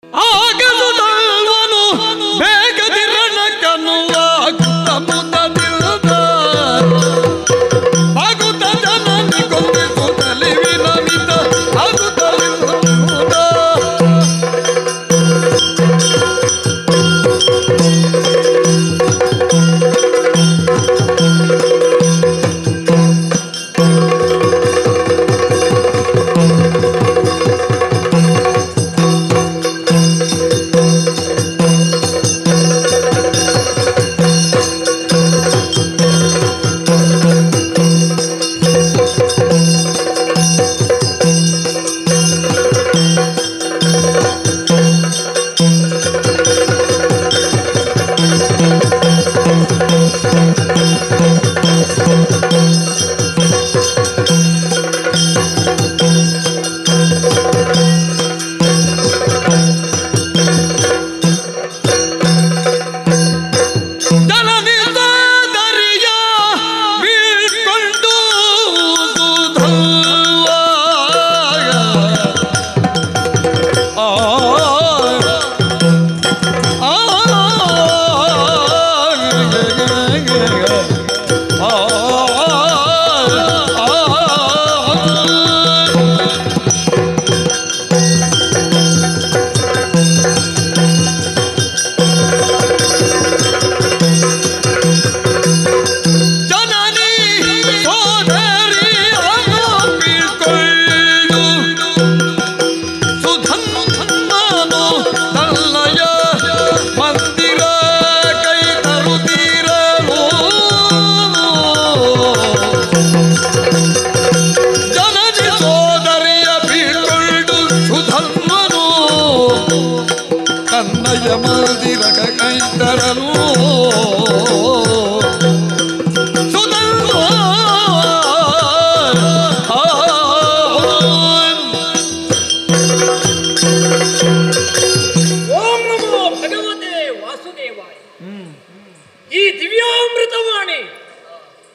ಆಗದುದಲ್ವನು ಬೇಗದಿರನ ಕನ್ನುವ ಕುತ್ತಮುತ್ತದಿಲ್ಲದ ಆಗುತ್ತ ಜನನಿ ಗೊಂಬಿಸುತ್ತಲಿ ವಿನಮಿತ ಆಗುತ್ತಲಿರುವುದ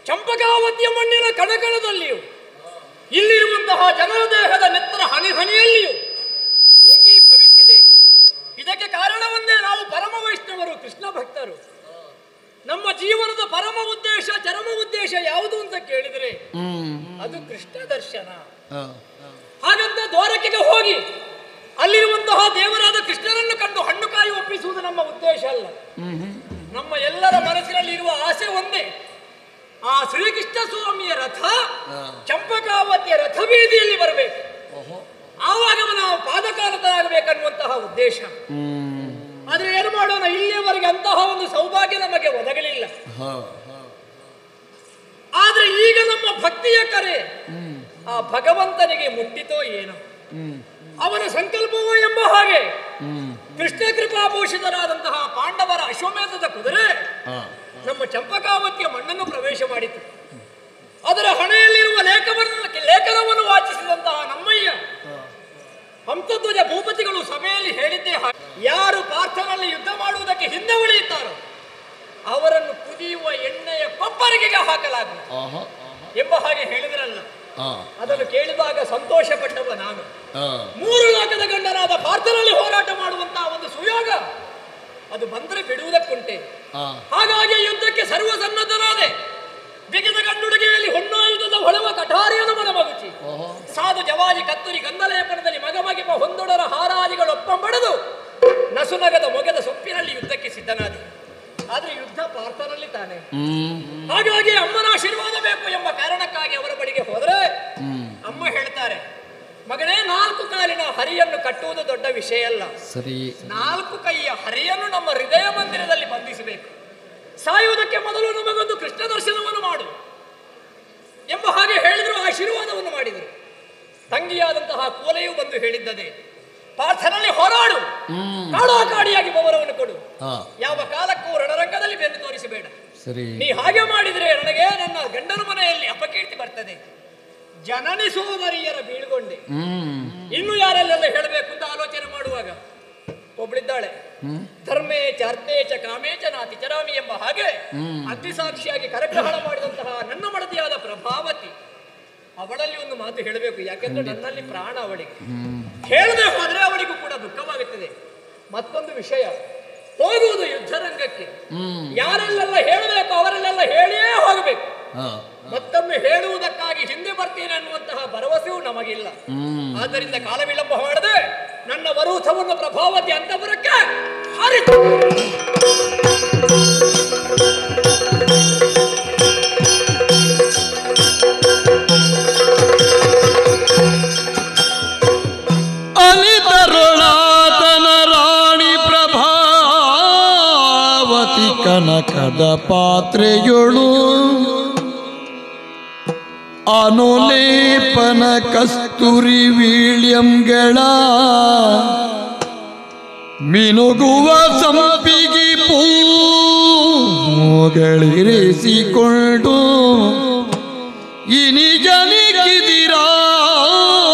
ಚಂಪಕಾವತಿಯ ಮಣ್ಣಿನ ಕಣಕಣದಲ್ಲಿಯೂ ಇಲ್ಲಿರುವಂತಹ ಜನರ ದೇಹದ ನೆತ್ತರ ಹನಿ ಹನಿಯಲ್ಲಿಯೂ ಏಕೀಭವಿಸಿದೆ. ಇದಕ್ಕೆ ಕಾರಣವೊಂದೇ, ನಾವು ಪರಮ ವೈಷ್ಣವರು, ಕೃಷ್ಣ ಭಕ್ತರು. ನಮ್ಮ ಜೀವನದ ಪರಮ ಉದ್ದೇಶ, ಚರಮ ಉದ್ದೇಶ ಯಾವುದು ಅಂತ ಕೇಳಿದರೆ ಅದು ಕೃಷ್ಣ ದರ್ಶನ. ಹಾಗಂತ ದ್ವಾರಕೆಗೆ ಹೋಗಿ ಅಲ್ಲಿರುವಂತಹ ದೇವರಾದ ಕೃಷ್ಣನನ್ನು ಕಂಡು ಹಣ್ಣು ಕಾಯಿ ಒಪ್ಪಿಸುವುದು ನಮ್ಮ ಉದ್ದೇಶ ಅಲ್ಲ. ನಮ್ಮ ಎಲ್ಲರ ಮನಸ್ಸಿನಲ್ಲಿ ಇರುವ ಆಸೆ ಒಂದೇ, ಆ ಶ್ರೀಕೃಷ್ಣ ಸ್ವಾಮಿಯ ರಥ ಚಂಪಕಾವತಿಯ ರಥ ಬೀದಿಯಲ್ಲಿ ಬರಬೇಕು, ಆವಾಗ ನಾವು ಪಾದಕಾಲರಾಗಬೇಕನ್ನುವಂತಹ ಉದ್ದೇಶ. ಆದ್ರೆ ಏನು ಮಾಡೋಣ, ಇಲ್ಲಿಯವರೆಗೆ ಅಂತಹ ಒಂದು ಸೌಭಾಗ್ಯ ನಮಗೆ ಒದಗಲಿಲ್ಲ. ಆದ್ರೆ ಈಗ ನಮ್ಮ ಭಕ್ತಿಯ ಕರೆ ಆ ಭಗವಂತನಿಗೆ ಮುಟ್ಟಿತೋ ಏನೋ, ಅವನ ಸಂಕಲ್ಪವೋ ಎಂಬ ಹಾಗೆ ಕೃಷ್ಣ ಕೃಪಾಭೂಷಿತರಾದಂತಹ ಪಾಂಡವರ ಅಶ್ವಮೇಧದ ಕುದುರೆ ನಮ್ಮ ಚಂಪಕಾವತಿಯ ಮಣ್ಣನ್ನು ಪ್ರವೇಶ ಮಾಡಿತು. ಅದರ ಹಣೆಯಲ್ಲಿರುವ ಲೇಖನವನ್ನು ವಾಚಿಸಿದಂತಹ ನಮ್ಮಯ್ಯ ಹಂಸಧ್ವಜ ಭೂಪತಿಗಳು ಸಭೆಯಲ್ಲಿ ಹೇಳಿದ್ದೇ ಹಾಗೆ, ಯಾರು ಪಾರ್ಥನಲ್ಲಿ ಯುದ್ಧ ಮಾಡುವುದಕ್ಕೆ ಹಿಂದೆ ಉಳಿಯುತ್ತಾರೋ ಅವರನ್ನು ಕುದಿಯುವ ಎಣ್ಣೆಯ ಕೊಪ್ಪರಿಗೆಗೆ ಹಾಕಲಾಗುವುದು ಎಂಬ ಹಾಗೆ ಹೇಳಿದ್ರಲ್ಲ. ಅದನ್ನು ಕೇಳಿದಾಗ ಸಂತೋಷ ಪಟ್ಟವ ನಾನು. 3 ಲೋಕದ ಗಂಡನಾದ ಪಾರ್ಥನಲ್ಲಿ ಹೋರಾಟ ಮಾಡುವಂತಹ ಒಂದು ಸುಯೋಗ ಅದು ಬಂದರೆ ಬಿಡುವುದಕ್ಕುಂಟೆ. ಹಾಗಾಗಿ ಯುದ್ಧಕ್ಕೆ ಸರ್ವಸನ್ನದ್ಧನಾದೆ. ಬಿಗಿದ ಗಂಡುಡುಗೆಯಲ್ಲಿ ಹೊನ್ನಾಯುಧದ ಹೊಳವ ಕಠಾರಿಯನ್ನು ಮನಮಗುಚಿ ಸಾಧು ಜವಾಜಿ ಕತ್ತುರಿ ಗಂಧಲೇಪನದಲ್ಲಿ ಮಗಮಗಿಪ ಹೊಂದೊಡರ ಹಾರಾದಿಗಳೊಪ್ಪಂಬಡದು ನಸುನಗದ ಮೊಗೆದ ಸೊಪ್ಪಿನಲ್ಲಿ ಯುದ್ಧಕ್ಕೆ ಸಿದ್ಧನಾದೆ. ಆದ್ರೆ ಯುದ್ಧ ಪಾರ್ಥನಲ್ಲಿ ತಾನೆ. ಹಾಗಾಗಿ ಅಮ್ಮನ ಆಶೀರ್ವಾದ ಬೇಕು ಎಂಬ ಕಾರಣಕ್ಕಾಗಿ ಅವರ ಬಳಿಗೆ ಹೋದರೆ ಅಮ್ಮ ಹೇಳ್ತಾರೆ, ಮಗನೇ, 4 ಕಾಲಿನ ಹರಿಯನ್ನು ಕಟ್ಟುವುದು ದೊಡ್ಡ ವಿಷಯ ಅಲ್ಲ, 4 ಕೈಯ ಹರಿಯನ್ನು ನಮ್ಮ ಹೃದಯ ಮಂದಿರದಲ್ಲಿ ಬಂಧಿಸಬೇಕು. ಸಾಯುವುದಕ್ಕೆ ಮೊದಲು ನಮಗೊಂದು ಕೃಷ್ಣ ದರ್ಶನವನ್ನು ಮಾಡು ಎಂಬ ಹಾಗೆ ಹೇಳಿದ್ರು. ಆಶೀರ್ವಾದವನ್ನು ಮಾಡಿದರು. ತಂಗಿಯಾದಂತಹ ಕೋಲೆಯು ಬಂದು ಹೇಳಿದ್ದದೆ, ಪಾರ್ಥನಲ್ಲಿ ಹೋರಾಡು, ಕಾಡಾಕಾಡಿಯಾಗಿ ಬವರವನ್ನು ಕೊಡು, ಯಾವ ಕಾಲಕ್ಕೂ ರಣರಂಗದಲ್ಲಿ ಬೆನ್ನು ತೋರಿಸಬೇಡ. ನೀ ಹಾಗೆ ಮಾಡಿದ್ರೆ ನನಗೆ ನನ್ನ ಗಂಡನ ಮನೆಯಲ್ಲಿ ಅಪಕೀರ್ತಿ ಬರ್ತದೆ. ಜನನಿ ಸೋದರಿಯರ ಬೀಳ್ಗೊಂಡೆ. ಇನ್ನು ಯಾರೆಲ್ಲ ಹೇಳಬೇಕು ಅಂತ ಆಲೋಚನೆ ಮಾಡುವಾಗ ಒಬ್ಳಿದ್ದಾಳೆ, ಧರ್ಮೇ ಚಾರ್ತೆ ಚ ಕಾಮೇ ಚ ನಾತಿ ಚರಾಮಿ ಎಂಬ ಹಾಗೆ ಅಗ್ನಿಸಾಕ್ಷಿಯಾಗಿ ಕರಗ್ರಹಣ ಮಾಡಿದಂತಹ ನನ್ನ ಮಡದಿಯಾದ ಪ್ರಭಾವತಿ. ಅವಳಲ್ಲಿ ಒಂದು ಮಾತು ಹೇಳಬೇಕು, ಯಾಕೆಂದ್ರೆ ನನ್ನಲ್ಲಿ ಪ್ರಾಣ ಅವಳಿಗೆ. ಹೇಳದೆ ಹೋದ್ರೆ ಅವಳಿಗೂ ಕೂಡ ದುಃಖವಾಗುತ್ತದೆ. ಮತ್ತೊಂದು ವಿಷಯ, ಹೋಗುವುದು ಯುದ್ಧರಂಗಕ್ಕೆ ಯಾರೆಲ್ಲೆಲ್ಲ ಹೇಳಬೇಕು ಅವರಲ್ಲೆಲ್ಲ ಹೇಳಿಯೇ ಹೋಗಬೇಕು. ಮತ್ತೊಮ್ಮೆ ಹೇಳುವುದಕ್ಕಾಗಿ ಹಿಂದೆ ಬರ್ತೀನಿ ಅನ್ನುವಂತಹ ಭರವಸೆಯೂ ನಮಗಿಲ್ಲ. ಆದ್ದರಿಂದ ಕಾಲ ವಿಳಂಬ ಮಾಡದೆ ನನ್ನ ವರೂಥವನ್ನು ಪ್ರಭಾವತಿ ಅಂತಪುರಕ್ಕೆ ಹಾರಿತು. ಅಲಿತರುಳಾತನ ರಾಣಿ ಪ್ರಭಾವತಿ ಕನಕದ ಪಾತ್ರೆಯೊಳು ಅನುಲೇಪನ ಕಸ್ತೂರಿ ವೀಳ್ಯಂಗಳ ಮಿನುಗುವ ಸಂಪಿಗೆ ಪೂಗಳಿರಿಸಿಕೊಂಡು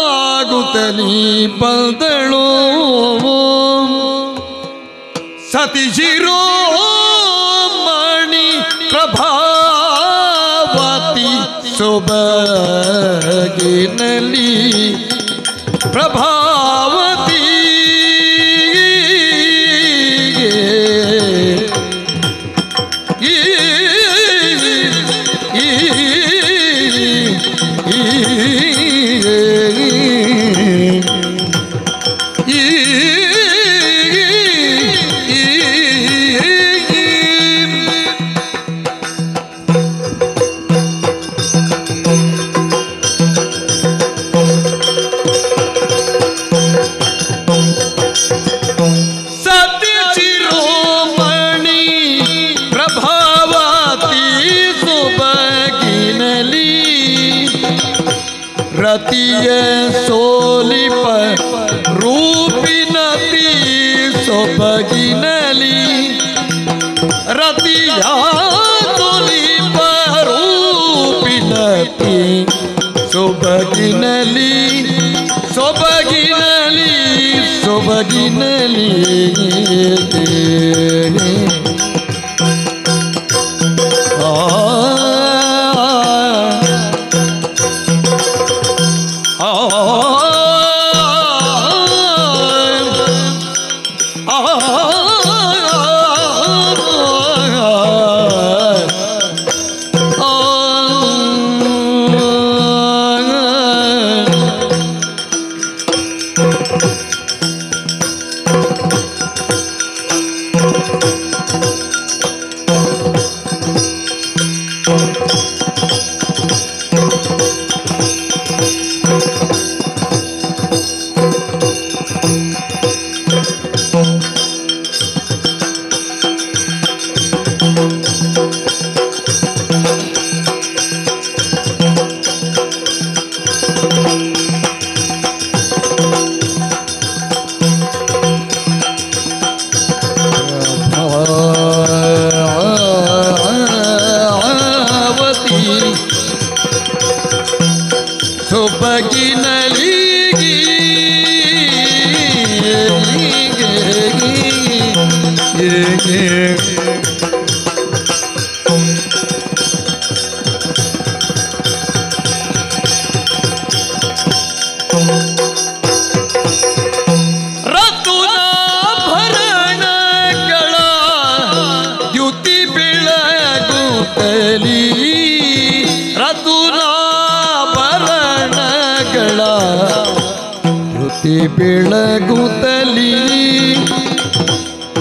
ಇನಿಜನಿಗಿದಿರಾಗುತ್ತಲೀ ಬಲ್ದಳು ಸತಿಶಿರೋಮಣಿ ಪ್ರಭಾವತಿ ಸೊಬಗಿನಲ್ಲಿ ಪ್ರಭಾವತಿ ರತಿಯ ಸೋಲಿಪ ರೂಪಿನತಿ ಸೊಬಗಿನಲಿ ರತಿಯ ಸೋಲಿಪ ರೂಪಿನತಿ ಸೊಬಗಿನಲಿ ಸೊಬಗಿನಲಿ ಸೊಬಗಿನಲಿ ಬೆಳಗುತ್ತಲಿ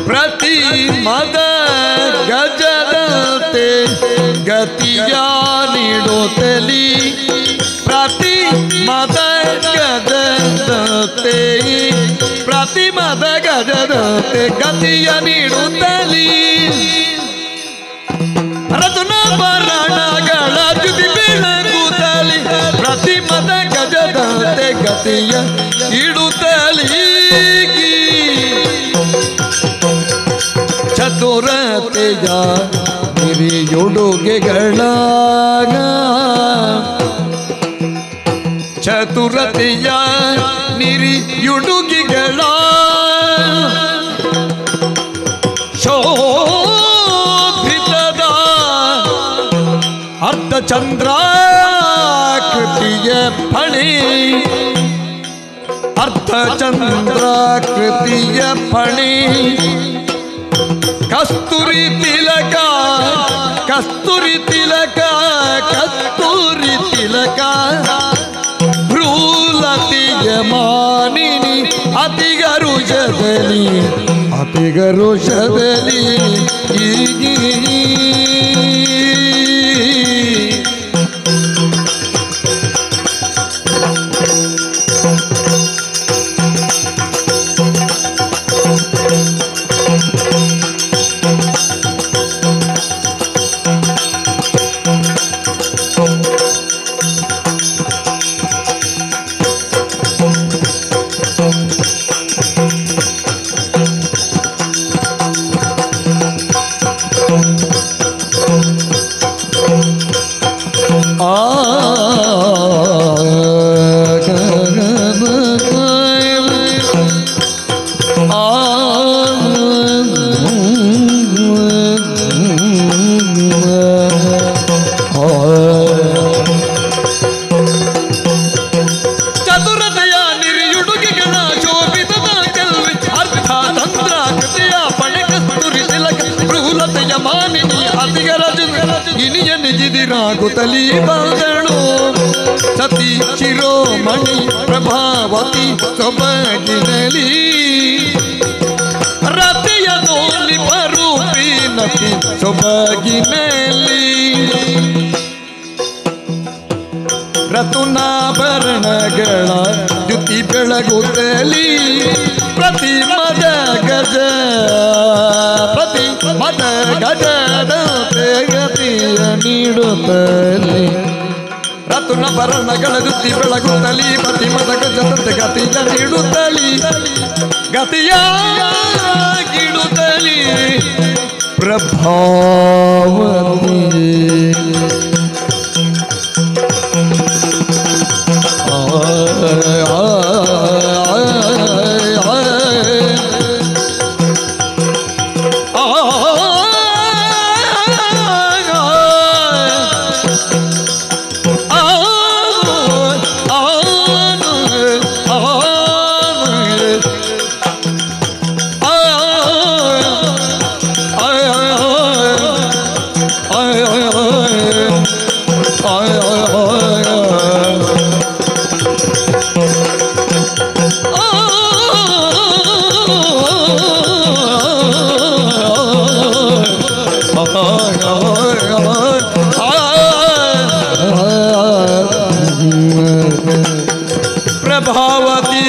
ಪ್ರತಿ ಮದ ಗಜದಂತೆ ಗತಿಯ ನೀಡುತ್ತಲಿ ಪ್ರತಿ ಮದ ಗಜದಂತೆ ಪ್ರತಿ ಮದ ಗಜದಂತೆ ಗತಿಯ ನೀಡುತ್ತಲಿ ರತ್ನಾಭರಣಗಳ ಜುತಿ ಬೆಳಗುತ್ತಲಿ ಪ್ರತಿ ಮದ ಗಜದಂತೆ ಗತಿಯ ಇಡುತ್ತಲಿ ಚತುರತೆಯ ಹಿರಿಯುಡುಗೆಗಳ ಚತುರತೆಯ ನಿರಿಯುಡುಗೆಗಳ ಶೋಭಿತದ ಅರ್ಧಚಂದ್ರಾಕೃತಿಯ ಫಳಿ ಅರ್ಧಚಂದ್ರಾಕೃತಿಯ ಫಣಿ ಕಸ್ತೂರಿ ತಿಲಕ ಕಸ್ತೂರಿ ತಿಲಕ ಕಸ್ತೂರಿ ತಿಲಕ ಭ್ರೂಲತಿಯ ಮಾನಿನಿ ಅತಿಗರುಷದಲ್ಲಿ ಅತಿಗರುಷದಲ್ಲಿ ಗುತಲಿ ಬಂದಳು ಸತಿ ಶಿರೋಮಣಿ ಪ್ರಭಾವತಿ ಸೊಬಗಿನಲಿ ರತಿಯ ತೋಲಿ ಪರೂಪಿ ನತಿ ಸೊಬಗಿನಲಿ ರತುನಾಭರಣಗಳ ದ್ಯುತಿ ಬೆಳಗುತ್ತಲಿ ಪ್ರತಿ ಮದ ಗಜ ಪ್ರತಿ ಮದ ಗಜದ ಗತಿಯ ನೀಡುತ್ತಲಿ ರತುನಾಭರಣಗಳ ದ್ಯುತಿ ಬೆಳಗುತ್ತಲಿ ಪ್ರತಿ ಮದ ಗಜದಂತೆ ಗತಿಯ ನೀಡುತ್ತಲಿ ಗತಿಯ ಗಿಡುತ್ತಲಿ ಪ್ರಭಾವತಿ ಪ್ರಭಾವತಿ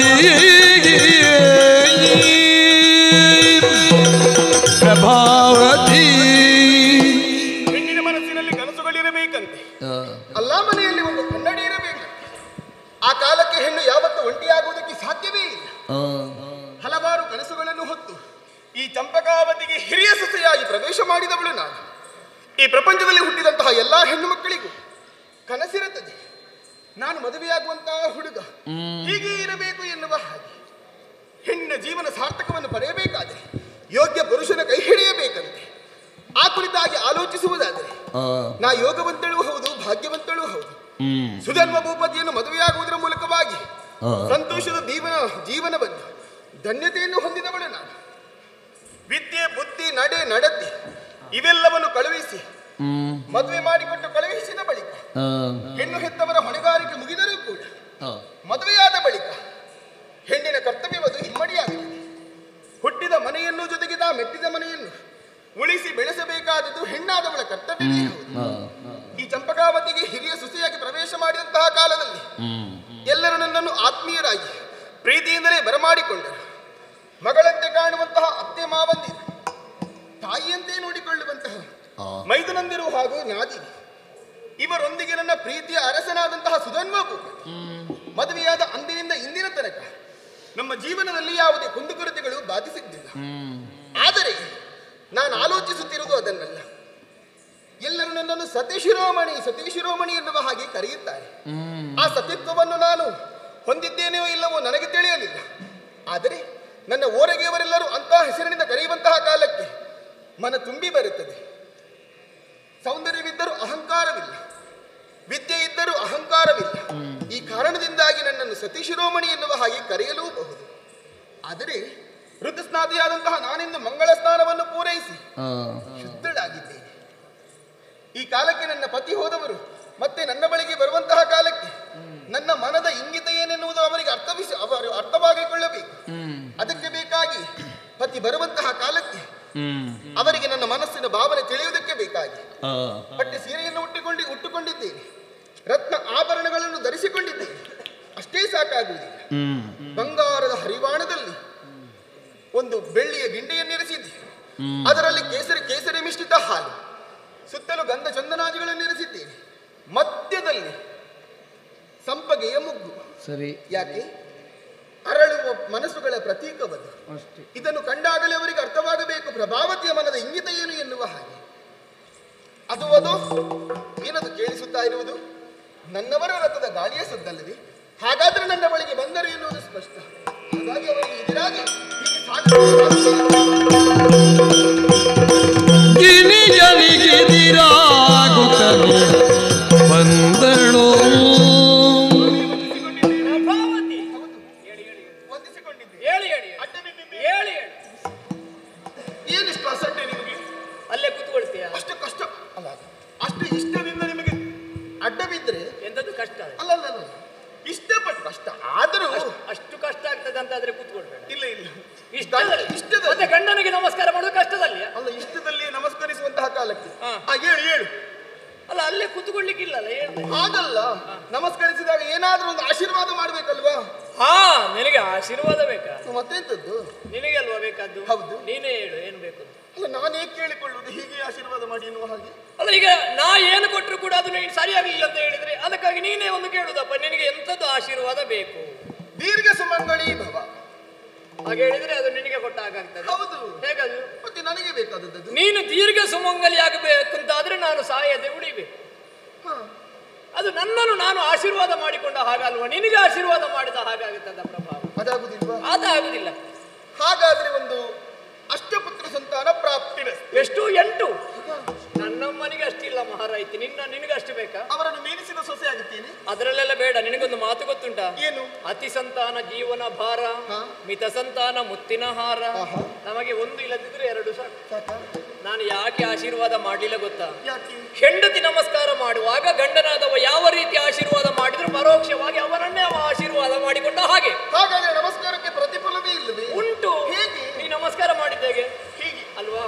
ಪ್ರಭಾವತಿ ಹೆಣ್ಣಿನ ಮನಸ್ಸಿನಲ್ಲಿ ಕನಸುಗಳಿರಬೇಕಂತೆ ಅಲ್ಲ ಮನೆಯಲ್ಲಿ ಒಂದು ಕನ್ನಡಿ ಇರಬೇಕು. ಆ ಕಾಲಕ್ಕೆ ಹೆಣ್ಣು ಯಾವತ್ತೂ ಒಂಟಿಯಾಗುವುದಕ್ಕೆ ಸಾಧ್ಯವೇ ಇಲ್ಲ. ಹಲವಾರು ಕನಸುಗಳನ್ನು ಹೊತ್ತು ಈ ಚಂಪಕಾವತಿಗೆ ಹಿರಿಯ ಸೊಸೆಯಾಗಿ ಪ್ರವೇಶ ಮಾಡಿದವಳು ನಾನು. ಈ ಪ್ರಪಂಚದಲ್ಲಿ ಹುಟ್ಟಿದಂತಹ ಎಲ್ಲಾ ಹೆಣ್ಣು ಮಕ್ಕಳಿಗೂ ಕನಸಿರುತ್ತದೆ. ನಾನು ಮದುವೆಯಾಗುವಂತಹ ಹುಡುಗ ಹೀಗೆ ಇರಬೇಕು ಎನ್ನುವ ಹಾಗೆ. ಹೆಣ್ಣಿನ ಜೀವನ ಸಾರ್ಥಕವನ್ನು ಪಡೆಯಬೇಕಾದರೆ ಯೋಗ್ಯ ಪುರುಷನ ಕೈ ಹಿಡಿಯಬೇಕಂತೆ. ಆ ಕುರಿತಾಗಿ ಆಲೋಚಿಸುವುದಾದರೆ ನಾ ಯೋಗವಂತಳೂ ಹೌದು, ಭಾಗ್ಯವಂತಳೂ ಹೌದು. ಸುಧರ್ಮ ಭೂಪತಿಯನ್ನು ಮದುವೆಯಾಗುವುದರ ಮೂಲಕವಾಗಿ ಸಂತೋಷದ ಜೀವನವನ್ನು ಧನ್ಯತೆಯನ್ನು ಹೊಂದಿದವಳು ನಾನು. ವಿದ್ಯೆ, ಬುದ್ಧಿ, ನಡೆ, ನಡತೆ ಇವೆಲ್ಲವನ್ನು ಕಳುಹಿಸಿ ಮದುವೆ ಮಾಡಿಕೊಟ್ಟು ಕಳುಹಿಸಿದ ಬಳಿಕ ಹೆಣ್ಣು ಹೆತ್ತವರ ಹೊಣೆಗಾರಿಕೆ ಮುಗಿದರೂ ಕೂಡ ಮದುವೆಯಾದ ಬಳಿಕ ಹೆಣ್ಣಿನ ಕರ್ತವ್ಯವದು ಹಿಮ್ಮಡಿಯಾಗುತ್ತದೆ. ಹುಟ್ಟಿದ ಮನೆಯನ್ನು ಜೊತೆಗೆ ತಾ ಮೆಟ್ಟಿದ ಮನೆಯನ್ನು ಉಳಿಸಿ ಬೆಳೆಸಬೇಕಾದದ್ದು ಹೆಣ್ಣಾದವಳ ಕರ್ತವ್ಯವೇ ಹೌದು. ಈ ಚಂಪಕಾವತಿಗೆ ಹಿರಿಯ ಸೊಸೆಯಾಗಿ ಪ್ರವೇಶ ಮಾಡಿದಂತಹ ಕಾಲದಲ್ಲಿ ಎಲ್ಲರೂ ನನ್ನನ್ನು ಆತ್ಮೀಯರಾಗಿ ಪ್ರೀತಿಯಿಂದಲೇ ಬರಮಾಡಿಕೊಂಡರು. ಮಗಳಂತೆ ಕಾಣುವಂತಹ ಅತ್ತೆ ಮಾವಂದಿರು, ತಾಯಿಯಂತೆ ನೋಡಿಕೊಳ್ಳುವಂತಹ ಮೈದುನಂದಿರು ಹಾಗೂ ನಾದಿನಿ, ಇವರೊಂದಿಗೆ ನನ್ನ ಪ್ರೀತಿಯ ಅರಸನಾದಂತಹ ಸುಧನ್ವಾಬು ಮದುವೆಯಾದ ಅಂದಿನಿಂದ ಇಂದಿನ ತನಕ ನಮ್ಮ ಜೀವನದಲ್ಲಿ ಯಾವುದೇ ಕುಂದುಕೊರತೆಗಳು ಬಾಧಿಸಿದ್ದಿಲ್ಲ. ಆದರೆ ನಾನು ಆಲೋಚಿಸುತ್ತಿರುವುದು ಅದನ್ನಲ್ಲ. ಎಲ್ಲರೂ ನನ್ನನ್ನು ಸತೀಶಿರೋಮಣಿ ಸತೀಶಿರೋಮಣಿ ಎನ್ನುವ ಹಾಗೆ ಕರೆಯುತ್ತಾರೆ. ಆ ಸತಿತ್ವವನ್ನು ನಾನು ಹೊಂದಿದ್ದೇನೆಯೋ ಇಲ್ಲವೋ ನನಗೆ ತಿಳಿಯಲಿಲ್ಲ. ಆದರೆ ನನ್ನ ಓರಗೆಯವರೆಲ್ಲರೂ ಅಂತಹ ಹೆಸರಿನಿಂದ ಕರೆಯುವಂತಹ ಕಾಲಕ್ಕೆ ಮನ ತುಂಬಿ ಬರುತ್ತದೆ. ಸೌಂದರ್ಯವಿದ್ದರೂ ಅಹಂಕಾರವಿಲ್ಲ, ವಿದ್ಯೆ ಇದ್ದರೂ ಅಹಂಕಾರವಿಲ್ಲ, ಈ ಕಾರಣದಿಂದಾಗಿ ನನ್ನನ್ನು ಸತೀಶಿರೋಮಣಿ ಎನ್ನುವ ಹಾಗೆ ಕರೆಯಲೂಬಹುದು. ಆದರೆ ಋತುಸ್ನಾದಿಯಾದಂತಹ ನಾನಿಂದು ಮಂಗಳ ಸ್ನಾನವನ್ನು ಪೂರೈಸಿ ಶುದ್ಧಳಾಗಿದ್ದೇನೆ. ಈ ಕಾಲಕ್ಕೆ ನನ್ನ ಪತಿ ಹೋದವರು ಮತ್ತೆ ನನ್ನ ಬಳಿಗೆ ಬರುವಂತಹ ಕಾಲಕ್ಕೆ ನನ್ನ ಮನದ ಇಂಗಿತ ಏನೆನ್ನುವುದು ಅವರಿಗೆ ಅವರು ಅರ್ಥವಾಗಿಕೊಳ್ಳಬೇಕು. ಅದಕ್ಕೆ ಬೇಕಾಗಿ ಪತಿ ಬರುವಂತಹ ಕಾಲಕ್ಕೆ ಅವರಿಗೆ ನನ್ನ ಮನಸ್ಸಿನ ಭಾವನೆ ತಿಳಿಯುವುದಕ್ಕೆ ಬೇಕಾಗಿ ಪಟ್ಟೆ ಸೀರೆಯನ್ನು ಉಟ್ಟುಕೊಂಡಿದ್ದೇನೆ, ರತ್ನ ಆಭರಣಗಳನ್ನು ಧರಿಸಿಕೊಂಡಿದ್ದೇನೆ. ಅಷ್ಟೇ ಸಾಕಾಗುವುದಿಲ್ಲ. ಬಂಗಾರದ ಹರಿವಾಣದಲ್ಲಿ ಒಂದು ಬೆಳ್ಳಿಯ ಗಿಂಡಿಯನ್ನಿರಿಸಿದ್ದೆ, ಅದರಲ್ಲಿ ಕೇಸರಿ ಮಿಶ್ರಿತ ಹಾಲು, ಸುತ್ತಲೂ ಗಂಧ ಚಂದನಾದಿಗಳನ್ನು ಇರಿಸಿದ್ದೇನೆ. ಮಧ್ಯದಲ್ಲಿ ಸಂಪಗೆಯ ಮುಗ್ಗು. ಸರಿ, ಯಾಕೆ? ಅರಳುವ ಮನಸ್ಸುಗಳ ಪ್ರತೀಕವದು. ಇದನ್ನು ಕಂಡಾಗಲೇ ಅವರಿಗೆ ಅರ್ಥವಾಗಬೇಕು ಪ್ರಭಾವತಿಯ ಮನದ ಇಂಗಿತ ಏನು ಎನ್ನುವ ಹಾಗೆ. ಅದು ಏನದು ಕೇಳಿಸುತ್ತಾ ಇರುವುದು? ನನ್ನವರ ರಥದ ಗಾಳಿಯ ಸದ್ದಲ್ಲದೆ. ಹಾಗಾದ್ರೆ ನನ್ನ ಬಳಿಗೆ ಬಂದರು ಎನ್ನುವುದು ಸ್ಪಷ್ಟ. ಹಾಗಾಗಿ ಅವರಿಗೆ ಎದುರಾಗಿ ಬಂದಳು. ಏನಿಷ್ಟು ಅಸಡ್ಡೆ ನಿಮಗೆ? ಅಲ್ಲೇ ಕೂತ್ಕೊಳ್ತೀಯ? ಅಷ್ಟು ಕಷ್ಟ ಅಲ್ಲ, ಅಷ್ಟು ಇಷ್ಟದಿಂದ ನಿಮಗೆ ಅಡ್ಡ ಬಿದ್ರೆ ಎಂತದ್ದು ಕಷ್ಟ ಅಲ್ಲ. ಇಷ್ಟಪಟ್ಟು ಕಷ್ಟ ಆದರೂ ಅಷ್ಟು ಕಷ್ಟ ಆಗ್ತದೆ ಅಂತ ಆದ್ರೆ ಕೂತ್ಕೊಳ್ಬೇಡ. ಇಲ್ಲ ಇಷ್ಟದಲ್ಲಿ ಮತ್ತೆ ಗಂಡನಿಗೆ ನಮಸ್ಕಾರ ಮಾಡೋದು ಕಷ್ಟದಲ್ಲಿ ಅಲ್ಲ, ಇಷ್ಟದಲ್ಲಿ ನಮಸ್ಕರಿಸುವಂತಹ ಕಾಲಕ್ಕೆ ಹೇಳು ಅಲ್ಲ, ಅಲ್ಲೇ ಕೂತ್ಕೊಳ್ಲಿಕ್ಕಿಲ್ಲ. ಹಾಗಲ್ಲ, ನಮಸ್ಕರಿಸಿದಾಗ ಏನಾದ್ರೂ ಒಂದು ಆಶೀರ್ವಾದ ಮಾಡ್ಬೇಕಲ್ವಾ? ನಿನಗೆ ಆಶೀರ್ವಾದ ಬೇಕಾ? ಮತ್ತೆಂತದ್ದು? ನಿನಗೆ ಅಲ್ವಾ ಬೇಕಾದ್ದು? ಹೌದು, ನೀನೇ ಹೇಳು ಏನು ಬೇಕು. ಅಲ್ಲ, ನಾನೇ ಕೇಳಿಕೊಳ್ಳುವುದು ಹೀಗೆ ಆಶೀರ್ವಾದ ಮಾಡಿ ಎನ್ನುವ ಹಾಗೆ ಅಲ್ಲ. ಈಗ ನಾ ಏನು ಕೊಟ್ಟರು ಕೂಡ ಅದು ನೀನು ಸರಿಯಾಗಿಲ್ಲ ಅಂತ ಹೇಳಿದ್ರೆ ಅದಕ್ಕಾಗಿ ನೀನೇ ಒಂದು ಕೇಳುದಪ್ಪ, ನಿನಗೆ ಎಂತದ್ದು ಆಶೀರ್ವಾದ ಬೇಕು? ದೀರ್ಘ ಸುಮಂಗಳಿ ಭವ ಹಾಗೆ ಹೇಳಿದ್ರೆ ಅದು ನಿನಗೆ ಕೊಟ್ಟ ಹಾಗಾಗ್ತದೆ. ಹೌದು, ಹೇಗದು? ಮತ್ತೆ ನನಗೆ ಬೇಕಾದದ್ದು. ನೀನು ದೀರ್ಘ ಸುಮಂಗಲಿ ಆಗಬೇಕು ಅಂತಾದ್ರೆ ನಾನು ಸಾಯದೆ ಉಳಿಬೇಕು. ಅದು ನನ್ನನ್ನು ನಾನು ಆಶೀರ್ವಾದ ಮಾಡಿಕೊಂಡ ಹಾಗಲ್ವಾ, ನಿನಗೆ ಆಶೀರ್ವಾದ ಮಾಡಿದ ಹಾಗಾಗುತ್ತದ ಪ್ರಭಾವ? ಅದಾಗುದಿಲ್ವಾ? ಅದಾಗುದಿಲ್ಲ. ಹಾಗಾದ್ರೆ ಒಂದು ಅಷ್ಟಪುತ್ರ ಸಂತಾನ ಪ್ರಾಪ್ತಿ. ಎಷ್ಟು? 8. ನನ್ನಮ್ಮನಿಗೆ ಅಷ್ಟಿಲ್ಲ ಮಹಾರಾಯ್ತಿ, ನಿನಗೆ ಅಷ್ಟು ಬೇಕಾ? ಅವರನ್ನು ಮೀರಿಸಿದ ಸೊಸೆ ಆಗುತ್ತೇನೆ. ಅದರಲ್ಲೆಲ್ಲ ಬೇಡ. ನಿನಗೊಂದು ಮಾತು ಗೊತ್ತುಂಟಾ? ಏನು? ಅತಿ ಸಂತಾನ ಜೀವನ ಭಾರ, ಮಿತ ಸಂತಾನ ಮುತ್ತಿನ ಹಾರ. ನಮಗೆ ಒಂದು ಇಲ್ಲದಿದ್ರೆ 2 ಸಾಕು. ನಾನು ಯಾಕೆ ಆಶೀರ್ವಾದ ಮಾಡಲಿಲ್ಲ ಗೊತ್ತಾ? ಹೆಂಡತಿ ನಮಸ್ಕಾರ ಮಾಡುವಾಗ ಗಂಡನಾದವ ಯಾವ ರೀತಿ ಆಶೀರ್ವಾದ ಮಾಡಿದ್ರು ಪರೋಕ್ಷವಾಗಿ ಅವನನ್ನೇ ಅವ ಆಶೀರ್ವಾದ ಮಾಡಿಕೊಂಡ ಹಾಗೆ. ಹಾಗಾದ್ರೆ ನಮಸ್ಕಾರಕ್ಕೆ ಪ್ರತಿಫಲವೇ ಇಲ್ಲವೇ? ಉಂಟು. ಹೇಗೆ? ನೀ ನಮಸ್ಕಾರ ಮಾಡಿದ್ದೇಗೆ ಹೀಗೆ ಅಲ್ವಾ?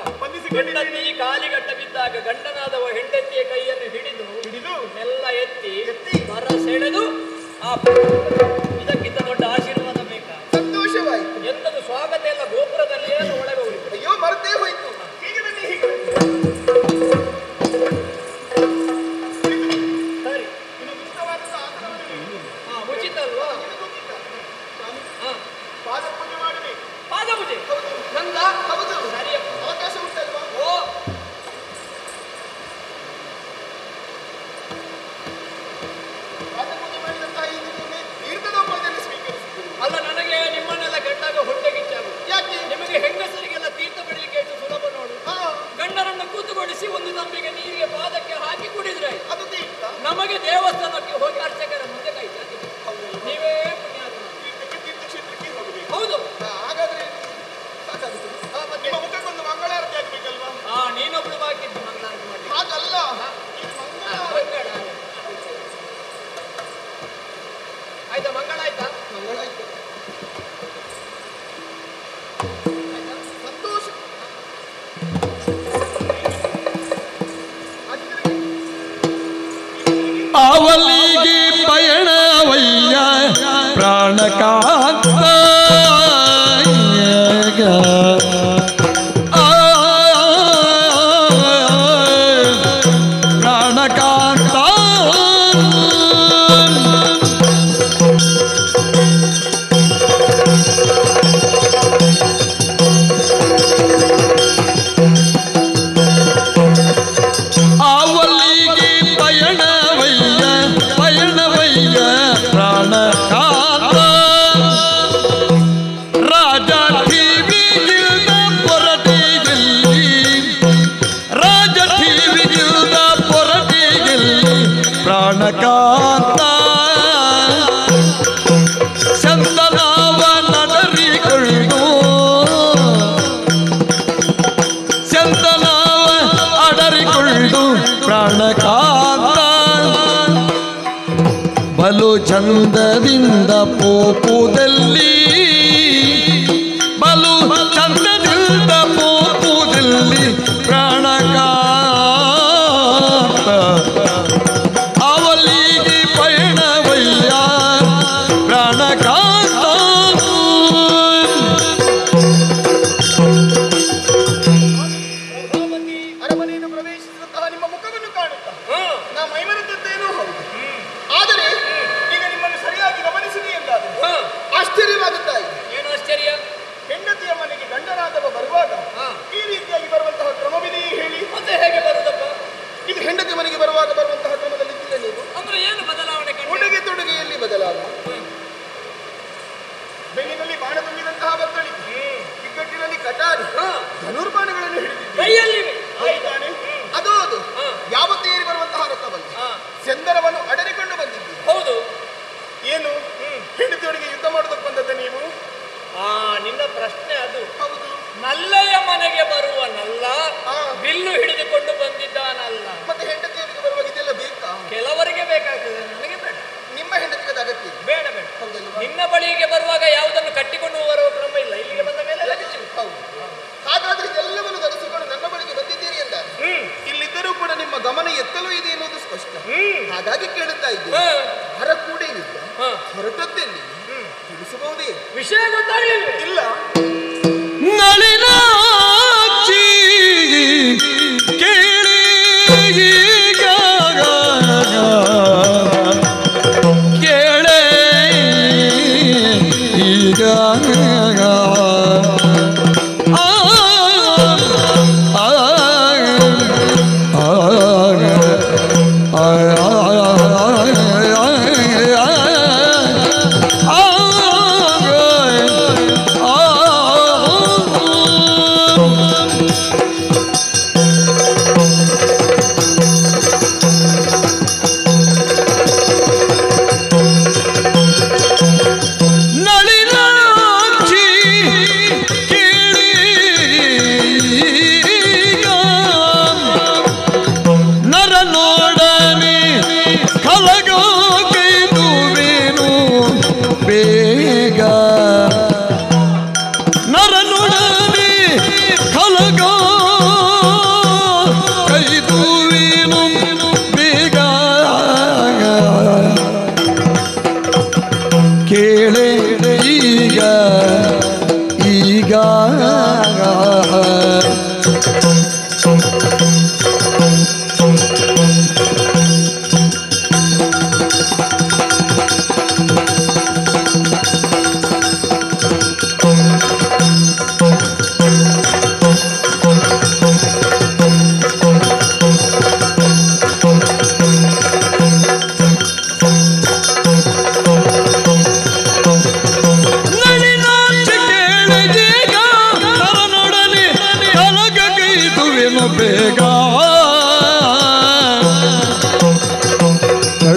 ಹೆಂಡತಿ ಕಾಲಿಗಟ್ಟ ಬಿದ್ದಾಗ ಗಂಡನಾದವ ಹೆಂಡತಿಯ ಕೈಯನ್ನು ಹಿಡಿದು ಎಲ್ಲ ಎತ್ತಿ ಮರ ಸೆಳೆದು ಇದಕ್ಕಿಂತ ದೊಡ್ಡ ಆಶೀರ್ವಾದ ಬೇಕಾ? ಸಂತೋಷವಾಯಿತು. ಎಂತದು ಸ್ವಾಗತ ಎಲ್ಲ ಗೋಪುರದಲ್ಲಿ ಒಳಗೆ ಹೋಗಿ. ಅಯ್ಯೋ, ಮರ್ತೇ ಹೋಯ್ತು. ಹೀಗೆ ಬನ್ನಿ, ಹೀಗೆ ಸರಿ. ಉಚಿತವಾದ ಉಚಿತ ಅಲ್ವಾ? ಪಾದ ಪೂಜೆ ಮಾಡಬೇಕು. ಪಾದ ಪೂಜೆ ನಂದ? ಹೌದು. ಸರಿ, ಅವಕಾಶ ಉಂಟಲ್ವಾ? ಪಾದ ಪೂಜೆ ಮಾಡಿದಂತಹ ತೀರ್ಥೋಪದಲ್ಲಿ ಸ್ವೀಕರಿಸಿದ್ರು. ಅಲ್ಲ, ನನಗೆ ನಿಮ್ಮನ್ನೆಲ್ಲ ಗಂಡಾಗ ಹೊಟ್ಟೆಗಿಚ್ಚಾಗು. ಯಾಕೆ? ನಿಮಗೆ ಹೆಂಗಸರಿಗೆಲ್ಲ ತೀರ್ಥ ಬಿಡಲಿಕ್ಕೆ ಎಷ್ಟು ಸುಲಭ ನೋಡು. ಗಂಡನನ್ನು ಕೂತುಗೊಳಿಸಿ ಒಂದು ತಂಬಿಗೆ ನೀರಿಗೆ ಪಾದಕ್ಕೆ ಹಾಕಿ ಕುಡಿದ್ರೆ ಅದು ತೀರ್ಥ. ನಮಗೆ ದೇವಸ್ಥಾನಕ್ಕೆ ಹೋಗಿ ಅರ್ಚಕರ ಮುಂದೆ ಕೈ ಚಾಚಿ ನೀವೇ ಪುಣ್ಯಾತ್ಮ. ತೀರ್ಥಕ್ಷೇತ್ರಕ್ಕೆ ಹೋಗಬೇಕು. ಹೌದು. ಹಾಗಾದ್ರೆ ಸಾಕಾಗುತ್ತೆ. ನಿಮ್ಮ ಮುಖಕ್ಕೊಂದು ಮಂಗಳಾರತಿ ಆಗ್ಬೇಕಲ್ವಾ? ನೀನೊಬ್ಳು ಬಾಕಿದ್ದು ಮಂಗಳಾರತಿ ಮಾಡಿ. ಹಾಗಲ್ಲ, ಮಂಗಳ ಆಯ್ತಾ? ಮಂಗಳ ಆಯ್ತಾ? ಮಂಗಳ ಆಯ್ತು. ಸಂತೋಷ. ಅವಲಿಗೆ ಪಯಣವಯ್ಯ ಪ್ರಾಣಕಾಂತ ಪ್ರಾಣಕಾಂತ ಅವಲಿಗೆ ಪಯಣವಯ್ಯ ಪ್ರಾಣಕಾಂತ ಚಂದದಿಂದ ಪೋಪುದಲ್ಲಿ ಬಲು ಚಂದದಿಂದ ಪೋಪುದಲ್ಲಿ ಪ್ರಾಣಕಾಂತ ಅವಲಿಗೆ ಪಯಣವಯ್ಯ ಪ್ರಾಣಕಾಂತ ಅರಮನೆಯನ್ನು ಪ್ರವೇಶಿಸಿದಂತಹ ನಿಮ್ಮ ಮುಖವನ್ನು ಕಾಣುತ್ತಾ ನಾ ಮೈಮರೆತದ್ದೇನೂ ಹೌದು. ಆದರೆ ಈಗ ನಿಮ್ಮನ್ನು ಸರಿಯಾಗಿ ಗಮನಿಸಿದೆ ಎಂದಾದರೆ ಆಶ್ಚರ್ಯವಾಗುತ್ತಾ ಇದೆ. ಏನು ಆಶ್ಚರ್ಯ? ಹೆಂಡತಿಯ ಮನೆಗೆ ಗಂಡನಾದವ ಬರುವಾಗ ಈ ರೀತಿಯಾಗಿ ಬರುವಂತಹ ಕ್ರಮವಿದೆಯೇ ಹೇಳಿ? ಮತ್ತೆ ಹೇಗೆ ಬರುದಪ್ಪ? ಇದು ಹೆಂಡತಿ ಮನೆಗೆ ಬರುವಾಗ ಬರುವಂತಹ ಕ್ರಮದಲ್ಲಿ ಇದ್ದಿಲ್ಲ ನೀವು? ಅಂದ್ರೆ ಏನು ಬದಲಾವಣೆ? ಉಡುಗೆ ತೊಡುಗೆಯಲ್ಲಿ ಬದಲಾವಣೆ, ಬೆನ್ನಿನಲ್ಲಿ ಬಾಣ ತುಂಬಿದಂತಹ ಬತ್ತಳಿಕೆ, ಇಕ್ಕಟ್ಟಿನಲ್ಲಿ ಕಟಾರಿ, ಧನುರ್ಬಾಣಗಳನ್ನು ಹಿಡಿದಿದ್ದೀರಿ ಕೈಯಲ್ಲಿ. ತಾನೆ ಅದು ಯಾವತ್ತೇರಿ ಬರುವಂತಹ ರಥವಲ್ಲ, ಚಂದರವನ್ನು ಅಡರಿಕೊಂಡು ಬಂದಿದ್ದೀರಿ. ಹೌದು. ಏನು ಹೆಂಡತಿಯವರಿಗೆ ಯುದ್ಧ ಮಾಡೋದಕ್ಕೆ ಬಂದದ್ದ ನೀವು? ನಿನ್ನ ಪ್ರಶ್ನೆ ಅದು. ಹೌದು. ನಲ್ಲೆಯ ಮನೆಗೆ ಬರುವ ನಲ್ಲ ಬಿಲ್ಲು ಹಿಡಿದುಕೊಂಡು ಬಂದಿದ್ದಾನಲ್ಲ. ಮತ್ತೆ ಹೆಂಡತಿಯವರಿಗೆ ಬರುವಾಗ ಇದೆಲ್ಲ ಬೇಕಾ? ಕೆಲವರಿಗೆ ಬೇಕಾಗ್ತದೆ, ನನಗೆ ಬೇಡ. ನಿಮ್ಮ ಹೆಂಡತಿಗೆ ಅಗತ್ಯ ಇದೆ. ಬೇಡ ಬೇಡ. ನಿನ್ನ ಬಳಿಗೆ ಬರುವಾಗ ಯಾವುದನ್ನು ಕಟ್ಟಿಕೊಂಡು ಬರುವ ಕ್ರಮ ಇಲ್ಲ. ಇಲ್ಲಿಗೆ ಬಂದ ಮೇಲೆ ಹೌದು. ಹಾಗಾದ್ರೆ ಇದೆಲ್ಲವನ್ನು ಧರಿಸಿಕೊಂಡು ನನ್ನ ಬಳಿಗೆ ಬಂದಿದ್ದೀರಿ ಎಂದ ಇಲ್ಲಿದ್ದರೂ ಕೂಡ ನಿಮ್ಮ ಗಮನ ಎತ್ತಲೂ ಇದೆ ಎನ್ನುವುದು ಸ್ಪಷ್ಟ. ಹಾಗಾಗಿ ಕೇಳುತ್ತಾ ಇದ್ದೀನಿ, ಹರ ಕೂಡ ಏನಿಲ್ಲ, ಹೊರಟದ್ದೆಲ್ಲಿ ತಿಳಿಸಬಹುದೇ? ವಿಷಯ ಗೊತ್ತಾಗಲಿಲ್ಲ. ಇಲ್ಲ. ನಳಿನಾಕ್ಷಿ ಕೇಳಿ ಕೇಳೆ ಈಗ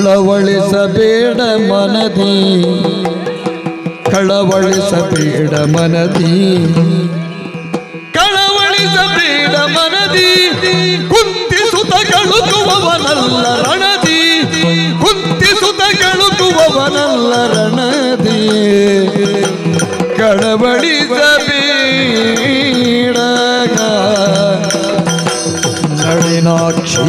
ಕಳವಳಿಸಬೇಡ ಮನದಿ, ಕಳವಳಿಸಬೇಡ ಮನದಿ, ಕಳವಳಿಸಬೇಡ ಮನದಿ, ಕುಂತಿಸುತ್ತ ಕಳುಕುವವನಲ್ಲ ರಣದಿ, ಕುಂತಿಸುತ್ತ ಕಳುಕುವವನಲ್ಲ ರಣದಿ, ಕಳವಳಿಸಬೇಡ ನಳಿನಾಕ್ಷಿ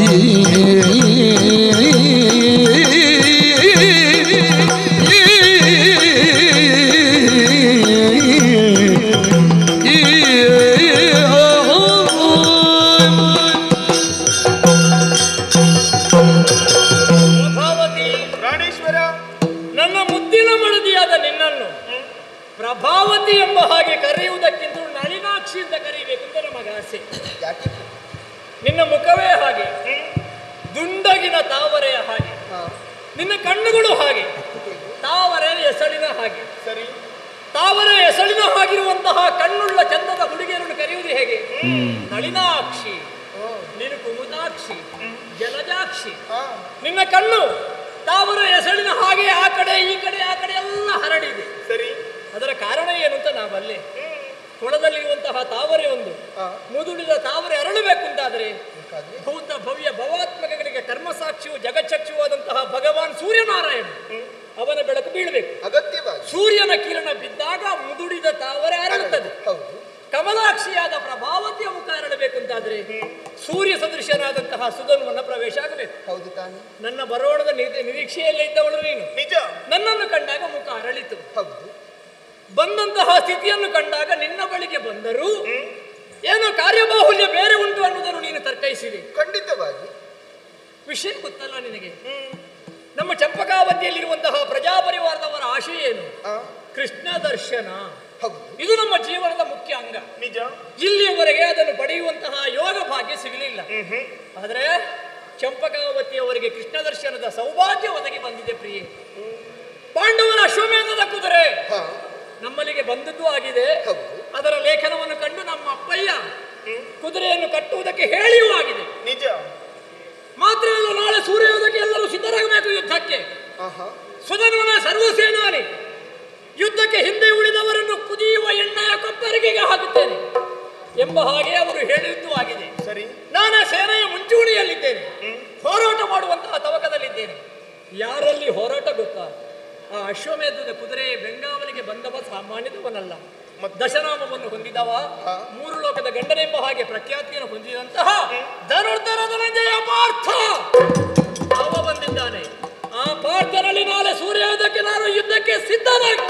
ಪ್ರಭಾವತಿ ಎಂಬ ಹಾಗೆ ಕರೆಯುವುದಕ್ಕಿಂತ ನಳಿನಾಕ್ಷಿ ಅಂತ ಕರೆಯಬೇಕು ಅಂತ ನಮಗೆ ಆಸೆ. ನಿನ್ನ ಮುಖವೇ ಹಾಗೆ, ದುಂಡಗಿನ ತಾವರೆಯ ಹಾಗೆ, ನಿನ್ನ ಕಣ್ಣುಗಳು ಹಾಗೆ, ತಾವರೆ ಎಸಳಿನ ಹಾಗೆ. ಸರಿ, ತಾವರೆ ಎಸಳಿನ ಹಾಗಿರುವಂತಹ ಕಣ್ಣುಳ್ಳ ಚಂದದ ಹುಡುಗಿಯರನ್ನು ಕರೆಯುವುದು ಹೇಗೆ? ನಳಿನಾಕ್ಷಿ, ನೀನು ಕುಮುದಾಕ್ಷಿ, ಜಲಜಾಕ್ಷಿ. ನಿನ್ನ ಕಣ್ಣು ತಾವರೆ ಎಸಳಿನ ಹಾಗೆ ಆ ಕಡೆ ಈ ಕಡೆ ಎಲ್ಲ ಹರಡಿದೆ. ಸರಿ, ಅದರ ಕಾರಣ ಏನು ಅಂತ ನಾವಲ್ಲೇ ಕೊಳದಲ್ಲಿರುವಂತಹ ತಾವರೆ ಒಂದು ಮುದುಡಿದ ತಾವರೆ ಅರಳಬೇಕು ಅಂತಾದರೆ ಭೌತ ಭವ್ಯ ಭವಾತ್ಮಕಗಳಿಗೆ ಕರ್ಮಸಾಕ್ಷಿಯು ಜಗಚ್ಚಕ್ಷುವಾದಂತಹ ಭಗವಾನ್ ಸೂರ್ಯನಾರಾಯಣ ಧರ್ಮದ ಬೆಳಕು ಬೀಳಬೇಕು. ಅಗತ್ಯವಾಗಿ ಸೂರ್ಯನ ಕಿರಣ ಬಿದ್ದಾಗ ಮುದುಡಿದ ತಾವರೆ ಅರಳುತ್ತದೆ. ಕಮಲಾಕ್ಷಿಯಾದ ಪ್ರಭಾವತಿಯ ಮುಖ ಅರಳಬೇಕು ಅಂತಾದ್ರೆ ಸೂರ್ಯ ಸದೃಶನಾದಂತಹ ಸುಧನ್ವನ ಪ್ರವೇಶ ಆಗಬೇಕು. ಹೌದು ತಾನೆ. ನನ್ನ ಬರೋಣದ ನಿರೀಕ್ಷೆಯಲ್ಲೇ ಇದ್ದವಳು ನೀನು. ನಿಜ. ನನ್ನನ್ನು ಕಂಡಾಗ ಮುಖ ಅರಳಿತು. ಹೌದು. ಬಂದಂತಹ ಸ್ಥಿತಿಯನ್ನು ಕಂಡಾಗ ನಿನ್ನ ಬಳಿಗೆ ಬಂದರೂ ಏನೋ ಕಾರ್ಯಬಾಹುಲ್ಯ ಬೇರೆ ಉಂಟು ಅನ್ನುವುದನ್ನು ನೀನು ತರ್ಕೈಸಿದೆ. ಖಂಡಿತವಾಗಿ. ವಿಷಯ ಗೊತ್ತಲ್ಲ ನಿನಗೆ? ನಮ್ಮ ಚಂಪಕಾವತಿಯಲ್ಲಿರುವಂತಹ ಪ್ರಜಾಪರಿವಾರದವರ ಆಶೆ ಏನು? ಕೃಷ್ಣ ದರ್ಶನ. ಇದು ನಮ್ಮ ಜೀವನದ ಮುಖ್ಯ ಅಂಗ. ನಿಜ. ಇಲ್ಲಿಯವರೆಗೆ ಅದನ್ನು ಪಡೆಯುವಂತಹ ಯೋಗ ಭಾಗ್ಯ ಸಿಗಲಿಲ್ಲ. ಆದರೆ ಚಂಪಕಾವತಿಯವರಿಗೆ ಕೃಷ್ಣ ದರ್ಶನದ ಸೌಭಾಗ್ಯ ಒದಗಿ ಬಂದಿದೆ. ಪ್ರಿಯೆ, ಪಾಂಡವರ ಅಶ್ವಮೇಧದ ಕುದುರೆ ನಮ್ಮಲ್ಲಿಗೆ ಬಂದದ್ದು ಆಗಿದೆ. ಅದರ ಲೇಖನವನ್ನು ಕಂಡು ನಮ್ಮ ಅಪ್ಪಯ್ಯ ಕುದುರೆಯನ್ನು ಕಟ್ಟುವುದಕ್ಕೆ ಹೇಳಿಯೂ ಆಗಿದೆ. ನಿಜ. ಮಾತ್ರ ಅಲ್ಲ, ನಾಳೆ ಸೂರ್ಯೋದಯಕ್ಕೆ ಎಲ್ಲರೂ ಸಿದ್ಧರಾಗಬೇಕು ಯುದ್ಧಕ್ಕೆ. ಸುಧನ್ವನ ಸರ್ವಸೇನಾನಿ ಯುದ್ಧಕ್ಕೆ ಹಿಂದೆ ಉಳಿದವರನ್ನು ಕುದಿಯುವ ಎಣ್ಣೆಯ ಕೊಪ್ಪರಿಗೆಗೆ ಹಾಕುತ್ತೇನೆ ಎಂಬ ಹಾಗೆ ಅವರು ಹೇಳಿದ್ದು ಆಗಿದೆ. ಸರಿ. ನಾನು ಸೇನೆಯ ಮುಂಚೂಣಿಯಲ್ಲಿದ್ದೇನೆ, ಹೋರಾಟ ಮಾಡುವಂತಹ ತವಕದಲ್ಲಿದ್ದೇನೆ. ಯಾರಲ್ಲಿ ಹೋರಾಟ ಗೊತ್ತಾ? ಆ ಅಶ್ವಮೇಧದ ಕುದುರೆ ಬೆಂಗಾವಲಿಗೆ ಬಂದವ ಸಾಮಾನ್ಯದವನಲ್ಲ. ದಶನಾಮವನ್ನು ಹೊಂದಿದವ, ಮೂರು ಲೋಕದ ಗಂಡನೆಂಬ ಹಾಗೆ ಪ್ರಖ್ಯಾತಿಯನ್ನು ಹೊಂದಿದಂತಹ ಧನುರ್ಧರ ಧನಂಜಯ ಪಾರ್ಥ ಅವ ಬಂದಿದ್ದಾನೆ. ಆ ಪಾರ್ಥನಲ್ಲಿ ನಾಳೆ ಸೂರ್ಯೋದಯಕ್ಕೆ ನಾನು ಯುದ್ಧಕ್ಕೆ ಸಿದ್ಧನಾಗಿ.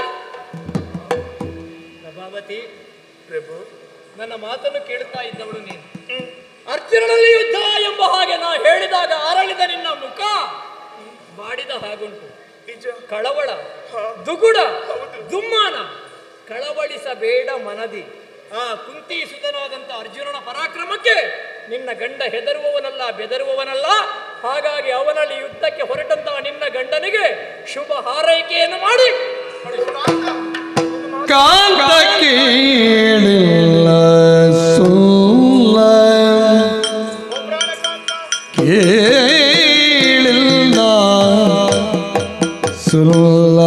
ಪ್ರಭಾವತಿ, ಪ್ರಭು, ನನ್ನ ಮಾತನ್ನು ಕೇಳುತ್ತಾ ಇದ್ದವಳು ನೀನು. ಅರ್ಜುನನಲ್ಲಿ ಯುದ್ಧ ಎಂಬ ಹಾಗೆ ನಾ ಹೇಳಿದಾಗ ಅರಳಿದ ನಿನ್ನ ಮುಖ ಬಾಡಿದ ಹಾಗುಂಟು. ಕಳವಳ, ದುಗುಡ, ದುಮ್ಮಾನ. ಕಳವಳಿಸಬೇಡ ಮನದಿ. ಆ ಕುಂತಿ ಸುತನಾದಂತ ಅರ್ಜುನನ ಪರಾಕ್ರಮಕ್ಕೆ ನಿನ್ನ ಗಂಡ ಹೆದರುವವನಲ್ಲ, ಬೆದರುವವನಲ್ಲ. ಹಾಗಾಗಿ ಅವನಲ್ಲಿ ಯುದ್ಧಕ್ಕೆ ಹೊರಟಂತಹ ನಿನ್ನ ಗಂಡನಿಗೆ ಶುಭ ಹಾರೈಕೆಯನ್ನು ಮಾಡಿ. ಕಾಂತ ಕೇಳಿಲ್ಲ ಸುಲ್ಲ ಕೇಳಿಲ್ಲ ಸುಲ್ಲ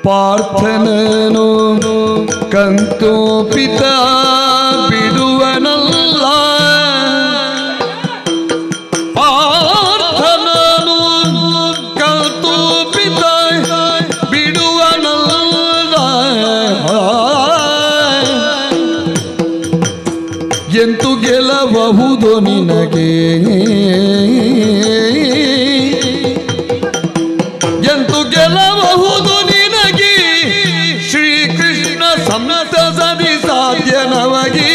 ಪಾರ್ಥನನು ಕಂತೋಪಿತ ಬಿಡುವನಲ್ಲ. ಪಾರ್ಥನನು ಕಂತೋಪಿತ ಬಿಡುವನಲ್ಲ. ಎಂತು ಗೆಲ್ಲಬಹುದು ನಿನಗೆ, ಎಂತು ಗೆಲ್ಲಬಹುದು ನಿನಗೆ. ಶ್ರೀಕೃಷ್ಣ ಸಂತಸದಿ ಸಾಧ್ಯನವಗಿ,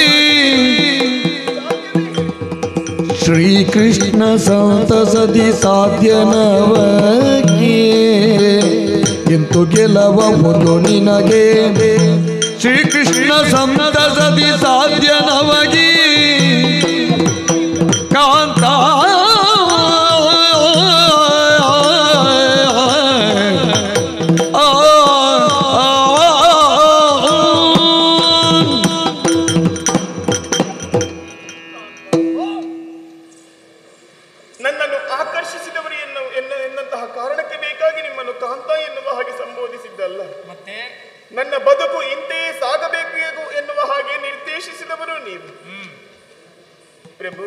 ಶ್ರೀಕೃಷ್ಣ ಸಂತಸದಿ ಸಾಧ್ಯನವಗಿ. ಎಂತು ಗೆಲ್ಲಬಹುದು ನಿನಗೆ, ಶ್ರೀಕೃಷ್ಣ ಸಂತಸದಿ ಸಾಧ್ಯನವಗಿ. ಕಾಂತ ನನ್ನನ್ನು ಆಕರ್ಷಿಸಿದವರು ಎನ್ನುವಂತಹ ಕಾರಣಕ್ಕೆ ಬೇಕಾಗಿ ನಿಮ್ಮನ್ನು ಕಾಂತ ಎನ್ನುವ ಹಾಗೆ ಸಂಬೋಧಿಸಿದ್ದಲ್ಲ. ಮತ್ತೆ ನನ್ನ ಬದುಕು ಇಂತೆಯೇ ಸಾಗಬೇಕು ಎನ್ನುವ ಹಾಗೆ ನಿರ್ದೇಶಿಸಿದವರು ನೀವು. ಪ್ರಭು,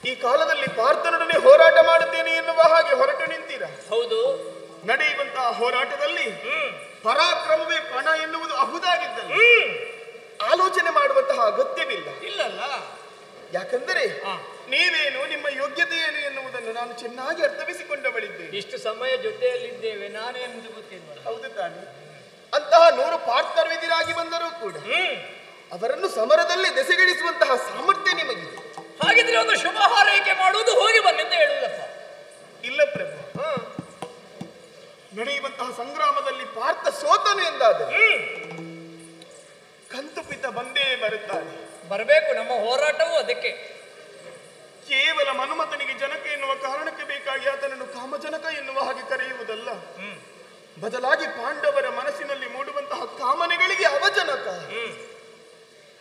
ಈ ಕಾಲದಲ್ಲಿ ಪಾರ್ಥನೊಡನೆ ಹೋರಾಟ ಮಾಡುತ್ತೇನೆ ಎನ್ನುವ ಹಾಗೆ ಹೊರಟು ನಿಂತೀರಾ? ಹೌದು. ನಡೆಯುವಂತಹ ಹೋರಾಟದಲ್ಲಿ ಪರಾಕ್ರಮವೇ ಪಣ ಎನ್ನುವುದು ಅಹುದಾಗಿದ್ದಲ್ಲ. ಆಲೋಚನೆ ಮಾಡುವಂತಹ ಅಗತ್ಯವಿಲ್ಲ. ಇಲ್ಲಲ್ಲ. ಯಾಕಂದರೆ ನೀವೇನು, ನಿಮ್ಮ ಯೋಗ್ಯತೆ ಏನು ಎನ್ನುವುದನ್ನು ನಾನು ಚೆನ್ನಾಗಿ ಅರ್ಥವಿಸಿಕೊಂಡವಳಿದ್ದೇನೆ. ಇಷ್ಟು ಸಮಯ ಜೊತೆಯಲ್ಲಿದ್ದೇವೆ, ನಾನೇನು ಗೊತ್ತಿಲ್ಲ. ಹೌದು ತಾನೆ. ಅಂತಹ 100 ಪಾರ್ಥರ್ವಿದಿರಾಗಿ ಬಂದರೂ ಕೂಡ ಅವರನ್ನು ಸಮರದಲ್ಲಿ ದೆಸೆಗಿಳಿಸುವಂತಹ ಸಾಮರ್ಥ್ಯ ನಿಮಗಿದೆ. ಹಾಗಿದ್ರೆ ಒಂದು ಶುಭ ಹಾರೈಕೆ ಮಾಡುವುದು ಹೋಗಿ ಬನ್ನೆಂತ ಹೇಳುವುದಪ್ಪ. ಇಲ್ಲ ಪ್ರಭು, ನಡೆಯುವಂತಹ ಸಂಗ್ರಾಮದಲ್ಲಿ ಪಾರ್ಥ ಸೋತನು ಎಂದಾದರೆ ಕಂತುಪಿತ ಬಂದೇ ಬರುತ್ತಾನೆ. ಬರಬೇಕು, ನಮ್ಮ ಹೋರಾಟವೂ ಅದಕ್ಕೆ. ಕೇವಲ ಮನುಮತನಿಗೆ ಜನಕ ಎನ್ನುವ ಕಾರಣಕ್ಕೆ ಬೇಕಾಗಿ ಆತನನ್ನು ಕಾಮಜನಕ ಎನ್ನುವ ಹಾಗೆ ಕರೆಯುವುದಲ್ಲ. ಬದಲಾಗಿ ಪಾಂಡವರ ಮನಸ್ಸಿನಲ್ಲಿ ಮೂಡುವಂತಹ ಕಾಮನೆಗಳಿಗೆ ಅವಜನಕ.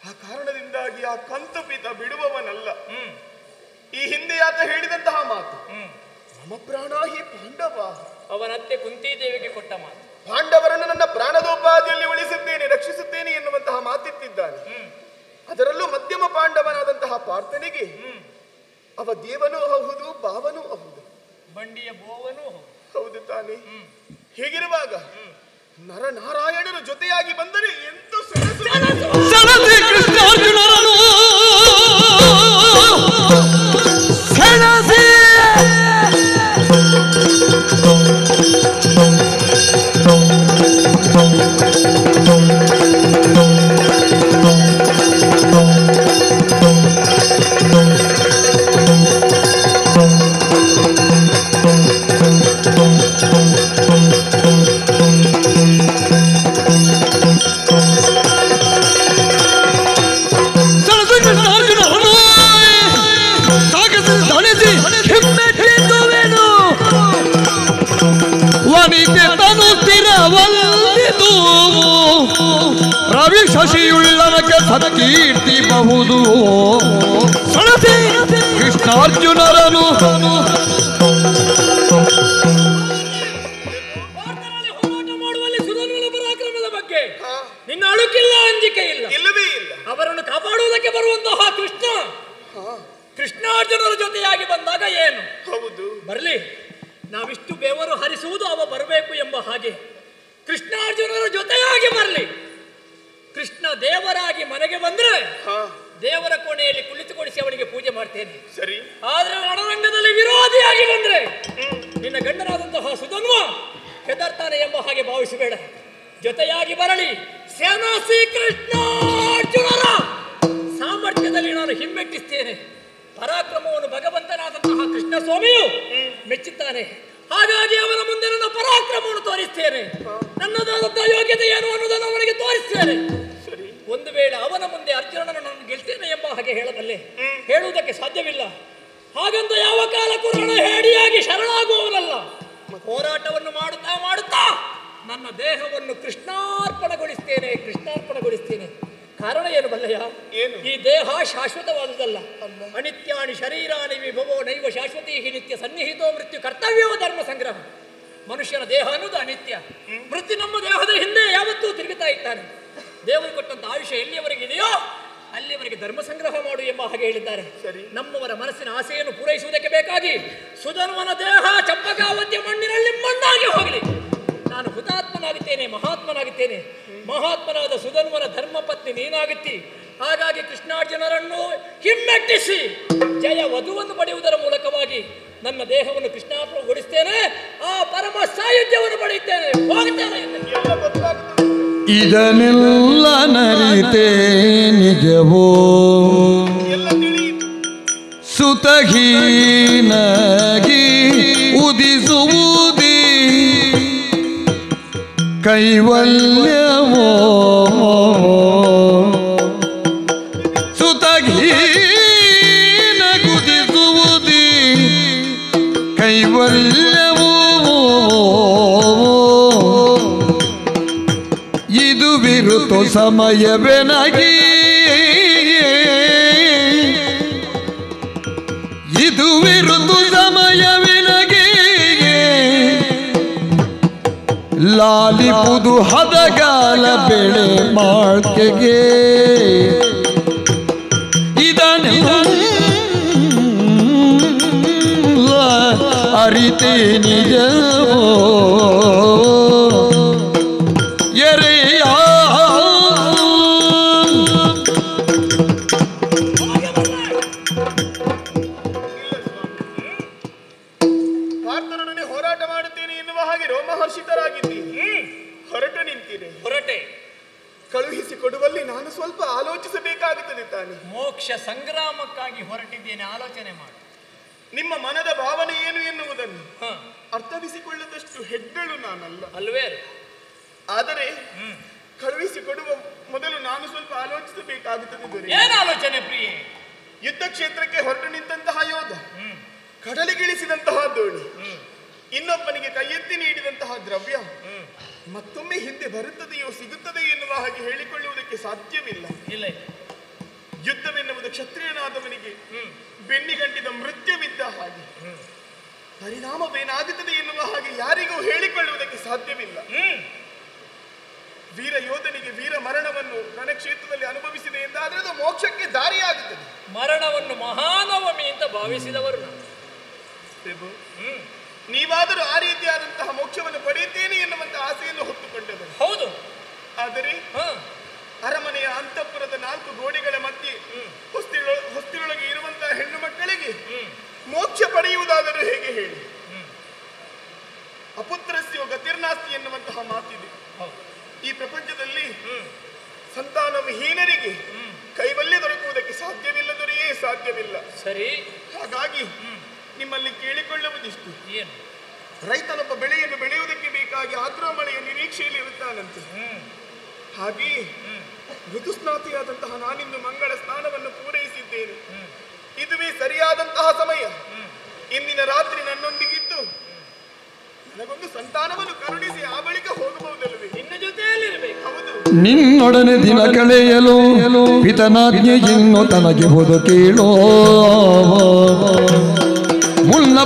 ಆ ಕಾರಣದಿಂದಾಗಿ ಆ ಕಂತುಪಿತ ಬಿಡುವವನಲ್ಲ. ಈ ಹಿಂದೆ ಆತ ಹೇಳಿದಂತಹ ಮಾತು, ಮಮ ಪ್ರಾಣ ಹಿ ಪಾಂಡವ, ಅವನತ್ತೆ ಕುಂತಿದೇವಿಗೆ ಕೊಟ್ಟ ಮಾತು. ಪಾಂಡವರನ್ನು ನನ್ನ ಪ್ರಾಣದೋಪಾದಿಯಲ್ಲಿ ಉಳಿಸುತ್ತೇನೆ, ರಕ್ಷಿಸುತ್ತೇನೆ ಎನ್ನುವಂತಹ ಮಾತಿತ್ತಿದ್ದಾನೆ. ಅದರಲ್ಲೂ ಮಧ್ಯಮ ಪಾಂಡವನಾದಂತಹ ಪಾರ್ಥನಿಗೆ ಅವ ದೇವನೂ ಹೌದು, ಭಾವನೂ ಹೌದು, ಬಂಡಿಯ ಬೋವನೂ ಹೌದು ತಾನೆ. ಹೀಗಿರುವಾಗ ನರನಾರಾಯಣರು ಜೊತೆಯಾಗಿ ಬಂದರೆ ಎಂತ ಸಣಸಿ ಕೃಷ್ಣಾರ್ಜುನರನು ಸಣಸಿ ರವಿ ಶಶಿಯುಳ್ಳನಕ್ಕೆ ಸತ್ಕೀರ್ತಿ ಬಹುದು ಸಣಸಿ ಕೃಷ್ಣಾರ್ಜುನರನು ಹೋರಾಟ ಮಾಡುವಲ್ಲಿ ಸುಧನ್ವನ ಪರಾಕ್ರಮದ ಬಗ್ಗೆ ನಿನ್ನ ಅಳುಕಿಲ್ಲ, ಅಂಜಿಕೆ ಇಲ್ಲ. ಇಲ್ಲವೇ ಇಲ್ಲ. ಅವರನ್ನು ಕಾಪಾಡುವುದಕ್ಕೆ ಬರುವಂತಹ ಕೃಷ್ಣಾರ್ಜುನರ ಜೊತೆಯಾಗಿ ಬಂದಾಗ ಏನು? ಹೌದು, ಬರಲಿ. ನಾವಿಷ್ಟು ಬೆವರು ಹರಿಸುವುದು ಅವ ಬರಬೇಕು ಎಂಬ ಹಾಗೆ ಕೃಷ್ಣಾರ್ಜುನರ ಜೊತೆಯಾಗಿ ಬರಲಿ. ಕೃಷ್ಣ ದೇವರಾಗಿ ಮನೆಗೆ ಬಂದ್ರೆ ದೇವರ ಕೋಣೆಯಲ್ಲಿ ಕುಳಿತುಕೊಡಿಸಿ ಅವನಿಗೆ ಪೂಜೆ ಮಾಡ್ತೇನೆ. ಸರಿ. ಆದ್ರೆ ರಣರಂಗದಲ್ಲಿ ವಿರೋಧಿಯಾಗಿ ಬಂದ್ರೆ ನಿನ್ನ ಗಂಡನಾದಂತಹ ಸುಧನ್ವ ಹೆದರ್ತಾನೆ ಎಂಬ ಹಾಗೆ ಭಾವಿಸಬೇಡ. ಜೊತೆಯಾಗಿ ಬರಲಿ. ಸೇನಾಸಿ ಕೃಷ್ಣಾರ್ಜುನರ ಸಾಮರ್ಥ್ಯದಲ್ಲಿ ನಾನು ಹಿಮ್ಮೆಟ್ಟಿಸ್ತೇನೆ. ಪರಾಕ್ರಮವನ್ನು ಭಗವಂತನಾದಂತಹ ಕೃಷ್ಣ ಸ್ವಾಮಿಯು ಮೆಚ್ಚುತ್ತಾನೆ. ಹಾಗಾಗಿ ಅವನ ಮುಂದೆ ನನ್ನ ಪರಾಕ್ರಮವನ್ನು ತೋರಿಸ್ತೇನೆ. ನನ್ನದಾದಂತಹ ಯೋಗ್ಯತೆ ಏನು ಅನ್ನೋದನ್ನು ಅವನಿಗೆ ತೋರಿಸ್ತೇನೆ. ಒಂದು ವೇಳೆ ಅವನ ಮುಂದೆ ಅರ್ಜುನನನ್ನು ನಾನು ಗೆಲ್ತೇನೆ ಎಂಬ ಹಾಗೆ ಹೇಳಬಲ್ಲೆ, ಹೇಳುವುದಕ್ಕೆ ಸಾಧ್ಯವಿಲ್ಲ. ಹಾಗಂತ ಯಾವ ಕಾಲಕ್ಕೂ ರಣಹೇಡಿಯಾಗಿ ಶರಣಾಗುವವನಲ್ಲ. ಹೋರಾಟವನ್ನು ಮಾಡುತ್ತಾ ಮಾಡುತ್ತಾ ನನ್ನ ದೇಹವನ್ನು ಕೃಷ್ಣಾರ್ಪಣಗೊಳಿಸ್ತೇನೆ. ಕಾರಣ ಏನು ಬಲ್ಲಯ್ಯ? ಈ ದೇಹ ಶಾಶ್ವತವಾದುದಲ್ಲ. ಅನಿತ್ಯಾನಿ ಶರೀರಾನಿ ವಿಭವೋ ನೈವ ಶಾಶ್ವತೀ ನಿತ್ಯ ಸನ್ನಿಹಿತೋ ಮೃತ್ಯು ಕರ್ತವ್ಯವೋ ಧರ್ಮ ಸಂಗ್ರಹ. ಮನುಷ್ಯನ ದೇಹ ಅನ್ನೋದು ಅನಿತ್ಯ. ಮೃತ್ಯು ನಮ್ಮ ದೇಹದ ಹಿಂದೆ ಯಾವತ್ತೂ ತಿರುಗುತ್ತಾ ಇದ್ದಾನೆ. ದೇವರು ಕೊಟ್ಟಂತ ಆಯುಷ್ಯ ಎಲ್ಲಿಯವರೆಗೆ ಇದೆಯೋ ಅಲ್ಲಿಯವರೆಗೆ ಧರ್ಮ ಸಂಗ್ರಹ ಮಾಡು ಎಂಬ ಹಾಗೆ ಹೇಳಿದ್ದಾರೆ. ನಮ್ಮವರ ಮನಸ್ಸಿನ ಆಸೆಯನ್ನು ಪೂರೈಸುವುದಕ್ಕೆ ಬೇಕಾಗಿ ಸುಧನ್ವನ ದೇಹ ಚಂಪಕಾವತಿಯ ಮಣ್ಣಿನಲ್ಲಿ ಮಣ್ಣಾಗಿ ಹೋಗಲಿ. ನಾನು ಹುತಾತ್ಮನಾಗುತ್ತೇನೆ, ಮಹಾತ್ಮನಾಗುತ್ತೇನೆ. ಮಹಾತ್ಮನಾದ ಸುಧನ್ವನ ಧರ್ಮಪತ್ನಿ ನೀನಾಗುತ್ತಿ. ಹಾಗಾಗಿ ಕೃಷ್ಣಾರ್ಜುನರನ್ನು ಹಿಮ್ಮೆಟ್ಟಿಸಿ ಜಯ ವಧುವನ್ನು ಪಡೆಯುವುದರ ಮೂಲಕವಾಗಿ ನನ್ನ ದೇಹವನ್ನು ಕೃಷ್ಣಾರ್ಪಣಗೊಳಿಸ್ತೇನೆ. ಆ ಪರಮ ಸಾಯುಜ್ಯವನ್ನು ಪಡೆಯುತ್ತೇನೆ. ಹೋಗುತ್ತೇನೆ. ಇದನ್ನೆಲ್ಲ ನರಿತೆ ನಿಜವೋ ಸುತಹೀನಗಿ ಉದಿಸುವುದಿ ಕೈವಲ್ಯವೋ ಸುತಹೀನಗುದಿಸುವುದಿ ಕೈವಲ್ಯವೋ ಇದು ವಿರುತು ಸಮಯವೆನಗಿ ಇದು ವಿರುತು ಸಮಯವೆನಗಿ ಲಾಲಿಪುದು ಹದಗಾಲ ಬೆಳೆ ಮಾಡ್ಕೆಗೆ ಇದನ್ನೆಲ್ಲ ಅರಿತೆ ನಿಜವೋ ಹೋರಾಟ ಮಾಡುತ್ತೇನೆ ಎನ್ನುವ ಹಾಗೆ ರೋಮಹರ್ಷಿತರಾಗಿದ್ದೀನಿ. ಹೊರಟು ನಿಂತೀರಿ. ಹೊರಟೆ ಕಳುಹಿಸಿ ಕೊಡುವಲ್ಲಿ ನಾನು ಸ್ವಲ್ಪ ಆಲೋಚಿಸಬೇಕಾಗುತ್ತದೆ ತಾನೆ. ಮೋಕ್ಷ ಸಂಗ್ರಾಮಕ್ಕಾಗಿ ಹೊರಟಿದ್ದೇನೆ, ಆಲೋಚನೆ ಮಾಡು. ನಿಮ್ಮ ಮನದ ಭಾವನೆ ಏನು ಎನ್ನುವುದನ್ನು ಅರ್ಥವಿಸಿಕೊಳ್ಳದಷ್ಟು ಹೆಗ್ಗಳು ನಾನಲ್ಲ ಅಲ್ವೇ. ಆದರೆ ಕಳುಹಿಸಿ ಕೊಡುವ ಮೊದಲು ನಾನು ಸ್ವಲ್ಪ ಆಲೋಚಿಸಬೇಕಾಗುತ್ತದೆ ದೊರೆ. ಏನು ಆಲೋಚನೆ ಪ್ರಿಯೆ? ಯುದ್ಧ ಕ್ಷೇತ್ರಕ್ಕೆ ಹೊರಟು ನಿಂತಹ ಯೋಧ, ಕಡಲಿಗಿಳಿಸಿದಂತಹ ದೋಣಿ, ಇನ್ನೊಬ್ಬನಿಗೆ ಕೈ ಎತ್ತಿ ನೀಡಿದಂತಹ ದ್ರವ್ಯ ಮತ್ತೊಮ್ಮೆ ಹಿಂದೆ ಬರುತ್ತದೆಯೋ ಸಿಗುತ್ತದೆ ಎನ್ನುವ ಹಾಗೆ ಹೇಳಿಕೊಳ್ಳುವುದಕ್ಕೆ ಸಾಧ್ಯವಿಲ್ಲ. ಇಲ್ಲ. ಯುದ್ಧವೆನ್ನುವುದು ಕ್ಷತ್ರಿಯನಾದವನಿಗೆ ಬೆನ್ನಿಗಂಟಿದ ಮೃತ್ಯುವಿದ್ದ ಹಾಗೆ. ಪರಿಣಾಮವೇನಾಗುತ್ತದೆ ಎನ್ನುವ ಹಾಗೆ ಯಾರಿಗೂ ಹೇಳಿಕೊಳ್ಳುವುದಕ್ಕೆ ಸಾಧ್ಯವಿಲ್ಲ. ವೀರ ಯೋಧನಿಗೆ ವೀರ ಮರಣವನ್ನು ರಣಕ್ಷೇತ್ರದಲ್ಲಿ ಅನುಭವಿಸಿದೆ ಎಂದಾದ್ರೆ ಅದು ಮೋಕ್ಷಕ್ಕೆ ದಾರಿಯಾಗುತ್ತದೆ. ಮರಣವನ್ನು ಮಹಾನವಮಿ ಅಂತ ಭಾವಿಸಿದವರು ನಾವು. ಪ್ರಭು, ನೀವಾದರೂ ಆ ರೀತಿಯಾದಂತಹ ಮೋಕ್ಷವನ್ನು ಪಡೆಯುತ್ತೇನೆ ಎನ್ನುವಂತಹ ಆಸೆಯನ್ನು ಹೊತ್ತುಕೊಂಡವರು. ಹೌದು. ಆದರೆ ಅರಮನೆಯ ಅಂತಃಪುರದ 4 ಗೋಡೆಗಳ ಮಧ್ಯೆ ಹೊಸ್ತಿಲೊಳಗೆ ಇರುವಂತಹ ಹೆಣ್ಣು ಮಕ್ಕಳಿಗೆ ಮೋಕ್ಷ ಪಡೆಯುವುದಾದರೂ ಹೇಗೆ ಹೇಳಿ? ಅಪುತ್ರಸ್ಯೋ ಗತಿರ್ನಾಸ್ತಿ ಎನ್ನುವಂತಹ ಮಾತಿದೆ. ಈ ಪ್ರಪಂಚದಲ್ಲಿ ಸಂತಾನವಿಹೀನರಿಗೆ ಕೈವಲ್ಯ ದೊರಕುವುದಕ್ಕೆ ಸಾಧ್ಯವಿಲ್ಲ. ಸರಿ. ಹಾಗಾಗಿ ನಿಮ್ಮಲ್ಲಿ ಕೇಳಿಕೊಳ್ಳುವುದಿಷ್ಟು, ಏನು? ರೈತನೊಬ್ಬ ಬೆಳೆಯನ್ನು ಬೆಳೆಯುವುದಕ್ಕೆ ಬೇಕಾಗಿ ಆದ್ರೂ ಮಳೆಯ ನಿರೀಕ್ಷೆಯಲ್ಲಿ ಇರುತ್ತಾನಂತೆ. ಹಾಗೆಯೇ ಋತುಸ್ನಾತಿಯಾದಂತಹ ನಾನಿಂದು ಮಂಗಳ ಸ್ನಾನವನ್ನು ಪೂರೈಸಿದ್ದೇನೆ. ಇದುವೇ ಸರಿಯಾದಂತಹ ಸಮಯ. ಇಂದಿನ ರಾತ್ರಿ ನನ್ನೊಂದಿಗಿದ್ದು ನನಗೊಂದು ಸಂತಾನವನ್ನು ಕರುಣಿಸಿ ಆ ಬಳಿಕ ಹೋಗಬಹುದಲ್ಲವೇ? ನಿನ್ನ ಜೊತೆಯಲ್ಲಿರಬೇಕು. ಹೌದು. ನಿನ್ನೊಡನೆ ದಿನ ಕಳೆಯಲು ಪಿತನಾಜ್ಞೆ ಇನ್ನು ತನಗೆ ಹೋದ ಕೇಳೋ. ಮುನ್ನ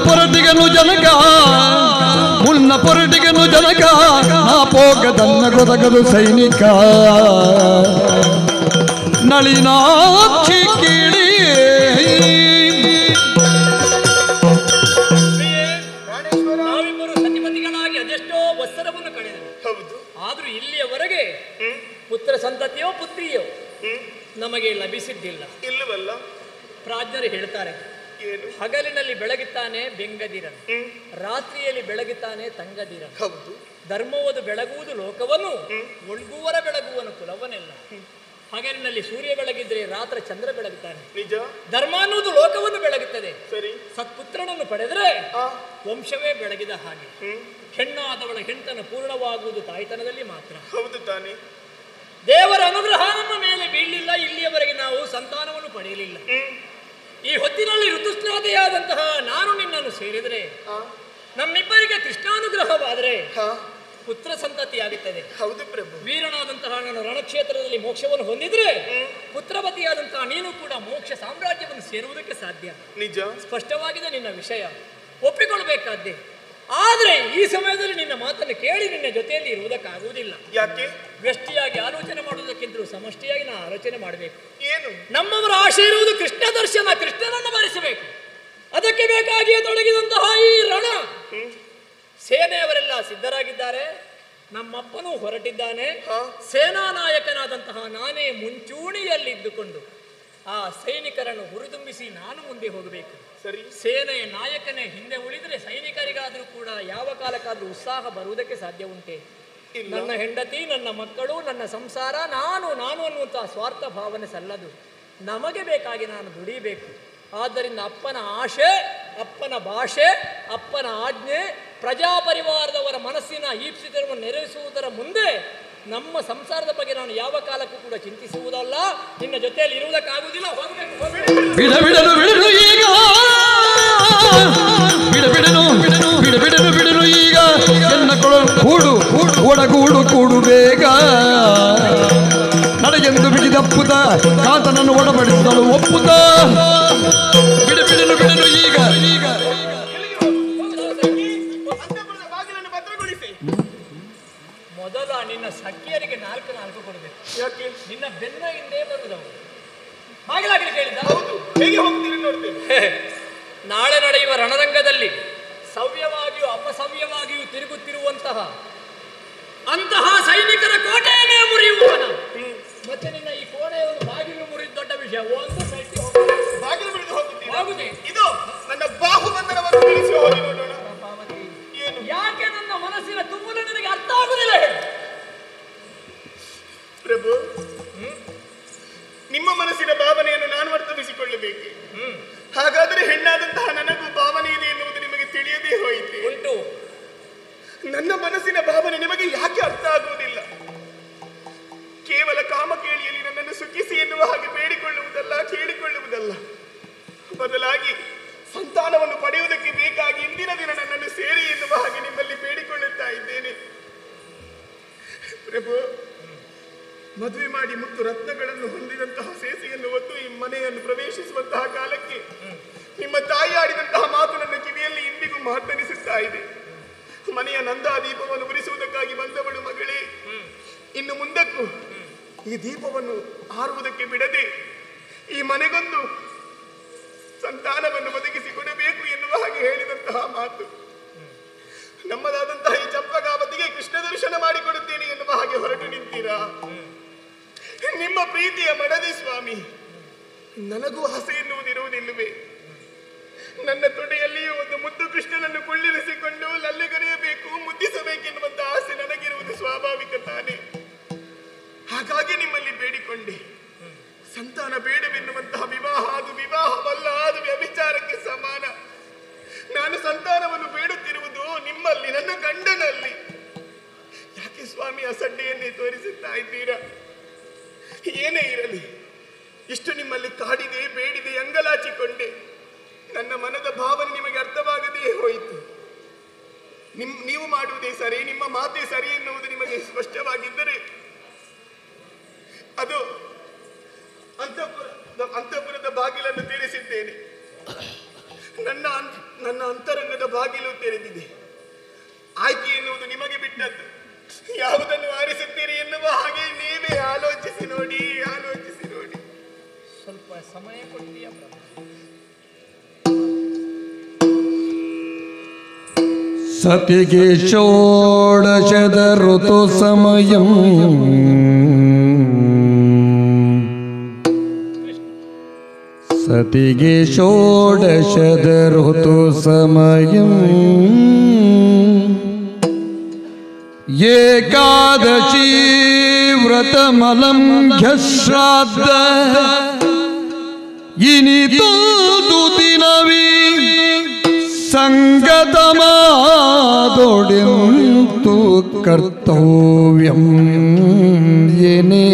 ಪೊರಟಿಗನು ಜನಕ ನಾ ಪೋಗದನ್ನ ಗೊದಗದು ಸೈನಿಕ ನಳಿನಾಕ್ಷಿ ಕಿಡಿ. ನಾವಿಬ್ಬರು ಸತಿಪತಿಗಳಾಗಿ ಅದೆಷ್ಟೋ ವತ್ಸರವನ್ನು ಕಳೆದರು. ಹೌದು. ಆದ್ರೂ ಇಲ್ಲಿಯವರೆಗೆ ಪುತ್ರ ಸಂತತಿಯೋ ಪುತ್ರಿಯೋ ನಮಗೆ ಲಭಿಸಿದ್ದಿಲ್ಲ. ಇಲ್ಲವಲ್ಲ? ಪ್ರಾಜ್ಞರು ಹೇಳ್ತಾರೆ, ಏನು? ಹಗಲಿನಲ್ಲಿ ಬೆಳಗುತ್ತಾನೆ ಬೆಂಗದಿರನು, ರಾತ್ರಿಯಲ್ಲಿ ಬೆಳಗುತ್ತಾನೆ ತಂಗದಿರನು. ಹೌದು. ಧರ್ಮವದು ಬೆಳಗುವುದು ಲೋಕವನ್ನು, ಒಳ್ಗುವರ ಬೆಳಗುವನು ಕುಲವನೆಲ್ಲ. ಹಗಲಿನಲ್ಲಿ ಸೂರ್ಯ ಬೆಳಗಿದ್ರೆ ರಾತ್ರಿ ಚಂದ್ರ ಬೆಳಗುತ್ತಾನೆ. ನಿಜ. ಧರ್ಮ ಅನ್ನುವುದು ಲೋಕವನ್ನು ಬೆಳಗುತ್ತದೆ. ಸರಿ. ಸತ್ಪುತ್ರನನ್ನು ಪಡೆದರೆ ವಂಶವೇ ಬೆಳಗಿದ ಹಾಗೆ. ಹೆಣ್ಣಾದವಳ ಹೆಣ್ತನ ಪೂರ್ಣವಾಗುವುದು ತಾಯ್ತನದಲ್ಲಿ ಮಾತ್ರ. ಹೌದು ತಾನೆ. ದೇವರ ಅನುಗ್ರಹ ನಮ್ಮ ಮೇಲೆ ಬೀಳಲಿಲ್ಲ. ಇಲ್ಲಿಯವರೆಗೆ ನಾವು ಸಂತಾನವನ್ನು ಪಡೆಯಲಿಲ್ಲ. ಈ ಹೊತ್ತಿನಲ್ಲಿ ಋತುಸ್ನಾತೆಯಾದಂತಹ ನಾನು ನಿನ್ನನ್ನು ಸೇರಿದರೆ ನಮ್ಮಿಬ್ಬರಿಗೆ ಕೃಷ್ಣಾನುಗ್ರಹವಾದರೆ ಪುತ್ರ ಸಂತತಿ ಆಗುತ್ತದೆ. ಹೌದು ಪ್ರಭು. ವೀರನಾದಂತಹ ನಾನು ರಣಕ್ಷೇತ್ರದಲ್ಲಿ ಮೋಕ್ಷವನ್ನು ಹೊಂದಿದ್ರೆ ಪುತ್ರವತಿಯಾದಂತಹ ನೀನು ಕೂಡ ಮೋಕ್ಷ ಸಾಮ್ರಾಜ್ಯವನ್ನು ಸೇರುವುದಕ್ಕೆ ಸಾಧ್ಯ. ನಿಜ. ಸ್ಪಷ್ಟವಾಗಿದೆ ನಿನ್ನ ವಿಷಯ, ಒಪ್ಪಿಕೊಳ್ಳಬೇಕಾದ್ದೇ. ಆದರೆ ಈ ಸಮಯದಲ್ಲಿ ನಿನ್ನ ಮಾತನ್ನು ಕೇಳಿ ನಿನ್ನ ಜೊತೆಯಲ್ಲಿ ಇರುವುದಕ್ಕಾಗುವುದಿಲ್ಲ. ಯಾಕೆ? ವ್ಯಷ್ಟಿಯಾಗಿ ಆಲೋಚನೆ ಮಾಡುವುದಕ್ಕಿಂತಲೂ ಸಮಷ್ಟಿಯಾಗಿ ನಾವು ಆಲೋಚನೆ ಮಾಡಬೇಕು. ಏನು? ನಮ್ಮವರ ಆಶೆ ಇರುವುದು ಕೃಷ್ಣ ದರ್ಶನ, ಕೃಷ್ಣನನ್ನು ಬರೆಸಬೇಕು. ಅದಕ್ಕೆ ಬೇಕಾಗಿಯೇ ತೊಡಗಿದಂತಹ ಈ ರಣ ಸೇನೆಯವರೆಲ್ಲ ಸಿದ್ಧರಾಗಿದ್ದಾರೆ. ನಮ್ಮಪ್ಪನೂ ಹೊರಟಿದ್ದಾನೆ. ಸೇನಾ ನಾಯಕನಾದಂತಹ ನಾನೇ ಮುಂಚೂಣಿಯಲ್ಲಿದ್ದುಕೊಂಡು ಆ ಸೈನಿಕರನ್ನು ಹುರಿದುಂಬಿಸಿ ನಾನು ಮುಂದೆ ಹೋಗಬೇಕು. ಸರಿ. ಸೇನೆಯ ನಾಯಕನೇ ಹಿಂದೆ ಉಳಿದರೆ ಸೈನಿಕರಿಗಾದರೂ ಕೂಡ ಯಾವ ಕಾಲಕ್ಕಾದ್ರೂ ಉತ್ಸಾಹ ಬರುವುದಕ್ಕೆ ಸಾಧ್ಯ ಉಂಟೆ? ನನ್ನ ಹೆಂಡತಿ, ನನ್ನ ಮಕ್ಕಳು, ನನ್ನ ಸಂಸಾರ, ನಾನು ಅನ್ನುವಂತಹ ಸ್ವಾರ್ಥ ಭಾವನೆ ಸಲ್ಲದು. ನಮಗೆ ಬೇಕಾಗಿ ನಾನು ದುಡಿಬೇಕು. ಆದ್ದರಿಂದ ಅಪ್ಪನ ಆಶೆ, ಅಪ್ಪನ ಭಾಷೆ, ಅಪ್ಪನ ಆಜ್ಞೆ, ಪ್ರಜಾಪರಿವಾರದವರ ಮನಸ್ಸಿನ ಈಪ್ಸಿತರವನ್ನು ನೆರವೇರಿಸುವುದರ ಮುಂದೆ ನಮ್ಮ ಸಂಸಾರದ ಬಗ್ಗೆ ನಾನು ಯಾವ ಕಾಲಕ್ಕೂ ಕೂಡ ಚಿಂತಿಸುವುದಲ್ಲ. ನಿನ್ನ ಜೊತೆಯಲ್ಲಿ ಇರುವುದಕ್ಕಾಗುವುದಿಲ್ಲ. ಬಿಡನು ಈಗ ಎನ್ನ ಕೂಡು ಒಡಗೂಡು ಬೇಗ ನಡೆಗೆಂದು ಬಿಡಿದಪ್ಪುತ ಕಾತನನ್ನು ಒಡಬಡಿಸಿದಳು ಒಪ್ಪುತ. ಬಿಡನು ಈಗ ಮೊದಲ ನಿನ್ನ ಸಖಿಯರಿಗೆ 4 ಕೊಡಬೇಕು. ಯಾಕೆ? ನಿನ್ನ ಬೆನ್ನ ಹಿಂದೆ ಬರುವುದವು ಹಾಗೆಲಾಗಲಿ ಕೇಳಿದ. ಹೌದು. ಹೇಗೆ ಹೋಗ್ತೀರಿ ನೋಡ್ತೇನೆ. ನಾಳೆ ನಡೆಯುವ ರಣರಂಗದಲ್ಲಿ ಸವ್ಯವಾಗಿಯೂ ಅಪಸವ್ಯವಾಗಿಯೂ ತಿರುಗುತ್ತಿರುವಂತಹ ಅಂತಹ ಸೈನಿಕರ ಕೋಟೆಯನ್ನೇ ಮುರಿಯುವವನ ಮತ್ತೆ ನಿನ್ನ ಈ ಕೋಣೆಯನ್ನು ಬಾಗಿಲು ಮುರಿದ ದೊಡ್ಡ ವಿಷಯ. ಒಂದು ಬಾಗಿಲು ಮುರಿದು ಹೋಗುದೇ. ಇದು ನನ್ನ ಬಾಹುಬಂಧನವನ್ನು ತಿಳಿಸಿ ಹೋಗಿ ನೋಡೋಣ. ಯಾಕೆ ನನ್ನ ಮನಸ್ಸಿನ ತುಂಬಲು ನನಗೆ ಅರ್ಥ ಆಗುದಿಲ್ಲ. ಪ್ರಭು, ನಿಮ್ಮ ಮನಸ್ಸಿನ ಭಾವನೆಯನ್ನು ನಾನು ಅರ್ಥವಿಸಿಕೊಳ್ಳಬೇಕು. ಹಾಗಾದರೆ ಹೆಣ್ಣಾದಂತಹ ನನಗೂ ಭಾವನೆ ಇದೆ ಎನ್ನುವುದು ನಿಮಗೆ ತಿಳಿಯದೇ ಹೋಯಿತು. ಉಂಟು. ನನ್ನ ಮನಸ್ಸಿನ ಭಾವನೆ ನಿಮಗೆ ಯಾಕೆ ಅರ್ಥ ಆಗುವುದಿಲ್ಲ? ಕೇವಲ ಕಾಮಕೇಳಿಯಲ್ಲಿ ನನ್ನನ್ನು ಸುಖಿಸಿ ಎನ್ನುವ ಹಾಗೆ ಬೇಡಿಕೊಳ್ಳುವುದಲ್ಲ, ಕೇಳಿಕೊಳ್ಳುವುದಲ್ಲ. ಬದಲಾಗಿ ಸಂತಾನವನ್ನು ಪಡೆಯುವುದಕ್ಕೆ ಬೇಕಾಗಿ ಇಂದಿನ ದಿನ ನನ್ನನ್ನು ಸೇರಿ ಎನ್ನುವ ಹಾಗೆ ನಿಮ್ಮಲ್ಲಿ ಬೇಡಿಕೊಳ್ಳುತ್ತಾ ಇದ್ದೇನೆ. ಪ್ರಭು, ಮದುವೆ ಮಾಡಿ ಮುತ್ತು ರತ್ನಗಳನ್ನು ಹೊಂದಿದಂತಹ ಸೇಸೆಯನ್ನು ಹೊತ್ತು ಈ ಮನೆಯನ್ನು ಪ್ರವೇಶಿಸುವಂತಹ ಕಾಲಕ್ಕೆ ನಿಮ್ಮ ತಾಯಿ ಆಡಿದಂತಹ ಮಾತು ನನ್ನ ಕಿವಿಯಲ್ಲಿ ಇಂದಿಗೂ ಮಹತ್ವನಿಸುತ್ತಾ ಇದೆ. ಮನೆಯ ನಂದಾದೀಪವನ್ನು ಉರಿಸುವುದಕ್ಕಾಗಿ ಬಂದವಳು ಮಗಳೇ, ಇನ್ನು ಮುಂದಕ್ಕೂ ಈ ದೀಪವನ್ನು ಹಾರುವುದಕ್ಕೆ ಬಿಡದೆ ಈ ಮನೆಗೊಂದು ಸಂತಾನವನ್ನು ಒದಗಿಸಿಕೊಡಬೇಕು ಎನ್ನುವ ಹಾಗೆ ಹೇಳಿದಂತಹ ಮಾತು. ನಮ್ಮದಾದಂತಹ ಈ ಚಂಪಕಾವತಿಗೆ ಕೃಷ್ಣ ದರ್ಶನ ಮಾಡಿಕೊಡುತ್ತೇನೆ ಎನ್ನುವ ಹಾಗೆ ಹೊರಟು ನಿಂತೀರಾ? ನಿಮ್ಮ ಪ್ರೀತಿಯ ಮಡದಿ ಸ್ವಾಮಿ, ನನಗೂ ಆಸೆ ಎನ್ನುವುದಿರುವುದಿಲ್ಲವೇ? ನನ್ನ ತೊಡೆಯಲ್ಲಿಯೂ ಒಂದು ಮುದ್ದು ಕೃಷ್ಣನನ್ನು ಕುಳ್ಳಿರಿಸಿಕೊಂಡು ಲಲ್ಲೆಗರೆಯಬೇಕು, ಮುದ್ದಿಸಬೇಕೆನ್ನುವಂತಹ ಆಸೆ ನನಗಿರುವುದು ಸ್ವಾಭಾವಿಕ ತಾನೇ. ಹಾಗಾಗಿ ನಿಮ್ಮಲ್ಲಿ ಬೇಡಿಕೊಂಡೆ. ಸಂತಾನ ಬೇಡವೆನ್ನುವಂತಹ ವಿವಾಹ ಅದು ವಿವಾಹವಲ್ಲ, ಅದು ವ್ಯಭಿಚಾರಕ್ಕೆ ಸಮಾನ. ನಾನು ಸಂತಾನವನ್ನು ಬೇಡುತ್ತಿರುವುದು ನಿಮ್ಮಲ್ಲಿ, ನನ್ನ ಗಂಡನಲ್ಲಿ. ಯಾಕೆ ಸ್ವಾಮಿ ಅಸಡ್ಡೆಯನ್ನೇ ತೋರಿಸುತ್ತಾ ಇದ್ದೀರಾ? ಏನೇ ಇರಲಿ, ಇಷ್ಟು ನಿಮ್ಮಲ್ಲಿ ಕಾಡಿದೆ, ಬೇಡಿದೆ, ಅಂಗಲಾಚಿಕೊಂಡೆ. ನನ್ನ ಮನದ ಭಾವನೆ ನಿಮಗೆ ಅರ್ಥವಾಗದೇ ಹೋಯಿತು. ನೀವು ಮಾಡುವುದೇ ಸರಿ, ನಿಮ್ಮ ಮಾತೇ ಸರಿ ಎನ್ನುವುದು ನಿಮಗೆ ಸ್ಪಷ್ಟವಾಗಿದ್ದರೆ ಅದು ಅಂತಃಪುರದ ಬಾಗಿಲನ್ನು ತೆರೆಸಿದ್ದೇನೆ. ನನ್ನ ಅಂತರಂಗದ ಬಾಗಿಲು ತೆರೆದಿದೆ. ಆಯ್ಕೆ ಎನ್ನುವುದು ನಿಮಗೆ ಬಿಟ್ಟದ್ದು. ಯಾವುದನ್ನು ಆರಿಸುತ್ತೀರಿ ಎನ್ನುವ ಹಾಗೆ ನೀವೇ ಆಲೋಚಿಸಿ ನೋಡಿ. ಸ್ವಲ್ಪ ಸಮಯ ಕೊಡ್ತೀಯ? ಸತಿಗೆ ಷೋಡಶದ ಋತು ಸಮಯಂ ಸತಿಗೆ ಷೋಡಶದ ಋತು ಸಮಯಂ ಏಕಾದಶಿ ವ್ರತಮಲಂಘ್ಯ ಶ್ರಾದ್ದ ಇನಿತೊಂದು ದಿನವೀ ಸಂಗತಮಾದೊಡೆಂತು ಕರ್ತವ್ಯಂ ಏನೇ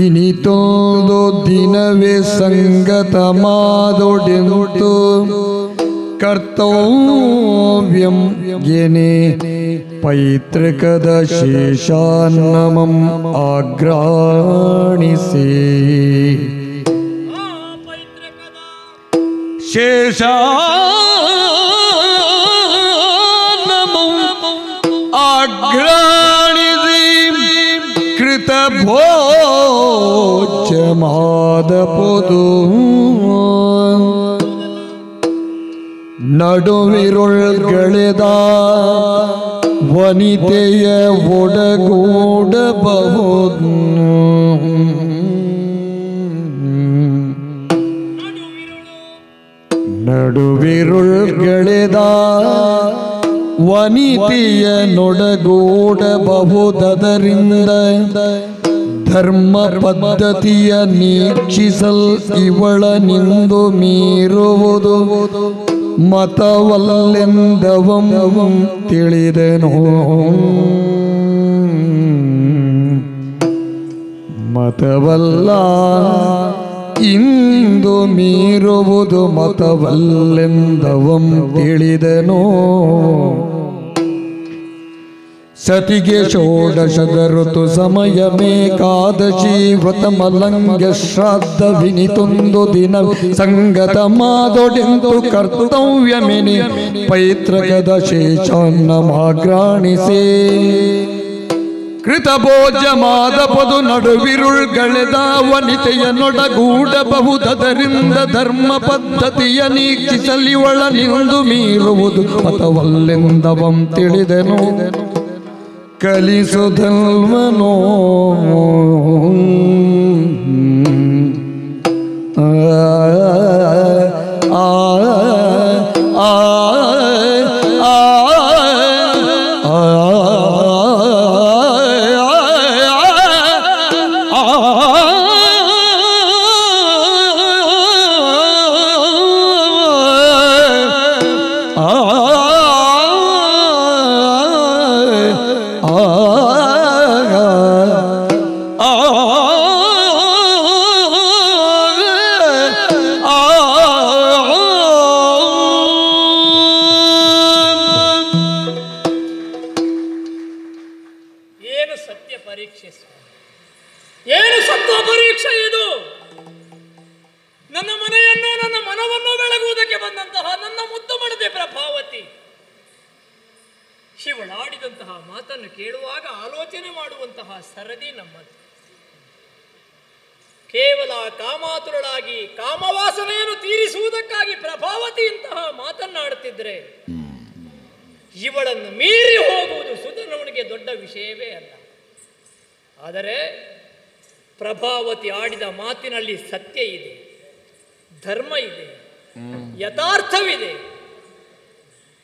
ಇನಿತೊಂದು ದಿನವೇ ಸಂಗತಮಾದೊಡೆಂತು ಕರ್ತವ್ಯಂ ಏನೇ ಪೈತೃಕದ ಶೇಷಾನ್ನಮಂ ಆಗ್ರಾಣಿಸೇ ಶೇಷಾನ್ನಮಂ ಆಗ್ರಾಣಿಸಿ ಕೃತ ಭೋಜ್ಯಮಾದ ಪೊದು ನಡುವಿರುಳ್ಗಳೆದ ವನಿತೆಯ ಒಡಗೂಡಬಹುದು ನಡುವಿರುಳ್ಗಳೆದ ವನಿತೆಯ ನೊಡಗೂಡಬಹುದರಿಂದ ಧರ್ಮ ಪದ್ಧತಿಯ ನೀಕ್ಷಿಸಲ್ ಇವಳ ನಿಂದು ಮೀರುವುದು ಮತವಲ್ಲೆಂದವಂ ತಿಳಿದೆನೋ ಮತವಲ್ಲ ಇಂದು ಮೀರುವುದು ಮತವಲ್ಲೆಂದವಂ ತಿಳಿದೆನೋ ಸತಿಗೆ ಷೋಡಶದ ಋತು ಸಮಯಮೇಕಾದಶಿ ವ್ರತಮಲಂಘ್ಯ ಶ್ರಾದ್ದ ವಿನಿತೊಂದು ದಿನ ಸಂಗತ ಮಾದೊಡೆಂತು ಕರ್ತವ್ಯಮೆನೆ ಪೈತೃಕದ ಶೇಷಾನ್ನಮಾಗ್ರಾಣಿಸೇ ಕೃತಭೋಜ್ಯಮಾದ ಪದು ನಡುವಿರುಳ್ಗಳೆದ ವನಿತೆಯ ನೊಡಗೂಡಬಹುದರಿಂದ ಧರ್ಮ ಪದ್ಧತಿಯ ನೀಕ್ಷಿಸಲಿವಳ ನಿಂದು ಮೀರುವುದು ಮತವಲ್ಲೆಂದವಂ ತಿಳಿದೆನು ಕಲಿಸುಧಲ್ವನೋ ಇವಳಾಡಿದಂತಹ ಮಾತನ್ನು ಕೇಳುವಾಗ ಆಲೋಚನೆ ಮಾಡುವಂತಹ ಸರದಿ ನಮ್ಮದು. ಕೇವಲ ಕಾಮಾತುರಳಾಗಿ ಕಾಮವಾಸನೆಯನ್ನು ತೀರಿಸುವುದಕ್ಕಾಗಿ ಪ್ರಭಾವತಿ ಇಂತಹ ಮಾತನ್ನಾಡುತ್ತಿದ್ದರೆ ಇವಳನ್ನು ಮೀರಿ ಹೋಗುವುದು ಸುಧನವನಿಗೆ ದೊಡ್ಡ ವಿಷಯವೇ ಅಲ್ಲ. ಆದರೆ ಪ್ರಭಾವತಿ ಆಡಿದ ಮಾತಿನಲ್ಲಿ ಸತ್ಯ ಇದೆ, ಧರ್ಮ ಇದೆ, ಯಥಾರ್ಥವಿದೆ.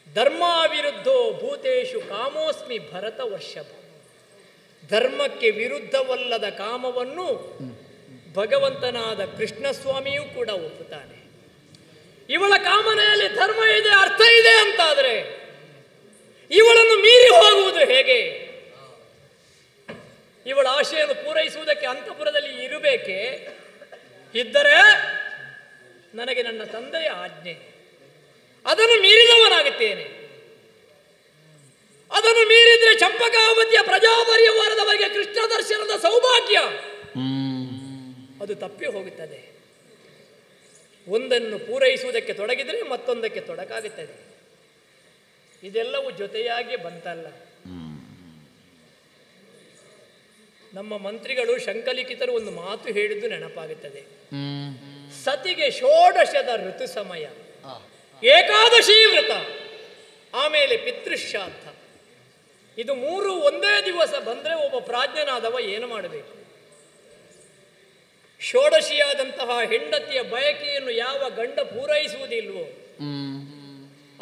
ಧರ್ಮಾವಿರುದ್ಧೋ ಭೂತೇಶು ಕಾಮೋಸ್ಮಿ ಭರತ ವರ್ಷಭ. ಧರ್ಮಕ್ಕೆ ವಿರುದ್ಧವಲ್ಲದ ಕಾಮವನ್ನು ಭಗವಂತನಾದ ಕೃಷ್ಣಸ್ವಾಮಿಯೂ ಕೂಡ ಒಪ್ಪುತ್ತಾನೆ. ಇವಳ ಕಾಮನೆಯಲ್ಲಿ ಧರ್ಮ ಇದೆ, ಅರ್ಥ ಇದೆ ಅಂತಾದರೆ ಇವಳನ್ನು ಮೀರಿ ಹೋಗುವುದು ಹೇಗೆ? ಇವಳ ಆಶೆಯನ್ನು ಪೂರೈಸುವುದಕ್ಕೆ ಅಂತಃಪುರದಲ್ಲಿ ಇರಬೇಕೆ? ಇದ್ದರೆ ನನಗೆ ನನ್ನ ತಂದೆಯ ಆಜ್ಞೆ, ಅದನ್ನು ಮೀರಿದವನಾಗುತ್ತೇನೆ. ಅದನ್ನು ಮೀರಿದ್ರೆ ಚಂಪಕಾವತಿಯ ಪ್ರಜಾಪರಿವಾರದವರೆಗೆ ಕೃಷ್ಣ ದರ್ಶನದ ಸೌಭಾಗ್ಯ ಅದು ತಪ್ಪಿ ಹೋಗುತ್ತದೆ. ಒಂದನ್ನು ಪೂರೈಸುವುದಕ್ಕೆ ತೊಡಗಿದರೆ ಮತ್ತೊಂದಕ್ಕೆ ತೊಡಕಾಗುತ್ತದೆ. ಇದೆಲ್ಲವೂ ಜೊತೆಯಾಗಿ ಬಂತಲ್ಲ. ನಮ್ಮ ಮಂತ್ರಿಗಳು ಶಂಕಲಿಖಿತರು ಒಂದು ಮಾತು ಹೇಳಿದ್ದು ನೆನಪಾಗುತ್ತದೆ. ಸತಿಗೆ ಷೋಡಶದ ಋತು ಸಮಯ, ಏಕಾದಶಿ ವ್ರತ, ಆಮೇಲೆ ಪಿತೃಶ್ರಾದ್ದ. ಇದು ಮೂರು ಒಂದೇ ದಿವಸ ಬಂದರೆ ಒಬ್ಬ ಪ್ರಾಜ್ಞನಾದವ ಏನು ಮಾಡಬೇಕು? ಷೋಡಶಿಯಾದಂತಹ ಹೆಂಡತಿಯ ಬಯಕೆಯನ್ನು ಯಾವ ಗಂಡ ಪೂರೈಸುವುದಿಲ್ವೋ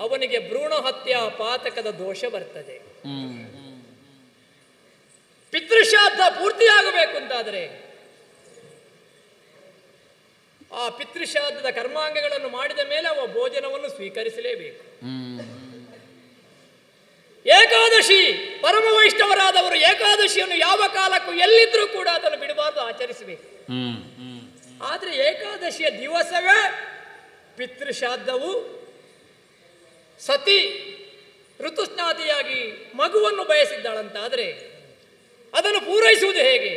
ಅವನಿಗೆ ಭ್ರೂಣ ಹತ್ಯಾ ಪಾತಕದ ದೋಷ ಬರ್ತದೆ. ಪಿತೃಶ್ರಾದ್ದ ಪೂರ್ತಿಯಾಗಬೇಕು ಅಂತಾದರೆ ಆ ಪಿತೃಶ್ರಾದ್ದದ ಕರ್ಮಾಂಗಗಳನ್ನು ಮಾಡಿದ ಮೇಲೆ ಅವ ಭೋಜನವನ್ನು ಸ್ವೀಕರಿಸಲೇಬೇಕು. ಏಕಾದಶಿ, ಪರಮ ವೈಷ್ಣವರಾದವರು ಏಕಾದಶಿಯನ್ನು ಯಾವ ಕಾಲಕ್ಕೂ ಎಲ್ಲಿದ್ರೂ ಕೂಡ ಅದನ್ನು ಬಿಡಬಾರದು, ಆಚರಿಸಬೇಕು. ಆದರೆ ಏಕಾದಶಿಯ ದಿವಸವೇ ಪಿತೃಶ್ರಾದ್ದವು, ಸತಿ ಋತುಸ್ನಾತಿಯಾಗಿ ಮಗುವನ್ನು ಬಯಸಿದ್ದಾಳಂತಾದರೆ ಅದನ್ನು ಪೂರೈಸುವುದು ಹೇಗೆ?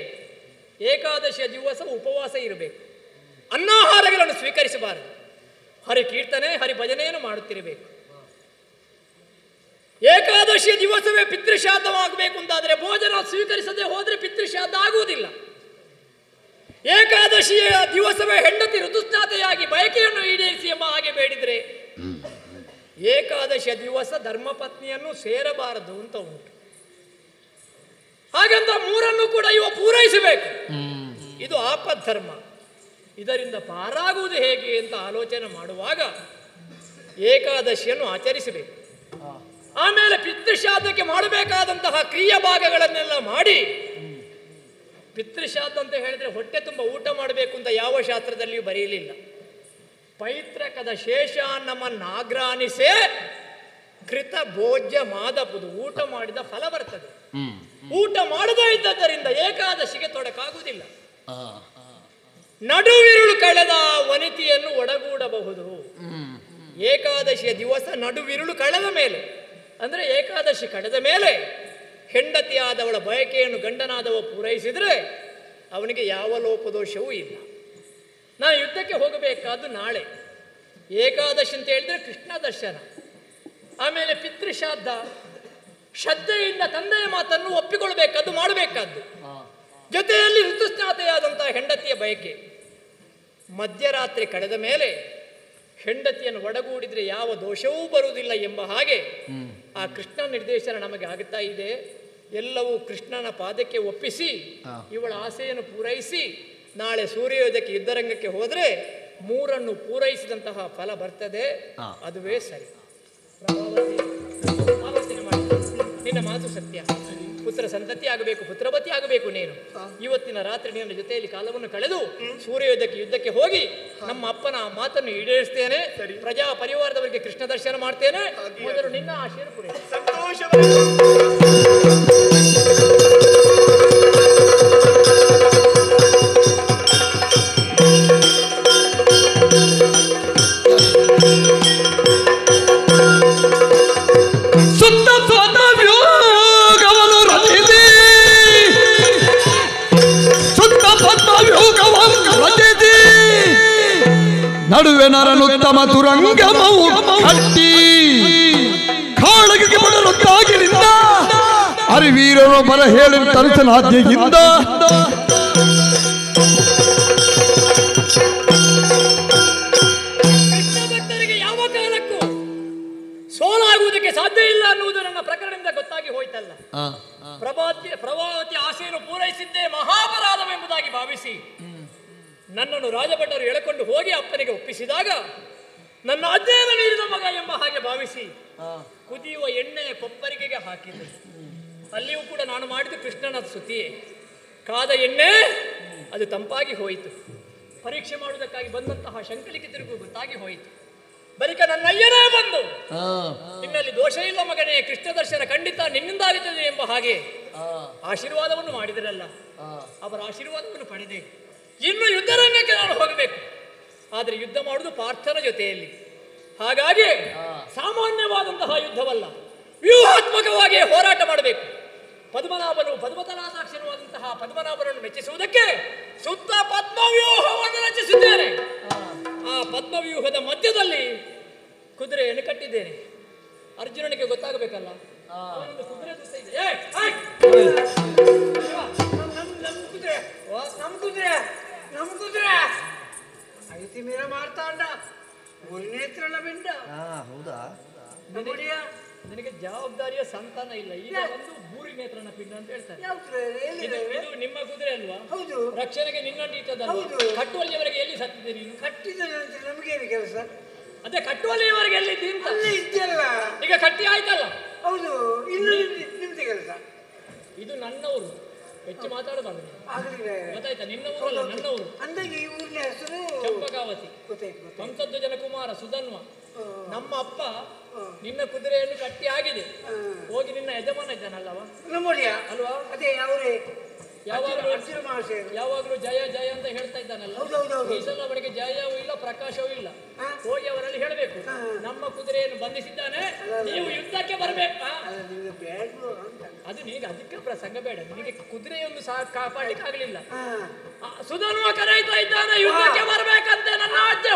ಏಕಾದಶಿಯ ದಿವಸ ಉಪವಾಸ ಇರಬೇಕು, ಅನ್ನಾಹಾರಗಳನ್ನು ಸ್ವೀಕರಿಸಬಾರದು, ಹರಿ ಕೀರ್ತನೆ ಹರಿ ಭಜನೆಯನ್ನು ಮಾಡುತ್ತಿರಬೇಕು. ಏಕಾದಶಿಯ ದಿವಸವೇ ಪಿತೃಶ್ರಾದ್ದವಾಗಬೇಕು ಅಂತಾದರೆ ಭೋಜನ ಸ್ವೀಕರಿಸದೆ ಹೋದರೆ ಪಿತೃಶ್ರಾದ್ದ ಆಗುವುದಿಲ್ಲ. ಏಕಾದಶಿಯ ದಿವಸವೇ ಹೆಂಡತಿ ಋತುಸ್ನಾತೆಯಾಗಿ ಬಯಕೆಯನ್ನು ಈಡೇರಿಸಿ ಎಂಬ ಹಾಗೆ ಬೇಡಿದರೆ ಏಕಾದಶಿಯ ದಿವಸ ಧರ್ಮಪತ್ನಿಯನ್ನು ಸೇರಬಾರದು ಅಂತ ಉಂಟು. ಹಾಗಂತ ಮೂರನ್ನು ಕೂಡ ಇವ ಪೂರೈಸಬೇಕು. ಇದು ಆಪದ್ಧರ್ಮ. ಇದರಿಂದ ಪಾರಾಗುವುದು ಹೇಗೆ ಅಂತ ಆಲೋಚನೆ ಮಾಡುವಾಗ ಏಕಾದಶಿಯನ್ನು ಆಚರಿಸಬೇಕು. ಆಮೇಲೆ ಪಿತೃಶ್ರಾದ್ದಕ್ಕೆ ಮಾಡಬೇಕಾದಂತಹ ಕ್ರಿಯಾ ಭಾಗಗಳನ್ನೆಲ್ಲ ಮಾಡಿ, ಪಿತೃಶ್ರಾದ್ದ ಅಂತ ಹೇಳಿದ್ರೆ ಹೊಟ್ಟೆ ತುಂಬ ಊಟ ಮಾಡಬೇಕು ಅಂತ ಯಾವ ಶಾಸ್ತ್ರದಲ್ಲಿಯೂ ಬರೆಯಲಿಲ್ಲ. ಪೈತ್ರಕದ ಶೇಷಾನ್ನಮನ್ನಾಗ್ರಾನಿಸೇ ಕೃತ ಭೋಜ್ಯ ಮಾದಪುದು, ಊಟ ಮಾಡಿದ ಫಲ ಬರ್ತದೆ. ಊಟ ಮಾಡದೇ ಇದ್ದದ್ದರಿಂದ ಏಕಾದಶಿಗೆ ತೊಡಕಾಗುವುದಿಲ್ಲ. ನಡುವಿರುಳು ಕಳೆದ ವನಿತೆಯನ್ನು ಒಡಗೂಡಬಹುದು. ಏಕಾದಶಿಯ ದಿವಸ ನಡುವಿರುಳು ಕಳೆದ ಮೇಲೆ, ಅಂದರೆ ಏಕಾದಶಿ ಕಳೆದ ಮೇಲೆ ಹೆಂಡತಿಯಾದವಳ ಬಯಕೆಯನ್ನು ಗಂಡನಾದವ ಪೂರೈಸಿದರೆ ಅವನಿಗೆ ಯಾವ ಲೋಪದೋಷವೂ ಇಲ್ಲ. ನಾನು ಯುದ್ಧಕ್ಕೆ ಹೋಗಬೇಕಾದ್ದು ನಾಳೆ. ಏಕಾದಶಿ ಅಂತ ಹೇಳಿದ್ರೆ ಕೃಷ್ಣ ದರ್ಶನ, ಆಮೇಲೆ ಪಿತೃಶ್ರಾದ್ದ. ಶ್ರದ್ಧೆಯಿಂದ ತಂದೆಯ ಮಾತನ್ನು ಒಪ್ಪಿಕೊಳ್ಬೇಕಾದ್ದು, ಮಾಡಬೇಕಾದ್ದು. ಜೊತೆಯಲ್ಲಿ ಋತುಸ್ನಾತೆಯಾದಂತಹ ಹೆಂಡತಿಯ ಬಯಕೆ. ಮಧ್ಯರಾತ್ರಿ ಕಳೆದ ಮೇಲೆ ಹೆಂಡತಿಯನ್ನು ಒಡಗೂಡಿದ್ರೆ ಯಾವ ದೋಷವೂ ಬರುವುದಿಲ್ಲ ಎಂಬ ಹಾಗೆ ಆ ಕೃಷ್ಣ ನಿರ್ದೇಶನ ನಮಗೆ ಆಗುತ್ತಾ ಇದೆ. ಎಲ್ಲವೂ ಕೃಷ್ಣನ ಪಾದಕ್ಕೆ ಒಪ್ಪಿಸಿ ಇವಳ ಆಸೆಯನ್ನು ಪೂರೈಸಿ ನಾಳೆ ಸೂರ್ಯೋದಯಕ್ಕೆ ಯುದ್ಧರಂಗಕ್ಕೆ ಹೋದರೆ ಮೂರನ್ನು ಪೂರೈಸಿದಂತಹ ಫಲ ಬರ್ತದೆ. ಅದುವೇ ಸರಿ. ಆಲೋಚನೆ ಮಾಡಿ, ನಿನ್ನ ಮಾತು ಸತ್ಯ. ಪುತ್ರ ಸಂತತಿ ಆಗಬೇಕು, ಪುತ್ರವತಿ ಆಗಬೇಕು. ನೀನು ಇವತ್ತಿನ ರಾತ್ರಿ ನಿನ್ನ ಜೊತೆಯಲ್ಲಿ ಕಾಲವನ್ನು ಕಳೆದು ಸೂರ್ಯೋದಯಕ್ಕೆ ಯುದ್ಧಕ್ಕೆ ಹೋಗಿ ನಮ್ಮ ಅಪ್ಪನ ಮಾತನ್ನು ಈಡೇರಿಸ್ತೇನೆ. ಪ್ರಜಾ ಪರಿವಾರದವರಿಗೆ ಕೃಷ್ಣ ದರ್ಶನ ಮಾಡ್ತೇನೆ. ಮೊದಲು ನಿನ್ನ ಆಶೀರ್ವಾದ ಪೂರೈಸಿ. ನಡುವೆ ನರನುತ್ತಮ ತುರಂಗಮವು ಕಟ್ಟಿ ಕಾಳಗಿಗೆ ಬಡಲು ತಾಗಿನಿಂದ ಹರಿವೀರನು ಬರ ಹೇಳಿ ತರಿಸನಾದ್ಯೆಯಿಂದ ಕೃಷ್ಣ ಭಕ್ತರಿಗೆ ಯಾವ ಕಾಲಕ್ಕೂ ಸೋಲಾಗುವುದಕ್ಕೆ ಸಾಧ್ಯ ಇಲ್ಲ ಅನ್ನುವುದು ನನ್ನ ಪ್ರಕರಣದಿಂದ ಗೊತ್ತಾಗಿ ಹೋಯ್ತಲ್ಲ. ಪ್ರಭಾವತಿ ಆಸೆಯನ್ನು ಪೂರೈಸಿದ್ದೇ ಮಹಾಪರಾಧವೆಂಬುದಾಗಿ ಭಾವಿಸಿ ನನ್ನನ್ನು ರಾಜಭಟರು ಎಳೆಕೊಂಡು ಹೋಗಿ ಅಪ್ಪನಿಗೆ ಒಪ್ಪಿಸಿದಾಗ ನನ್ನ ಅಧ್ಯಯನ ಮೀರಿದ ಮಗ ಎಂಬ ಹಾಗೆ ಭಾವಿಸಿ ಕುದಿಯುವ ಎಣ್ಣೆ ಕೊಪ್ಪರಿಗೆಗೆ ಹಾಕಿದೆ. ಅಲ್ಲಿಯೂ ಕೂಡ ನಾನು ಮಾಡಿದ ಕೃಷ್ಣನ ಸ್ತುತಿಯೇ. ಕಾದ ಎಣ್ಣೆ ಅದು ತಂಪಾಗಿ ಹೋಯಿತು. ಪರೀಕ್ಷೆ ಮಾಡುವುದಕ್ಕಾಗಿ ಬಂದಂತಹ ಶಂಕಲಿಕೆ ತಿರುಗು ಗೊತ್ತಾಗಿ ಹೋಯಿತು. ಬಳಿಕ ನನ್ನ ಅಯ್ಯನೇ ಬಂದು ನಿನ್ನಲ್ಲಿ ದೋಷ ಇಲ್ಲ ಮಗನೇ, ಕೃಷ್ಣ ದರ್ಶನ ಖಂಡಿತ ನಿನ್ನಿಂದಾಗುತ್ತದೆ ಎಂಬ ಹಾಗೆ ಆಶೀರ್ವಾದವನ್ನು ಮಾಡಿದರಲ್ಲ. ಅವರ ಆಶೀರ್ವಾದವನ್ನು ಪಡೆದೆ. ಇನ್ನು ಯುದ್ಧರಂಗಕ್ಕೆ ನಾನು ಹೋಗಬೇಕು. ಆದರೆ ಯುದ್ಧ ಮಾಡುವುದು ಪಾರ್ಥನ ಜೊತೆಯಲ್ಲಿ. ಹಾಗಾಗಿ ಸಾಮಾನ್ಯವಾದಂತಹ ಯುದ್ಧವಲ್ಲ, ವ್ಯೂಹಾತ್ಮಕವಾಗಿ ಹೋರಾಟ ಮಾಡಬೇಕು. ಪದ್ಮನಾಭನು ಪದ್ಮತನಾದಾಕ್ಷರವಾದಂತಹ ಪದ್ಮನಾಭನನ್ನು ಮೆಚ್ಚಿಸುವುದಕ್ಕೆ ಸುತ್ತ ಪದ್ಮವ್ಯೂಹವನ್ನು ರಚಿಸಿದ್ದೇನೆ. ಆ ಪದ್ಮವ್ಯೂಹದ ಮಧ್ಯದಲ್ಲಿ ಕುದುರೆಯನ್ನು ಕಟ್ಟಿದ್ದೇನೆ. ಅರ್ಜುನನಿಗೆ ಗೊತ್ತಾಗಬೇಕಲ್ಲ, ಅವನೊಂದು ಕುದುರೆ ಐತಿ ಮೀರ ಮಾರ್ತಾಂಡ ನೇತ್ರನ ಬಿಂಡ. ಹೌದಾ? ನನಗೆ ಜವಾಬ್ದಾರಿಯ ಸಂತಾನ ಇಲ್ಲ. ಈಗ ಒಂದು ಭೂರಿ ನೇತ್ರನ ಪಿಂಡ ಅಂತ ಹೇಳ್ತಾರೆ. ಇದು ನಿಮ್ಮ ಕುದುರೆ ಅಲ್ವಾ? ಹೌದು. ರಕ್ಷಣೆಗೆ ನಿನ್ನನ್ನು ಇಟ್ಟದಲ್ವಾ? ಕಟ್ಟುವಲ್ಲಿಯವರೆಗೆ ಎಲ್ಲಿ ಸತ್ತಿದೆ ನೀನು? ಕಟ್ಟಿದ ನಂತರ ನಮಗೇನು ಕೆಲಸ? ಅದೇ ಕಟ್ಟುವಲ್ಲಿಯವರೆಗೆ ಎಲ್ಲಿದ್ದಿ ಅಂತ. ಇದ್ದಲ್ಲ, ಈಗ ಕಟ್ಟಿ ಆಯ್ತಲ್ಲ. ಹೌದು, ಇನ್ನು ನಿಮ್ದು ಕೆಲಸ. ಇದು ನನ್ನವರು, ಹೆಚ್ಚು ಮಾತಾಡಬಾರ್ದು. ಗೊತ್ತಾಯ್ತಾ? ನಿನ್ನ ಊರಲ್ಲ, ನನ್ನ ಊರು. ಅಂದಾಗೆ ಈ ಊರಿನ ಹೆಸರು ಚಂಪಕಾವತಿ. ವಂಶಧ್ವಜನ ಕುಮಾರ ಸುಧನ್ವ. ನಮ್ಮ ಅಪ್ಪ ನಿನ್ನ ಕುದುರೆಯನ್ನು ಕಟ್ಟಿ ಆಗಿದೆ. ಹೋಗಿ ನಿನ್ನ ಯಜಮಾನ ಇದ್ದಾನಲ್ಲವ, ಅಲ್ವಾ? ಅದೇ ಅವರೇ ಯಾವಾಗಲೂ ಜಯ ಜಯ ಅಂತ ಹೇಳ್ತಾ ಇದ್ದಾನಲ್ಲ. ಈ ಸಲ ಅವನಿಗೆ ಜಯವೂ ಇಲ್ಲ, ಪ್ರಕಾಶವೂ ಇಲ್ಲ. ಹೋಗಿ ಅವರಲ್ಲಿ ಹೇಳಬೇಕು, ನಮ್ಮ ಕುದುರೆಯನ್ನು ಬಂಧಿಸಿದ್ದಾನೆ, ನೀವು ಯುದ್ಧಕ್ಕೆ ಬರಬೇಕು. ಅದು ನಿನಗೆ ಅದಕ್ಕೆ ಪ್ರಸಂಗ ಬೇಡ. ನಿನಗೆ ಕುದುರೆಯನ್ನು ಸಹ ಕಾಪಾಡಲಿಕ್ಕೆ ಆಗಲಿಲ್ಲ. ಸುಧನ್ವ ಕರೆಯುತ್ತಾ ಇದ್ದಾನೆ, ಯುದ್ಧಕ್ಕೆ ಬರಬೇಕಂತೆ. ನನ್ನ ಅಜ್ಜೆ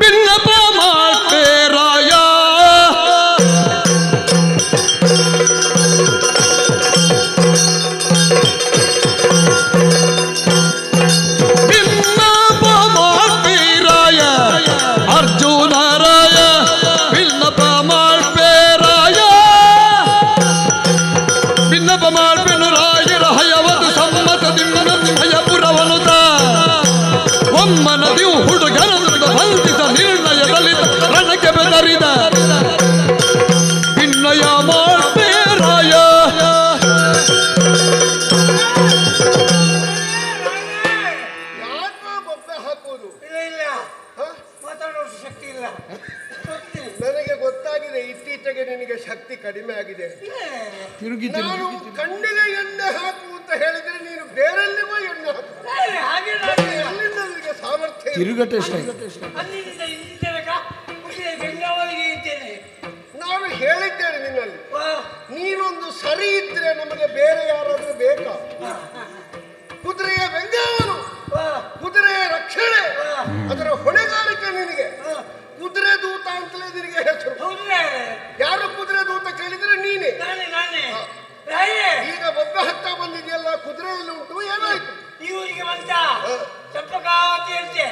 ಬಿನ್ನಪ ಮಾಡ್ಬೇರಾಯ ಬಿನ್ನಪ ಮಾಡ್ಬೇರಾಯ ಅರ್ಜುನರಾಯ ಬಿನ್ನಪ ಮಾಡ್ಬೇರಾಯ ಬಿನ್ನಪ ಮಾಡ್ಬೇನು ರಾಯರ ಹಯವದು ಸಮ್ಮತದಿಂದ ಹಯಪುರವನುತ ಒಮ್ಮನದಿಯು ಹುಡುಗರನ್ನು ಬಂಧಿಸ ನಿರ್ಣಯದಲ್ಲಿ ರಣಕ್ಕೆ ಬೆದರಿದ ಭಿನ್ನಯ ಮಾಡ್ಬೇರಾಯ ಯಾಕೆ ಬೊಬ್ಬೆ ಹಾಕುವುದು? ಇಲ್ಲ ಮಾತಾಡೋ ಶಕ್ತಿ ಇಲ್ಲ. ನನಗೆ ಗೊತ್ತಾಗಿದೆ ಇತ್ತೀಚೆಗೆ ನಿನಗೆ ಶಕ್ತಿ ಕಡಿಮೆ ಆಗಿದೆ. ತಿರುಗಿ ನಾನು ಕಣ್ಣಿಗೆ ಎಣ್ಣೆ ಹಾಕು ಅಂತ ಹೇಳಿದ್ರೆ ನೀನು ಬೇರೆಲ್ಲಿಗೋ ಎಣ್ಣೆ ಹಾಕು. ಎಲ್ಲಿಂದ ನಿನಗೆ ಸಾಮರ್ಥ್ಯ ಇದೆ? ತಿರುಗಟೆ ಬೆಂಗಾವಲಿಗೆ ಇದ್ದೇನೆ. ನಾನು ಹೇಳಿದ್ದೇನೆ ನಿನ್ನಲ್ಲಿ, ನೀನೊಂದು ಸರಿ ಇದ್ರೆ ನಮಗೆ ಬೇರೆ ಯಾರಾದ್ರೂ ಬೇಕಾ? ಕುದುರೆಯ ಬೆಂಗಾವಲು, ಕುದುರೆಯ ರಕ್ಷಣೆ, ಅದರ ಹೊಣೆಗಾರಿಕೆ ನಿನಗೆ. ಕುದುರೆ ದೂತ ಅಂತಲೇ ನಿನಗೆ ಹೆಸರು. ಯಾರು ಕುದುರೆ ದೂತ ಕೇಳಿದ್ರೆ ನೀನೇ. ಈಗ ಬೊಬ್ಬೆ ಹತ್ತ ಬಂದಿದೆಯಲ್ಲ, ಕುದುರೆಯಲ್ಲಿ ಉಂಟು, ಏನಾಯ್ತು? ಇವರಿಗೆ ಬಂತ ಚಂಪಕಾವತಿ ಅಂತೆ.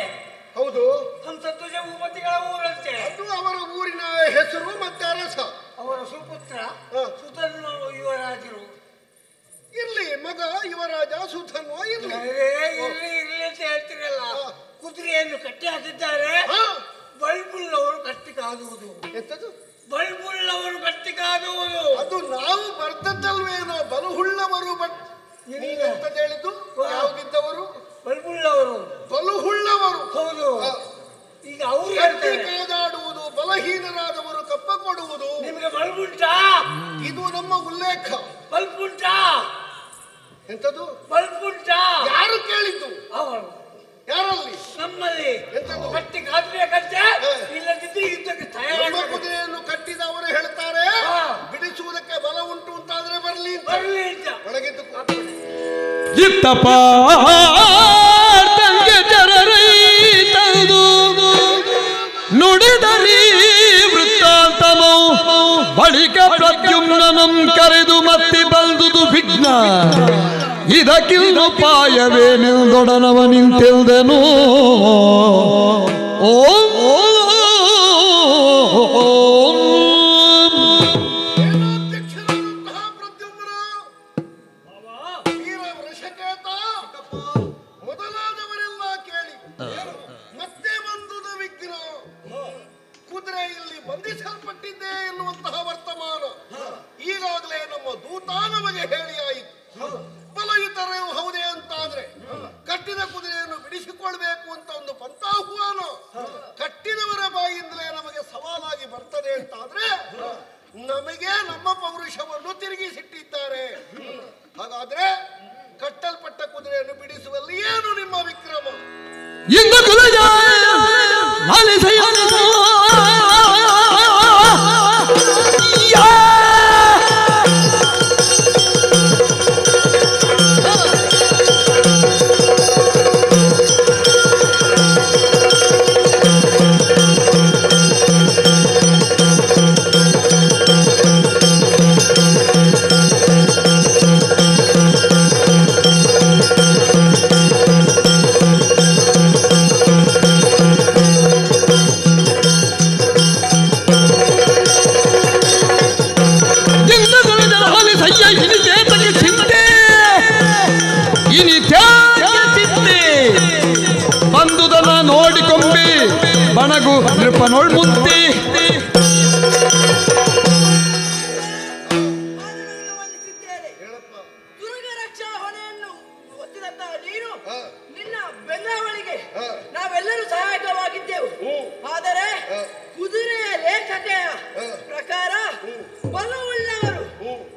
ಹೌದು, ಹಂಸಧ್ವಜ ಭೂಪತಿಗಳ ಊರಂತೆ. ಅದು ಅವರ ಊರಿನ ಹೆಸರು. ಮತ್ತೆ ಅರಸ ಅವರ ಸುಪುತ್ರ ಸುತನ್ವ ಯುವರಾಜರು. ಇರ್ಲಿ, ಮಗ ಯುವರಾಜ ಸುಧನ್ವ ಇರ್ಲಿ. ಇರ್ಲಿ ಅಂತ ಹೇಳ್ತೀರಲ್ಲ. ಕುದುರೆಯನ್ನು ಕಟ್ಟಿ ಹಾಕಿದ್ದಾರೆ. ಬಲ್ಬುಳ್ಳವರು ಕಟ್ಟಿ ಕಾದುವುದು. ಎಂತದು? ಬಲ್ಬುಳ್ಳವರು ಕಟ್ಟಿ ಕಾದುವುದು. ಅದು ನಾವು ಬರ್ತದಲ್ವೇನೋ. ಬಲುಹುಳ್ಳವರು ಎಂತ ಹೇಳಿದ್ದು? ಯಾವುದಿದ್ದವರು? ಬಲ್ಬುಳ್ಳವರು. ಬಲುಹುಳ್ಳವರು. ಹೌದು. ಈಗ ಅವರು ಕಟ್ಟಿ ಕಾದಾಡುವುದು, ಬಲಹೀನರಾದವರು ಕಪ್ಪ ಕೊಡುವುದು. ನಿಮಗೆ ಬಲ್ಬುಂಟಾ? ಇದು ನಮ್ಮ ಉಲ್ಲೇಖ. ಬಲ್ಬುಂಟಾ? ಎಂತದು? ಬಲ್ಬುಂಟಾ? ಯಾರು ಕೇಳಿದ್ದು? ಅವರು. ಯಾರಲ್ಲಿ? ನಮ್ಮಲ್ಲಿ. ಎಂತದು? ಕಟ್ಟಿ ಕಾದಬೇಕಂತೆ. ಇಲ್ಲದಿದ್ದು ಯುದ್ಧಕ್ಕೆ ನಮ್ಮ ತಯಾರಾಗ. ಕುದುರೆಯನ್ನು ಕಟ್ಟಿದವರು ಹೇಳ್ತಾರೆ ಬಿಡಿಸುವುದಕ್ಕೆ ಬಲ ಉಂಟು ಅಂತಾದ್ರೆ ಬರ್ಲಿ ಅಂತ ಒಳಗಿದ್ದು ಇತ್ತಪ್ಪ ತಂಗೆ ಜರರೈತದು ನುಡಿದರಿ ವೃತ್ತಾಂತಮೋ ಬಳಿಕ ಪ್ರದ್ಯುಮ್ನಂ ಕರೆದು ಮತ್ತೆ ಬಂದುದು ವಿಘ್ನ ಇದಕ್ಕಿಲ್ಲುಪಾಯವೇನೆಂದೊಡನವ ನಿಂತೆಲ್ದೆನು ಮೊದಲಾದವರೆಲ್ಲ ಕೇಳಿ ಮತ್ತೆ ಬಂದುದು ವಿಘ್ನ. ಕುದುರೆ ಇಲ್ಲಿ ಬಂಧಿಸಲ್ಪಟ್ಟಿದ್ದೆ ಎನ್ನುವಂತಹ ವರ್ತಮಾನ ಈಗಾಗಲೇ ನಮ್ಮ ದೂತ ನಮಗೆ ಹೇಳಿ ಆಯಿತು. ಬಲಯುತರೇ ಹೌದೇ ಅಂತಾದ್ರೆ ಕಟ್ಟಿದ ಕುದುರೆಯನ್ನು ಬಿಡಿಸಿಕೊಳ್ಬೇಕು ಅಂತ ಒಂದು ಪಂಥಾಹ್ವಾನ ಕಟ್ಟಿದವರ ಬಾಯಿಂದಲೇ ನಮಗೆ ಸವಾಲಾಗಿ ಬರ್ತದೆ ಅಂತಾದ್ರೆ ನಮಗೆ ನಮ್ಮ ಪೌರುಷವನ್ನು ತಿರುಗಿಸಿಟ್ಟಿದ್ದಾರೆ. ಹಾಗಾದ್ರೆ ಕಟ್ಟಲ್ಪಟ್ಟ ಕುದುರೆಯನ್ನು ಬಿಡಿಸುವಲ್ಲಿ ಏನು ನಿಮ್ಮ ವಿಕ್ರಮ? ಬಂದುದನ್ನ ನೋಡಿಕೊಂಬಿ ಬಣಗು ನೃಪನೋಳ್ ಮುತ್ತಿ ದುರ್ಗ ರಕ್ಷಾ ಹೊಣೆಯನ್ನು ಹೊತ್ತಿದಂತಹ ನೀನು ನಿನ್ನ ಬೆಂಗಾವಳಿಗೆ ನಾವೆಲ್ಲರೂ ಸಹಾಯಕವಾಗಿದ್ದೆವು. ಆದರೆ ಕುದುರೆಯ ಲೇಖತೆಯ ಪ್ರಕಾರ ಬಲವುಳ್ಳವರು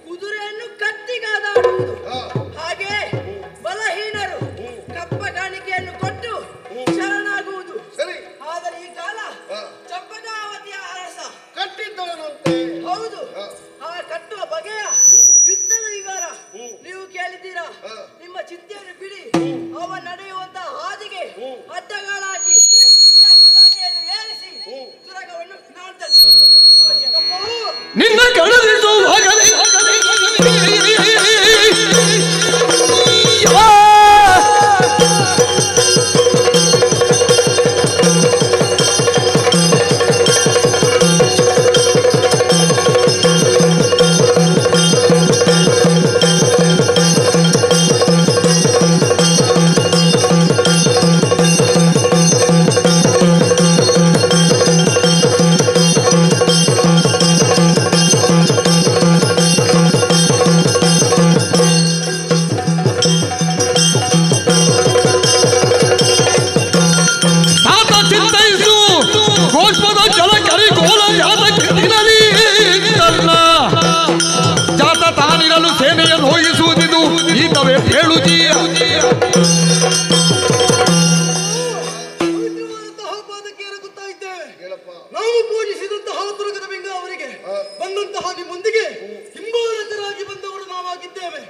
ಕುದುರೆಯನ್ನು ಕತ್ತಿಗಾದಾಡುವುದು, ಹಾಗೆ ಬಲಹೀನರು ಕಪ್ಪ ಕಾಣಿಕೆಯನ್ನು ಕೊಟ್ಟು ಶರಣಾಗುವುದು. ಆದರೆ ಈ ಕಾಲ ಚಂಪಕಾವತಿಯ ಸುರಗವನ್ನು ನೋಡ್ತಾರೆ. ನಿನ್ನ ಕಳೆದಿಸುವಾಗಲೇ ಸೇನೆಯನ್ನು ಹೋಗಿಸುವುದಿದು ಈತವೇ ಹೇಳುತ್ತೀಯ. ನಾವು ಪೂಜಿಸಿದಂತಹ ದುರ್ಗದ ಬಿಂಗ ಅವರಿಗೆ ಬಂದಂತಹ ನಿಮ್ಮೊಂದಿಗೆ ಹಿಂಬಾಲಕರಾಗಿ ಬಂದವರು ನಾವಾಗಿದ್ದೇವೆ.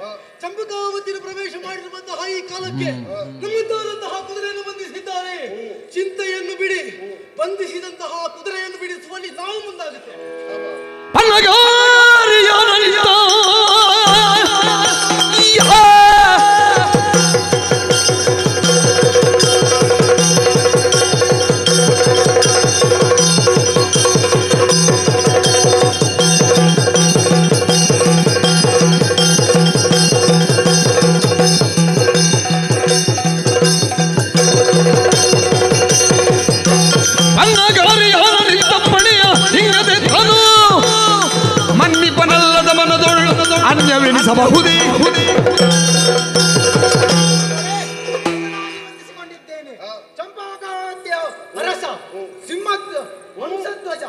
ಚಂಪಕಾವತಿನ ಪ್ರವೇಶ ಮಾಡಿರುವಂತಹ ಈ ಕಾಲಕ್ಕೆ ನಮ್ಮಂತಹ ಕುದುರೆಯನ್ನು ಬಂಧಿಸಿದ್ದಾರೆ. ಚಿಂತೆಯನ್ನು ಬಿಡಿ, ಬಂಧಿಸಿದಂತಹ ಕುದುರೆಯನ್ನು ಬಿಡಿಸುವಲ್ಲಿ ನಾವು ಮುಂದಾಗುತ್ತೇವೆ. ಅನ್ಯವೆನಿಸಬಹುದೇ ಚಂಪಾಕಾಂತ್ಯ ಅರಸ ಸಿಂಹದ ವಂಶಧ್ವಜ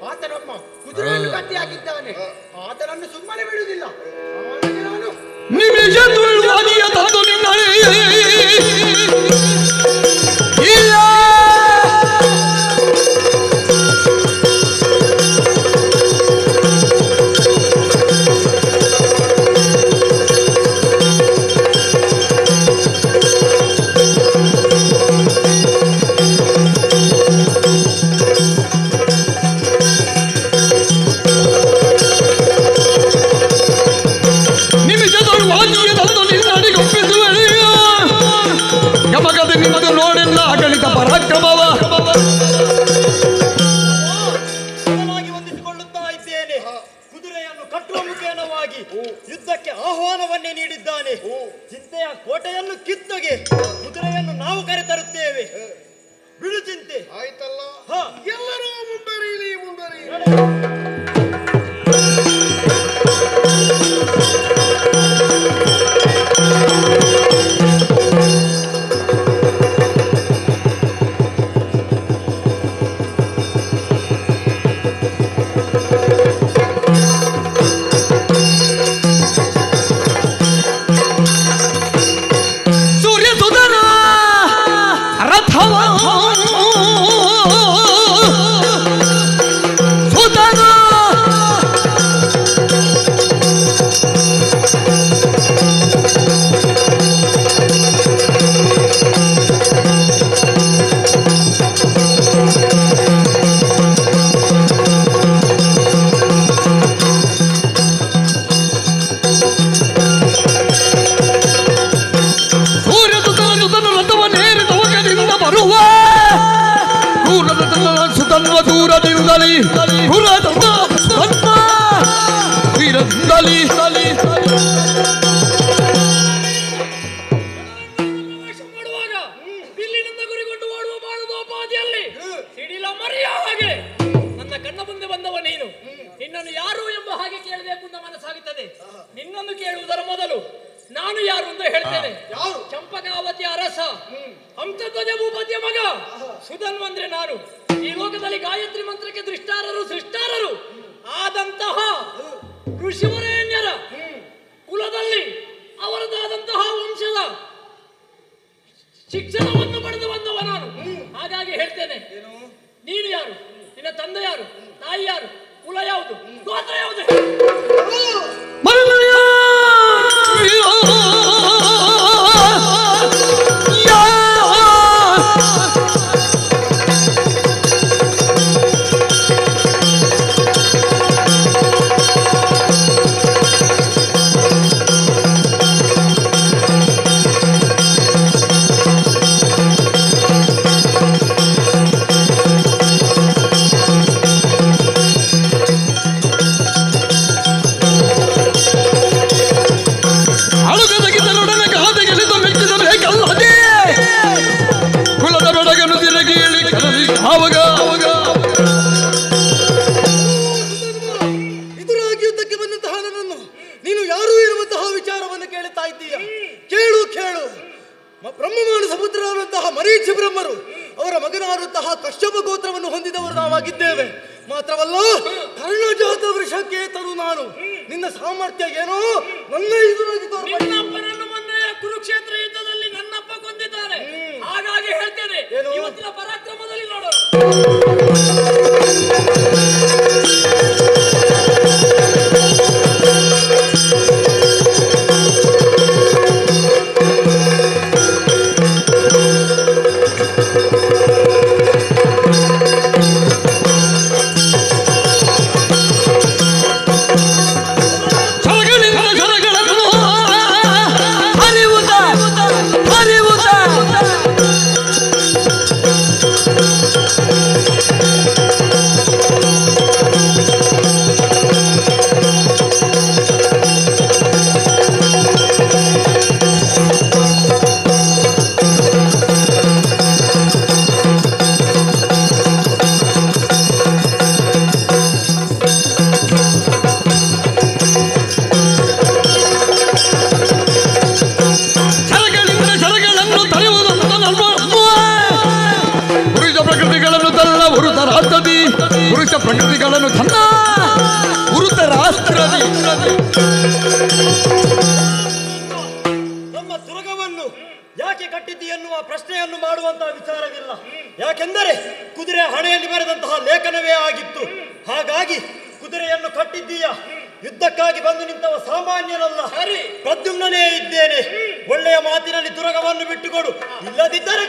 ಆತನಮ್ಮ ಕುದುರೆಯನ್ನು ಕಟ್ಟಿ ಹಾಕಿದ್ದಾನೆ. ಆತನನ್ನು ಸುಮ್ಮನೆ ಬಿಡುವುದಿಲ್ಲ. ನಾನು ನಿಮಿಷ ತುಳುವಾಗಿಯ ತಂದು ನಿನ್ನ ನೋಡೆಲ್ಲ ಅಗಣಿತ ಪರಾಕ್ರಮವ ಹೊಂದಿಸಿಕೊಳ್ಳುತ್ತಾ ಇದ್ದೇನೆ. ಕುದುರೆಯನ್ನು ಕಟ್ಟುವ ಮುಖೇನವಾಗಿ ಯುದ್ಧಕ್ಕೆ ಆಹ್ವಾನವನ್ನೇ ನೀಡಿದ್ದಾನೆ. ಚಿಂತೆಯ ಕೋಟೆಯನ್ನು ಕಿತ್ತೊಗೆ ಕುದುರೆಯನ್ನು ನಾವು ಕರೆತರುತ್ತೇವೆ. ಬಿಡು ಚಿಂತೆ ಆಯ್ತಲ್ಲ. ಎಲ್ಲರೂ ಮುಂಬರೀಲಿ ದೂರದಿಂದಲೇ ಮಾಡುವಾಗ ಬಿಲ್ಲಿನಿಂದ ಗುರಿಗೊಂಡು ಓಡುವ ಬಾಣದೋಪಾದಿಯಲ್ಲಿ ಸಿಡಿಲ ಮರಿಯ ಹಾಗೆ ನನ್ನ ಕಣ್ಣ ಮುಂದೆ ಬಂದವ ನೀನು. ನಿನ್ನನ್ನು ಯಾರು ಎಂಬ ಹಾಗೆ ಕೇಳಬೇಕು ಅಂತ ಮನಸ್ಸಾಗುತ್ತದೆ. ನಿನ್ನನ್ನು ಕೇಳುವುದರ ಮೊದಲು ನಾನು ಯಾರು ಅಂತ ಹೇಳ್ತೇನೆ. ಚಂಪಕಾವತಿ ಅರಸ ಹಂಸಧ್ವಜ ಭೂಪತಿಯ ಮಗ ಸುಧನ್ವ ಅಂದ್ರೆ ನಾನು. ಈ ಲೋಕದಲ್ಲಿ ಗಾಯತ್ರಿ ಮಂತ್ರಕ್ಕೆ ದೃಷ್ಟಾರರು ಸೃಷ್ಟಾರರು ಆದಂತಹ ಋಷಿವರೇಣ್ಯರ ಕುಲದಲ್ಲಿ ಅವರದಾದಂತಹ ವಂಶದ ಶಿಕ್ಷಣವನ್ನು ಪಡೆದು ಬಂದವ ನಾನು. ಹಾಗಾಗಿ ಹೇಳ್ತೇನೆ, ನೀನು ಯಾರು, ನಿನ್ನ ತಂದೆ ಯಾರು, ತಾಯಿ ಯಾರು, ಕುಲ ಯಾವುದು, ಗೋತ್ರ ಯಾವುದು? ಹುಟ್ಟಿದವರು ನಾವಾಗಿದ್ದೇವೆ. ಮಾತ್ರವಲ್ಲ, ಕರ್ಣಜಾತ ವೃಷಕ್ಕೆ ತರು ನಾನು. ನಿನ್ನ ಸಾಮರ್ಥ್ಯ ಏನೋ ನನ್ನ ಎದುರಾಗಿ ನಿನ್ನಪ್ಪನನ್ನು ಮೊನ್ನೆ ಕುರುಕ್ಷೇತ್ರ ಯುದ್ಧದಲ್ಲಿ ನನ್ನಪ್ಪ ಕೊಂದಿದ್ದಾರೆ. ಹಾಗಾಗಿ ಹೇಳ್ತೇನೆ, ಇವತ್ತಿನ ಪರಾಕ್ರಮದಲ್ಲಿ ನೋಡೋಣ. ಪ್ರಕೃತಿಗಳನ್ನು ತನ್ನ ಗುರುತ ರಾಷ್ಟ್ರದಿ ನಮ್ಮ ದುರ್ಗವನ್ನು ಯಾಕೆ ಕಟ್ಟಿದ್ದಿ ಎನ್ನುವ ಪ್ರಶ್ನೆಯನ್ನು ಮಾಡುವಂತಹ ವಿಚಾರವಿಲ್ಲ. ಯಾಕೆಂದರೆ ಕುದುರೆ ಹಣೆಯಲ್ಲಿ ಬರೆದಂತಹ ಲೇಖನವೇ ಆಗಿತ್ತು. ಹಾಗಾಗಿ ಕುದುರೆಯನ್ನು ಕಟ್ಟಿದ್ದೀಯ. ಯುದ್ಧಕ್ಕಾಗಿ ಬಂದು ನಿಂತವ ಸಾಮಾನ್ಯನಲ್ಲ, ಪ್ರದ್ಯುಮ್ನೇ ಇದ್ದೇನೆ. ಒಳ್ಳೆಯ ಮಾತಿನಲ್ಲಿ ದುರ್ಗವನ್ನು ಬಿಟ್ಟುಕೊಡು, ಇಲ್ಲದಿದ್ದರೆ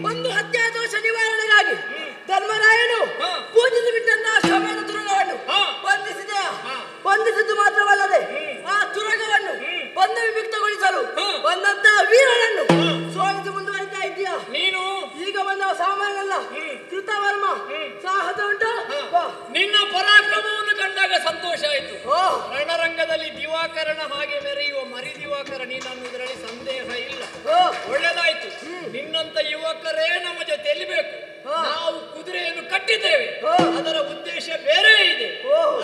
ಒಂದು ಹತ್ಯೆ ದೋಷ ನಿವಾರಣೆಗಾಗಿ ಧರ್ಮರಾಯನು ಪೂಜಿಸಿ ಬಿಟ್ಟನ್ನ ಶ್ರಮೇಣ ತುರಗವನ್ನು ಬಂಧಿಸಿದ್ದು ಮಾತ್ರವಲ್ಲದೆ ಆ ತುರಗವನ್ನು ಬಂಧ ವಿಮುಕ್ತಗೊಳಿಸಲು ಬಂದಂತಹ ವೀರನನ್ನು ಸೋಲಿಸಿ ಮುಂದುವರಿತಾ ಇದ್ದೀಯಾ ನೀನು? ಈಗ ಬಂದ ಸಾಮಾನ್ಯಲ್ಲ, ಕೃತವರ್ಮ ಸಾಹಸ ಉಂಟು. ನಿನ್ನ ಪರಾಕ್ರಮವನ್ನು ಕಂಡಾಗ ಸಂತೋಷ ಆಯಿತು. ರಣರಂಗದಲ್ಲಿ ದಿವಾಕರನ ಹಾಗೆ ಮೆರೆಯುವ ಮರಿ ದಿವಾಕರ ನೀನನ್ನುವುದರಲ್ಲಿ ಸಂದೇಹ ಇಲ್ಲ. ಒಳ್ಳೆದಾಯ್ತು. ನಿನ್ನಂತ ಯುವಕರೇ ನಮ್ಮ ಜೊತೆಯಲ್ಲಿ ಬೇಕು. ನಾವು ಕುದುರೆಯನ್ನು ಕಟ್ಟಿದ್ದೇವೆ, ಅದರ ಉದ್ದೇಶ ಬೇರೆ ಇದೆ.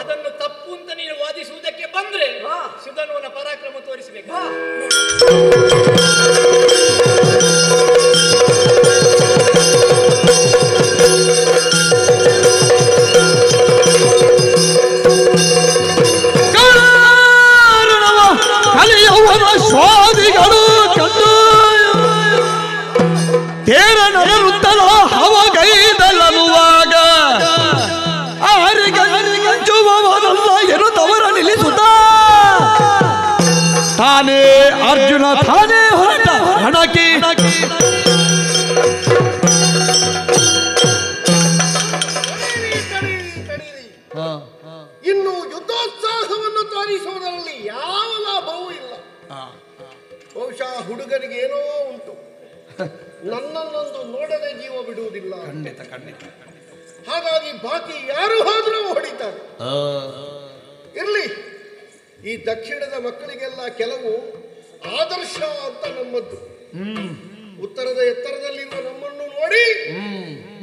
ಅದನ್ನು ತಪ್ಪು ಅಂತ ನೀನು ವಾದಿಸುವುದಕ್ಕೆ ಬಂದ್ರೆ ಸುಧನ್ವನ ಪರಾಕ್ರಮ ತೋರಿಸಬೇಕು. ಅರ್ಜುನ ತಾನೇ ಹೊರಟ ಹಣಕಿ ಇನ್ನು ಯುದ್ಧೋತ್ಸಾಹವನ್ನು ತೋರಿಸುವುದರಲ್ಲಿ ಯಾವ ಲಾಭವೂ ಇಲ್ಲ. ಬಹುಶಃ ಹುಡುಗನಿಗೆ ಏನೋ ಉಂಟು, ನನ್ನನ್ನೊಂದು ನೋಡದೆ ಜೀವ ಬಿಡುವುದಿಲ್ಲ. ಖಂಡಿತ ಖಂಡಿತ. ಹಾಗಾಗಿ ಬಾಕಿ ಯಾರು ಹೋದ್ರೂ ಹೊಡಿತಾರೆ. ಇರ್ಲಿ, ಈ ದಕ್ಷಿಣದ ಮಕ್ಕಳಿಗೆಲ್ಲ ಕೆಲವು ಆದರ್ಶ ಅಂತ ನಮ್ಮದ್ದು. ಉತ್ತರದ ಎತ್ತರದಲ್ಲಿರುವ ನಮ್ಮನ್ನು ನೋಡಿ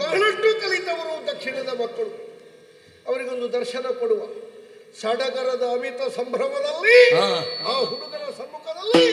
ಬಹಳಷ್ಟು ಕಲಿತವರು ದಕ್ಷಿಣದ ಮಕ್ಕಳು. ಅವರಿಗೊಂದು ದರ್ಶನ ಕೊಡುವ. ಸಡಗರದ ಅಮಿತ ಸಂಭ್ರಮದಲ್ಲಿ ಆ ಹುಡುಗನ ಸಮ್ಮುಖದಲ್ಲಿ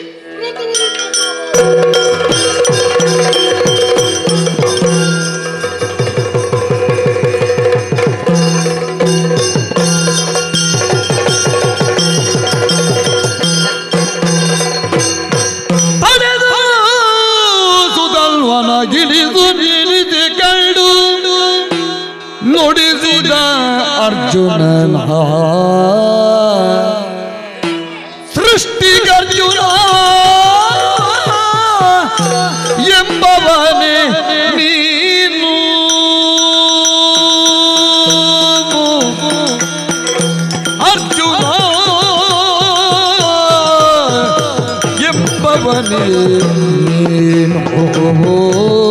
ನುಡಿಸಿದ ಅರ್ಜುನನ ಸೃಷ್ಟಿಗರ್ಜುನ ಎಂಬವನೇ ನೀನು ಅರ್ಜುನ ಎಂಬವನೇ ನೀನು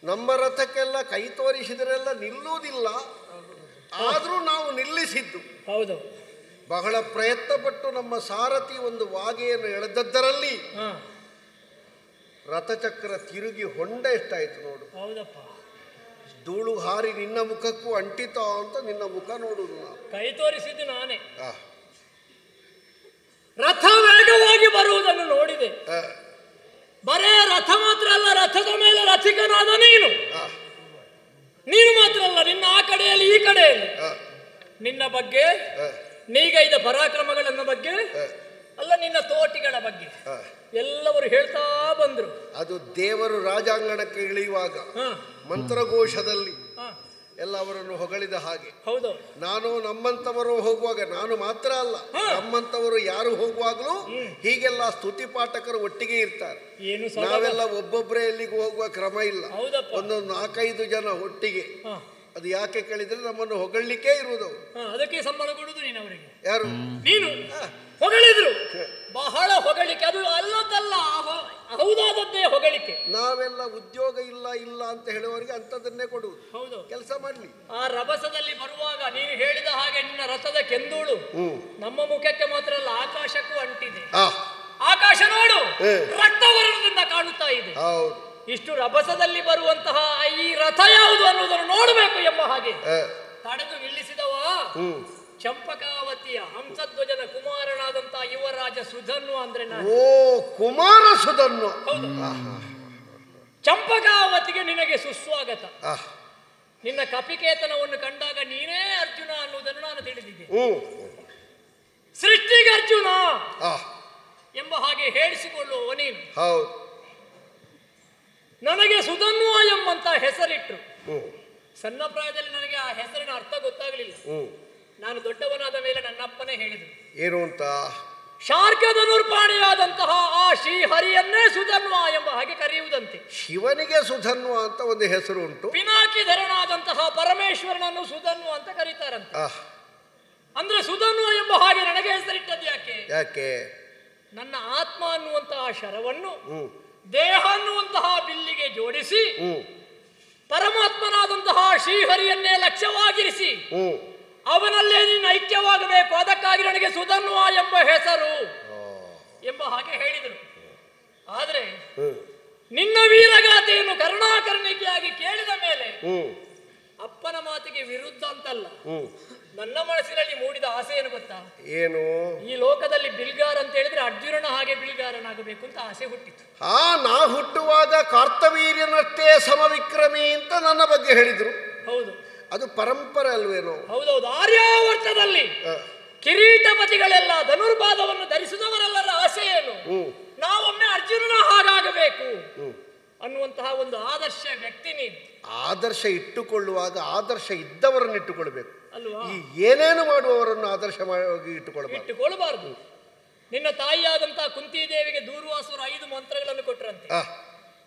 ನಮ್ಮ ರಥಕ್ಕೆಲ್ಲ ಕೈ ತೋರಿಸಿದರೆಲ್ಲ ನಿಲ್ಲುವುದಿಲ್ಲ. ಆದರೂ ನಾವು ನಿಲ್ಲಿಸಿದ್ದು ಹೌದು. ಬಹಳ ಪ್ರಯತ್ನಪಟ್ಟು ನಮ್ಮ ಸಾರಥಿ ಒಂದು ವಾಗೆಯನ್ನು ಎಳೆದದ್ದರಲ್ಲಿ ರಥಚಕ್ರ ತಿರುಗಿ ಹೊಂಡ ಎಷ್ಟಾಯ್ತು ನೋಡು. ಹೌದಪ್ಪ. ಧೂಳು ಹಾರಿ ನಿನ್ನ ಮುಖಕ್ಕೂ ಅಂಟಿತಾ ಅಂತ ನಿನ್ನ ಮುಖ ನೋಡುದು ನಾವು. ಕೈ ತೋರಿಸಿದ್ದು ನಾನೇ. ರಥ ವೇಗವಾಗಿ ಬರುವುದನ್ನು ನೋಡಿದೆ. ಬರೇ ರಥ ಮಾತ್ರ ಅಲ್ಲ, ರಥದ ಮೇಲೆ ರಥಿಕನಾದ ನೀನು. ನೀನು ಮಾತ್ರ ಅಲ್ಲ, ನಿನ್ನ ಆ ಕಡೆಯಲ್ಲಿ ಈ ಕಡೆಯಲ್ಲಿ ನಿನ್ನ ಬಗ್ಗೆ, ನೀಗೈದ ಪರಾಕ್ರಮಗಳನ್ನ ಬಗ್ಗೆ ಅಲ್ಲ, ನಿನ್ನ ತೋಟಿಗಳ ಬಗ್ಗೆ ಎಲ್ಲವರು ಹೇಳ್ತಾ ಬಂದ್ರು. ಅದು ದೇವರು ರಾಜಾಂಗಣಕ್ಕೆ ಇಳಿಯುವಾಗ ಮಂತ್ರಘೋಷದಲ್ಲಿ ಎಲ್ಲ ಅವರನ್ನು ಹೊಗಳಿದ ಹಾಗೆ. ಹೌದು. ನಾನು ನಮ್ಮಂತವರು ಹೋಗುವಾಗ, ನಾನು ಮಾತ್ರ ಅಲ್ಲ, ನಮ್ಮಂತವರು ಯಾರು ಹೋಗುವಾಗಲೂ ಹೀಗೆಲ್ಲ ಸ್ತುತಿ ಪಾಠಕರು ಒಟ್ಟಿಗೆ ಇರ್ತಾರೆ. ನಾವೆಲ್ಲ ಒಬ್ಬೊಬ್ಬರೇ ಎಲ್ಲಿಗೂ ಹೋಗುವ ಕ್ರಮ ಇಲ್ಲ, ಒಂದೊಂದು 4-5 ಜನ ಒಟ್ಟಿಗೆ. ಅದು ಯಾಕೆ ಕೇಳಿದ್ರೆ ನಮ್ಮನ್ನು ಹೊಗಳಿಕೆ ಇರುವುದು. ಅದಕ್ಕೆ ಸಂಬಳ ಕೊಡುದು ನೀನು ಅವರಿಗೆ. ಯಾರು? ನೀನು. ಹೊಗಳಿದ್ರು, ಬಹಳ ಹೊಗಳಿಕೆ. ಅದು ಅಲ್ಲದಲ್ಲ, ಹೌದಾದದ್ದೇ ಹೊಗಳಿಕೆ. ನಾವೆಲ್ಲ ಉದ್ಯೋಗ ಇಲ್ಲ ಇಲ್ಲ ಅಂತ ಹೇಳುವವರಿಗೆ ಅಂಥದ್ದನ್ನೇ ಕೊಡುವುದು. ಹೌದು, ಕೆಲಸ ಮಾಡ್ಲಿ. ಆ ರಭಸದಲ್ಲಿ ಬರುವಾಗ ನೀನು ಹೇಳಿದ ಹಾಗೆ ನಿನ್ನ ರಥದ ಕೆಂದೂಳು ನಮ್ಮ ಮುಖಕ್ಕೆ ಮಾತ್ರ ಅಲ್ಲ, ಆಕಾಶಕ್ಕೂ ಅಂಟಿದೆ. ಆಕಾಶ ನೋಡು, ರಕ್ತವರ್ಣದಿಂದ ಕಾಣುತ್ತಾ ಇದೆ. ಇಷ್ಟು ರಭಸದಲ್ಲಿ ಬರುವಂತಹ ಈ ರಥ ಯಾವುದು ಅನ್ನುವುದನ್ನು ನೋಡಬೇಕು ಎಂಬ ಹಾಗೆ ತಡೆದು ನಿಲ್ಲಿಸಿದವ ಚಂಪಕಾವತಿಯ ಹಂಸಧ್ವಜನ ಕುಮಾರನಾದಂತಹ ಯುವರಾಜ ಸುಧನ್ವ. ಅಂದ್ರೆ ಕುಮಾರ ಸುಧನ್ವ. ಹೌದು. ಚಂಪಕಾವತಿಗೆ ನಿನಗೆ ಸುಸ್ವಾಗತ. ನಿನ್ನ ಕಪಿಕೇತನವನ್ನು ಕಂಡಾಗ ನೀನೇ ಅರ್ಜುನ ಅನ್ನುವುದನ್ನು ನಾನು ತಿಳಿದಿದ್ದೆ. ಸೃಷ್ಟಿಗರ್ಜುನ ಎಂಬ ಹಾಗೆ ಹೇಳಿಸಿಕೊಳ್ಳುವ ನೀನು. ನನಗೆ ಸುಧನ್ವ ಎಂಬಂತ ಹೆಸರಿಟ್ರು. ಸಣ್ಣ ಪ್ರಾಯದಲ್ಲಿ ನನಗೆ ಆ ಹೆಸರಿನ ಅರ್ಥ ಗೊತ್ತಾಗಲಿಲ್ಲ. ನಾನು ದೊಡ್ಡವನಾದ ಮೇಲೆ ನನ್ನ ಅಪ್ಪನೇ ಹೇಳಿದ್ರು. ಏನು ಅಂತ? ಶಾರ್ಕಧನುರ್ಪಾಣಿಯಾದಂತಹ ಆ ಶ್ರೀಹರಿಯನ್ನೇ ಸುಧನ್ವ ಎಂಬ ಹಾಗೆ ಕರೆಯುವುದಂತೆ. ಶಿವನಿಗೆ ಸುಧನ್ವ ಅಂತ ಒಂದು ಹೆಸರು ಉಂಟು. ಪಿನಾಕಿಧರನಾದಂತಹ ಪರಮೇಶ್ವರನನ್ನು ಸುಧನ್ವ ಅಂತ ಕರೀತಾರಂತೆ. ಅಂದ್ರೆ ಸುಧನ್ವ ಎಂಬ ಹಾಗೆ ನನಗೆ ಹೆಸರಿಟ್ಟದ್ದು ಯಾಕೆ? ಯಾಕೆ? ನನ್ನ ಆತ್ಮ ಅನ್ನುವಂತಹ ಶರವನ್ನು ದೇಹ ಅನ್ನುವಂತಹ ಬಿಲ್ಲಿಗೆ ಜೋಡಿಸಿ ಪರಮಾತ್ಮನಾದಂತಹ ಶ್ರೀಹರಿಯನ್ನೇ ಲಕ್ಷ್ಯವಾಗಿರಿಸಿ ಅವನಲ್ಲೇ ನೀನು ಐಕ್ಯವಾಗಬೇಕು. ಅದಕ್ಕಾಗಿ ನನಗೆ ಸುಧನ್ವ ಎಂಬ ಹೆಸರು ಎಂಬ ಹಾಗೆ ಹೇಳಿದರು. ಆದರೆ ನಿನ್ನ ವೀರಗಾಥೆಯನ್ನು ಕರುಣಾಕರ್ಣಿಕೆಯಾಗಿ ಕೇಳಿದ ಮೇಲೆ ಅಪ್ಪನ ಮಾತಿಗೆ ವಿರುದ್ಧ ಅಂತಲ್ಲ, ನನ್ನ ಮನಸ್ಸಿನಲ್ಲಿ ಮೂಡಿದ ಆಸೆ ಏನು ಗೊತ್ತಾ? ಏನು? ಈ ಲೋಕದಲ್ಲಿ ಬಿಲ್ಗಾರ ಅಂತ ಹೇಳಿದ್ರೆ ಅರ್ಜುನನ ಹಾಗೆ ಬಿಲ್ಗಾರನಾಗಬೇಕು ಅಂತ ಆಸೆ ಹುಟ್ಟಿತ್ತು. ನಾ ಹುಟ್ಟುವಾಗ ಕಾರ್ತವೀರ್ಯನಷ್ಟೇ ಸಮವಿಕ್ರಮಿ ಅಂತ ನನ್ನ ಬಗ್ಗೆ ಹೇಳಿದ್ರು. ಹೌದು, ಅದು ಪರಂಪರೆ ಅಲ್ವೇನೋ? ಹೌದೌದು. ಆರ್ಯಾವರ್ತದಲ್ಲಿ ಕಿರೀಟಪತಿಗಳೆಲ್ಲ ಧನುರ್ಬಾಧವನ್ನು ಧರಿಸಿದವರೆಲ್ಲರ ಆಸೆ ಏನು? ನಾವೊಮ್ಮೆ ಅರ್ಜುನನ ಹಾಗಾಗಬೇಕು ಅನ್ನುವಂತಹ ಒಂದು ಆದರ್ಶ ವ್ಯಕ್ತಿ ನೀನು. ಆದರ್ಶ ಇಟ್ಟುಕೊಳ್ಳುವಾಗ ಆದರ್ಶ ಇದ್ದವರನ್ನು ಇಟ್ಟುಕೊಳ್ಬೇಕು ಅಲ್ವಾ? ಈ ಏನೇನು ಮಾಡುವವರನ್ನು ಆದರ್ಶವಾಗಿ ಇಟ್ಟುಕೊಳ್ಳಬಾರದು. ನಿನ್ನ ತಾಯಿಯಾದಂತಹ ಕುಂತಿದೇವಿಗೆ ದೂರ್ವಾಸುರ 5 ಮಂತ್ರಗಳನ್ನು ಕೊಟ್ಟರಂತೆ.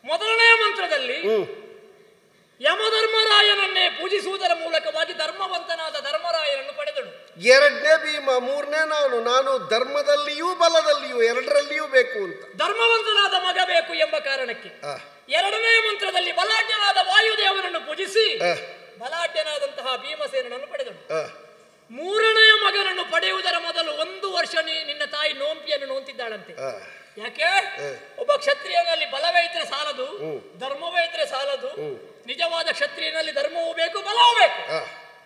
ಮೊದಲನೇ ಮಂತ್ರದಲ್ಲಿ ಯಮಧರ್ಮರಾಯನನ್ನೇ ಪೂಜಿಸುವುದರ ಮೂಲಕವಾಗಿ ಧರ್ಮವಂತನಾದ ಧರ್ಮರಾಯನನ್ನು ಪಡೆದಳು. 2ನೇ ಭೀಮ, 3ನೇ ನಾನು ಧರ್ಮದಲ್ಲಿಯೂ ಬಲದಲ್ಲಿಯೂ ಎರಡರಲ್ಲಿಯೂ ಬೇಕು ಅಂತ. ಧರ್ಮವಂತನಾದ ಮಗ ಬೇಕು ಎಂಬ ಕಾರಣಕ್ಕೆ 2ನೇ ಮಂತ್ರದಲ್ಲಿ ಬಲಾಢ್ಯನಾದ ವಾಯುದೇವನನ್ನು ಪೂಜಿಸಿ ಬಲಾಢ್ಯನಾದಂತಹ ಭೀಮಸೇನನನ್ನು ಪಡೆದಳು. 3ನೇ ಮಗನನ್ನು ಪಡೆಯುವುದರ ಮೊದಲು 1 ವರ್ಷ ನಿನ್ನ ತಾಯಿ ನೋಂಪಿಯನ್ನು ನೋಂತಿದ್ದಾಳಂತೆ. ಯಾಕೆ? ಒಬ್ಬ ಕ್ಷತ್ರಿಯನಲ್ಲಿ ಬಲವೇ ಇದ್ರೆ ಸಾಲದು, ಧರ್ಮವೇ ಇದ್ರೆ ಸಾಲದು. ನಿಜವಾದ ಕ್ಷತ್ರಿಯನಲ್ಲಿ ಧರ್ಮವೂ ಬೇಕು, ಬಲವೂ ಬೇಕು.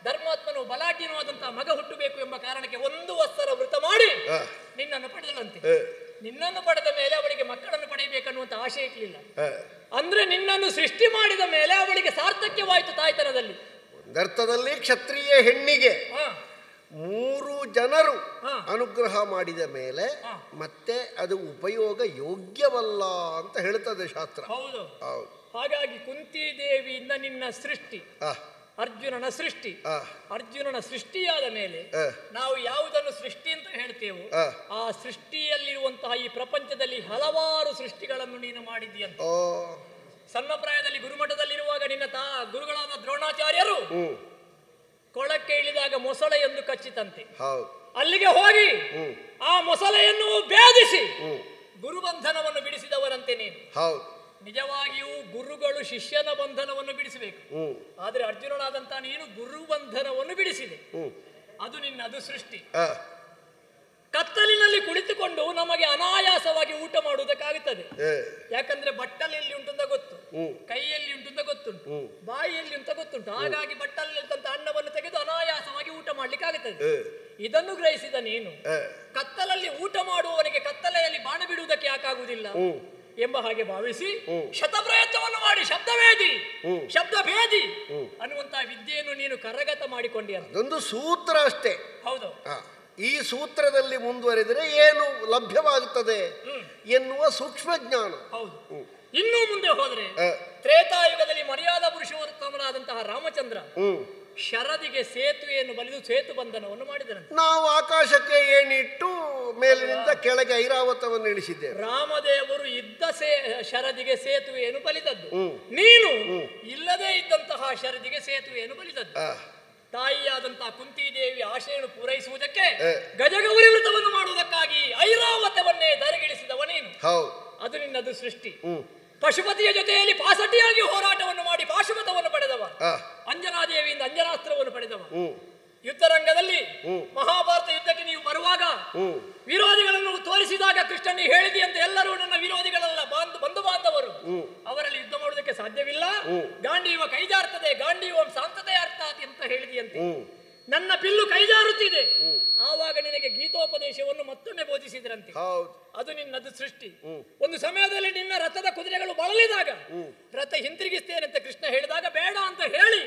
ಧರ್ಮಾತ್ಮನು ಬಲಾಢ್ಯನಾದಂತಹ ಮಗ ಹುಟ್ಟಬೇಕು ಎಂಬ ಕಾರಣಕ್ಕೆ 1 ವತ್ಸರ ವೃತ ಮಾಡಿ ನಿನ್ನನ್ನು ಪಡೆದಳಂತೆ. ನಿನ್ನನ್ನು ಪಡೆದ ಮೇಲೆ ಅವಳಿಗೆ ಮಕ್ಕಳನ್ನು ಪಡೆಯಬೇಕನ್ನುವಂತ ಆಶೆ ಇರಲಿಲ್ಲ. ಅಂದ್ರೆ ನಿನ್ನನ್ನು ಸೃಷ್ಟಿ ಮಾಡಿದ ಮೇಲೆ ಅವಳಿಗೆ ಸಾರ್ಥಕ್ಯವಾಯಿತು ತಾಯ್ತನದಲ್ಲಿ. ಒಂದರ್ಥದಲ್ಲಿ ಕ್ಷತ್ರಿಯ ಹೆಣ್ಣಿಗೆ 3 ಜನರು ಅನುಗ್ರಹ ಮಾಡಿದ ಮೇಲೆ ಮತ್ತೆ ಅದು ಉಪಯೋಗ ಯೋಗ್ಯವಲ್ಲ ಅಂತ ಹೇಳ್ತದೆ ಶಾಸ್ತ್ರ. ಹೌದು. ಹಾಗಾಗಿ ಕುಂತಿದೇವಿಯಿಂದ ನಿನ್ನ ಸೃಷ್ಟಿ, ಅರ್ಜುನನ ಸೃಷ್ಟಿ, ಅರ್ಜುನನ ಸೃಷ್ಟಿಯಾದ ಮೇಲೆ ನಾವು ಯಾವುದನ್ನು ಸೃಷ್ಟಿ ಅಂತ ಹೇಳ್ತೇವೋ ಆ ಸೃಷ್ಟಿಯಲ್ಲಿರುವಂತಹ ಈ ಪ್ರಪಂಚದಲ್ಲಿ ಹಲವಾರು ಸೃಷ್ಟಿಗಳನ್ನು ನೀನು ಮಾಡಿದ್ದೀಯಂತ. ಸಣ್ಣ ಪ್ರಾಯದಲ್ಲಿ ಗುರುಮಠದಲ್ಲಿರುವಾಗ ನಿನ್ನ ಗುರುಗಳಾದ ದ್ರೋಣಾಚಾರ್ಯರು ಕೊಳಕ್ಕೆ ಇಳಿದಾಗ ಮೊಸಳೆಯೊಂದು ಕಚ್ಚಿತಂತೆ. ಅಲ್ಲಿಗೆ ಹೋಗಿ ಆ ಮೊಸಳೆಯನ್ನು ಭೇದಿಸಿ ಗುರುಬಂಧನವನ್ನು ಬಿಡಿಸಿದವರಂತೆ ನೀನು. ನಿಜವಾಗಿಯೂ ಗುರುಗಳು ಶಿಷ್ಯನ ಬಂಧನವನ್ನು ಬಿಡಿಸಬೇಕು. ಆದರೆ ಅರ್ಜುನನಾದಂತ ನೀನು ಗುರುಬಂಧನವನ್ನು ಬಿಡಿಸಿದೆ. ಅದು ನಿನ್ನದು ಸೃಷ್ಟಿ. ಕತ್ತಲಿನಲ್ಲಿ ಕುಳಿತುಕೊಂಡು ನಮಗೆ ಅನಾಯಾಸವಾಗಿ ಊಟ ಮಾಡುವುದಕ್ಕಾಗುತ್ತದೆ. ಯಾಕಂದ್ರೆ ಬಟ್ಟಲಲ್ಲಿ ಉಂಟಂತ ಗೊತ್ತು, ಕೈಯಲ್ಲಿ ಉಂಟಂತ ಗೊತ್ತುಂಟು, ಬಾಯಿಯಲ್ಲಿ ಅಂತ ಗೊತ್ತುಂಟು. ಹಾಗಾಗಿ ಬಟ್ಟಲಲ್ಲಿದ್ದಂತ ಅನ್ನವನ್ನು ತೆಗೆದು ಅನಾಯಾಸವಾಗಿ ಊಟ ಮಾಡ್ಲಿಕ್ಕೆ ಆಗುತ್ತದೆ. ಇದನ್ನು ಗ್ರಹಿಸಿದ ನೀನು ಕತ್ತಲಲ್ಲಿ ಊಟ ಮಾಡುವವನಿಗೆ ಕತ್ತಲೆಯಲ್ಲಿ ಬಾಣ ಬಿಡುವುದಕ್ಕೆ ಯಾಕಾಗುವುದಿಲ್ಲ ಎಂಬ ಹಾಗೆ ಭಾವಿಸಿ ಶತಪ್ರಯತ್ನವನ್ನು ಮಾಡಿ ಶಬ್ದಭೇದಿ ಅನ್ನುವಂತಹ ವಿದ್ಯೆಯನ್ನು ನೀನು ಕರಗತ ಮಾಡಿಕೊಂಡಿ. ಅದೊಂದು ಸೂತ್ರ ಅಷ್ಟೇ. ಹೌದು. ಈ ಸೂತ್ರದಲ್ಲಿ ಮುಂದುವರೆದರೆ ಏನು ಲಭ್ಯವಾಗುತ್ತದೆ ಎನ್ನುವ ಸೂಕ್ಷ್ಮ ಜ್ಞಾನ. ಹೌದು. ಇನ್ನೂ ಮುಂದೆ ಹೋದರೆ ತ್ರೇತಾಯುಗದಲ್ಲಿ ಮರ್ಯಾದಾ ಪುರುಷೋತ್ತಮನಾದಂತಹ ರಾಮಚಂದ್ರ ಶರದಿಗೆ ಸೇತುವೆಯನ್ನು ಬಲಿದು ಸೇತು ಬಂಧನವನ್ನು ಮಾಡಿದರಂತೆ. ನಾವು ಆಕಾಶಕ್ಕೆ ಏನಿಟ್ಟು ಮೇಲಿನಿಂದ ಕೆಳಗೆ ಐರಾವತವನ್ನು ಇಳಿಸಿದ್ದೇವೆ. ರಾಮದೇವರು ಇದ್ದ ಶರದಿಗೆ ಸೇತುವೆಯನ್ನು ಬಲಿದದ್ದು, ನೀನು ಇಲ್ಲದೆ ಇದ್ದಂತಹ ಶರದಿಗೆ ಸೇತುವೆಯನ್ನು ಬಲಿದದ್ದು. ತಾಯಿಯಾದಂತಹ ಕುಂತಿದೇವಿ ಆಶೆಯನ್ನು ಪೂರೈಸುವುದಕ್ಕೆ ಗಜಗೌರಿ ವೃತವನ್ನು ಮಾಡುವುದಕ್ಕಾಗಿ ಐರಾವತವನ್ನೇ ಧರೆಗಿಳಿಸಿದವ ನೀನು. ಅದು ನಿನ್ನದು ಸೃಷ್ಟಿ. ಪಶುಪತಿಯ ಜೊತೆಯಲ್ಲಿ ಪಾಸಟಿಯಾಗಿ ಹೋರಾಟವನ್ನು ಮಾಡಿ ಪಾಶುಪತವನ್ನು ಪಡೆದವ, ಅಂಜನಾದೇವಿಯಿಂದ ಅಂಜನಾಸ್ತ್ರವನ್ನು ಪಡೆದವ. ಯುದ್ಧರಂಗದಲ್ಲಿ ಮಹಾಭಾರತ ಯುದ್ಧಕ್ಕೆ ನೀವು ಬರುವಾಗ ವಿರೋಧಿಗಳನ್ನು ತೋರಿಸಿದಾಗ ಕೃಷ್ಣನಿಗೆ ಹೇಳಿದೆಯಂತೆ, ಎಲ್ಲರೂ ನನ್ನ ವಿರೋಧಿಗಳಲ್ಲ, ಬಂಧು ಬಾಂಧವರು, ಅವರಲ್ಲಿ ಯುದ್ಧ ಮಾಡುವುದಕ್ಕೆ ಸಾಧ್ಯವಿಲ್ಲ. ಗಾಂಡೀವ ಕೈಜಾರ್ತದೆ, ಗಾಂಡೀವಂ ಶಾಂತತೆ ಅರ್ಥಾತ್ ಅಂತ ಹೇಳಿದೆಯಂತೆ. ನನ್ನ ಪಿಲ್ಲು ಕೈಜಾರುತ್ತಿದೆ. ಆವಾಗ ನಿನಗೆ ಗೀತೋಪದೇಶವನ್ನು ಮತ್ತೊಮ್ಮೆ ಬೋಧಿಸಿದ್ರಂತೆ. ಅದು ನಿನ್ನದು ಸೃಷ್ಟಿ. ಒಂದು ಸಮಯದಲ್ಲಿ ನಿನ್ನ ರಥದ ಕುದುರೆಗಳು ಬಳಲಿದಾಗ ರಥ ಹಿಂತಿರುಗಿಸ್ತೇನೆ ಅಂತ ಕೃಷ್ಣ ಹೇಳಿದಾಗ ಬೇಡ ಅಂತ ಹೇಳಿ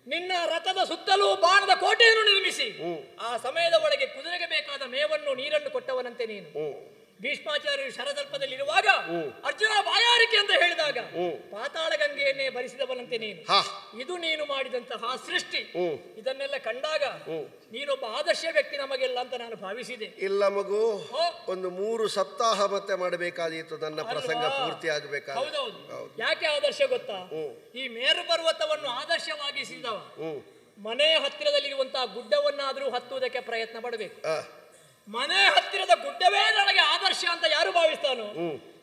ನಿನ್ನ ರಥದ ಸುತ್ತಲೂ ಬಾಣದ ಕೋಟೆಯನ್ನು ನಿರ್ಮಿಸಿ ಆ ಸಮಯದ ಒಳಗೆ ಕುದುರೆಗೆ ಬೇಕಾದ ಮೇವನ್ನು ನೀರನ್ನು ಕೊಟ್ಟವನಂತೆ ನೀನು. ಭೀಷ್ಮಾಚಾರ್ಯರು ಶರದಲ್ಪದಲ್ಲಿರುವಾಗ ಅರ್ಜುನ ಬಾಯಾರಿಕೆ ಅಂತ ಹೇಳಿದಾಗ ಪಾತಾಳ ಗಂಗೆಯನ್ನೇ ಭರಿಸಿದವನಂತೆ ನೀನು. ಇದು ನೀನು ಮಾಡಿದಂತಹ ಸೃಷ್ಟಿ. ಇದನ್ನೆಲ್ಲ ಕಂಡಾಗ ನೀನೊಬ್ಬ ಆದರ್ಶ ವ್ಯಕ್ತಿ ನಮಗೆಲ್ಲ ಅಂತ ನಾನು ಭಾವಿಸಿದೆ. ಇಲ್ಲ ಮಗು, ಒಂದು 3 ಸಪ್ತಾಹ ಮತ್ತೆ ಮಾಡಬೇಕಾದೀತು ನನ್ನ ಪ್ರಸಂಗ ಪೂರ್ತಿ ಆಗಬೇಕಾದ. ಹೌದೌದು. ಯಾಕೆ ಆದರ್ಶ ಗೊತ್ತಾ? ಈ ಮೇರು ಪರ್ವತವನ್ನು ಆದರ್ಶವಾಗಿಸಿದವ ಮನೆ ಹತ್ತಿರದಲ್ಲಿರುವಂತಹ ಗುಡ್ಡವನ್ನಾದರೂ ಹತ್ತುವುದಕ್ಕೆ ಪ್ರಯತ್ನ ಪಡಬೇಕು. ಮನೆ ಹತ್ತಿರದ ಗುಡ್ಡವೇ ನನಗೆ ಆದರ್ಶ ಅಂತ ಯಾರು ಭಾವಿಸ್ತಾನೋ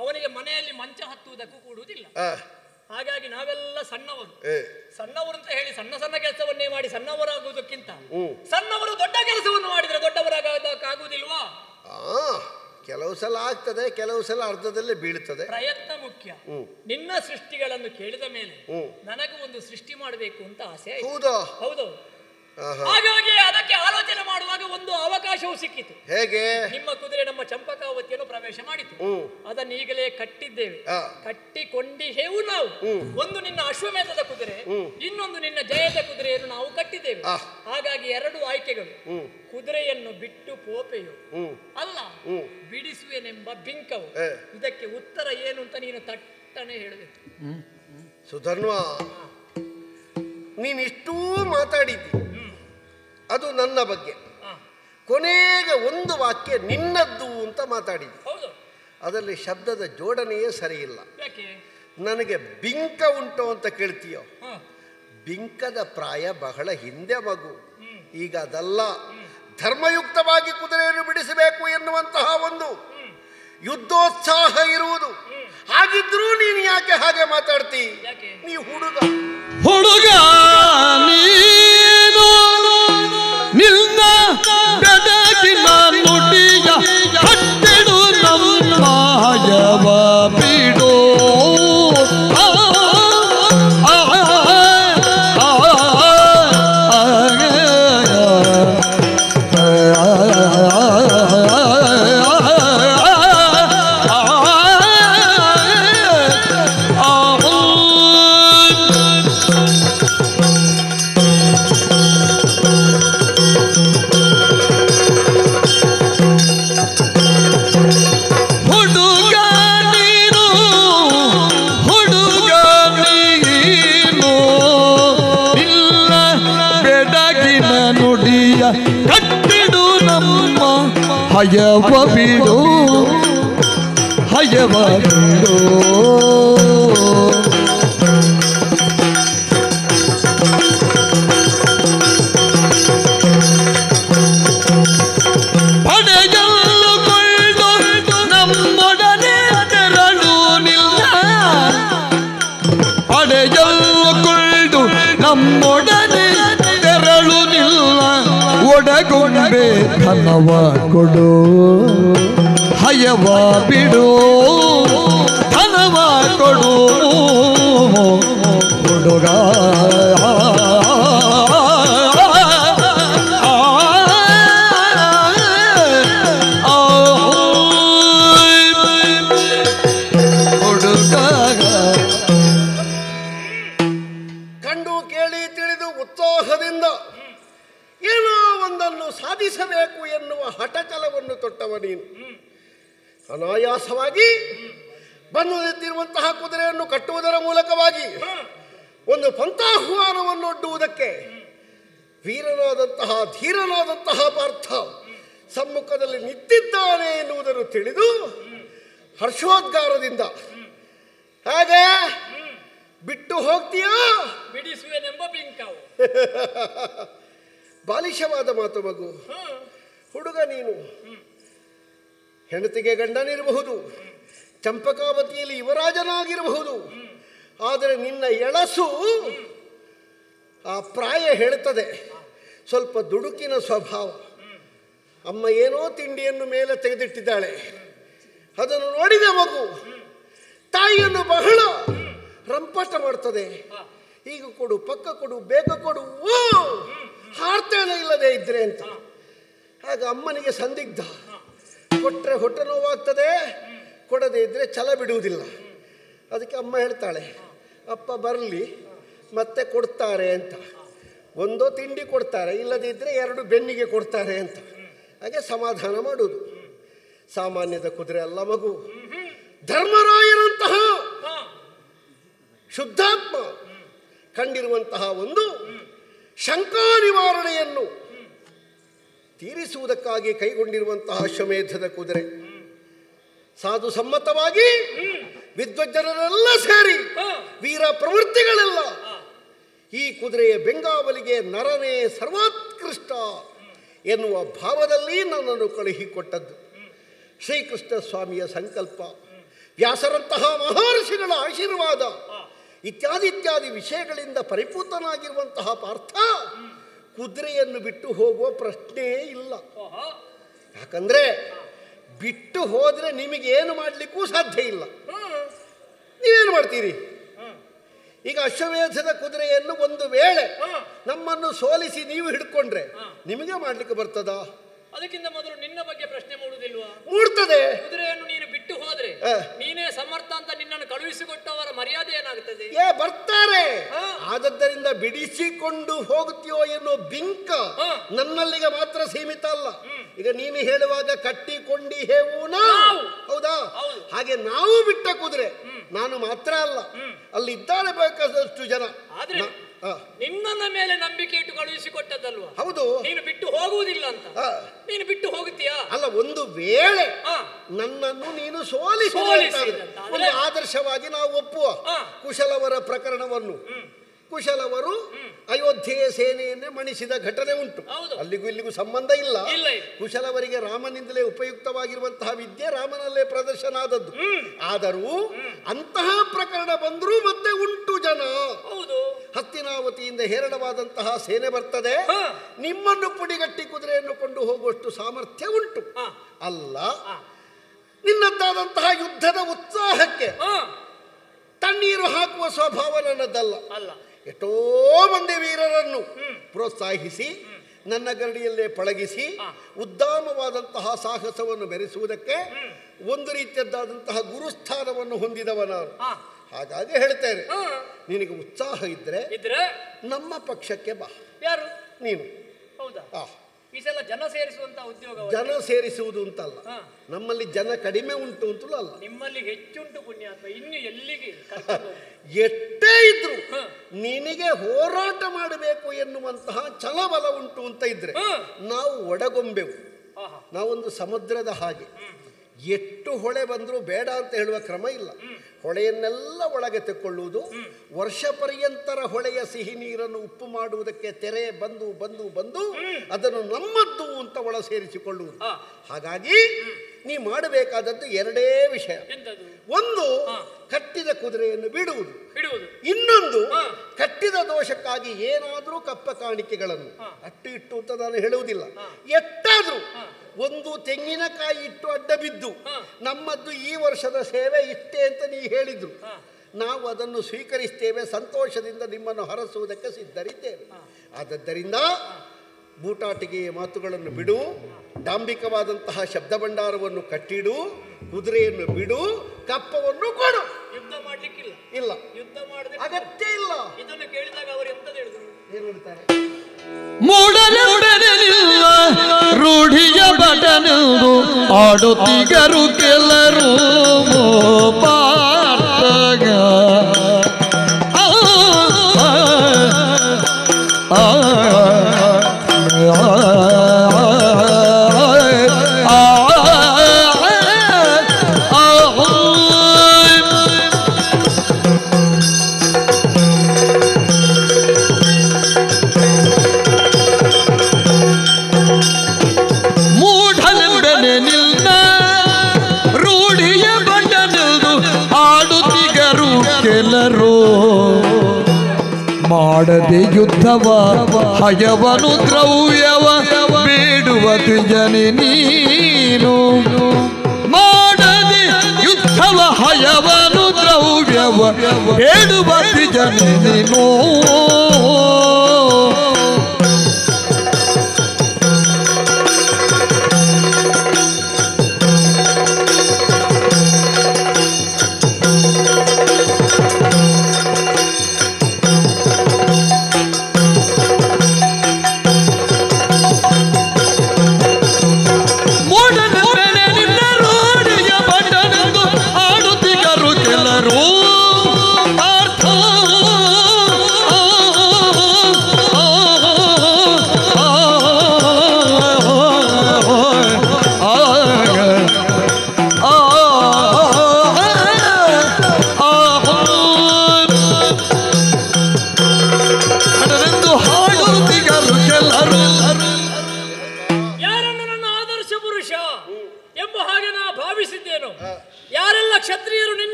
ಅವನಿಗೆ ಮನೆಯಲ್ಲಿ ಮಂಚ ಹತ್ತುವುದಕ್ಕೂ ಕೂಡುವುದಿಲ್ಲ. ಹಾಗಾಗಿ ನಾವೆಲ್ಲ ಸಣ್ಣವರು ಅಂತ ಹೇಳಿ ಸಣ್ಣ ಸಣ್ಣ ಕೆಲಸವನ್ನೇ ಮಾಡಿ ಸಣ್ಣವರಾಗುವುದಕ್ಕಿಂತ ಸಣ್ಣವರು ದೊಡ್ಡ ಕೆಲಸವನ್ನು ಮಾಡಿದ್ರೆ ದೊಡ್ಡವರಾಗುವುದಿಲ್ವಾ? ಕೆಲವು ಸಲ ಆಗ್ತದೆ, ಕೆಲವು ಸಲ ಅರ್ಧದಲ್ಲೇ ಬೀಳುತ್ತದೆ. ಪ್ರಯತ್ನ ಮುಖ್ಯ. ನಿನ್ನ ಸೃಷ್ಟಿಗಳನ್ನು ಕೇಳಿದ ಮೇಲೆ ನನಗೂ ಒಂದು ಸೃಷ್ಟಿ ಮಾಡಬೇಕು ಅಂತ ಆಸೆ. ಹೌದು. ಹಾಗಾಗಿ ಅದಕ್ಕೆ ಆಲೋಚನೆ ಮಾಡುವಾಗ ಒಂದು ಅವಕಾಶವೂ ಸಿಕ್ಕಿತು. ಹೇಗೆ? ನಿಮ್ಮ ಕುದುರೆ ನಮ್ಮ ಚಂಪಕಾವತಿಯನ್ನು ಪ್ರವೇಶ ಮಾಡಿತು. ಅದನ್ನು ಈಗಲೇ ಕಟ್ಟಿದ್ದೇವೆ, ಕಟ್ಟಿಕೊಂಡಿಹೇವು ನಾವು. ಒಂದು ನಿನ್ನ ಅಶ್ವಮೇಧದ ಕುದುರೆ, ಇನ್ನೊಂದು ನಿನ್ನ ಜಯದ ಕುದುರೆಯನ್ನು ನಾವು ಕಟ್ಟಿದ್ದೇವೆ. ಹಾಗಾಗಿ 2 ಆಯ್ಕೆಗಳು. ಕುದುರೆಯನ್ನು ಬಿಟ್ಟು ಪೋಪೆಯು ಅಲ್ಲ, ಬಿಡಿಸುವೆನೆಂಬ ಬಿಂಕವು. ಇದಕ್ಕೆ ಉತ್ತರ ಏನು ಅಂತ ನೀನು ತಟ್ಟನೆ ಹೇಳಬೇಕು. ಸುಧರ್ಮ, ನೀನಿಷ್ಟೂ ಮಾತಾಡಿದ್ದಿ, ಅದು ನನ್ನ ಬಗ್ಗೆ. ಕೊನೆಗೆ ಒಂದು ವಾಕ್ಯ ನಿನ್ನದ್ದು ಅಂತ ಮಾತಾಡಿದ್ದಿ. ಅದರಲ್ಲಿ ಶಬ್ದದ ಜೋಡಣೆಯೇ ಸರಿಯಿಲ್ಲ. ನನಗೆ ಬಿಂಕ ಉಂಟು ಅಂತ ಕೇಳ್ತೀಯೋ? ಬಿಂಕದ ಪ್ರಾಯ ಬಹಳ ಹಿಂದೆ ಮಗು. ಈಗ ಅದಲ್ಲ. ಧರ್ಮಯುಕ್ತವಾಗಿ ಕುದುರೆಯನ್ನು ಬಿಡಿಸಬೇಕು ಎನ್ನುವಂತಹ ಒಂದು ಯುದ್ಧೋತ್ಸಾಹ ಇರುವುದು. ಹಾಗಿದ್ರೂ ನೀನು ಯಾಕೆ ಹಾಗೆ ಮಾತಾಡ್ತಿ? ನೀ ಹುಡುಗ ನೀನು ನಿನ್ನ ಬೆಡಗಿನ ನುಡಿಯ ಕಟ್ಟಿಡು ನಮ್ಮಯವ ಬಿಡು. ಹಯವ ಬಿಡು, ಹಯವ ಬಿಡು. ಪಡೆಯಲ್ಲುಕೊಂಡು ನಮ್ಮೊಡನೆ ತೆರಳು ನಿಲ್ಲ, ಪಡೆಯಲ್ಲುಕೊಂಡು ನಮ್ಮೊಡನೆ ತೆರಳು ನಿಲ್ಲ. ಒಡಗೊಂಬೆ ಧನವ ಕೊಡು ಹಯವ ಬಿಡು ಧನವ ಕೊಡು ಹುಡುಗ ಕಂಡು ಕೇಳಿ ತಿಳಿದು ಉತ್ಸಾಹದಿಂದ ಏನೋ ಒಂದನ್ನು ಸಾಧಿಸಬೇಕು ಎನ್ನುವ ಹಠಚಲವನ್ನು ತೊಟ್ಟವ ನೀನು ಅನಾಯಾಸವಾಗಿ ಬಂದು ನಿಂತಿರುವಂತಹ ಕುದುರೆಯನ್ನು ಕಟ್ಟುವುದರ ಮೂಲಕವಾಗಿ ಒಂದು ಪಂಥಾಹ್ವಾನವನ್ನು ಒಡ್ಡುವುದಕ್ಕೆ ವೀರನಾದಂತಹ ಧೀರನಾದಂತಹ ಪಾರ್ಥ ಸಮ್ಮುಖದಲ್ಲಿ ನಿಂತಿದ್ದಾನೆ ಎನ್ನುವುದನ್ನು ತಿಳಿದು ಹರ್ಷೋದ್ಗಾರದಿಂದ ಹಾಗೆ ಬಿಟ್ಟು ಹೋಗ್ತೀಯಾ ಬಿಡಿಸುವೆನೆಂಬ ಬಿಂಕವು ಬಾಲಿಶವಾದ ಮಾತು ಮಗು. ಹುಡುಗ ನೀನು ಹೆಂಡತಿಗೆ ಗಂಡನಿರಬಹುದು, ಚಂಪಕಾವತಿಯಲ್ಲಿ ಯುವರಾಜನಾಗಿರಬಹುದು, ಆದರೆ ನಿನ್ನ ಎಳಸು ಆ ಪ್ರಾಯ ಹೇಳ್ತದೆ ಸ್ವಲ್ಪ ದುಡುಕಿನ ಸ್ವಭಾವ. ಅಮ್ಮ ಏನೋ ತಿಂಡಿಯನ್ನು ಮೇಲೆ ತೆಗೆದಿಟ್ಟಿದ್ದಾಳೆ, ಅದನ್ನು ನೋಡಿದ ಮಗು ತಾಯಿಯನ್ನು ಬಹಳ ರಂಪಾಟ ಮಾಡ್ತದೆ. ಈಗ ಕೊಡು, ಪಕ್ಕ ಕೊಡು, ಬೇಗ ಕೊಡು, ಓ ಹಾರ್ತೇನೆ ಇಲ್ಲದೆ ಇದ್ರೆ ಅಂತ. ಆಗ ಅಮ್ಮನಿಗೆ ಸಂದಿಗ್ಧ, ಕೊಟ್ಟರೆ ಹೊಟ್ಟೆ ನೋವಾಗ್ತದೆ, ಕೊಡದೇ ಇದ್ದರೆ ಛಲ ಬಿಡುವುದಿಲ್ಲ. ಅದಕ್ಕೆ ಅಮ್ಮ ಹೇಳ್ತಾಳೆ, ಅಪ್ಪ ಬರಲಿ ಮತ್ತೆ ಕೊಡ್ತಾರೆ ಅಂತ. ಒಂದೋ ತಿಂಡಿ ಕೊಡ್ತಾರೆ, ಇಲ್ಲದೇ ಇದ್ದರೆ 2 ಬೆನ್ನಿಗೆ ಕೊಡ್ತಾರೆ ಅಂತ. ಹಾಗೆ ಸಮಾಧಾನ ಮಾಡುವುದು. ಸಾಮಾನ್ಯದ ಕುದುರೆ ಅಲ್ಲ ಮಗು, ಧರ್ಮರಾಯರಂತಹ ಶುದ್ಧಾತ್ಮ ಕಂಡಿರುವಂತಹ ಒಂದು ಶಂಕಾ ನಿವಾರಣೆಯನ್ನು ತೀರಿಸುವುದಕ್ಕಾಗಿ ಕೈಗೊಂಡಿರುವಂತಹ ಅಶ್ವಮೇಧದ ಕುದುರೆ. ಸಾಧು ಸಮ್ಮತವಾಗಿ ವಿದ್ವಜ್ಜನರೆಲ್ಲ ಸೇರಿ ವೀರ ಪ್ರವೃತ್ತಿಗಳೆಲ್ಲ ಈ ಕುದುರೆಯ ಬೆಂಗಾವಲಿಗೆ ನರನೇ ಸರ್ವೋತ್ಕೃಷ್ಟ ಎನ್ನುವ ಭಾವದಲ್ಲಿ ನನ್ನನ್ನು ಕಳುಹಿಕೊಟ್ಟದ್ದು. ಶ್ರೀಕೃಷ್ಣ ಸ್ವಾಮಿಯ ಸಂಕಲ್ಪ, ವ್ಯಾಸರಂತಹ ಮಹರ್ಷಿಗಳ ಆಶೀರ್ವಾದ ಇತ್ಯಾದಿ ವಿಷಯಗಳಿಂದ ಪರಿಪೂರ್ಣನಾಗಿರುವಂತಹ ಪಾರ್ಥ ಕುದುರೆಯನ್ನು ಬಿಟ್ಟು ಹೋಗುವ ಪ್ರಶ್ನೆಯೇ ಇಲ್ಲ. ಯಾಕಂದ್ರೆ ಬಿಟ್ಟು ಹೋದರೆ ನಿಮಗೇನು ಮಾಡಲಿಕ್ಕೂ ಸಾಧ್ಯ ಇಲ್ಲ. ನೀವೇನು ಮಾಡ್ತೀರಿ? ಈಗ ಅಶ್ವಮೇಧದ ಕುದುರೆಯನ್ನು ಒಂದು ವೇಳೆ ನಮ್ಮನ್ನು ಸೋಲಿಸಿ ನೀವು ಹಿಡ್ಕೊಂಡ್ರೆ ನಿಮಗೆ ಮಾಡ್ಲಿಕ್ಕೆ ಬರ್ತದಾ? ಅದಕ್ಕಿಂತ ಮೊದಲು ನಿನ್ನ ಬಗ್ಗೆ ಪ್ರಶ್ನೆ ಮೂಡುವುದಿಲ್ವಾ? ಮೂಡ್ತದೆ. ಕುದುರೆಯನ್ನು ನೀನು ಬಿಟ್ಟು ಹೋದ್ರೆ ನೀನೇ ಸಮರ್ಥ ಅಂತ ನಿನ್ನನ್ನು ಕಳುಹಿಸಿಕೊಟ್ಟವರ ಮರ್ಯಾದೆ ಏನಾಗುತ್ತದೆ? ಬರ್ತಾರೆ. ಆದದ್ದರಿಂದ ಬಿಡಿಸಿಕೊಂಡು ಹೋಗುತ್ತೀಯೋ ಎನ್ನುವ ಬಿಂಕ ನನ್ನಲ್ಲಿಗೆ ಮಾತ್ರ ಸೀಮಿತ ಅಲ್ಲ. ಈಗ ನೀನು ಹೇಳುವಾಗ ಕಟ್ಟಿಕೊಂಡಿ ಹೇವೂನ, ಹೌದಾ? ಹಾಗೆ ನಾವು ಬಿಟ್ಟ ಕುದುರೆ ನಾನು ಮಾತ್ರ ಅಲ್ಲ, ಅಲ್ಲಿ ಇದ್ದಾರೆ ಬೇಕಾದಷ್ಟು ಜನ. ನಿನ್ನ ಮೇಲೆ ನಂಬಿಕೆ ಇಟ್ಟು ಕಳುಹಿಸಿಕೊಟ್ಟದ್ದಲ್ವಾ? ಹೌದು. ನೀನು ಬಿಟ್ಟು ಹೋಗುವುದಿಲ್ಲ ಅಂತ ನೀನು ಬಿಟ್ಟು ಹೋಗುತ್ತೀಯಾ? ಅಲ್ಲ, ಒಂದು ವೇಳೆ ನನ್ನನ್ನು ನೀನು ಸೋಲಿಸಿ ಒಂದು ಆದರ್ಶವಾಗಿ ನಾವು ಒಪ್ಪುವ ಕುಶಲವರ ಪ್ರಕರಣವನ್ನು. ಕುಶಲವರು ಅಯೋಧ್ಯೆಯ ಸೇನೆಯನ್ನೇ ಮಣಿಸಿದ ಘಟನೆ ಉಂಟು. ಅಲ್ಲಿಗೂ ಇಲ್ಲಿಗೂ ಸಂಬಂಧ ಇಲ್ಲ. ಕುಶಲವರಿಗೆ ರಾಮನಿಂದಲೇ ಉಪಯುಕ್ತವಾಗಿರುವಂತಹ ವಿದ್ಯೆ ರಾಮನಲ್ಲೇ ಪ್ರದರ್ಶನ ಆದದ್ದು. ಆದರೂ ಅಂತಹ ಪ್ರಕರಣ ಬಂದರೂ ಮತ್ತೆ ಉಂಟು ಜನ. ಹಸ್ತಿನಾವತಿಯಿಂದ ಹೇರಳವಾದಂತಹ ಸೇನೆ ಬರ್ತದೆ, ನಿಮ್ಮನ್ನು ಪುಡಿಗಟ್ಟಿ ಕುದುರೆಯನ್ನು ಕೊಂಡು ಹೋಗುವಷ್ಟು ಸಾಮರ್ಥ್ಯ ಉಂಟು. ಅಲ್ಲ, ನಿನ್ನದ್ದಾದಂತಹ ಯುದ್ಧದ ಉತ್ಸಾಹಕ್ಕೆ ತಣ್ಣೀರು ಹಾಕುವ ಸ್ವಭಾವ ನನ್ನದಲ್ಲ. ಎಷ್ಟೋ ಮಂದಿ ವೀರರನ್ನು ಪ್ರೋತ್ಸಾಹಿಸಿ ನನ್ನ ಗರಡಿಯಲ್ಲೇ ಪಳಗಿಸಿ ಉದ್ದಾಮವಾದಂತಹ ಸಾಹಸವನ್ನು ಬೆರೆಸುವುದಕ್ಕೆ ಒಂದು ರೀತಿಯದ್ದಾದಂತಹ ಗುರುಸ್ಥಾನವನ್ನು ಹೊಂದಿದವ ನಾನು. ಹಾಗಾಗಿ ಹೇಳ್ತೇನೆ, ನಿನಗೆ ಉತ್ಸಾಹ ಇದ್ರೆ ನಮ್ಮ ಪಕ್ಷಕ್ಕೆ ಬಾ. ಯಾರು? ನೀನು. ಹೌದಾ? ಈ ಸಲ ಜನ ಸೇರಿಸುವಂತ ಉದ್ಯೋಗ. ಜನ ಸೇರಿಸುವುದು ಅಂತಲ್ಲ, ನಮ್ಮಲ್ಲಿ ಜನ ಕಡಿಮೆ ಉಂಟು ಅಂತಲೂ ಅಲ್ಲ, ನಿಮ್ಮಲ್ಲಿ ಹೆಚ್ಚುಂಟು ಪುಣ್ಯಾತ್ಮ. ಇನ್ನು ಎಲ್ಲಿಗೆ ಎಷ್ಟೇ ಇದ್ರು ನಿನಗೆ ಹೋರಾಟ ಮಾಡಬೇಕು ಎನ್ನುವಂತಹ ಛಲಬಲ ಉಂಟು ಅಂತ ಇದ್ರೆ ನಾವು ಒಡಗೊಂಬೆವು. ನಾವೊಂದು ಸಮುದ್ರದ ಹಾಗೆ, ಎಷ್ಟು ಹೊಳೆ ಬಂದರೂ ಬೇಡ ಅಂತ ಹೇಳುವ ಕ್ರಮ ಇಲ್ಲ. ಹೊಳೆಯನ್ನೆಲ್ಲ ಒಳಗೆ ತೆಕ್ಕೊಳ್ಳುವುದು, ವರ್ಷ ಪರ್ಯಂತರ ಹೊಳೆಯ ಸಿಹಿ ನೀರನ್ನು ಉಪ್ಪು ಮಾಡುವುದಕ್ಕೆ ತೆರೆ ಬಂದು ಬಂದು ಬಂದು ಅದನ್ನು ನಮ್ಮದ್ದು ಅಂತ ಒಳ ಸೇರಿಸಿಕೊಳ್ಳುವುದು. ಹಾಗಾಗಿ ನೀ ಮಾಡಬೇಕಾದದ್ದು ಎರಡೇ ವಿಷಯ. ಒಂದು, ಕಟ್ಟಿದ ಕುದುರೆಯನ್ನು ಬಿಡುವುದು. ಇನ್ನೊಂದು, ಕಟ್ಟಿದ ದೋಷಕ್ಕಾಗಿ ಏನಾದರೂ ಕಪ್ಪ ಕಾಣಿಕೆಗಳನ್ನು ಅಟ್ಟು ಇಟ್ಟು ಅಂತ ನಾನು ಹೇಳುವುದಿಲ್ಲ, ಎಷ್ಟಾದ್ರೂ ಒಂದು ತೆಂಗಿನಕಾಯಿ ಇಟ್ಟು ಅಡ್ಡ ಬಿದ್ದು ನಮ್ಮದ್ದು ಈ ವರ್ಷದ ಸೇವೆ ಇಷ್ಟೇ ಅಂತ ನೀ ಹೇಳಿದ್ರು, ನಾವು ಅದನ್ನು ಸ್ವೀಕರಿಸ್ತೇವೆ, ಸಂತೋಷದಿಂದ ನಿಮ್ಮನ್ನು ಹರಸುವುದಕ್ಕೆ ಸಿದ್ಧರಿದ್ದೇವೆ. ಆದ್ದರಿಂದ ಬೂಟಾಟಿಕೆಯ ಮಾತುಗಳನ್ನು ಬಿಡು, ಡಾಂಬಿಕವಾದಂತಹ ಶಬ್ದ ಭಂಡಾರವನ್ನು ಕಟ್ಟಿಡು, ಕುದುರೆಯನ್ನು ಬಿಡು, ಕಪ್ಪವನ್ನು ಕೊಡು. ಯುದ್ಧ ಮಾಡ್ಲಿಕ್ಕಿಲ್ಲ, ಇಲ್ಲ ಯುದ್ಧ ಮಾಡದೆ ಅಗತ್ಯ ಇಲ್ಲ. ಇದನ್ನು ಕೇಳಿದಾಗ ಅವರು ಎಂತದ್ದು ಹೇಳಿದ್ರು? ಏನು ಹೇಳ್ತಾರೆ? ಮೂಡಲಿಲ್ಲ ರೂಢಿಯ ಬಟನೆಂದು ಆಡುತ್ತಿಗರು ಕೆಲರು ಪಾಠಗ ಮಾಡದೆ ಯುದ್ಧವ ಹಯವನು ದ್ರವ್ಯವ ಬೇಡುವ ತ್ರಿಜನೆ ನೀನು. ಮಾಡದೆ ಯುದ್ಧವ ಹಯವನು ದ್ರವ್ಯವ ಬೇಡುವ ತ್ರಿಜನೆ ನೀನು.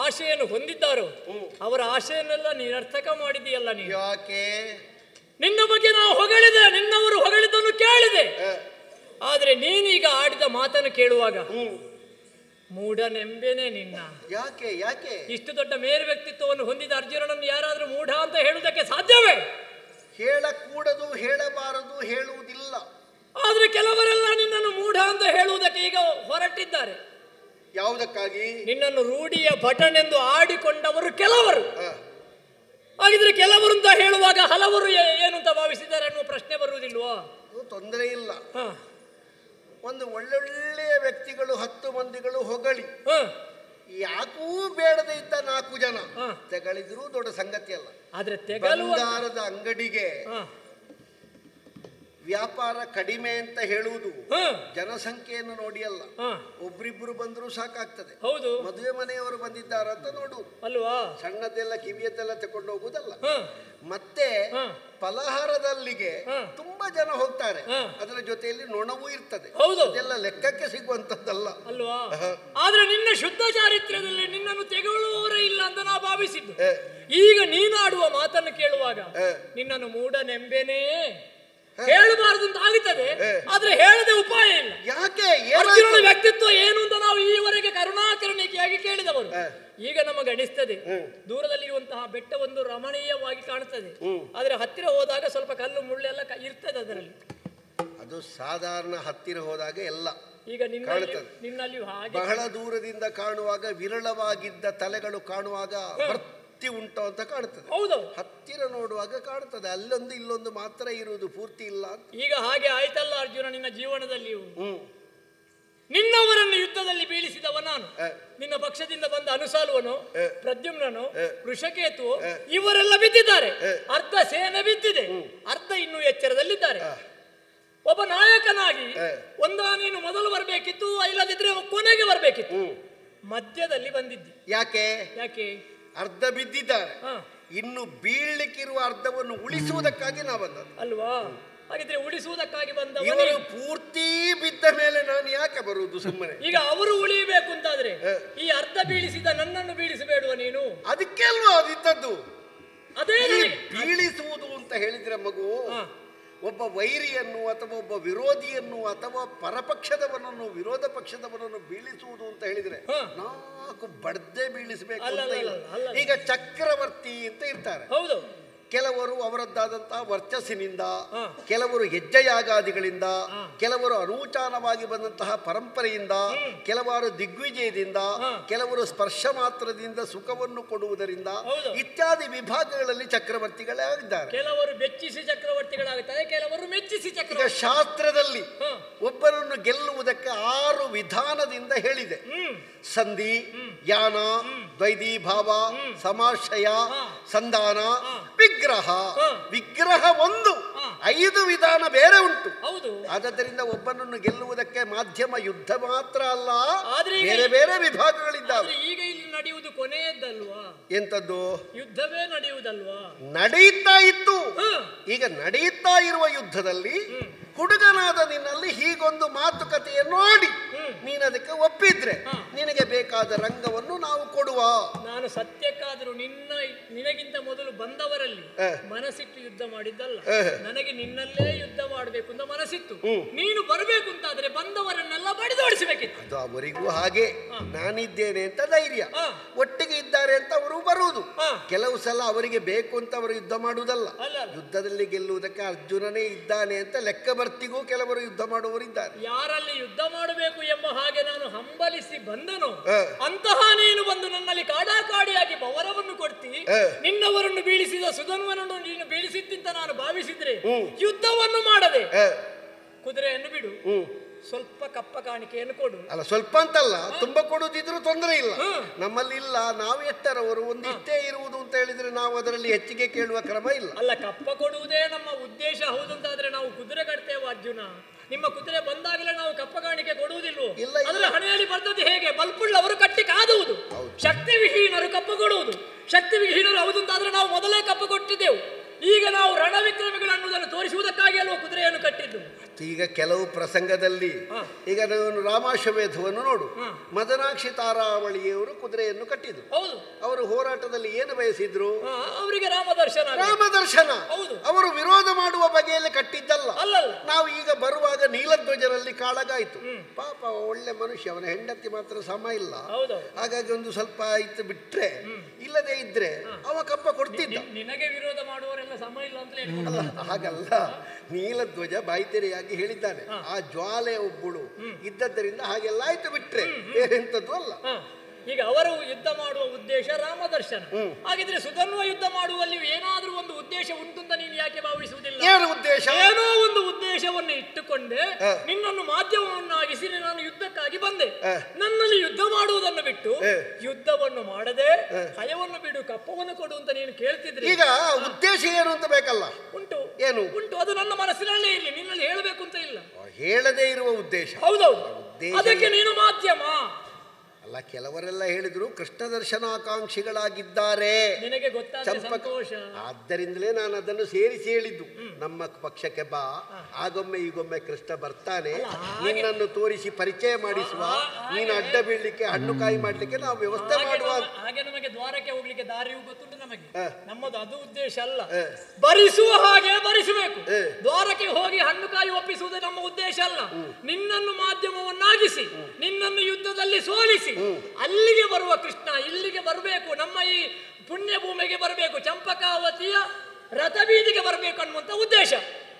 ಆಶೆಯನ್ನು ಹೊಂದಿದ್ದಾರೋ ಅವರ ಆಶೆಯನ್ನೆಲ್ಲ ನಿರರ್ಥಕ ಮಾಡಿದೆಯಲ್ಲ ನೀನು. ಯಾಕೆ? ನಿನ್ನ ಬಗ್ಗೆ ನಾವು ಹೊಗಳಿದೆ, ನಿನ್ನವರು ಹೊಗಳಿದ್ದನ್ನು ಕೇಳಿದೆ. ಆದ್ರೆ ನೀನೀಗ ಆಡಿದ ಮಾತನ್ನು ಕೇಳುವಾಗ ಮೂಢನೆಂಬೆನೆ ನಿನ್ನ. ಯಾಕೆ ಯಾಕೆ? ಇಷ್ಟು ದೊಡ್ಡ ಮೇರು ವ್ಯಕ್ತಿತ್ವವನ್ನು ಹೊಂದಿದ ಅರ್ಜುನನನ್ನು ಯಾರಾದ್ರೂ ಮೂಢ ಅಂತ ಹೇಳುವುದಕ್ಕೆ ಸಾಧ್ಯವೇ? ಹೇಳಕೂಡದು, ಹೇಳಬಾರದು, ಹೇಳುವುದಿಲ್ಲ. ಆದ್ರೆ ಕೆಲವರೆಲ್ಲ ನಿನ್ನನ್ನು ಮೂಢ ಅಂತ ಹೇಳುವುದಕ್ಕೆ ಈಗ ಹೊರಟಿದ್ದಾರೆ. ಯಾವುದಕ್ಕಾಗಿ? ನಿನ್ನನ್ನು ರೂಢಿಯ ಭಟನೆಂದು ಆಡಿಕೊಂಡವರು ಕೆಲವರು. ಹಾಗಿದ್ರೆ ಕೆಲವರು ಅಂತ ಹೇಳುವಾಗ ಹಲವರು ಏನು ಅಂತ ಭಾವಿಸಿದ್ದಾರೆ ಅನ್ನುವ ಪ್ರಶ್ನೆ ಬರುವುದಿಲ್ವಾ? ತೊಂದರೆ ಇಲ್ಲ. ಒಂದು ಒಳ್ಳೊಳ್ಳೆಯ ವ್ಯಕ್ತಿಗಳು 10 ಮಂದಿಗಳು ಹೊಗಳಿ ಯಾಕೂ ಬೇಡದೆ ಇದ್ದ 4 ಜನ ತೆಗಳಿದ್ರೂ ದೊಡ್ಡ ಸಂಗತಿ ಅಲ್ಲ. ಆದ್ರೆ ಬಂಗಾರದ ಅಂಗಡಿಗೆ ವ್ಯಾಪಾರ ಕಡಿಮೆ ಅಂತ ಹೇಳುವುದು ಜನಸಂಖ್ಯೆಯನ್ನು ನೋಡಿ ಅಲ್ಲ, ಒಬ್ರಿಬ್ರು ಬಂದರೂ ಸಾಕಾಗ್ತದೆ. ಹೌದು, ಮದುವೆ ಮನೆಯವರು ಬಂದಿದ್ದಾರಂತ ನೋಡುವುದು ಅಲ್ವಾ, ಸಣ್ಣದೆಲ್ಲ ಕಿವಿಯದ್ದೆಲ್ಲ ತಕೊಂಡು ಹೋಗುದಲ್ಲ. ಮತ್ತೆ ಫಲಹಾರದಲ್ಲಿಗೆ ತುಂಬಾ ಜನ ಹೋಗ್ತಾರೆ, ಅದರ ಜೊತೆಯಲ್ಲಿ ನೊಣವೂ ಇರ್ತದೆ. ಅದೆಲ್ಲ ಲೆಕ್ಕಕ್ಕೆ ಸಿಗುವಂತದ್ದಲ್ಲ ಅಲ್ವಾ. ಆದ್ರೆ ನಿನ್ನ ಶುದ್ಧ ಚಾರಿತ್ರ್ಯದಲ್ಲಿ ನಿನ್ನನ್ನು ತೆಗೊಳ್ಳುವವರೇ ಇಲ್ಲ ಅಂತ ನಾ ಭಾವಿಸಿದ್ದು. ಈಗ ನೀನಾಡುವ ಮಾತನ್ನು ಕೇಳುವಾಗ ನಿನ್ನನ್ನು ಮೂಢನೆಂಬೆನೇ ಹೇಳಬಾರದು ಅಂತ ಆಗುತ್ತದೆ. ಆದ್ರೆ ಹೇಳದೆ ಉಪಾಯ ಇಲ್ಲ. ಯಾಕೆ? ಅರ್ಜುನನ ವ್ಯಕ್ತಿತ್ವ ಏನು ಅಂತ ನಾವು ಈವರೆಗೆ ಕರುಣಾಕರುಣಿಕೆಯಾಗಿ ಕೇಳಿದವರು. ಈಗ ನಮಗೆ ಅನಿಸ್ತದೆ ದೂರದಲ್ಲಿರುವಂತಹ ಬೆಟ್ಟ ಒಂದು ರಮಣೀಯವಾಗಿ ಕಾಣುತ್ತದೆ, ಆದ್ರೆ ಹತ್ತಿರ ಹೋದಾಗ ಸ್ವಲ್ಪ ಕಲ್ಲು ಮುಳ್ಳೆಲ್ಲ ಇರ್ತದೆ ಅದರಲ್ಲಿ. ಅದು ಸಾಧಾರಣ ಹತ್ತಿರ ಹೋದಾಗ ಎಲ್ಲ ಈಗ ನಿನ್ನಲ್ಲಿ ಹಾಗೆ ಬಹಳ ದೂರದಿಂದ ಕಾಣುವಾಗ ವಿರಳವಾಗಿದ್ದ ತಲೆಗಳು ಕಾಣುವಾಗ ಉಂಟು ಅಂತ ಕಾಣುತ್ತದೆ. ಹೌದು, ಹತ್ತಿರ ನೋಡುವಾಗ ಕಾಣುತ್ತದೆ ಅಲ್ಲೊಂದು ಇಲ್ಲೊಂದು ಮಾತ್ರ ಇರುವುದು, ಪೂರ್ತಿ ಇಲ್ಲ. ಈಗ ಹಾಗೆ ಆಯ್ತಲ್ಲ ಅರ್ಜುನ ನಿನ್ನ ಜೀವನದಲ್ಲಿಯೂ. ನಿನ್ನವರನ್ನು ಯುದ್ಧದಲ್ಲಿ ಬೀಳಿಸಿದವ ನಾನು, ನಿನ್ನ ಪಕ್ಷದಿಂದ ಬಂದ ಅನುಸಾಲುವನು, ಪ್ರದ್ಯುಮ್ನನು, ವೃಷಕೇತು ಇವರೆಲ್ಲ ಬಿದ್ದಿದ್ದಾರೆ. ಅರ್ಧ ಸೇನೆ ಬಿದ್ದಿದೆ, ಅರ್ಧ ಇನ್ನೂ ಎಚ್ಚರದಲ್ಲಿದ್ದಾರೆ. ಒಬ್ಬ ನಾಯಕನಾಗಿ ಒಂದ ನೀನು ಮೊದಲು ಬರಬೇಕಿತ್ತು, ಇಲ್ಲದಿದ್ರೆ ಕೊನೆಗೆ ಬರಬೇಕಿತ್ತು. ಮಧ್ಯದಲ್ಲಿ ಬಂದಿದ್ದಿ. ಯಾಕೆ? ಯಾಕೆ? ಅರ್ಧ ಬಿದ್ದಿದ್ದಾರೆ, ಹ, ಇನ್ನು ಬೀಳ್ಲಿಕ್ಕಿರುವ ಅರ್ಧವನ್ನು ಉಳಿಸುವುದಕ್ಕಾಗಿ ನಾವು ಬಂದದ್ದು ಅಲ್ವಾ? ಹಾಗಿದ್ರೆ ಉಳಿಸುವುದಕ್ಕಾಗಿ ಬಂದ ಇವರು ಪೂರ್ತಿ ಬಿದ್ದ ಮೇಲೆ ನಾನು ಯಾಕೆ ಬರುವುದು ಸುಮ್ಮನೆ? ಈಗ ಅವರು ಉಳಿಬೇಕು ಅಂತಾದ್ರೆ ಈ ಅರ್ಧ ಬೀಳಿಸಿದ ನನ್ನನ್ನು ಬೀಳಿಸಬೇಡುವ ನೀನು? ಅದಕ್ಕೆ ಅಲ್ವಾ ಅದಿದ್ದದ್ದು. ಅದೇ ಬೀಳಿಸುವುದು ಅಂತ ಹೇಳಿದ್ರೆ ಮಗು, ಒಬ್ಬ ವೈರಿಯನ್ನು ಅಥವಾ ಒಬ್ಬ ವಿರೋಧಿಯನ್ನು ಅಥವಾ ಪರಪಕ್ಷದವನನ್ನು ವಿರೋಧ ಪಕ್ಷದವನನ್ನು ಬೀಳಿಸುವುದು ಅಂತ ಹೇಳಿದ್ರೆ ನಾಲ್ಕು ಬಡ್ದೆ ಬೀಳಿಸಬೇಕು ಅಂತ ಇಲ್ಲ. ಈಗ ಚಕ್ರವರ್ತಿ ಅಂತ ಇರ್ತಾರೆ, ಹೌದು. ಕೆಲವರು ಅವರದ್ದಾದಂತಹ ವರ್ಚಸ್ಸಿನಿಂದ, ಕೆಲವರು ಹೆಜ್ಜೆಯಾಗಾದಿಗಳಿಂದ, ಕೆಲವರು ಅನೂಚಾನವಾಗಿ ಬಂದಂತಹ ಪರಂಪರೆಯಿಂದ, ಕೆಲವರು ದಿಗ್ವಿಜಯದಿಂದ, ಕೆಲವರು ಸ್ಪರ್ಶ ಮಾತ್ರದಿಂದ ಸುಖವನ್ನು ಕೊಡುವುದರಿಂದ ಇತ್ಯಾದಿ ವಿಭಾಗಗಳಲ್ಲಿ ಚಕ್ರವರ್ತಿಗಳೇ ಆಗಿದ್ದಾರೆ. ಕೆಲವರು ಬೆಚ್ಚಿಸಿ ಚಕ್ರವರ್ತಿಗಳಾಗುತ್ತಾರೆ, ಕೆಲವರು ಮೆಚ್ಚಿಸಿ ಚಕ್ರ. ಈಗ ಶಾಸ್ತ್ರದಲ್ಲಿ ಒಬ್ಬರನ್ನು ಗೆಲ್ಲುವುದಕ್ಕೆ 6 ವಿಧಾನದಿಂದ ಹೇಳಿದೆ. ಸಂಧಿ, ಯಾನ, ದ್ವೈದೀಭಾವ, ಸಮಾಶ್ರಯ, ಸಂಧಾನ, ವಿಗ್ರಹ. ವಿಗ್ರಹ ಒಂದು, 5 ವಿಧಾನ ಬೇರೆ ಉಂಟು. ಆದ್ದರಿಂದ ಒಬ್ಬನನ್ನು ಗೆಲ್ಲುವುದಕ್ಕೆ ಮಾಧ್ಯಮ ಯುದ್ಧ ಮಾತ್ರ ಅಲ್ಲ, ಬೇರೆ ಬೇರೆ ವಿಭಾಗಗಳಿದ್ದಾವೆ. ಈಗ ಇಲ್ಲಿ ನಡೆಯುವುದು ಕೊನೆಯದ್ದಲ್ವಾ? ಎಂತದ್ದು? ಯುದ್ಧವೇ ನಡೆಯುವುದಲ್ವಾ? ನಡೆಯುತ್ತಾ ಇತ್ತು. ಈಗ ನಡೆಯುತ್ತಾ ಇರುವ ಯುದ್ಧದಲ್ಲಿ ಹುಡುಗನಾದ ನಿನ್ನಲ್ಲಿ ಹೀಗೊಂದು ಮಾತುಕತೆಯನ್ನು ಆಡಿ ನೀನು ಅದಕ್ಕೆ ಒಪ್ಪಿದ್ರೆ ನಿನಗೆ ಬೇಕಾದ ರಂಗವನ್ನು ನಾವು ಕೊಡುವ. ನಾನು ಸತ್ಯಕ್ಕಾದರೂ ನಿನಗಿಂತ ಮೊದಲು ಬಂದವರಲ್ಲಿ ಮನಸ್ಸಿಟ್ಟು ಯುದ್ಧ ಮಾಡಿದ್ದಲ್ಲ. ನನಗೆ ನಿನ್ನಲ್ಲೇ ಯುದ್ಧ ಮಾಡಬೇಕು ಅಂತ ಮನಸ್ಸಿತ್ತು. ನೀನು ಬರಬೇಕು ಅಂತಾದ್ರೆ ಬಂದವರನ್ನೆಲ್ಲ ಬಡಿದೋಡಿಸಬೇಕಿತ್ತು. ಅದು ಅವರಿಗೂ ಹಾಗೆ ನಾನಿದ್ದೇನೆ ಅಂತ ಧೈರ್ಯ, ಒಟ್ಟಿಗೆ ಇದ್ದಾರೆ ಅಂತ ಅವರು ಬರುವುದು. ಕೆಲವು ಸಲ ಅವರಿಗೆ ಬೇಕು ಅಂತ ಅವರು ಯುದ್ಧ ಮಾಡುವುದಲ್ಲ, ಯುದ್ಧದಲ್ಲಿ ಗೆಲ್ಲುವುದಕ್ಕೆ ಅರ್ಜುನನೇ ಇದ್ದಾನೆ ಅಂತ ಲೆಕ್ಕ ಬರ್ತಿಗೂ ಕೆಲವರು ಯುದ್ಧ ಮಾಡುವವರಿದ್ದಾರೆ. ಯಾರಲ್ಲಿ ಯುದ್ಧ ಮಾಡಬೇಕು ಎಂಬ ಹಾಗೆ ನಾನು ಹಂಬಲಿಸಿ ಬಂದನು ಅಂತಹ ನೀನು ಬಂದು ನನ್ನಲ್ಲಿ ಕಾಡಾಕಾಡಿಯಾಗಿ ಬವರವನ್ನು ಕೊಡ್ತಿ. ನಿನ್ನವರನ್ನು ಬೀಳಿಸಿದ ಸುಧನ್ವನನ್ನು ನೀನು ಬೀಳಿಸಿದ್ದಂತ ನಾನು ಭಾವಿಸಿದ್ರೆ ಯುದ್ಧವನ್ನು ಮಾಡದೆ ಕುದುರೆಯನ್ನು ಬಿಡು, ಸ್ವಲ್ಪ ಕಪ್ಪ ಕಾಣಿಕೆಯನ್ನು ಕೊಡು. ಅಲ್ಲ, ಸ್ವಲ್ಪ ಅಂತಲ್ಲ, ತುಂಬಾ ಕೊಡುವುದಿದ್ರು ತೊಂದರೆ ಇಲ್ಲ. ನಮ್ಮಲ್ಲಿ ಇಲ್ಲ, ನಾವು ಎಷ್ಟರವರು ಒಂದಿಷ್ಟೇ ಇರುವುದು ಅಂತ ಹೇಳಿದ್ರೆ ನಾವು ಅದರಲ್ಲಿ ಹೆಚ್ಚಿಗೆ ಕೇಳುವ ಕ್ರಮ ಇಲ್ಲ. ಅಲ್ಲ, ಕಪ್ಪ ಕೊಡುವುದೇ ನಮ್ಮ ಉದ್ದೇಶ ಹೌದು ಅಂತಾದ್ರೆ ನಾವು ಕುದುರೆ ಕಟ್ತೇವೆ ಅರ್ಜುನ. ನಿಮ್ಮ ಕುದುರೆ ಬಂದಾಗಲೇ ನಾವು ಕಪ್ಪ ಕಾಣಿಕೆ ಕೊಡುವುದಿಲ್ಲ. ಅದರ ಹಣೆಯಲ್ಲಿ ಬರ್ತದೆ ಹೇಗೆ? ಬಲ್ಪುಳ್ಳವರು ಕಟ್ಟಿ ಕಾದುವುದು, ಶಕ್ತಿ ವಿಹೀನರು ಕಪ್ಪ ಕೊಡುವುದು. ಶಕ್ತಿ ವಿಹೀನರು ಹೌದು ಅಂತಾದ್ರೆ ನಾವು ಮೊದಲೇ ಕಪ್ಪ ಕೊಟ್ಟಿದ್ದೆವು. ಈಗ ನಾವು ರಣವಿಕ್ರಮಿಗಳು ಅನ್ನುವುದನ್ನು ತೋರಿಸುವುದಕ್ಕಾಗಿ ಅಲ್ವ ಕುದುರೆಯನ್ನು ಕಟ್ಟಿದ್ದು. ಈಗ ಕೆಲವು ಪ್ರಸಂಗದಲ್ಲಿ ಈಗ ನಾವು ರಾಮಾಶ್ವಮೇಧವನ್ನು ನೋಡು, ಮದನಾಕ್ಷಿ ತಾರಾವಳಿಯವರು ಕುದುರೆಯನ್ನು ಕಟ್ಟಿದ್ರು. ಅವರು ಹೋರಾಟದಲ್ಲಿ ಏನು ಬಯಸಿದ್ರು? ಅವರಿಗೆ ರಾಮದರ್ಶನ. ಅವರು ವಿರೋಧ ಮಾಡುವ ಬಗೆಯಲ್ಲಿ ಕಟ್ಟಿದ್ದಲ್ಲ. ನಾವು ಈಗ ಬರುವಾಗ ನೀಲಧ್ವಜರಲ್ಲಿ ಕಾಳಗಾಯ್ತು. ಪಾಪ ಒಳ್ಳೆ ಮನುಷ್ಯ, ಅವನ ಹೆಂಡತಿ ಮಾತ್ರ ಸಮ ಇಲ್ಲ. ಹಾಗಾಗಿ ಒಂದು ಸ್ವಲ್ಪ ಇತ್ತು ಬಿಟ್ರೆ, ಇಲ್ಲದೆ ಇದ್ರೆ ಅವ ಕಪ್ಪ ಕೊಡ್ತಿದ್ದ. ನಿನಗೆ ವಿರೋಧ ಮಾಡುವವರೆಲ್ಲ ಸಮ ಇಲ್ಲ ಅಂತ ಹಾಗಲ್ಲ, ನೀಲಧ್ವಜ ಬಾಯ್ತೆರೆಯಾಗಿ ಹೇಳಿದ್ದಾನೆ. ಆ ಜ್ವಾಲೆ ಒಬ್ಬಳು ಇದ್ದದ್ದರಿಂದ ಹಾಗೆಲ್ಲ ಆಯ್ತು, ಬಿಟ್ರೆ ಬೇರೆಂತದ್ದು ಅಲ್ಲ. ಈಗ ಅವರು ಯುದ್ಧ ಮಾಡುವ ಉದ್ದೇಶ ರಾಮದರ್ಶನ. ಹಾಗಿದ್ರೆ ಸುಧನ್ವ ಯುದ್ಧ ಮಾಡುವಲ್ಲಿ ಏನಾದ್ರೂ ಒಂದು ಉದ್ದೇಶ ಉಂಟು ಅಂತ ನೀನು ಯಾಕೆ ಭಾವಿಸುವುದಿಲ್ಲ? ಏನು ಉದ್ದೇಶ? ಏನೋ ಒಂದು ಉದ್ದೇಶವನ್ನು ಇಟ್ಟುಕೊಂಡೆ ನಿನ್ನನ್ನು ಮಾಧ್ಯಮವನ್ನಾಗಿಸಿ ನಾನು ಯುದ್ಧಕ್ಕಾಗಿ ಬಂದೆ. ನನ್ನಲ್ಲಿ ಯುದ್ಧ ಮಾಡುವುದನ್ನು ಬಿಟ್ಟು ಯುದ್ಧವನ್ನು ಮಾಡದೆ ಹಯವನ್ನು ಬಿಡು, ಕಪ್ಪವನ್ನು ಕೊಡು ಅಂತ ನೀನು ಕೇಳ್ತಿದ್ರೆ ಈಗ ಉದ್ದೇಶ ಏನು ಅಂತ ಬೇಕಲ್ಲ? ಉಂಟು. ಏನು ಉಂಟು? ಅದು ನನ್ನ ಮನಸ್ಸಿನಲ್ಲೇ ಇರಲಿ, ನಿನ್ನಲ್ಲಿ ಹೇಳಬೇಕು ಅಂತ ಇಲ್ಲ. ಹೇಳದೇ ಇರುವ ಉದ್ದೇಶ. ಹೌದೌದು, ಅದಕ್ಕೆ ನೀನು ಮಾಧ್ಯಮ ಅಲ್ಲ. ಕೆಲವರೆಲ್ಲ ಹೇಳಿದ್ರು ಕೃಷ್ಣ ದರ್ಶನಾಕಾಂಕ್ಷಿಗಳಾಗಿದ್ದಾರೆ, ನಿನಗೆ ಗೊತ್ತಾದ ಸಂತೋಷ. ಆದ್ದರಿಂದಲೇ ನಾನು ಅದನ್ನು ಸೇರಿಸಿ ಹೇಳಿದ್ದು. ನಮ್ಮ ಪಕ್ಷಕ್ಕೆ ಬಾ, ಆಗೊಮ್ಮೆ ಈಗೊಮ್ಮೆ ಕೃಷ್ಣ ಬರ್ತಾನೆ, ನಿನ್ನನ್ನು ತೋರಿಸಿ ಪರಿಚಯ ಮಾಡಿಸುವ, ನೀನು ಅಡ್ಡ ಬೀಳಲಿಕ್ಕೆ ಹಣ್ಣು ಕಾಯಿ ಮಾಡ್ಲಿಕ್ಕೆ ನಾವು ವ್ಯವಸ್ಥೆ ಮಾಡುವ. ಹಾಗೆ ನಮಗೆ ದ್ವಾರಕ್ಕೆ ಹೋಗ್ಲಿಕ್ಕೆ ದಾರಿಯೂ ಗೊತ್ತುಂಟು ನಮಗೆ. ನಮ್ಮದು ಅದು ಉದ್ದೇಶ ಅಲ್ಲ. ಭರಿಸುವ ಹಾಗೆ ಭರಿಸಬೇಕು. ದ್ವಾರಕ್ಕೆ ಹೋಗಿ ಹಣ್ಣು ಕಾಯಿ ಒಪ್ಪಿಸುವುದೇ ನಮ್ಮ ಉದ್ದೇಶ ಅಲ್ಲ. ನಿನ್ನನ್ನು ಮಾಧ್ಯಮವನ್ನಾಗಿಸಿ ನಿನ್ನನ್ನು ಯುದ್ಧದಲ್ಲಿ ಸೋಲಿಸಿ ಅಲ್ಲಿಗೆ ಬರುವ ಕೃಷ್ಣ ಇಲ್ಲಿಗೆ ಬರಬೇಕು, ನಮ್ಮ ಈ ಪುಣ್ಯ ಭೂಮಿಗೆ ಬರಬೇಕು, ಚಂಪಕಾವತಿಯ ರಥಬೀದಿಗೆ ಬರಬೇಕು ಅನ್ನುವಂತ ಉದ್ದೇಶ.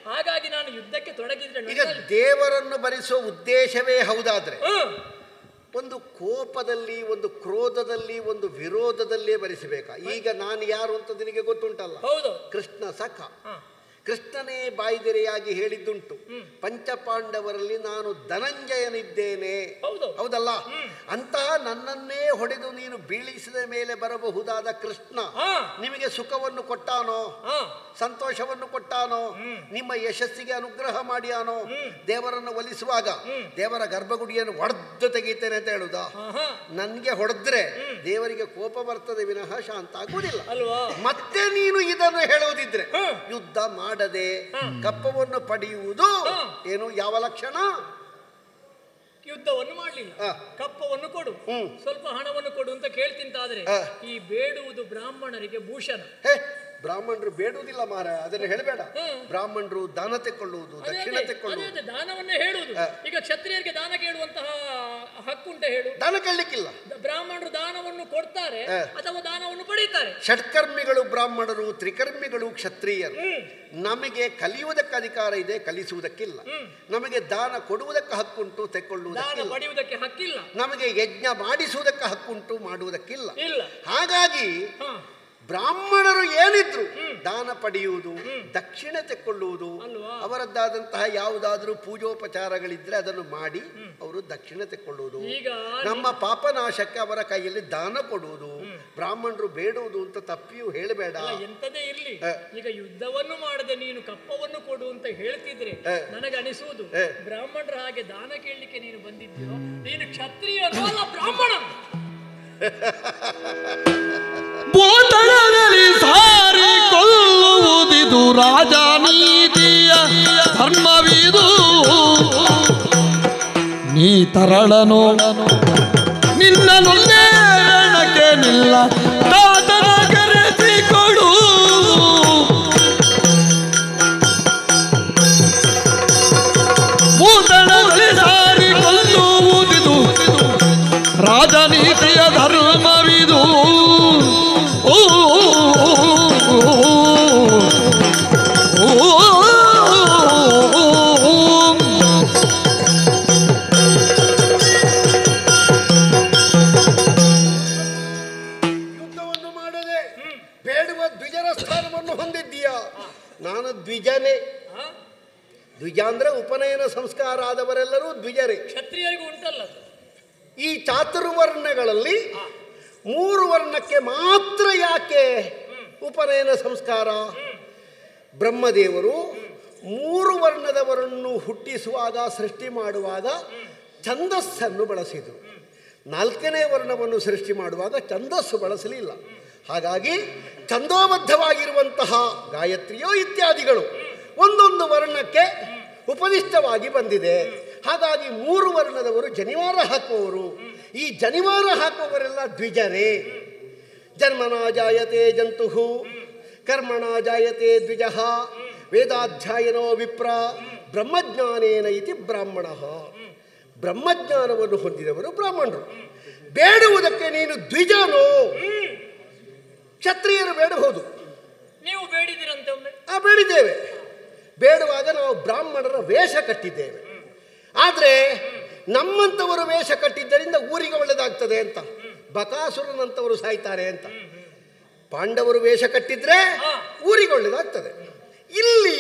ಹಾಗಾಗಿ ನಾನು ಯುದ್ಧಕ್ಕೆ ತೊಡಗಿದ್ರೆ ಈಗ ದೇವರನ್ನು ಭರಿಸುವ ಉದ್ದೇಶವೇ ಹೌದಾದ್ರೆ ಒಂದು ಕೋಪದಲ್ಲಿ, ಒಂದು ಕ್ರೋಧದಲ್ಲಿ, ಒಂದು ವಿರೋಧದಲ್ಲೇ ಭರಿಸಬೇಕಾ? ಈಗ ನಾನು ಯಾರು ಅಂತ ನಿನಗೆ ಗೊತ್ತುಂಟಲ್ಲ. ಹೌದು, ಕೃಷ್ಣ ಸಖ. ಕೃಷ್ಣನೇ ಬಾಯ್ದೆರೆಯಾಗಿ ಹೇಳಿದ್ದುಂಟು, ಪಂಚಪಾಂಡವರಲ್ಲಿ ನಾನು ಧನಂಜಯನಿದ್ದೇನೆ. ಹೌದಲ್ಲ? ಅಂತಹ ನನ್ನನ್ನೇ ಹೊಡೆದು ನೀನು ಬೀಳಿಸಿದ ಮೇಲೆ ಬರಬಹುದಾದ ಕೃಷ್ಣ ನಿಮಗೆ ಸುಖವನ್ನು ಕೊಟ್ಟಾನೋ, ಸಂತೋಷವನ್ನು ಕೊಟ್ಟಾನೋ, ನಿಮ್ಮ ಯಶಸ್ಸಿಗೆ ಅನುಗ್ರಹ ಮಾಡಿಯಾನೋ? ದೇವರನ್ನು ಒಲಿಸುವಾಗ ದೇವರ ಗರ್ಭಗುಡಿಯನ್ನು ಹೊಡೆದು ತೆಗೀತೇನೆ ಅಂತ ಹೇಳುದಾ? ನನ್ಗೆ ಹೊಡೆದ್ರೆ ದೇವರಿಗೆ ಕೋಪ ಬರ್ತದೆ ವಿನಃ ಶಾಂತ ಆಗುವುದಿಲ್ಲ. ಮತ್ತೆ ನೀನು ಇದನ್ನು ಹೇಳುವುದಿದ್ರೆ ಯುದ್ಧ ಮಾಡದೆ ಕಪ್ಪವನ್ನು ಪಡೆಯುವುದು ಏನು? ಯಾವ ಲಕ್ಷಣ? ಯುದ್ಧವನ್ನು ಮಾಡಲಿಲ್ಲ, ಕಪ್ಪವನ್ನು ಕೊಡು, ಸ್ವಲ್ಪ ಹಣವನ್ನು ಕೊಡು ಅಂತ ಕೇಳ್ತಿಂತಾದ್ರೆ ಈ ಬೇಡುವುದು ಬ್ರಾಹ್ಮಣರಿಗೆ ಭೂಷಣ. ಬ್ರಾಹ್ಮಣರು ಬೇಡುವುದಿಲ್ಲ ಮಾರ, ಅದನ್ನು ಹೇಳಬೇಡ. ಬ್ರಾಹ್ಮಣರು ದಾನ ತೆಕ್ಕೊಳ್ಳುವುದು, ದಕ್ಷಿಣ ತೆಕ್ಕೊಳ್ಳುವುದು, ದಾನವನ್ನೇ ಹೇಳುವುದು. ಈಗ ಕ್ಷತ್ರಿಯರಿಗೆ ದಾನ ಕೇಳುವಂತಹ ಹಕ್ಕುಂಟ ಹೇಳು? ದಾನ ಕೇಳಲಿಕ್ಕಿಲ್ಲ. ಬ್ರಾಹ್ಮಣರು ದಾನವನ್ನು ಕೊಡ್ತಾರೆ ಅಥವಾ ದಾನವನ್ನು ಪಡೀತಾರೆ. ಷಟ್ಕರ್ಮಿಗಳು ಬ್ರಾಹ್ಮಣರು, ತ್ರಿಕರ್ಮಿಗಳು ಕ್ಷತ್ರಿಯರು. ನಮಗೆ ಕಲಿಯುವುದಕ್ಕೆ ಅಧಿಕಾರ ಇದೆ, ಕಲಿಸುವುದಕ್ಕಿಲ್ಲ. ನಮಗೆ ದಾನ ಕೊಡುವುದಕ್ಕೆ ಹಕ್ಕುಂಟು, ತೆಕ್ಕೊಳ್ಳುವುದಕ್ಕೆ ಪಡೆಯುವುದಕ್ಕೆ ಹಕ್ಕಿಲ್ಲ. ನಮಗೆ ಯಜ್ಞ ಮಾಡಿಸುವುದಕ್ಕೆ ಹಕ್ಕುಂಟು, ಮಾಡುವುದಕ್ಕಿಲ್ಲ. ಹಾಗಾಗಿ ಬ್ರಾಹ್ಮಣರು ಏನಿದ್ರು ದಾನ ಪಡೆಯುವುದು, ದಕ್ಷಿಣ ತೆಕ್ಕೊಳ್ಳುವುದು, ಅವರದ್ದಾದಂತಹ ಯಾವುದಾದ್ರೂ ಪೂಜೋಪಚಾರಗಳಿದ್ರೆ ಅದನ್ನು ಮಾಡಿ ಅವರು ದಕ್ಷಿಣ ತೆಕ್ಕೊಳ್ಳುವುದು, ನಮ್ಮ ಪಾಪನಾಶಕ್ಕೆ ಅವರ ಕೈಯಲ್ಲಿ ದಾನ ಕೊಡುವುದು, ಬ್ರಾಹ್ಮಣರು ಬೇಡುವುದು ಅಂತ ತಪ್ಪಿಯೂ ಹೇಳಬೇಡ. ಎಂತದೇ ಇರ್ಲಿ, ಈಗ ಯುದ್ಧವನ್ನು ಮಾಡದೆ ನೀನು ಕಪ್ಪವನ್ನು ಕೊಡು ಅಂತ ಹೇಳ್ತಿದ್ರೆ ನನಗೆ ಅನಿಸುವುದು ಬ್ರಾಹ್ಮಣರ ಹಾಗೆ ದಾನ ಕೇಳಲಿಕ್ಕೆ ನೀನು ಬಂದಿದ್ಯೋ, ನೀನು ಕ್ಷತ್ರಿಯನೋ ಅಲ್ಲ ಬ್ರಾಹ್ಮಣ. ಬೋತಳದಲ್ಲಿ ಸಾರಿಕೊಳ್ಳುವುದಿದು ರಾಜನೀತಿಯ ಧರ್ಮವಿದು. ನೀ ತರಳನು ನಿನ್ನನೊಂದೇ ರಣಕ್ಕೆ ನಿಲ್ಲ ತಾತನ ಕರೆಸಿಕೊಡು. ಬೋತಳದಲ್ಲಿ ಸಾರಿಕೊಳ್ಳುವುದಿದು ರಾಜನೀತಿಯ ಧರ್ಮವಿದು. ಯುದ್ಧವನ್ನು ಮಾಡದೆ ಬೇಡುವ ದ್ವಿಜರ ಸ್ಥಾನವನ್ನು ಹೊಂದಿದ್ದೀಯಾ? ನಾನು ದ್ವಿಜನೇ. ದ್ವಿಜ ಅಂದ್ರೆ ಉಪನಯನ ಸಂಸ್ಕಾರ ಆದವರೆಲ್ಲರೂ ದ್ವಿಜರೇ. ಕ್ಷತ್ರಿಯರಿಗೂ ಉಂಟಲ್ಲ. ಈ ಚಾತುರ್ವರ್ಣಗಳಲ್ಲಿ 3 ವರ್ಣಕ್ಕೆ ಮಾತ್ರ ಯಾಕೆ ಉಪನಯನ ಸಂಸ್ಕಾರ? ಬ್ರಹ್ಮದೇವರು 3 ವರ್ಣದವರನ್ನು ಹುಟ್ಟಿಸುವಾಗ, ಸೃಷ್ಟಿ ಮಾಡುವಾಗ ಛಂದಸ್ಸನ್ನು ಬಳಸಿದರು. 4ನೇ ವರ್ಣವನ್ನು ಸೃಷ್ಟಿ ಮಾಡುವಾಗ ಛಂದಸ್ಸು ಬಳಸಲಿಲ್ಲ. ಹಾಗಾಗಿ ಛಂದೋಬದ್ಧವಾಗಿರುವಂತಹ ಗಾಯತ್ರಿಯೋ ಇತ್ಯಾದಿಗಳು ಒಂದೊಂದು ವರ್ಣಕ್ಕೆ ಉಪದಿಷ್ಟವಾಗಿ ಬಂದಿದೆ. ಹಾಗಾಗಿ 3 ವರ್ಣದವರು ಜನಿವಾರ ಹಾಕುವವರು. ಈ ಜನಿವಾರ ಹಾಕುವವರೆಲ್ಲ ದ್ವಿಜರೇ. ಜನ್ಮನ ಜಾಯತೆ ಜಂತುಃ ಕರ್ಮಣ ಜಾಯತೆ ದ್ವಿಜಃ ವೇದಾಧ್ಯಾಯನೋ ವಿಪ್ರ ಬ್ರಹ್ಮಜ್ಞಾನೇನ ಇತಿ ಬ್ರಾಹ್ಮಣಃ. ಬ್ರಹ್ಮಜ್ಞಾನವನ್ನು ಹೊಂದಿದವರು ಬ್ರಾಹ್ಮಣರು. ಬೇಡುವುದಕ್ಕೆ ನೀನು ದ್ವಿಜನೋ? ಕ್ಷತ್ರಿಯರು ಬೇಡಬಹುದು. ನೀವು ಬೇಡಿದಿರಂತೆ ಒಮ್ಮೆ? ಬೇಡಿದ್ದೇವೆ. ಬೇಡುವಾಗ ನಾವು ಬ್ರಾಹ್ಮಣರ ವೇಷ ಕಟ್ಟಿದ್ದೇವೆ. ಆದರೆ ನಮ್ಮಂಥವರು ವೇಷ ಕಟ್ಟಿದ್ದರಿಂದ ಊರಿಗೆ ಒಳ್ಳೆದಾಗ್ತದೆ ಅಂತ, ಬಕಾಸುರನಂತವರು ಸಾಯ್ತಾರೆ ಅಂತ. ಪಾಂಡವರು ವೇಷ ಕಟ್ಟಿದ್ರೆ ಊರಿಗೆ ಒಳ್ಳೆದಾಗ್ತದೆ. ಇಲ್ಲಿ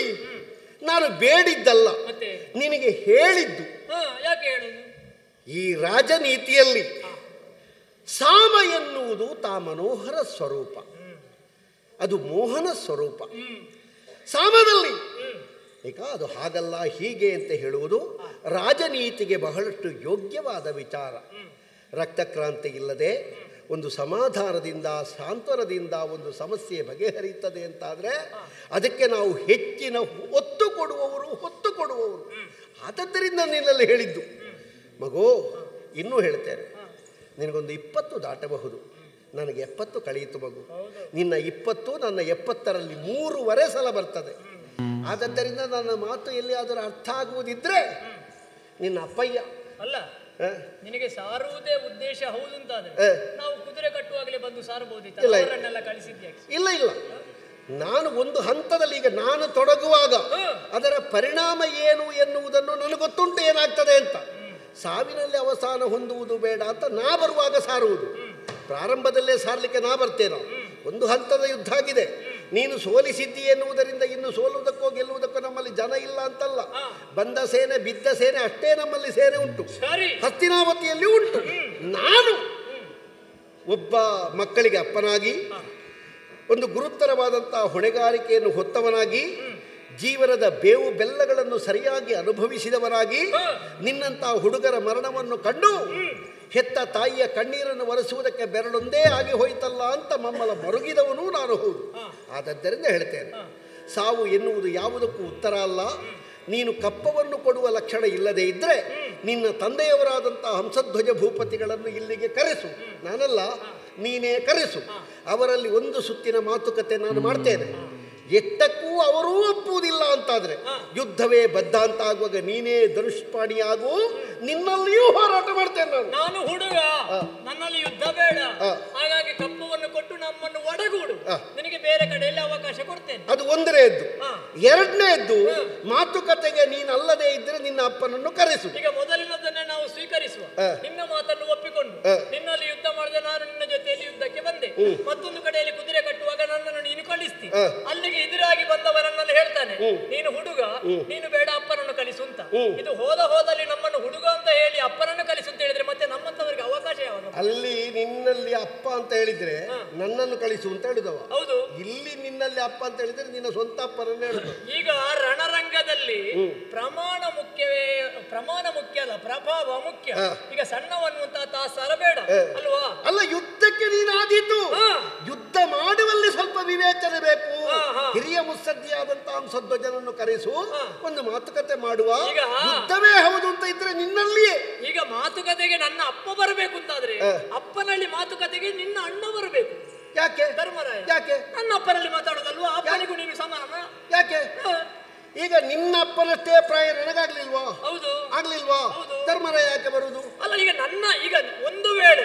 ನಾನು ಬೇಡಿದ್ದಲ್ಲ, ನಿನಗೆ ಹೇಳಿದ್ದು. ಯಾಕೆ ಹೇಳುದು? ಈ ರಾಜನೀತಿಯಲ್ಲಿ ಸಾಮ ಎನ್ನುವುದು ತಾ ಮನೋಹರ ಸ್ವರೂಪ, ಅದು ಮೋಹನ ಸ್ವರೂಪ. ಸಾಮದಲ್ಲಿ ಈಗ ಅದು ಹಾಗಲ್ಲ ಹೀಗೆ ಅಂತ ಹೇಳುವುದು ರಾಜನೀತಿಗೆ ಬಹಳಷ್ಟು ಯೋಗ್ಯವಾದ ವಿಚಾರ. ರಕ್ತಕ್ರಾಂತಿ ಇಲ್ಲದೆ ಒಂದು ಸಮಾಧಾನದಿಂದ, ಸಾಂತ್ವನದಿಂದ ಒಂದು ಸಮಸ್ಯೆ ಬಗೆಹರಿಯುತ್ತದೆ ಅಂತಾದರೆ ಅದಕ್ಕೆ ನಾವು ಹೆಚ್ಚಿನ ಹೊತ್ತು ಕೊಡುವವರು. ಆದ್ದರಿಂದ ನಿನ್ನಲ್ಲಿ ಹೇಳಿದ್ದು ಮಗು, ಇನ್ನೂ ಹೇಳ್ತೇನೆ, ನಿನಗೊಂದು 20 ದಾಟಬಹುದು, ನನಗೆ 70 ಕಳೆಯಿತು ಮಗು. ನಿನ್ನ 20 ನನ್ನ 70ರಲ್ಲಿ 3 ಸಲ ಬರ್ತದೆ. ಆದ್ದರಿಂದ ನನ್ನ ಮಾತು ಎಲ್ಲಿಯಾದರೂ ಅರ್ಥ ಆಗುವುದಿದ್ರೆ ನಿನ್ನ ಅಪ್ಪಯ್ಯ ಅಲ್ಲ, ನಿನಗೆ ಸಾರುವುದೇ ಉದ್ದೇಶ ಹೌದು ಅಂತಾದ್ರೆ ನಾವು ಕುದುರೆ ಕಟ್ಟುವಾಗಲೇ ಬಂದು ಸಾರಬಹುದಿತ್ತು. ಇಲ್ಲ, ನಾನು ಒಂದು ಹಂತದಲ್ಲಿ ಈಗ ನಾನು ತೊಡಗುವಾಗ ಅದರ ಪರಿಣಾಮ ಏನು ಎನ್ನುವುದನ್ನು ನನಗೆ ಗೊತ್ತುಂಟು ಏನಾಗ್ತದೆ ಅಂತ. ಸಾವಿನಲ್ಲಿ ಅವಸಾನ ಹೊಂದುವುದು ಬೇಡ ಅಂತ ನಾ ಬರುವಾಗ ಸಾರುವುದು. ಪ್ರಾರಂಭದಲ್ಲೇ ಸಾರಲಿಕ್ಕೆ ನಾ ಬರ್ತೇನೋ. ಒಂದು ಹಂತದ ಯುದ್ಧ ಆಗಿದೆ, ನೀನು ಸೋಲಿಸಿದ್ದಿ ಎನ್ನುವುದರಿಂದ ಇನ್ನು ಸೋಲುವುದಕ್ಕೋ ಗೆಲ್ಲುವುದಕ್ಕೋ ನಮ್ಮಲ್ಲಿ ಜನ ಇಲ್ಲ ಅಂತಲ್ಲ. ಬಂದ ಸೇನೆ ಬಿದ್ದ ಸೇನೆ ಅಷ್ಟೇ ನಮ್ಮಲ್ಲಿ ಸೇನೆ ಉಂಟು, ಹಸ್ತಿನಾವತಿಯಲ್ಲಿ ಉಂಟು. ನಾನು ಒಬ್ಬ ಮಕ್ಕಳಿಗೆ ಅಪ್ಪನಾಗಿ ಒಂದು ಗುರುತರವಾದಂತಹ ಹೊಣೆಗಾರಿಕೆಯನ್ನು ಹೊತ್ತವನಾಗಿ ಜೀವನದ ಬೇವು ಬೆಲ್ಲಗಳನ್ನು ಸರಿಯಾಗಿ ಅನುಭವಿಸಿದವನಾಗಿ ನಿನ್ನಂತಹ ಹುಡುಗರ ಮರಣವನ್ನು ಕಂಡು ಹೆತ್ತ ತಾಯಿಯ ಕಣ್ಣೀರನ್ನು ಒರೆಸುವುದಕ್ಕೆ ಬೆರಳೊಂದೇ ಆಗಿ ಹೋಯ್ತಲ್ಲ ಅಂತ ಮಮ್ಮಲ ಮರುಗಿದವನು ನಾನು ಹೌದು. ಆದದ್ದರಿಂದ ಹೇಳ್ತೇನೆ, ಸಾವು ಎನ್ನುವುದು ಯಾವುದಕ್ಕೂ ಉತ್ತರ ಅಲ್ಲ. ನೀನು ಕಪ್ಪವನ್ನು ಕೊಡುವ ಲಕ್ಷಣ ಇಲ್ಲದೆ ಇದ್ದರೆ ನಿನ್ನ ತಂದೆಯವರಾದಂತಹ ಹಂಸಧ್ವಜ ಭೂಪತಿಗಳನ್ನು ಇಲ್ಲಿಗೆ ಕರೆಸು. ನಾನಲ್ಲ, ನೀನೇ ಕರೆಸು. ಅವರಲ್ಲಿ ಒಂದು ಸುತ್ತಿನ ಮಾತುಕತೆ ನಾನು ಮಾಡ್ತೇನೆ. ಎಷ್ಟಕ್ಕೂ ಅವರೂ ಒಪ್ಪುವುದಿಲ್ಲ ಅಂತಾದ್ರೆ ಯುದ್ಧವೇ ಬದ್ಧ ಅಂತ ಆಗುವಾಗ ನೀನೇ ಧನುಷ್ಪಾಣಿಯಾಗು, ನಿನ್ನಲ್ಲಿಯೂ ಹೋರಾಟ ಮಾಡ್ತೇನೆ. ನಾನು ಹುಡುಗ, ನನ್ನಲ್ಲಿ ಯುದ್ಧ ಬೇಡ, ಹಾಗಾಗಿ ಕಪ್ಪವನ್ನು ಕೊಟ್ಟು ನಮ್ಮನ್ನು ಒಡಗೂಡು, ನಿನಗೆ ಬೇರೆ ಕಡೆಯಲ್ಲಿ ಅವಕಾಶ ಕೊಡ್ತೇನೆ. ಅದು ಒಂದನೇದ್ದು. ಎರಡನೇದ್ದು, ಮಾತುಕತೆಗೆ ನೀನಲ್ಲದೆ ಇದ್ರೆ ನಿನ್ನ ಅಪ್ಪನನ್ನು ಕರೆಸು. ಈಗ ಮೊದಲಿನದನ್ನೇ ನಾವು ಸ್ವೀಕರಿಸುವ, ನಿನ್ನ ಮಾತನ್ನು ಒಪ್ಪಿಕೊಂಡು ನಿನ್ನಲ್ಲಿ ಯುದ್ಧ ಮಾಡಿದೆ, ನಾನು ನಿನ್ನ ಜೊತೆಯಲ್ಲಿ ಯುದ್ಧಕ್ಕೆ ಬಂದೆ. ಮತ್ತೊಂದು ಕಡೆಯಲ್ಲಿ ಕುದುರೆ ಕಟ್ಟುವಾಗ ನನ್ನನ್ನು ನೀನು ಕಳಿಸ್ತಿ, ಅಲ್ಲಿಗೆ ಎದುರಾಗಿ ಬಂದವರನ್ನಲ್ಲಿ ಹೇಳ್ತಾನೆ, ನೀನು ಹುಡುಗ, ನೀನು ಬೇಡ ಅಪ್ಪನನ್ನು ಕಳಿಸು ಅಂತ. ಇದು ಹೋದಲ್ಲಿ ನಮ್ಮನ್ನು ಹುಡುಗ ಅಂತ ಹೇಳಿ ಅಪ್ಪನನ್ನು ಕಳಿಸು ಅಂತ ಹೇಳಿದ್ರೆ ಮತ್ತೆ ನಮ್ಮಂತವರಿಗೆ ಅವಕಾಶ ಯಾವಾಗ? ಅಲ್ಲಿ ನಿನ್ನಲ್ಲಿ ಅಪ್ಪ ಅಂತ ಹೇಳಿದ್ರೆ ನನ್ನನ್ನು ಕಳಿಸು ಅಂತ ಹೇಳಿದವ. ಹೌದು, ಇಲ್ಲಿ ನಿನ್ನಲ್ಲಿ ಅಪ್ಪ ಅಂತ ಹೇಳಿದ್ರೆ ನಿನ್ನ ಸ್ವಂತ ಅಪ್ಪನನ್ನು ಹೇಳುದು. ಈಗ ರಣರಂಗದಲ್ಲಿ ಪ್ರಮಾಣ ಮುಖ್ಯವೇ? ಪ್ರಮಾಣ ಮುಖ್ಯ ಅಲ್ಲ, ಪ್ರಭಾವ ಮುಖ್ಯ. ಈಗ ಸಣ್ಣವನ್ನುವಂತ ಸರಬೇಡ ಅಲ್ವಾ? ಅಲ್ಲ, ಯುದ್ಧಕ್ಕೆ ನೀನು ಆದೀತು, ಯುದ್ಧ ಮಾಡುವಲ್ಲಿ ಸ್ವಲ್ಪ ವಿವೇಚನೆ ಬೇಕು. ಹಿರಿಯ ಮುತ್ಸದ್ದಿಯಾದಂತಹ ಹಂಸಧ್ವಜನನ್ನು ಕರೆಸು, ಒಂದು ಮಾತುಕತೆ ಮಾಡುವ. ಯುದ್ಧವೇ ಹೌದು ಅಂತ ಇದ್ರೆ ನಿನ್ನಲ್ಲಿಯೇ. ಈಗ ಮಾತುಕತೆಗೆ ನನ್ನ ಅಪ್ಪ ಬರಬೇಕು ಅಂತಾದ್ರೆ ಅಪ್ಪನಲ್ಲಿ ಮಾತುಕತೆಗೆ ನಿನ್ನ ಅಣ್ಣ ಬರಬೇಕು. ಯಾಕೆ ಧರ್ಮರಾಯ? ಯಾಕೆ? ನನ್ನ ಅಪ್ಪನಲ್ಲಿ ಮಾತಾಡೋದಲ್ವಾ? ಅಪ್ಪನಿಗೂ ನೀನು ಸಮಾನ. ಯಾಕೆ? ಈಗ ನಿನ್ನ ಅಪ್ಪನಷ್ಟೇ ಪ್ರಾಯ ನನಗಾಗ್ಲಿಲ್ವಾ? ಹೌದು, ಆಗ್ಲಿಲ್ವಾ? ಧರ್ಮರಾಯ ಯಾಕೆ ಬರುವುದು? ಅಲ್ಲ, ಈಗ ಈಗ ಒಂದು ವೇಳೆ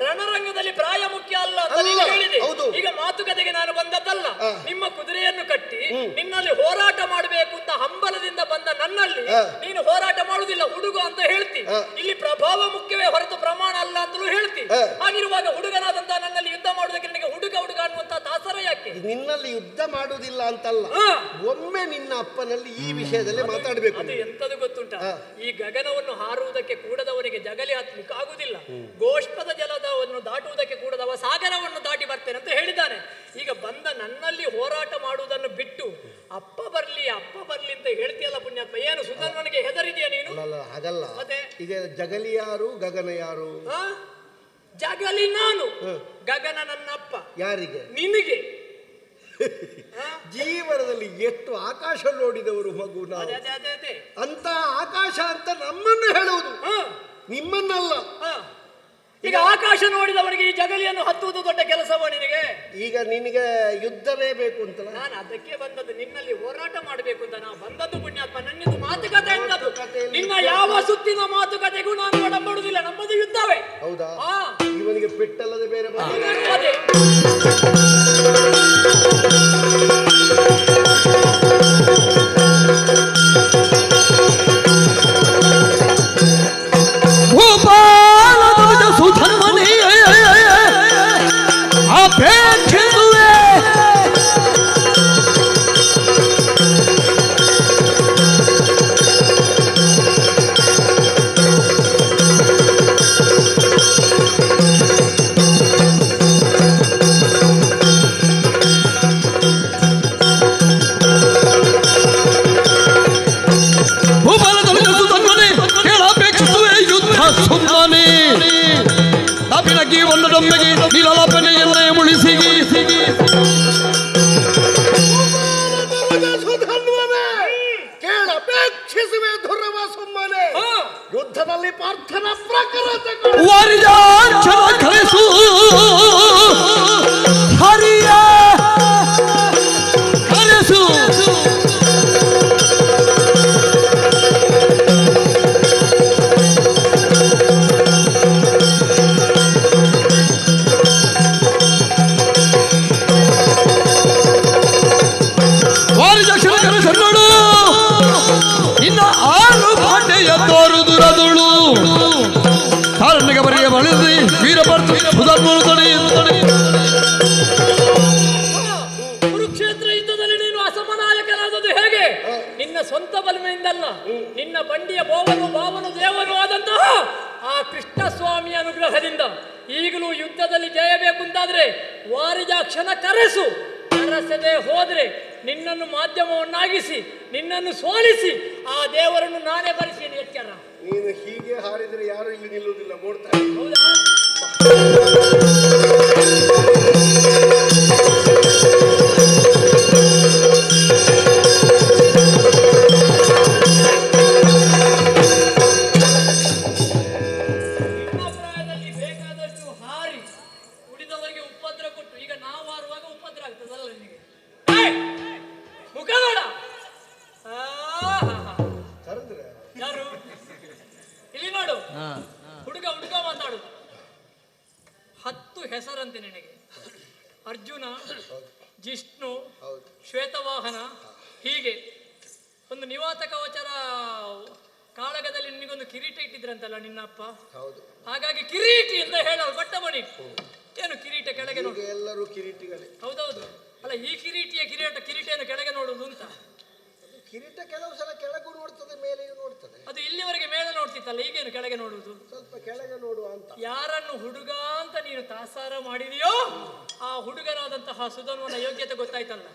ರಣರಂಗದಲ್ಲಿ ಪ್ರಾಯ ಮುಖ್ಯ ಅಲ್ಲ ಅಂತ ನೀನು ಹೇಳಿದೆ. ಈಗ ಮಾತುಕತೆಗೆ ನಾನು ಬಂದದ್ದಲ್ಲ, ನಿಮ್ಮ ಕುದುರೆಯನ್ನು ಕಟ್ಟಿ ನಿನ್ನಲ್ಲಿ ಹೋರಾಟ ಮಾಡಬೇಕು ಅಂತ ಹಂಬಲದಿಂದ ಬಂದ ನನ್ನಲ್ಲಿ ನೀನು ಹೋರಾಟ ಮಾಡುವುದಿಲ್ಲ, ಹುಡುಗ ಅಂತ ಹೇಳ್ತಿ. ಇಲ್ಲಿ ಪ್ರಭಾವ ಮುಖ್ಯವೇ ಹೊರತು ಪ್ರಮಾಣ ಅಲ್ಲ ಅಂತಲೂ ಹೇಳ್ತಿ. ಹಾಗಿರುವಾಗ ಹುಡುಗನಾದಂತಹ ನನ್ನಲ್ಲಿ ಯುದ್ಧ ಮಾಡುವುದಕ್ಕೆ ನನಗೆ ಹುಡುಗ ಅನ್ನುವಂತ ದಾಸರ ಯಾಕೆ? ನಿನ್ನಲ್ಲಿ ಯುದ್ಧ ಮಾಡುವುದಿಲ್ಲ ಅಂತಲ್ಲ, ಒಮ್ಮೆ ನಿನ್ನ ಅಪ್ಪನಲ್ಲಿ ಈ ವಿಷಯದಲ್ಲಿ ಮಾತಾಡಬೇಕು. ಅದು ಎಂತದು ಗೊತ್ತುಂಟ? ಈ ಗಗನವನ್ನು ಹಾರುವುದಕ್ಕೆ ಕೂಡದವನಿಗೆ ಜಗಲಿ ಹತ್ತಲಿಕ್ಕೆ ಆಗುದಿಲ್ಲ, ಗೋಷ್ಪದ ಜಲದವನ್ನು ದಾಟುವುದಕ್ಕೆ ಕೂಡದವ ಸಾಗರವನ್ನು ದಾಟಿ ಬರ್ತೇನೆ ಅಂತ ಹೇಳಿದ್ದಾನೆ. ಈಗ ಬಂದ ನನ್ನಲ್ಲಿ ಹೋರಾಟ ಮಾಡುವುದನ್ನು ಬಿಟ್ಟು ಅಪ್ಪ ಬರ್ಲಿ ಅಂತ ಹೇಳ್ತೀಯಲ್ಲ ಪುಣ್ಯಾತ್ಮ, ಏನು ಸುಧನ್ವನಿಗೆ ಹೆದರಿದೆಯಾ ನೀನು? ಹಾಗಲ್ಲ. ಮತ್ತೆ ಈಗ ಜಗಲಿ ಯಾರು, ಗಗನ ಯಾರು? ಜಗಲಿ ನಾನು, ಗಗನ ನನ್ನ ಅಪ್ಪ. ಯಾರಿಗೆ? ನಿನಗೆ. ಜೀವನದಲ್ಲಿ ಎಷ್ಟು ಆಕಾಶ ನೋಡಿದವರು ಮಗು ನಾವು. ಅಂತ ಆಕಾಶ ಅಂತ ನಮ್ಮನ್ನು ಹೇಳುವುದು, ನಿಮ್ಮನ್ನಲ್ಲ. ಈಗ ಆಕಾಶ ನೋಡಿದವನಿಗೆ ಈ ಜಗಲಿಯನ್ನು ಹತ್ತುವುದು ದೊಡ್ಡ ಕೆಲಸವ ನಿನಗೆ? ಈಗ ನಿನಗೆ ಯುದ್ಧವೇ ಬೇಕು ಅಂತಲ್ಲ? ನಾನು ಅದಕ್ಕೆ ಬಂದದ್ದು, ನಿನ್ನಲ್ಲಿ ಹೋರಾಟ ಮಾಡಬೇಕು ಅಂತ ನಾವು ಬಂದದ್ದು ಪುಣ್ಯಾತ್ಮ. ನನ್ನದು ಮಾತುಕತೆ ಎಂದದ್ದು. ನಿನ್ನ ಯಾವ ಸುತ್ತಿನ ಮಾತುಕತೆಗೂ ನಾನು ಒಡಂಬಡುವುದಿಲ್ಲ, ನಮ್ಮದು ಯುದ್ಧವೇ. ಹೌದಾ? ಇವನಿಗೆ ಪೆಟ್ಟಲ್ಲದೆ ಬೇರೆ ಕೇಳಪೇಕ್ಷಿಸುವೆ ಧುರವ ಸುಮ್ಮನೆ. ಯುದ್ಧದಲ್ಲಿ ಪ್ರಾರ್ಥನಾ ಪ್ರಖರತೆ ಕಲಿಸು ಹರಿಯ ಕಲಿಸು. ತೋರುದುರದುಳು ಕಾರಣಿಗೆ ಬರೆಯ ಬಳಸಿ ವೀರಭದ್ರ ಸುಧರ್ಮನು ಸ್ವಂತ ಬಲಮೆಯಿಂದಲ್ಲ, ನಿನ್ನ ಬಂಡಿಯ ಭಾವನು ದೇವನು ಆದಂತಹ ಆ ಕೃಷ್ಣ ಸ್ವಾಮಿಯ ಅನುಗ್ರಹದಿಂದ ಈಗಲೂ ಯುದ್ಧದಲ್ಲಿ ಜಯಬೇಕು ಅಂತಾದ್ರೆ ವಾರಿಜಾಕ್ಷನ ಕರೆಸದೆ ಹೋದ್ರೆ ನಿನ್ನನ್ನು ಮಾಧ್ಯಮವನ್ನಾಗಿಸಿ ನಿನ್ನನ್ನು ಸೋಲಿಸಿ ಆ ದೇವರನ್ನು ನಾನೇ ಬರೆಸಿ ಎಚ್ಚರ. ನೀನು ಹೀಗೆ ಹಾರಿದ್ರೆ ಯಾರು ಇಲ್ಲಿ ನಿಲ್ಲುವುದಿಲ್ಲ, ನೋಡ್ತಾರೆ. ಹೌದಾ? ಪ್ರಾಯದಲ್ಲಿ ಬೇಕಾದಷ್ಟು ಹಾರಿ ಉಳಿದವರಿಗೆ ಉಪದ್ರ ಕೊಟ್ಟು ಈಗ ನಾವು ಹಾರುವಾಗ ಉಪದ್ರ ಆಗ್ತದಲ್ಲ ನಿನಗೆ. ಮುಖ ನೋಡ. ಯಾರು ಇಲ್ಲಿ ನೋಡು, ಹುಡುಗ ಮಾತಾಡು. 10 ಹೆಸರಂತೆ ನಿನಗೆ. ಅರ್ಜುನ, ಜಿಷ್ಣು, ಶ್ವೇತವಾಹನ, ಹೀಗೆ ಒಂದು ನಿವಾತ ಕವಚರ ಕಾಳಗದಲ್ಲಿ ನಿನಗೊಂದು ಕಿರೀಟ ಇಟ್ಟಿದ್ರಂತಲ್ಲ ನಿನ್ನ ಅಪ್ಪ. ಹಾಗಾಗಿ ಕಿರೀಟಿ ಅಂತ ಹೇಳೋದು ಬಟ್ಟಮಣಿ. ಏನು ಕಿರೀಟ ಕೆಳಗೆ ನೋಡಿ, ಎಲ್ಲರೂ ಕಿರೀಟಿಗಳೇ. ಹೌದೌದು. ಅಲ್ಲ, ಈ ಕಿರೀಟಿಯನ್ನು ಕೆಳಗೆ ನೋಡುವುದು ಅಂತ. ಕಿರೀಟ ಕೆಲವು ಸಲ ಕೆಳಗೂ ನೋಡ್ತದೆ, ಮೇಲೆಯೂ ನೋಡ್ತದೆ. ಅದು ಇಲ್ಲಿವರೆಗೆ ಮೇಲೆ ನೋಡ್ತಿತ್ತಲ್ಲ, ಈಗೇನು ಕೆಳಗೆ ನೋಡುವುದು? ಸ್ವಲ್ಪ ಕೆಳಗೆ ನೋಡುವ ಅಂತ. ಯಾರನ್ನು ಹುಡುಗ ಅಂತ ನೀನು ತಾಸಾರ ಮಾಡಿದೆಯೋ ಆ ಹುಡುಗನಾದಂತಹ ಸುಧನ್ವನ ಯೋಗ್ಯತೆ ಗೊತ್ತಾಯ್ತಲ್ಲ.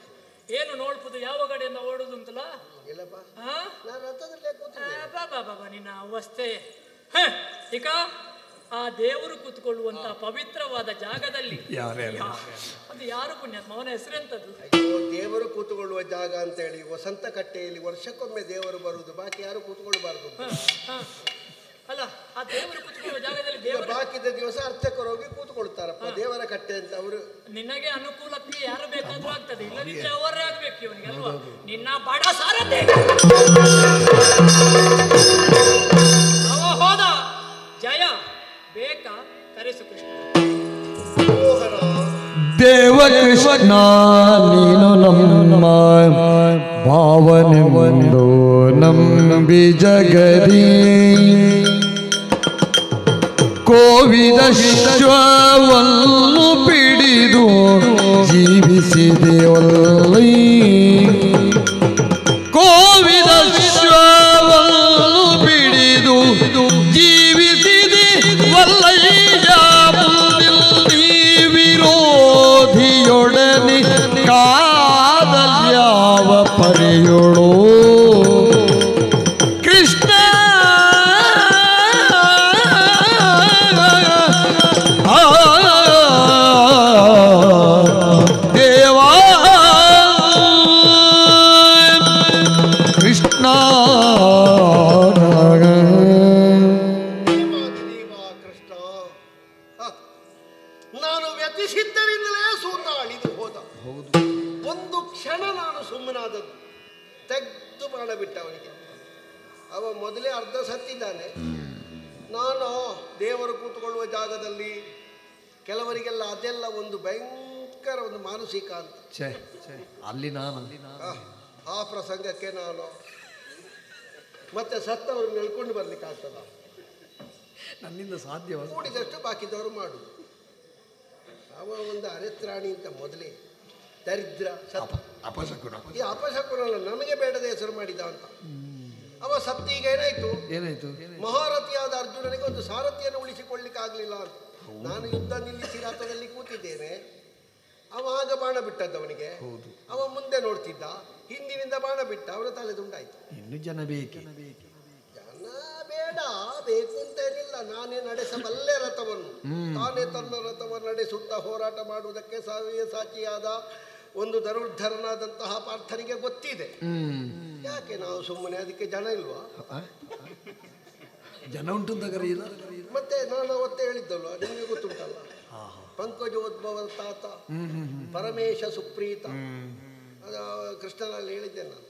ಏನು ನೋಡ್ಬೋದು, ಯಾವ ಕಡೆಯಿಂದ ಓಡುದು ಅಂತಲ್ಲ. ಬಾಬಾ ನಿನ್ನ ಅವಸ್ಥೆ. ಈಗ ಆ ದೇವರು ಕೂತ್ಕೊಳ್ಳುವಂತಹ ಪವಿತ್ರವಾದ ಜಾಗದಲ್ಲಿ ಅದು ಯಾರು ಪುಣ್ಯಾತ್ಮ, ಅವನ ಹೆಸರೆಂತದ್ದು? ದೇವರು ಕೂತ್ಕೊಳ್ಳುವ ಜಾಗ ಅಂತ ಹೇಳಿ ವಸಂತ ಕಟ್ಟೆಯಲ್ಲಿ ವರ್ಷಕ್ಕೊಮ್ಮೆ ದೇವರು ಬರುವುದು, ಬಾಕಿ ಯಾರು ಕೂತ್ಕೊಳ್ಬಾರ್ದು. ಅಲ್ಲ, ಆ ದೇವರು ಕೂತ್ಕೊಳ್ಳುವ ಜಾಗದಲ್ಲಿ ಬಾಕಿದ ದಿವಸ ಅರ್ಚಕರು ಹೋಗಿ ಕೂತ್ಕೊಳ್ತಾರಪ್ಪ ದೇವರ ಕಟ್ಟೆ ಅಂತ. ಅವರು ನಿನಗೆ ಅನುಕೂಲಕ್ಕೆ ಯಾರು ಬೇಕಾದ್ರೂ ಆಗ್ತದೆ, ಇಲ್ಲದಿದ್ರೆ ಅವರೇ ಆಗ್ಬೇಕು ಇವನಿಗೆ ಅಲ್ವಾ? ನಿನ್ನ ಬಡ ಸಾರಥಿ ಅವ ಹೋದ. ಜಯ ಬೇಕಾ? ಕರೆಸು ಕೃಷ್ಣ. ದೇವ ಕೃಷ್ಣ ನೀನು ನಮ್ಮ ಭಾವನೆ ಒಂದು ನಂಬಿ ಜಗದಿ ಕೋವಿದಶ್ವವನ್ನು ಪಿಡಿದು ಜೀವಿಸಿದೆವಲ್ಲೈ. ಕೋವಿದಶ್ವವನ್ನು ಪಿಡಿದು ಜೀವಿಸಿದೆ ವಲ್ಲಯ್ಯ. ವಿರೋಧಿಯೊಡನೆ ಕಾದಲ್ಯಾವ ಪರೆಯೋಳೋ ಕೃಷ್ಣ. ದೇವಾ ಕೃಷ್ಣ ನಾನು ವ್ಯತಿಸಿದ್ದರಿಂದಲೇ ಸೂತ ಅಳಿದು ಹೋದ. ಒಂದು ಕ್ಷಣ ನಾನು ಸುಮ್ಮನಾದದ್ದು, ತೆಗೆದು ಮಾಡಬಿಟ್ಟ ಅವನಿಗೆ. ಅವ ಮೊದಲೇ ಅರ್ಧ ಸತ್ತಿದ್ದಾನೆ. ನಾನು ದೇವರು ಕೂತ್ಕೊಳ್ಳುವ ಜಾಗದಲ್ಲಿ ಕೆಲವರಿಗೆಲ್ಲ ಅದೆಲ್ಲ ಒಂದು ಭಯಂಕರ ಒಂದು ಮಾನಸಿಕ ಅಂತ. ಅಲ್ಲಿ ನಾನು ಆ ಪ್ರಸಂಗಕ್ಕೆ ನಾನು ಮತ್ತೆ ಸತ್ತವರು ನೆಲ್ಕೊಂಡು ಬರ್ಲಿಕ್ಕೆ ಆಗ್ತದ? ನನ್ನಿಂದ ಸಾಧ್ಯ. ಕೂಡಿದಷ್ಟು ಬಾಕಿದವರು ಮಾಡುದು. ಅವ ಒಂದು ಅರೆತ್ರಾಣಿ ಅಂತ ಮೊದಲೇ ದರಿದ್ರ ಅಪಶಕುನ. ಈ ಅಪಶಕುನಲ್ಲ, ನಮಗೆ ಬೇಡದ ಹೆಸರು ಮಾಡಿದ ಅಂತ. ಅವ ಸತ್ತ. ಈಗ ಏನಾಯ್ತು? ಮಹಾರಥಿಯಾದ ಅರ್ಜುನನಿಗೆ ಒಂದು ಸಾರಥಿಯನ್ನು ಉಳಿಸಿಕೊಳ್ಳಿಕ್ಕೆ ಆಗ್ಲಿಲ್ಲ ಅಂತ. ನಾನು ಯುದ್ಧ ನಿಲ್ಲಿಸಿ ರಥದಲ್ಲಿ ಕೂತಿದ್ದೇನೆ. ಅವ ಆಗ ಬಾಣ ಬಿಟ್ಟದ್ದು ಅವನಿಗೆ. ಅವ ಮುಂದೆ ನೋಡ್ತಿದ್ದ, ಹಿಂದಿನಿಂದ ಬಾಣ ಬಿಟ್ಟ, ಅವನ ತಲೆ ದುಂಡಾಯ್ತು. ಇನ್ನು ಜನ ಬೇಕೆ? ಜನ ಬೇಡ, ಬೇಕು ಅಂತ ಏನಿಲ್ಲ. ನಾನೇ ನಡೆಸಬಲ್ಲೆ ರಥವನ್ನು. ತಾನೇ ತನ್ನ ರಥವನ್ನು ನಡೆಸುತ್ತಾ ಹೋರಾಟ ಮಾಡುವುದಕ್ಕೆ ಸಾಚಿಯಾದ ಒಂದು ಧನುರ್ಧರನಾದಂತಹ ಪಾರ್ಥನಿಗೆ ಗೊತ್ತಿದೆ. ಯಾಕೆ ನಾವು ಸುಮ್ಮನೆ? ಅದಕ್ಕೆ ಜನ ಇಲ್ವಾ? ಜನ ಉಂಟು ಅಂತ ಕರೆಯಿಲ್ಲ. ಮತ್ತೆ ನಾನು ಅವತ್ತೇ ಹೇಳಿದ್ದಲ್ವ, ನಿಮಗೆ ಗೊತ್ತುಂಟಲ್ಲ, ಪಂಕಜೋದ್ಭವ ತಾತ ಪರಮೇಶ ಸುಪ್ರೀತ. ಕೃಷ್ಣನಲ್ಲಿ ಹೇಳಿದ್ದೆ ನಾನು,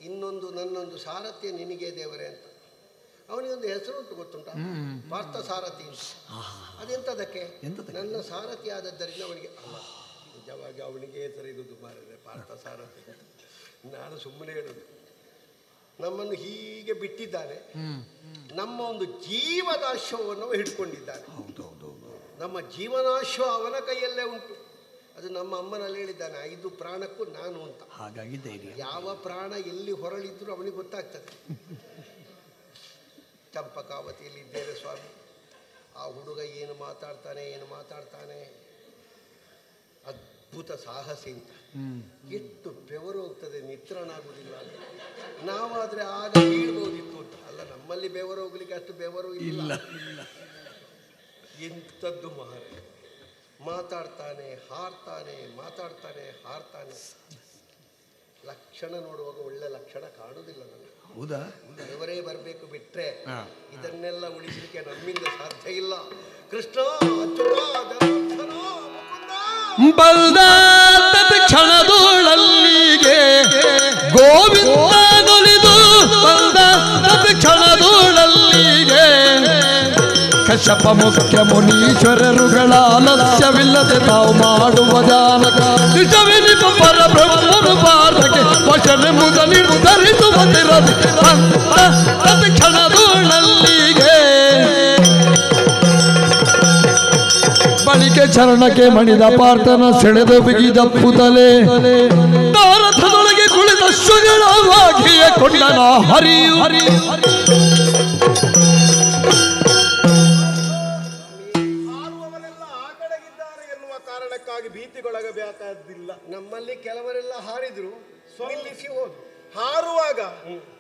ಇನ್ನೊಂದು ನನ್ನೊಂದು ಸಾರಥ್ಯ ನಿನಗೆ ದೇವರೇ ಅಂತ. ಅವನಿಗೊಂದು ಹೆಸರುಂಟು, ಗೊತ್ತುಂಟ? ಪಾರ್ಥ ಸಾರಥಿ. ಅದೆಂತದಕ್ಕೆ? ನನ್ನ ಸಾರಥಿ ಆದದ್ದರಿಂದ ಅವನಿಗೆ ಅಲ್ಲ, ನಿಜವಾಗಿ ಅವನಿಗೆ ಹೆಸರಿರುವುದು ಮಾರದೆ ಪಾರ್ಥ ಸಾರಥಿ. ನಾನು ಸುಮ್ಮನೆ ಹೇಳುದು. ನಮ್ಮನ್ನು ಹೀಗೆ ಬಿಟ್ಟಿದ್ದಾನೆ. ನಮ್ಮ ಒಂದು ಜೀವನಾಶ್ವವನ್ನು ಹಿಡ್ಕೊಂಡಿದ್ದಾನೆ. ನಮ್ಮ ಜೀವನಾಶ್ವ ಅವನ ಕೈಯಲ್ಲೇ ಉಂಟು. ಅದು ನಮ್ಮ ಅಮ್ಮನಲ್ಲಿ ಹೇಳಿದ್ದಾನೆ 5 ಪ್ರಾಣಕ್ಕೂ ನಾನು ಅಂತ. ಹಾಗಾಗಿ ಧೈರ್ಯ. ಯಾವ ಪ್ರಾಣ ಎಲ್ಲಿ ಹೊರಳಿದ್ರು ಅವನಿಗೆ ಗೊತ್ತಾಗ್ತದೆ. ಚಂಪಕಾವತಿಯಲ್ಲಿ ಇದ್ದೇವೆ ಸ್ವಾಮಿ, ಆ ಹುಡುಗ ಏನು ಮಾತಾಡ್ತಾನೆ ಅದ್ಭುತ ಸಾಹಸಿ ಅಂತ. ಎಷ್ಟು ಬೆವರು ಹೋಗ್ತದೆ, ನಿತ್ರನಾಗುವುದಿಲ್ಲ ಅಂತ. ನಾವಾದ್ರೆ ಆಗ ಬೀಳ್ಬೋದಿತ್ತು ಅಂತ. ಅಲ್ಲ, ನಮ್ಮಲ್ಲಿ ಬೆವರು ಹೋಗ್ಲಿಕ್ಕೆ ಅಷ್ಟು ಬೆವರು ಇಲ್ಲ. ಎಂಥದ್ದು ಮಹಾರ, ಮಾತಾಡ್ತಾನೆ ಹಾರ್ತಾನೆ. ಲಕ್ಷಣ ನೋಡುವಾಗ ಒಳ್ಳೆ ಲಕ್ಷಣ ಕಾಣುವುದಿಲ್ಲ ನನಗೆ. ಹೌದಾ? ದೇವರೇ ಬರಬೇಕು ಬಿಟ್ರೆ ಇದನ್ನೆಲ್ಲ ಉಳಿಸಲಿಕ್ಕೆ ನಮ್ಮಿಂದ ಸಾಧ್ಯ ಇಲ್ಲ. ಕೃಷ್ಣ ಬಲ್ದ ಕ್ಷಣದೊಳಲ್ಲಿಗೆ ಗೋವಿಂದ ನುಲಿದು ಬಲ್ದ ಕ್ಷಣದೊಳಲ್ಲಿಗೆ ಕಶ್ಯಪ ಮುಖ್ಯ ಮುನೀಶ್ವರರುಗಳ ಆಲಸ್ಯವಿಲ್ಲದೆ ತಾವು ಮಾಡುವ ಜಾನಕ ನಿಜವಿನಿಪ ಪರಬ್ರಹ್ಮನು ಪಾದಕ್ಕೆ ವಶನೆಂಬುದ ನಿರ್ಧರಿಸುವ ಕ್ಷಣದೊಳಲ್ಲಿಗೆ ಬಳಿಕೆ ಚರಣಕ್ಕೆ ಮಣಿದ ಪಾರ್ಥನ ಸೆಳೆದು ಬಿಗಿದ ಪುತಲೆ ರಥದೊಳಗೆ ಕುಳಿತ ಸುಗಳವಾಗಿಯೇ ಕೊಂಡನ ಹರಿಯು ಹಾರುವವರೆಲ್ಲ ಆ ಕಡೆಗಿದ್ದಾರೆ ಎನ್ನುವ ಕಾರಣಕ್ಕಾಗಿ ಭೀತಿಗೊಳಗಬೇಕಾದಿಲ್ಲ. ನಮ್ಮಲ್ಲಿ ಕೆಲವರೆಲ್ಲ ಹಾರಿದ್ರು, ನಿಲ್ಲಿಸಿ ಹೋದ್ರು. ಹಾರುವಾಗ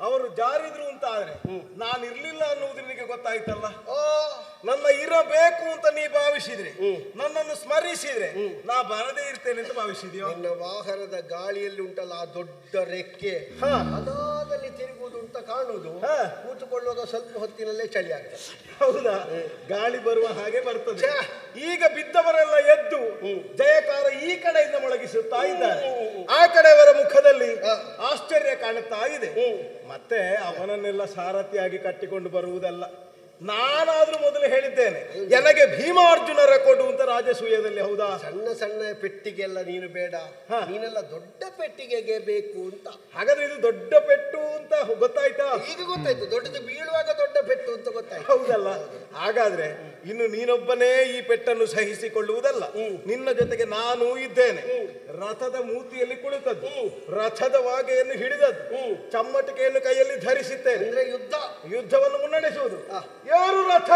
ಅವರು ಜಾರಿದ್ರು ಅಂತ ಆದ್ರೆ ನಾನು ಇರ್ಲಿಲ್ಲ ಅನ್ನುವುದು ನಿನಗೆ ಗೊತ್ತಾಯ್ತಲ್ಲ. ನನ್ನ ಇರಬೇಕು ಅಂತ ನೀ ಭಾವಿಸಿದ್ರೆ, ನನ್ನನ್ನು ಸ್ಮರಿಸಿದ್ರೆ ನಾ ಬರದೇ ಇರ್ತೇನೆ ಅಂತ ಭಾವಿಸಿದ್ಯೋ? ನನ್ನ ವಾಹನದ ಗಾಳಿಯಲ್ಲಿ ಉಂಟಲ್ಲ ಆ ದೊಡ್ಡ ರೆಕ್ಕೆ, ಅದಾದಲ್ಲಿ ತಿರುಗುವುದು ಅಂತ ಕಾಣುವುದು. ಕೂತುಕೊಳ್ಳುವಾಗ ಸ್ವಲ್ಪ ಹೊತ್ತಿನಲ್ಲೇ ಚಳಿ ಆಗ್ತದೆ. ಹೌದಾ? ಗಾಳಿ ಬರುವ ಹಾಗೆ ಬರ್ತದೆ. ಈಗ ಬಿದ್ದವರೆಲ್ಲ ಎದ್ದು ಜಯಕಾರ ಈ ಕಡೆಯಿಂದ ಮೊಳಗಿಸುತ್ತಾ ಇದ್ದಾರೆ. ಆ ಕಡೆಯವರ ಮುಖದಲ್ಲಿ ಆಶ್ಚರ್ಯ ಕಾಣುತ್ತಾ ಇದೆ. ಮತ್ತೆ ಅವನನ್ನೆಲ್ಲ ಸಾರಥಿಯಾಗಿ ಕಟ್ಟಿಕೊಂಡು ಬರುವುದಲ್ಲ. ನಾನಾದ್ರೂ ಮೊದಲು ಹೇಳಿದ್ದೇನೆ, ನನಗೆ ಭೀಮಾರ್ಜುನರ ಕೊಡು ಅಂತ ರಾಜಸೂಯದಲ್ಲಿ. ಹೌದಾ? ಸಣ್ಣ ಸಣ್ಣ ಪೆಟ್ಟಿಗೆಲ್ಲ ನೀನು ಬೇಡ, ನೀನೆಲ್ಲ ದೊಡ್ಡ ಪೆಟ್ಟಿಗೆಗೆ ಬೇಕು ಅಂತ. ಹಾಗಾದ್ರೆ ಇದು ದೊಡ್ಡ ಪೆಟ್ಟು ಅಂತ ಗೊತ್ತಾಯ್ತಾ? ಈಗ ಗೊತ್ತಾಯ್ತು, ದೊಡ್ಡದು ಬೀಳುವಾಗ ದೊಡ್ಡ ಪೆಟ್ಟು ಅಂತ ಗೊತ್ತಾಯ್ತು. ಹೌದಲ್ಲ? ಹಾಗಾದ್ರೆ ಇನ್ನು ನೀನೊಬ್ಬನೇ ಈ ಪೆಟ್ಟನ್ನು ಸಹಿಸಿಕೊಳ್ಳುವುದಲ್ಲ, ನಿನ್ನ ಜೊತೆಗೆ ನಾನು ಇದ್ದೇನೆ. ರಥದ ಮೂತಿಯಲ್ಲಿ ಕುಳಿತದ್ದು, ರಥದ ವಾಗೆಯನ್ನು ಹಿಡಿದದ್ದು, ಚಮ್ಮಟಿಕೆಯನ್ನು ಕೈಯಲ್ಲಿ ಧರಿಸಿದ್ದೇನೆ. ಅಂದ್ರೆ ಯುದ್ಧವನ್ನು ಮುನ್ನಡೆಸುವುದು. ಯಾರು ರಥ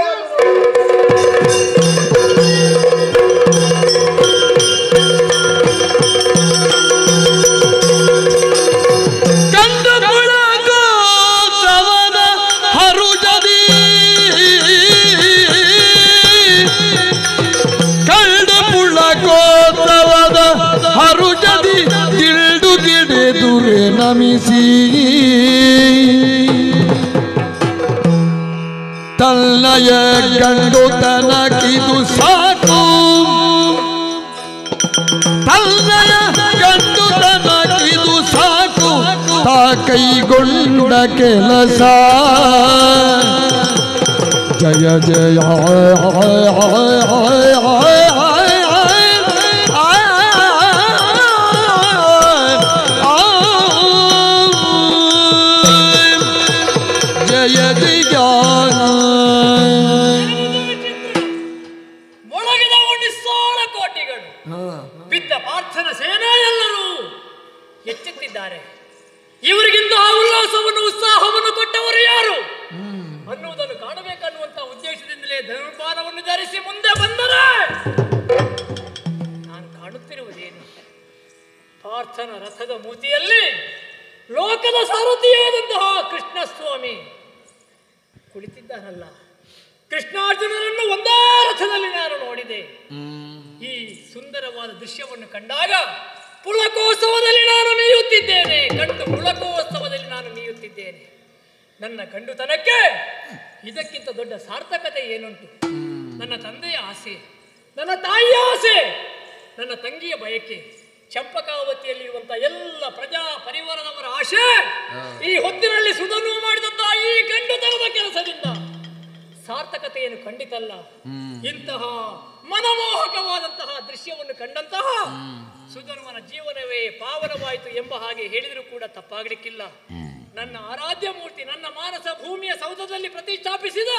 ಹರುಜದಿ ಗಿಲ್ಡು ಗಿಡೆದುರೆ ನಮಿಸಿ ತನ್ನಯ ಗಂಡು ತನಕಿದು ಸಾಕು, ತನ್ನಯ ಗಂಡು ತನಕಿದು ಸಾಕು, ತಾ ಕೈಗೊಂಡ ಕೆಲಸ. ಜಯ ಜಯ ಮೊಳಗಿದ ಒಡಿಸ್ಸಾಳ ಕೋಟಿಗಳು ಬಿದ್ದ ಪಾರ್ಥನ ಸೇನೆ ಎಲ್ಲರೂ ಎಚ್ಚೆತ್ತಿದ್ದಾರೆ. ಇವರಿಗಿಂತ ಉಲ್ಲಾಸವನ್ನು ಉತ್ಸಾಹವನ್ನು ಕೊಟ್ಟವರು ಯಾರು ಅನ್ನುವುದನ್ನು ಕಾಣಬೇಕನ್ನುವಂತ ಉದ್ದೇಶದಿಂದಲೇ ಧನುರ್ಬಾಣವನ್ನು ಧರಿಸಿ ಮುಂದೆ ಬಂದರೆ ನಾನು ಕಾಣುತ್ತಿರುವುದೇನು? ಪಾರ್ಥನ ರಥದ ಮೂತಿಯಲ್ಲಿ ಲೋಕದ ಸಾರಥಿಯಾದಂತಹ ಕೃಷ್ಣಸ್ವಾಮಿ ಕುಳಿತಿದ್ದಾನಲ್ಲ. ಕೃಷ್ಣಾರ್ಜುನರನ್ನು ಒಂದೇ ರಥದಲ್ಲಿ ನಾನು ನೋಡಿದೆ. ಈ ಸುಂದರವಾದ ದೃಶ್ಯವನ್ನು ಕಂಡಾಗ ಪುಳಕೋತ್ಸವದಲ್ಲಿ ನಾನು ಮೀಯುತ್ತಿದ್ದೇನೆ. ಪುಳಕೋತ್ಸವದಲ್ಲಿ ನಾನು ಮೀಯುತ್ತಿದ್ದೇನೆ. ನನ್ನ ಗಂಡುತನಕ್ಕೆ ಇದಕ್ಕಿಂತ ದೊಡ್ಡ ಸಾರ್ಥಕತೆ ಏನುಂಟು? ನನ್ನ ತಂದೆಯ ಆಸೆ, ನನ್ನ ತಾಯಿಯ ಆಸೆ, ನನ್ನ ತಂಗಿಯ ಬಯಕೆ, ಚಂಪಕಾವತಿಯಲ್ಲಿರುವಂತ ಎಲ್ಲ ಪ್ರಜಾ ಪರಿವಾರದವರ ಆಶೆ, ಈ ಹೊತ್ತಿನಲ್ಲಿ ಸುಧನು ಮಾಡಿದಂತಹ ಈ ಗಂಡುತನದ ಕೆಲಸದಿಂದ ಸಾರ್ಥಕತೆಯನ್ನು ಖಂಡಿತಲ್ಲ. ಇಂತಹ ಮನಮೋಹಕವಾದಂತಹ ದೃಶ್ಯವನ್ನು ಕಂಡಂತಹ ಸುಧನುವನ ಜೀವನವೇ ಪಾವನವಾಯಿತು ಎಂಬ ಹಾಗೆ ಹೇಳಿದರೂ ಕೂಡ ತಪ್ಪಾಗಲಿಕ್ಕಿಲ್ಲ. ನನ್ನ ಆರಾಧ್ಯ ಮೂರ್ತಿ, ನನ್ನ ಮಾನಸ ಭೂಮಿಯ ಸೌಧದಲ್ಲಿ ಪ್ರತಿಷ್ಠಾಪಿಸಿದ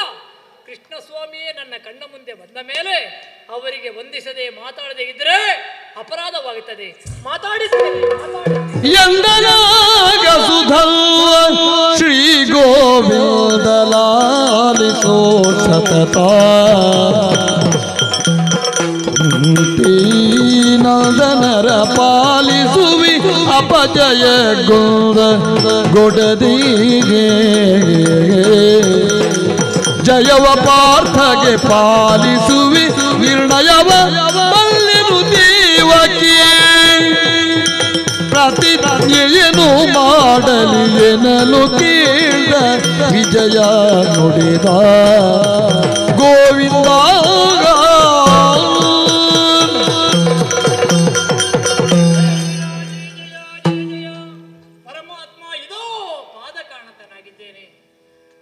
ಕೃಷ್ಣಸ್ವಾಮಿಯೇ ನನ್ನ ಕಣ್ಣ ಮುಂದೆ ಬಂದ ಮೇಲೆ ಅವರಿಗೆ ವಂದಿಸದೆ ಮಾತಾಡದೆ ಇದ್ರೆ ಅಪರಾಧವಾಗುತ್ತದೆ. ಮಾತಾಡಿದ್ದೇನೆ ಎಂದನಾಗ ಸುಧಲ್ವ ಶ್ರೀ ಗೋವಿಂದ ಲಾಲಿಸೋ ಸತತ ನಂದನರ ಪಾಲಿಸುವಿ ಅಪಜಯ ಗೋದ ಗೊಡದಿಗೆ ಜಯವ ಪಾರ್ಥಗೆ ಪಾಲಿಸುವಿ ನಿರ್ಣಯವ ಬಲ್ಲಿರು ದೇವಕಿ ಪ್ರತಿಜ್ಞೆಯನ್ನು ಮಾಡಲಿ ಎನ್ನಲು ಕೇಳ ವಿಜಯ ನುಡಿದ ಗೋವಿಂದ. ಪರಮಾತ್ಮ ಇದೋ ಪಾದ ಕಾರಣತನಾಗಿದ್ದೇನೆ.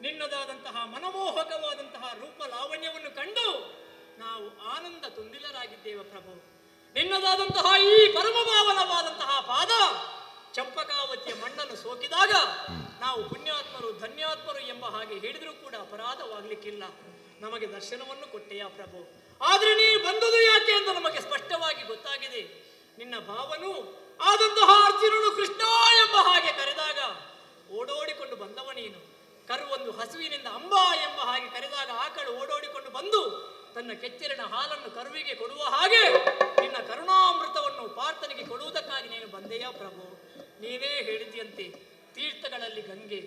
ನಿನ್ನದಾದಂತಹ ಮನಮೋಹಕವಾದಂತಹ ರೂಪ ಲಾವಣ್ಯವನ್ನು ಕಂಡು ನಾವು ಆನಂದ ತುಂದಿಲರಾಗಿದ್ದೇವೆ ಪ್ರಭು. ನಿನ್ನದಾದಂತಹ ಈ ಪರಮಭಾವನವಾದಂತಹ ಪಾದ ಚಂಪಕಾವತಿಯ ಮಣ್ಣನ್ನು ಸೋಕಿದಾಗ ನಾವು ಪುಣ್ಯಾತ್ಮರು ಧನ್ಯಾತ್ಮರು ಎಂಬ ಹಾಗೆ ಹೇಳಿದರೂ ಕೂಡ ಅಪರಾಧವಾಗಲಿಕ್ಕಿಲ್ಲ. ನಮಗೆ ದರ್ಶನವನ್ನು ಕೊಟ್ಟೆಯಾ ಪ್ರಭು. ಆದ್ರೆ ನೀ ಬಂದುದು ಯಾಕೆ ಅಂತ ನಮಗೆ ಸ್ಪಷ್ಟವಾಗಿ ಗೊತ್ತಾಗಿದೆ. ನಿನ್ನ ಭಾವನು ಆದಂತಹ ಅರ್ಜುನನು ಕೃಷ್ಣ ಎಂಬ ಹಾಗೆ ಕರೆದಾಗ ಓಡೋಡಿಕೊಂಡು ಬಂದವ ನೀನು. ಕರುವೊಂದು ಹಸುವಿನಿಂದ ಅಂಬ ಎಂಬ ಹಾಗೆ ಕರೆದಾಗ ಆಕಳು ಓಡೋಡಿಕೊಂಡು ಬಂದು ತನ್ನ ಕೆಚ್ಚರಿನ ಹಾಲನ್ನು ಕರುವಿಗೆ ಕೊಡುವ ಹಾಗೆ ನಿನ್ನ ಕರುಣಾಮೃತವನ್ನು ಪಾರ್ಥನಿಗೆ ಕೊಡುವುದಕ್ಕಾಗಿ ನೀನು ಬಂದೆಯಾ ಪ್ರಭು. ನೀನೇ ಹೇಳಿದ್ಯಂತೆ, ತೀರ್ಥಗಳಲ್ಲಿ ಗಂಗೆ,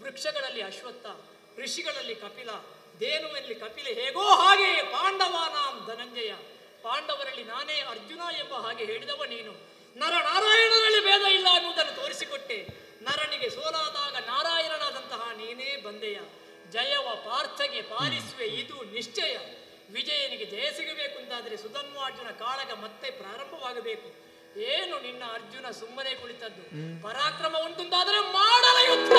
ವೃಕ್ಷಗಳಲ್ಲಿ ಅಶ್ವತ್ಥ, ಋಷಿಗಳಲ್ಲಿ ಕಪಿಲ, ದೇನುವಲ್ಲಿ ಕಪಿಲೆ ಹೇಗೋ ಹಾಗೆ ಪಾಂಡವಾನಾಂ ಧನಂಜಯ, ಪಾಂಡವರಲ್ಲಿ ನಾನೇ ಅರ್ಜುನ ಎಂಬ ಹಾಗೆ ಹೇಳಿದವ ನೀನು. ನರನಾರಾಯಣರಲ್ಲಿ ಭೇದ ಇಲ್ಲ ಅನ್ನುವುದನ್ನು ತೋರಿಸಿಕೊಟ್ಟೆ. ನರನಿಗೆ ಸೋಲಾದಾಗ ನಾರಾಯಣನಾದಂತಹ ನೀನೇ ಬಂದೆಯ. ಜಯವ ಪಾರ್ಥಗೆ ಪಾಲಿಸುವೆ ಇದು ನಿಶ್ಚಯ. ವಿಜಯನಿಗೆ ಜಯ ಸಿಗಬೇಕು ಅಂತಾದರೆ ಸುಧನ್ವಾರ್ಜುನ ಕಾಳಗ ಮತ್ತೆ ಪ್ರಾರಂಭವಾಗಬೇಕು. ಏನು ನಿನ್ನ ಅರ್ಜುನ ಸುಮ್ಮನೆ ಕುಳಿತದ್ದು? ಪರಾಕ್ರಮ ಉಂಟುಂದಾದರೆ ಮಾಡಲ ಯುದ್ಧ.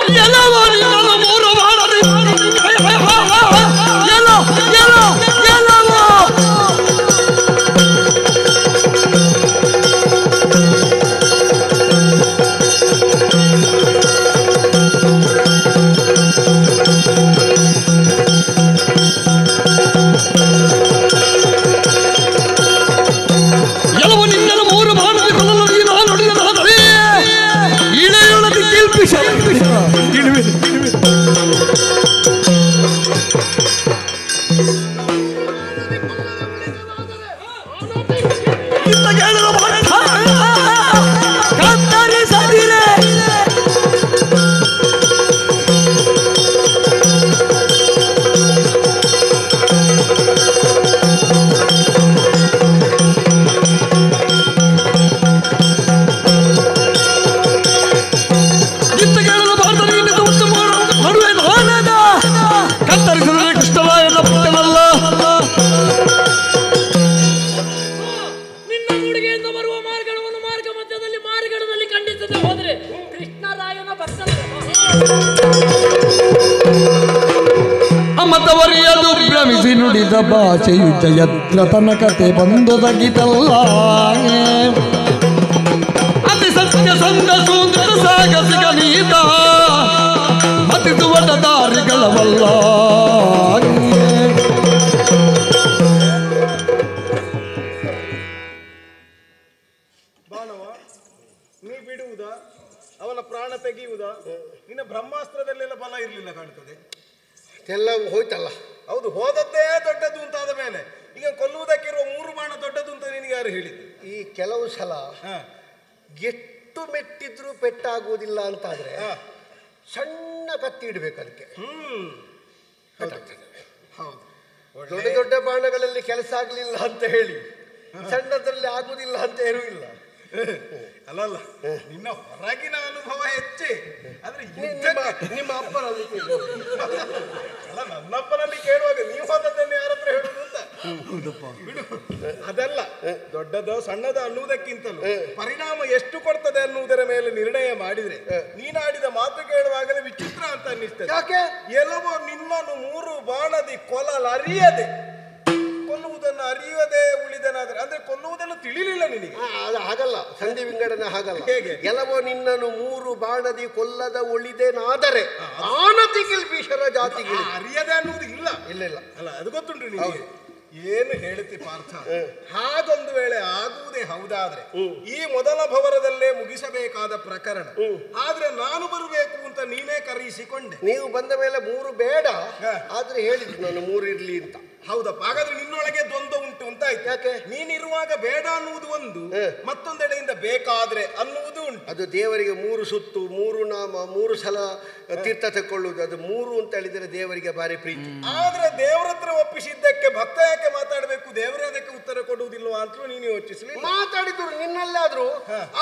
ಅಮತವರಿಯದು ಭ್ರಮಿಸಿ ನುಡಿದ ಭಾಷೆಯು ಜಯದ್ರ ತನಕತೆ ಬಂದೊದಗಿದಲ್ಲ. ಅತಿ ಸತ್ಯ ಸಂದ ಸೂತ್ರ ಸಾಗಸಿಗ ನೀತ ಮತಿಸುವದ ದಾರಿಗಳವಲ್ಲ. ಬಾಣವ ನೀ ಬಿಡುವುದಾ? ಅವನ ಪ್ರಾಣ ತೆಗೆಯುವುದಾ? ನಿನ್ನ ಬ್ರಹ್ಮಾಸ್ತ್ರದಲ್ಲೆಲ್ಲ ಬಲ ಇರಲಿಲ್ಲ ಕಾಣ್ತದೆ. ಎಲ್ಲವೂ ಹೋಯ್ತಲ್ಲ. ಹೌದು, ಹೋದದ್ದೇ ದೊಡ್ಡದು ಅಂತಾದ ಮೇಲೆ ಈಗ ಕೊಲ್ಲುವುದಕ್ಕಿರುವ 3 ಬಾಣ ದೊಡ್ಡದು ಅಂತ ನಿನಗೆ ಯಾರು ಹೇಳಿದ್ದು? ಈ ಕೆಲವು ಸಲ ಎಷ್ಟು ಮೆಟ್ಟಿದ್ರೂ ಪೆಟ್ಟಾಗುವುದಿಲ್ಲ ಅಂತಾದ್ರೆ ಸಣ್ಣ ಕತ್ತಿ ಇಡಬೇಕು ಅದಕ್ಕೆ. ಹೌದು, ದೊಡ್ಡ ದೊಡ್ಡ ಬಾಣಗಳಲ್ಲಿ ಕೆಲಸ ಆಗಲಿಲ್ಲ ಅಂತ ಹೇಳಿ ಸಣ್ಣದ್ರಲ್ಲಿ ಆಗುದಿಲ್ಲ ಅಂತ ಇರುವುದಿಲ್ಲ. ಅಲ್ಲಲ್ಲ, ನಿನ್ನ ಹೊರಗಿನ ಅನುಭವ ಹೆಚ್ಚೆ. ಆದ್ರೆ ನಿಮ್ಮ ಅಪ್ಪನಲ್ಲಿ ಅಲ್ಲ, ನನ್ನಪ್ಪನಲ್ಲಿ ಕೇಳುವಾಗ ನೀವು ಹೋದದ್ದನ್ನು ಯಾರ ಹತ್ರ ಹೇಳುದು ಅಂತ ಬಿಡು. ಅದಲ್ಲ, ದೊಡ್ಡದೋ ಸಣ್ಣದ ಅನ್ನುವುದಕ್ಕಿಂತಲೂ ಪರಿಣಾಮ ಎಷ್ಟು ಕೊಡ್ತದೆ ಅನ್ನುವುದರ ಮೇಲೆ ನಿರ್ಣಯ ಮಾಡಿದ್ರೆ ನೀನಾಡಿದ ಮಾತು ಕೇಳುವಾಗಲೇ ವಿಚಿತ್ರ ಅಂತ ಅನ್ನಿಸ್ತದೆ. ಯಾಕೆ? ಎಲ್ಲವೋ ನಿನ್ನನ್ನು 3 ಬಾಣದಿ ಕೊಲ್ಲಲರಿಯದೆ ಕೊಲ್ಲುವುದನ್ನು ಅರಿಯದೆ ಉಳಿದನಾದ್ರೆ, ಅಂದ್ರೆ ಕೊಲ್ಲುವುದನ್ನು ತಿಳಿಲಿಲ್ಲ ನಿನಗೆ. ಅದು ಹಾಗಲ್ಲ, ಸಂಧಿ ವಿಂಗಡಣೆ ಹಾಗಲ್ಲ. ಹೇಗೆ? ಎಲ್ಲವೋ ನಿನ್ನನ್ನು 3 ಬಾಣದಿ ಕೊಲ್ಲದ ಉಳಿದೇನಾದರೆ ಆನತಿ ಕಿಲ್ಪಿಷರ ಜಾತಿಗೆ ಅರಿಯದೆ ಅನ್ನುವುದು ಇಲ್ಲ. ಇಲ್ಲ ಇಲ್ಲ ಅಲ್ಲ, ಅದು ಗೊತ್ತುಂಟು ನಿನಗೆ. ಏನು ಹೇಳುತ್ತಿ ಪಾರ್ಥ? ಹಾಗೊಂದು ವೇಳೆ ಆಗುವುದೇ ಹೌದಾದ್ರೆ ಈ ಮೊದಲ ಭವರದಲ್ಲೇ ಮುಗಿಸಬೇಕಾದ ಪ್ರಕರಣ. ಆದ್ರೆ ನಾನು ಬರಬೇಕು ಅಂತ ನೀನೇ ಕರೆಯಿಸಿಕೊಂಡೆ. ನೀವು ಬಂದ ಮೇಲೆ 3 ಬೇಡ, ಆದ್ರೆ ಹೇಳಿದ್ರು ನಾನು 3 ಇರ್ಲಿ ಅಂತ. ಹೌದಪ್ಪ, ಹಾಗಾದ್ರೆ ನಿನ್ನೊಳಗೆ ದ್ವಂದ್ವ ಉಂಟು ಅಂತ ಆಯ್ತು. ಯಾಕೆ? ನೀನಿರುವಾಗ ಬೇಡ ಅನ್ನುವುದು ಒಂದು, ಮತ್ತೊಂದೆಡೆಯಿಂದ ಬೇಕಾದ್ರೆ ಅನ್ನುವುದು ಉಂಟು. ಅದು ದೇವರಿಗೆ 3 ಸುತ್ತು, 3 ನಾಮ, 3 ಸಲ ತೀರ್ಥ ತಕೊಳ್ಳುವುದು, ಅದು 3 ಅಂತ ಹೇಳಿದರೆ ದೇವರಿಗೆ ಭಾರಿ ಪ್ರೀತಿ. ಆದ್ರೆ ದೇವರ ಹತ್ರ ಒಪ್ಪಿಸಿದ್ದಕ್ಕೆ ಭಕ್ತ ಯಾಕೆ ಮಾತಾಡಬೇಕು? ದೇವರೇ ಅದಕ್ಕೆ ಉತ್ತರ ಕೊಡುವುದಿಲ್ವಾ ಅಂತಲೂ ನೀನು ಯೋಚಿಸಲಿ. ಮಾತಾಡಿದ್ರು ನಿನ್ನಲ್ಲಾದ್ರೂ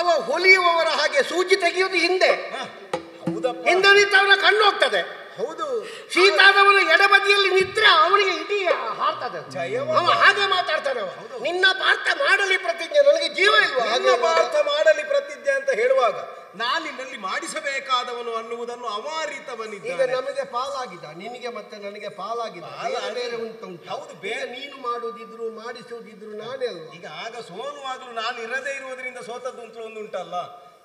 ಅವ ಹೊಲಿಯುವವರ ಹಾಗೆ ಸೂಜಿ ತೆಗೆಯುವುದು ಹಿಂದೆ, ಹೌದಪ್ಪ, ಹಿಂದೆ ನಿಂತವನ ಕಣ್ಣು ಹೋಗ್ತದೆ. ಹೌದು, ಶೀತಾದವನ ಎಡಬದಿಯಲ್ಲಿ ನಿದ್ರೆ ಅವನಿಗೆ ಇಡೀ ಹಾರ್ತದೆ. ಅವ ಹಾಗೆ ಮಾತಾಡ್ತಾನೆ. ನಿನ್ನ ಪಾರ್ಥ ಮಾಡಲಿ ಪ್ರತಿಜ್ಞೆ, ನನಗೆ ಜೀವ ಇಲ್ವಾ? ಹಾಗೆ ಪಾರ್ಥ ಮಾಡಲಿ ಪ್ರತಿಜ್ಞೆ ಅಂತ ಹೇಳುವಾಗ ನಾನು ನಿನ್ನಲ್ಲಿ ಮಾಡಿಸಬೇಕಾದವನು ಅನ್ನುವುದನ್ನು ಅವಾರಿತವನಿದ್ದ. ಈಗ ನಮಗೆ ಪಾಲಾಗಿದ್ದ, ನಿನಗೆ ಮತ್ತೆ ನನಗೆ ಪಾಲಾಗಿದ್ದ, ಬೇರೆ ಉಂಟು. ಹೌದು, ಬೇರೆ ನೀನು ಮಾಡುವುದಿದ್ರು ಮಾಡಿಸುವುದಿದ್ರು ನಾನೇ ಅಲ್ವಾ? ಈಗ ಆಗ ಸೋಲುವಾಗಲೂ ನಾನು ಇರದೇ ಇರುವುದರಿಂದ ಸೋತದ್ದು ಅಂತ ಒಂದು ಉಂಟಲ್ಲ.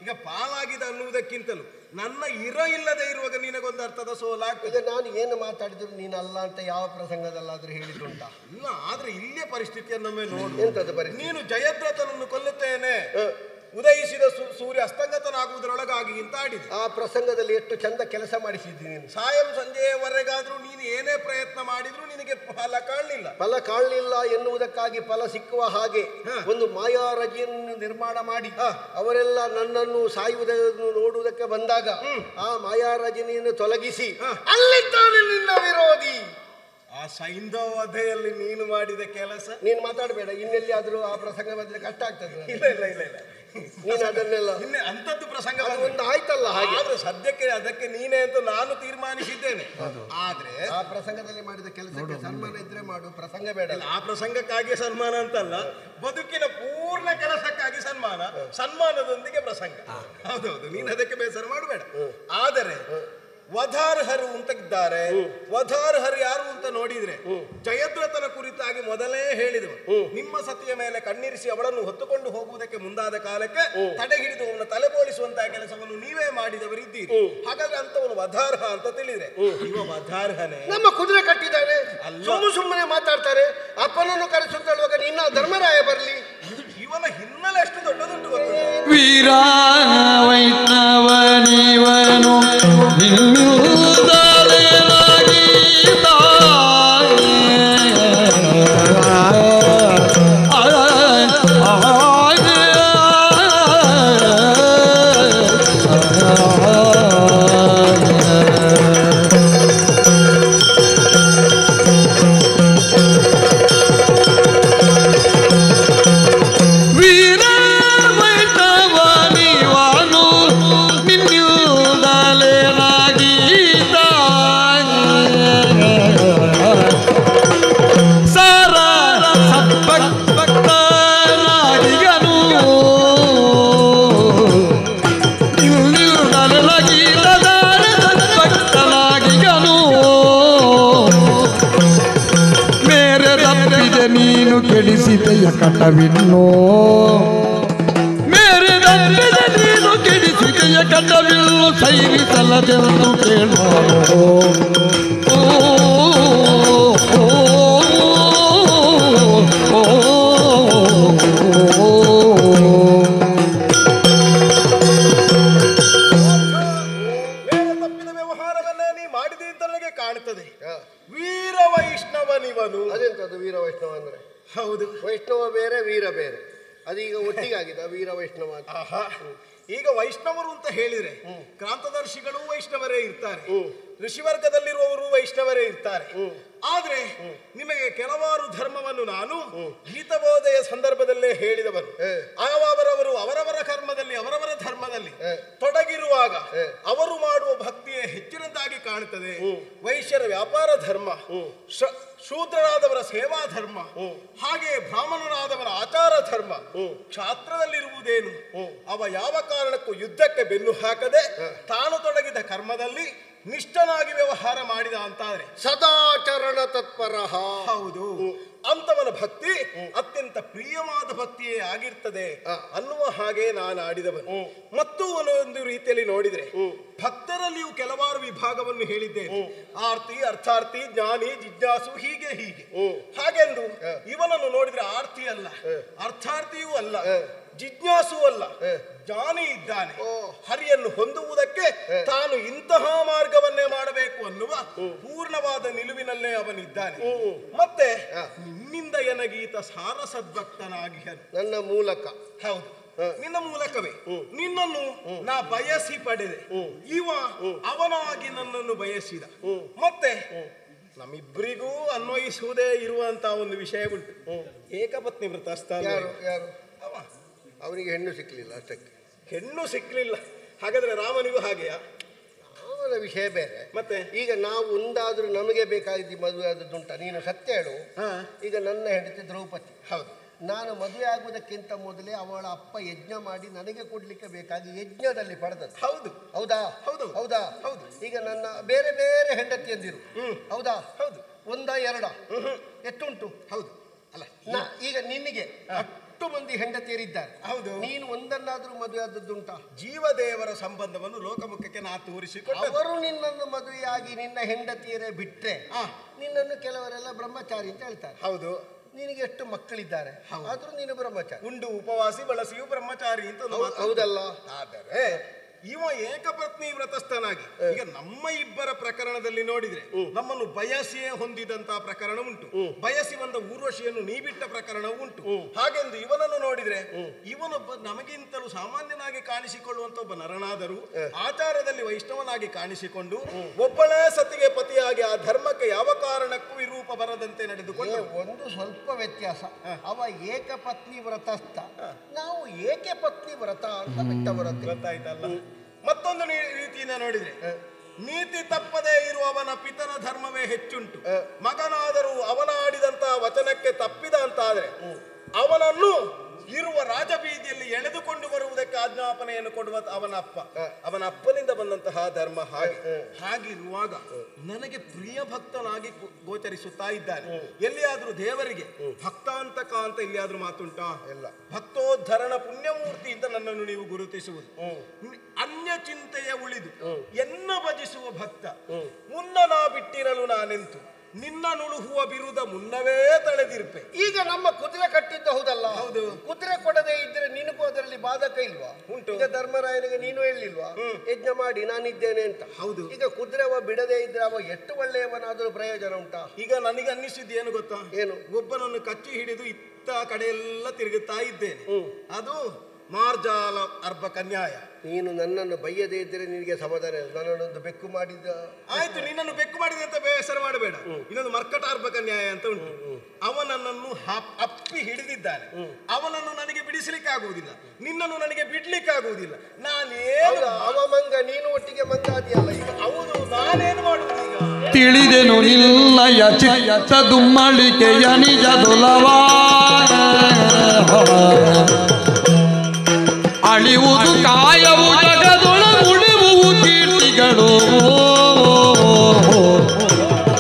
ಈಗ ಪಾಲಾಗಿದೆ ಅನ್ನುವುದಕ್ಕಿಂತಲೂ ನನ್ನ ಇಲ್ಲದೆ ಇರುವಾಗ ನಿನಗೊಂದು ಅರ್ಥದ ಸೋಲಾಗ್ತದೆ. ನಾನು ಏನು ಮಾತಾಡಿದ್ರು ನೀನು ಅಲ್ಲ ಅಂತ ಯಾವ ಪ್ರಸಂಗದಲ್ಲಾದ್ರೂ ಹೇಳಿದ್ದುಂಟ? ಇಲ್ಲ, ಆದ್ರೆ ಇಲ್ಲೇ ಪರಿಸ್ಥಿತಿಯನ್ನೊಮ್ಮೆ ನೋಡು. ಎಂತದ್ದು ಪರಿಸ್ಥಿತಿ? ನೀನು ಜಯದ್ರಥನನ್ನು ಕೊಲ್ಲುತ್ತೇನೆ, ಉದಯಿಸಿದ ಸೂರ್ಯ ಅಸ್ತಂಗತನಾಗುವುದರೊಳಗಾಗಿ ಅಂತ ಆಡಿದೆ. ಆ ಪ್ರಸಂಗದಲ್ಲಿ ಎಷ್ಟು ಚಂದ ಕೆಲಸ ಮಾಡಿಸಿದ್ದೀನಿ. ಸಾಯಂ ಸಂಜೆಯವರೆಗಾದ್ರೂ ನೀನು ಏನೇ ಪ್ರಯತ್ನ ಮಾಡಿದ್ರು ನಿನಗೆ ಫಲ ಕಾಣಲಿಲ್ಲ. ಫಲ ಕಾಣಲಿಲ್ಲ ಎನ್ನುವುದಕ್ಕಾಗಿ ಫಲ ಸಿಕ್ಕುವ ಹಾಗೆ ಒಂದು ಮಾಯಾರಜಿಯನ್ನು ನಿರ್ಮಾಣ ಮಾಡಿ ಅವರೆಲ್ಲ ನನ್ನನ್ನು ಸಾಯುವುದನ್ನು ನೋಡುವುದಕ್ಕೆ ಬಂದಾಗ ಆ ಮಾಯಾರಜನಿಯನ್ನು ತೊಲಗಿಸಿ ಅಲ್ಲಿದ್ದಾನೆ ನಿನ್ನ ವಿರೋಧಿ. ಆ ಸೈಂಧವ ವಧೆಯಲ್ಲಿ ನೀನು ಮಾಡಿದ ಕೆಲಸ. ನೀನು ಮಾತಾಡಬೇಡ, ಇನ್ನೆಲ್ಲಿ ಆದ್ರೂ ಆ ಪ್ರಸಂಗ ಬಂದ್ರೆ ಕಷ್ಟ ಆಗ್ತದೆ. ಇಲ್ಲ ಇಲ್ಲ ಇಲ್ಲ ಇಲ್ಲ, ನೀನು ಅದನ್ನೆಲ್ಲ ಇನ್ನೇ ಅಂಥದ್ದು ಪ್ರಸಂಗ ಒಂದು ಆಯ್ತಲ್ಲ. ಹಾಗೆ ಆದ್ರೆ ಸದ್ಯಕ್ಕೆ ಅದಕ್ಕೆ ನೀನೇ ಅಂತ ನಾನು ತೀರ್ಮಾನಿಸಿದ್ದೇನೆ. ಆದ್ರೆ ಆ ಪ್ರಸಂಗದಲ್ಲಿ ಮಾಡಿದ ಕೆಲಸಕ್ಕೆ ಸನ್ಮಾನ ಇದ್ರೆ ಮಾಡು, ಪ್ರಸಂಗ ಬೇಡ. ಆ ಪ್ರಸಂಗಕ್ಕಾಗಿ ಸನ್ಮಾನ ಅಂತಲ್ಲ, ಬದುಕಿನ ಪೂರ್ಣ ಕೆಲಸಕ್ಕಾಗಿ ಸನ್ಮಾನ, ಸನ್ಮಾನದೊಂದಿಗೆ ಪ್ರಸಂಗ. ಹೌದೌದು, ನೀನು ಅದಕ್ಕೆ ಬೇಸರ ಮಾಡಬೇಡ. ಆದರೆ ವಧಾರ್ಹರು ಅಂತ ಇದ್ದಾರೆ. ವಧಾರ್ಹರು ಯಾರು ಅಂತ ನೋಡಿದ್ರೆ ಜಯದ್ರಥನ ಕುರಿತಾಗಿ ಮೊದಲೇ ಹೇಳಿದವು. ನಿಮ್ಮ ಸತಿಯ ಮೇಲೆ ಕಣ್ಣಿರಿಸಿ ಅವಳನ್ನು ಹೊತ್ತುಕೊಂಡು ಹೋಗುವುದಕ್ಕೆ ಮುಂದಾದ ಕಾಲಕ್ಕೆ ತಡೆ ಹಿಡಿದು ಅವನ ತಲೆಬೋಳಿಸುವಂತಹ ಕೆಲಸವನ್ನು ನೀವೇ ಮಾಡಿದವರಿದ್ದೀರಿ. ಹಾಗಾದ್ರೆ ಅಂತವನು ವಧಾರ್ಹ ಅಂತ ತಿಳಿದ್ರೆ ಇವ ವಧಾರ್ಹನೇ. ನಮ್ಮ ಕುದುರೆ ಕಟ್ಟಿದ್ದಾನೆ, ಸುಮ್ಮನೆ ಮಾತಾಡ್ತಾರೆ. ಅಪ್ಪನನ್ನು ಕರೆಸುತ್ತಳುವಾಗ ನಿನ್ನ ಧರ್ಮರಾಯ ಬರಲಿ. ಇವನ ಹಿನ್ನೆಲೆ ಎಷ್ಟು ದೊಡ್ಡದುಂಟು ಗೊತ್ತಿಲ್ಲ. ವೀರ ವೈಷ್ಣವನಿವನು ಕೆಡಿಸಿದೆಯ ಕಟವಿನ್ನೋ ಮೇರೆ ನಂಬಿದ ನೀನು ಕೆಡಿಸಿದೆಯ ಕಟವಿನ್ನು ಸೈರಿಸಲದೆಂದು ಕೇಳೋ. ತಪ್ಪಿದ ವ್ಯವಹಾರವನ್ನೇ ನೀ ಮಾಡಿದೆ ಅಂತ ನನಗೆ ಕಾಣುತ್ತದೆ. ವೀರ ವೈಷ್ಣವನಿವನು. ಅದೆಂತದ್ದು ವೀರ ವೈಷ್ಣವ ಅಂದ್ರೆ? ಹೌದು, ವೈಷ್ಣವ ಬೇರೆ ವೀರ ಬೇರೆ, ಅದೀಗ ಒಟ್ಟಿಗಾಗಿದೆ ವೀರ ವೈಷ್ಣವ ಅಂತ. ಈಗ ವೈಷ್ಣವರು ಅಂತ ಹೇಳಿದ್ರೆ ಕ್ರಾಂತದರ್ಶಿಗಳು ವೈಷ್ಣವರೇ ಇರ್ತಾರೆ, ಋಷಿವರ್ಗದಲ್ಲಿರುವವರು ವೈಷ್ಣವರೇ ಇರ್ತಾರೆ. ಆದ್ರೆ ನಿಮಗೆ ಕೆಲವಾರು ಧರ್ಮವನ್ನು ನಾನು ಗೀತಬೋಧೆಯ ಸಂದರ್ಭದಲ್ಲೇ ಹೇಳಿದವರು. ಅವರವರು ಅವರವರ ಕರ್ಮದಲ್ಲಿ ಅವರವರ ಧರ್ಮದಲ್ಲಿ ತೊಡಗಿರುವಾಗ ಅವರು ಮಾಡುವ ಭಕ್ತಿಯೇ ಹೆಚ್ಚಿನದಾಗಿ ಕಾಣುತ್ತದೆ. ವೈಶ್ಯರ ವ್ಯಾಪಾರ ಧರ್ಮ, ಶೂದ್ರರಾದವರ ಸೇವಾ ಧರ್ಮ, ಹಾಗೆ ಬ್ರಾಹ್ಮಣರಾದವರ ಆಚಾರ ಧರ್ಮ. ಕ್ಷಾತ್ರದಲ್ಲಿರುವುದೇನು? ಅವ ಯಾವ ಕಾರಣಕ್ಕೂ ಯುದ್ಧಕ್ಕೆ ಬೆನ್ನು ಹಾಕದೆ ತಾನು ತೊಡಗಿದ ಕರ್ಮದಲ್ಲಿ ನಿಷ್ಠನಾಗಿ ವ್ಯವಹಾರ ಮಾಡಿದ ಅಂತಾದ್ರೆ ಸದಾಚರಣ ತತ್ಪರ. ಹೌದು, ಅಂತವನ ಭಕ್ತಿ ಅತ್ಯಂತ ಪ್ರಿಯವಾದ ಭಕ್ತಿಯೇ ಆಗಿರ್ತದೆ ಅನ್ನುವ ಹಾಗೆ ನಾನು ಆಡಿದವನು. ಮತ್ತು ಒಂದು ರೀತಿಯಲ್ಲಿ ನೋಡಿದ್ರೆ ಭಕ್ತರಲ್ಲಿಯೂ ಕೆಲವಾರು ವಿಭಾಗವನ್ನು ಹೇಳಿದ್ದೇನೆ. ಆರ್ತಿ, ಅರ್ಥಾರ್ಥಿ, ಜ್ಞಾನಿ, ಜಿಜ್ಞಾಸು, ಹೀಗೆ ಹೀಗೆ. ಹಾಗೆಂದು ಇವನನ್ನು ನೋಡಿದ್ರೆ ಆರ್ತಿ ಅಲ್ಲ, ಅರ್ಥಾರ್ಥಿಯೂ ಅಲ್ಲ, ಜಿಜ್ಞಾಸು ಅಲ್ಲ, ಜ್ಞಾನಿ ಇದ್ದಾನೆ. ಹರಿಯನ್ನು ಹೊಂದುವುದಕ್ಕೆ ತಾನು ಇಂತಹ ಮಾರ್ಗವನ್ನೇ ಮಾಡಬೇಕು ಅನ್ನುವ ಪೂರ್ಣವಾದ ನಿಲುವಿನಲ್ಲೇ ಅವನಿದ್ದಾನೆ. ಮತ್ತೆ ನಿನ್ನಿಂದ ಎನಗೀತ ಸಾರ ಸದ್ಭಕ್ತನಾಗಿ ನನ್ನ ಮೂಲಕ. ಹೌದು, ನಿನ್ನ ಮೂಲಕವೇ ನಿನ್ನನ್ನು ನಾ ಬಯಸಿ ಪಡೆದೆ. ಇವ ಅವನಾಗಿ ನನ್ನನ್ನು ಬಯಸಿದ. ಮತ್ತೆ ನಮ್ಮಿಬ್ಬರಿಗೂ ಅನ್ವಯಿಸುವುದೇ ಇರುವಂತಹ ಒಂದು ವಿಷಯ ಉಂಟು. ಏಕಪತ್ನಿ ವ್ರತಸ್ಥಾನ. ಯಾರು ಅವನಿಗೆ ಹೆಣ್ಣು ಸಿಕ್ಕಲಿಲ್ಲ, ಅಷ್ಟಕ್ಕೆ. ಹೆಣ್ಣು ಸಿಕ್ಕಲಿಲ್ಲ. ಹಾಗಾದ್ರೆ ರಾಮನಿಗೂ ಹಾಗೆಯಾ? ಅವನ ವಿಷಯ ಬೇರೆ. ಮತ್ತೆ ಈಗ ನಾವು ಒಂದಾದ್ರೂ ನಮಗೆ ಬೇಕಾಗಿದ್ದು ಮದುವೆ ಆದದ್ದುಂಟ. ನೀನು ಸತ್ಯ ಹೇಳು. ಈಗ ನನ್ನ ಹೆಂಡತಿ ದ್ರೌಪದಿ. ಹೌದು, ನಾನು ಮದುವೆ ಆಗುವುದಕ್ಕಿಂತ ಮೊದಲೇ ಅವಳ ಅಪ್ಪ ಯಜ್ಞ ಮಾಡಿ ನನಗೆ ಕೊಡ್ಲಿಕ್ಕೆ ಬೇಕಾಗಿ ಯಜ್ಞದಲ್ಲಿ ಪಡೆದದ್ದು. ಹೌದು, ಹೌದಾ? ಹೌದು, ಹೌದಾ? ಹೌದು. ಈಗ ನನ್ನ ಬೇರೆ ಬೇರೆ ಹೆಂಡತಿಯಂದಿರು. ಹೌದಾ? ಹೌದು. ಒಂದ ಎರಡ ಎಷ್ಟುಂಟು? ಹೌದು. ಅಲ್ಲ, ಈಗ ನಿನಗೆ 10 ಮಂದಿ ಹೆಂಡತಿಯರಿದ್ದಾರೆ. ಹೌದು. ನೀನು ಒಂದನ್ನಾದ್ರೂ ಮದುವೆ ಆದದ್ದುಂಟ? ಜೀವದೇವರ ಸಂಬಂಧವನ್ನು ಲೋಕಮುಖಕ್ಕೆ ನಾ ತೋರಿಸಿಕೊಟ್ಟ. ಅವರು ನಿನ್ನನ್ನು ಮದುವೆಯಾಗಿ ನಿನ್ನ ಹೆಂಡತಿಯರೇ ಬಿಟ್ರೆ ನಿನ್ನನ್ನು ಕೆಲವರೆಲ್ಲ ಬ್ರಹ್ಮಚಾರಿ ಅಂತ ಹೇಳ್ತಾರೆ. ಹೌದು. ನಿನಗೆ ಎಷ್ಟು ಮಕ್ಕಳಿದ್ದಾರೆ, ಆದ್ರೂ ನೀನು ಬ್ರಹ್ಮಚಾರಿ. ಉಂಡು ಉಪವಾಸಿ ಬಳಸಿಯೂ ಬ್ರಹ್ಮಚಾರಿ ಅಂತ. ಹೌದಲ್ಲ? ಆದರೆ ಇವ ಏಕಪತ್ನಿ ವ್ರತಸ್ಥನಾಗಿ ಈಗ ನಮ್ಮ ಇಬ್ಬರ ಪ್ರಕರಣದಲ್ಲಿ ನೋಡಿದ್ರೆ ನಮ್ಮನ್ನು ಬಯಸಿಯೇ ಹೊಂದಿದಂತಹ ಪ್ರಕರಣ ಉಂಟು. ಬಯಸಿ ಬಂದ ಊರ್ವಶಿಯನ್ನು ನೀ ಬಿಟ್ಟ ಪ್ರಕರಣ ಉಂಟು. ಹಾಗೆಂದು ಇವನನ್ನು ನೋಡಿದ್ರೆ ಇವನೊಬ್ಬ ನಮಗಿಂತಲೂ ಸಾಮಾನ್ಯನಾಗಿ ಕಾಣಿಸಿಕೊಳ್ಳುವಂತ ಒಬ್ಬ ನರನಾದರೂ ಆಚಾರದಲ್ಲಿ ವೈಷ್ಣವನಾಗಿ ಕಾಣಿಸಿಕೊಂಡು ಒಬ್ಬಳೇ ಸತಿಗೆ ಪತಿಯಾಗಿ ಆ ಧರ್ಮಕ್ಕೆ ಯಾವ ಕಾರಣಕ್ಕೂ ವಿರೂಪ ಬರದಂತೆ ನಡೆದುಕೊಂಡು ಒಂದು ಸ್ವಲ್ಪ ವ್ಯತ್ಯಾಸ. ಅವ ಏಕಪತ್ನಿ ವ್ರತಸ್ಥ, ನಾವು ಏಕಪತ್ನಿ ವ್ರತ ಅಂತ ಬಿಟ್ಟವರದ್ದು. ಗೊತ್ತಾಯ್ತಲ್ಲ? ಮತ್ತೊಂದು ರೀತಿಯಿಂದ ನೋಡಿದ್ರೆ ನೀತಿ ತಪ್ಪದೇ ಇರುವವನ ಪಿತನ ಧರ್ಮವೇ ಹೆಚ್ಚುಂಟು. ಮಗನಾದರೂ ಅವನ ಆಡಿದಂತಹ ವಚನಕ್ಕೆ ತಪ್ಪಿದ ಅಂತಾದ್ರೆ ಅವನನ್ನು ಇರುವ ರಾಜಬೀದಿಯಲ್ಲಿ ಎಳೆದುಕೊಂಡು ಬರುವುದಕ್ಕೆ ಆಜ್ಞಾಪನೆಯನ್ನು ಕೊಡುವ ಅವನ ಅಪ್ಪನಿಂದ ಬಂದಂತಹ ಧರ್ಮ. ಹಾಗಿರುವಾಗ ನನಗೆ ಪ್ರಿಯ ಭಕ್ತನಾಗಿ ಗೋಚರಿಸುತ್ತಾ ಇದ್ದಾನೆ. ಎಲ್ಲಿಯಾದ್ರೂ ದೇವರಿಗೆ ಭಕ್ತಾಂತಕ ಅಂತ ಎಲ್ಲಿಯಾದ್ರೂ ಮಾತುಂಟಾ? ಇಲ್ಲ. ಭಕ್ತೋದ್ಧರಣ ಪುಣ್ಯಮೂರ್ತಿ ಅಂತ ನನ್ನನ್ನು ನೀವು ಗುರುತಿಸುವುದು. ಅನ್ಯ ಚಿಂತೆಯ ಉಳಿದು ಎನ್ನ ಭಜಿಸುವ ಭಕ್ತ ಮುನ್ನ ನಾ ಬಿಟ್ಟಿರಲು ನಾನೆಂತು ನಿನ್ನ ನುಳುಹುವ ಬಿರುದ ಮುನ್ನವೇ ತಳೆದಿರ್ಪೆ. ಈಗ ನಮ್ಮ ಕುದುರೆ ಕಟ್ಟಿದ್ದು ಹೌದಲ್ಲ? ಹೌದು. ಕುದುರೆ ಕೊಡದೆ ಇದ್ರೆ ನಿನಗೂ ಅದರಲ್ಲಿ ಬಾಧಕ ಇಲ್ವಾ? ಉಂಟು. ಈಗ ಧರ್ಮರಾಯನಿಗೆ ನೀನು ಹೇಳಿಲ್ವಾ ಯಜ್ಞ ಮಾಡಿ ನಾನಿದ್ದೇನೆ ಅಂತ? ಹೌದು. ಈಗ ಕುದುರೆ ಅವ ಬಿಡದೆ ಇದ್ರೆ ಅವ ಎಷ್ಟು ಒಳ್ಳೆಯವನಾದ್ರೂ ಪ್ರಯೋಜನ ಉಂಟಾ? ಈಗ ನನಗೆ ಅನ್ನಿಸಿದ್ದು ಏನು ಗೊತ್ತಾ? ಏನು? ಒಬ್ಬನನ್ನು ಕಚ್ಚಿ ಹಿಡಿದು ಇತ್ತ ಕಡೆಯೆಲ್ಲ ತಿರುಗುತ್ತಾ ಇದ್ದೇನೆ. ಅದು ಮಾರ್ಜಾಲ ಅರ್ಭಕ ನ್ಯಾಯ. ನೀನು ನನ್ನನ್ನು ಬೈಯದೇ ಇದ್ದರೆ ನಿನಗೆ ಸಮಾಧಾನ ಇಲ್ಲ. ನನ್ನನ್ನೊಂದು ಬೆಕ್ಕು ಮಾಡಿದ್ದ ಆಯ್ತು, ನಿನ್ನನ್ನು ಬೆಕ್ಕು ಮಾಡಿದೆ ಅಂತ ಬೇಸರ ಮಾಡಬೇಡ. ಇನ್ನೊಂದು ಮರ್ಕಟ ಅರ್ಭಕ ನ್ಯಾಯ ಅಂತ ಉಂಟು. ಅವನನ್ನು ಅಪ್ಪಿ ಹಿಡಿದಿದ್ದಾನೆ. ಅವನನ್ನು ನನಗೆ ಬಿಡಿಸಲಿಕ್ಕೆ ಆಗುವುದಿಲ್ಲ, ನಿನ್ನನ್ನು ನನಗೆ ಬಿಡ್ಲಿಕ್ಕೆ ಆಗುವುದಿಲ್ಲ. ನಾನೇನು ಅವ ಮಂಗ, ನೀನು ಒಟ್ಟಿಗೆ ಮಂಗ ಆದಿಯಲ್ಲ ಈಗ. ಹೌದು, ನಾನೇನು ಮಾಡುವುದು ಈಗ? ತಿಳಿದೆನು ನಿನ್ನಯ ಚಿತ್ತದುಮ್ಮಳಿಕೆಯ ನಿಜ ದುಲವಾ ಅಳಿವುದು ಕಾಯವು ಜಗದೊಳ ಉಳಿವುವು ಕೀರ್ತಿಗಳು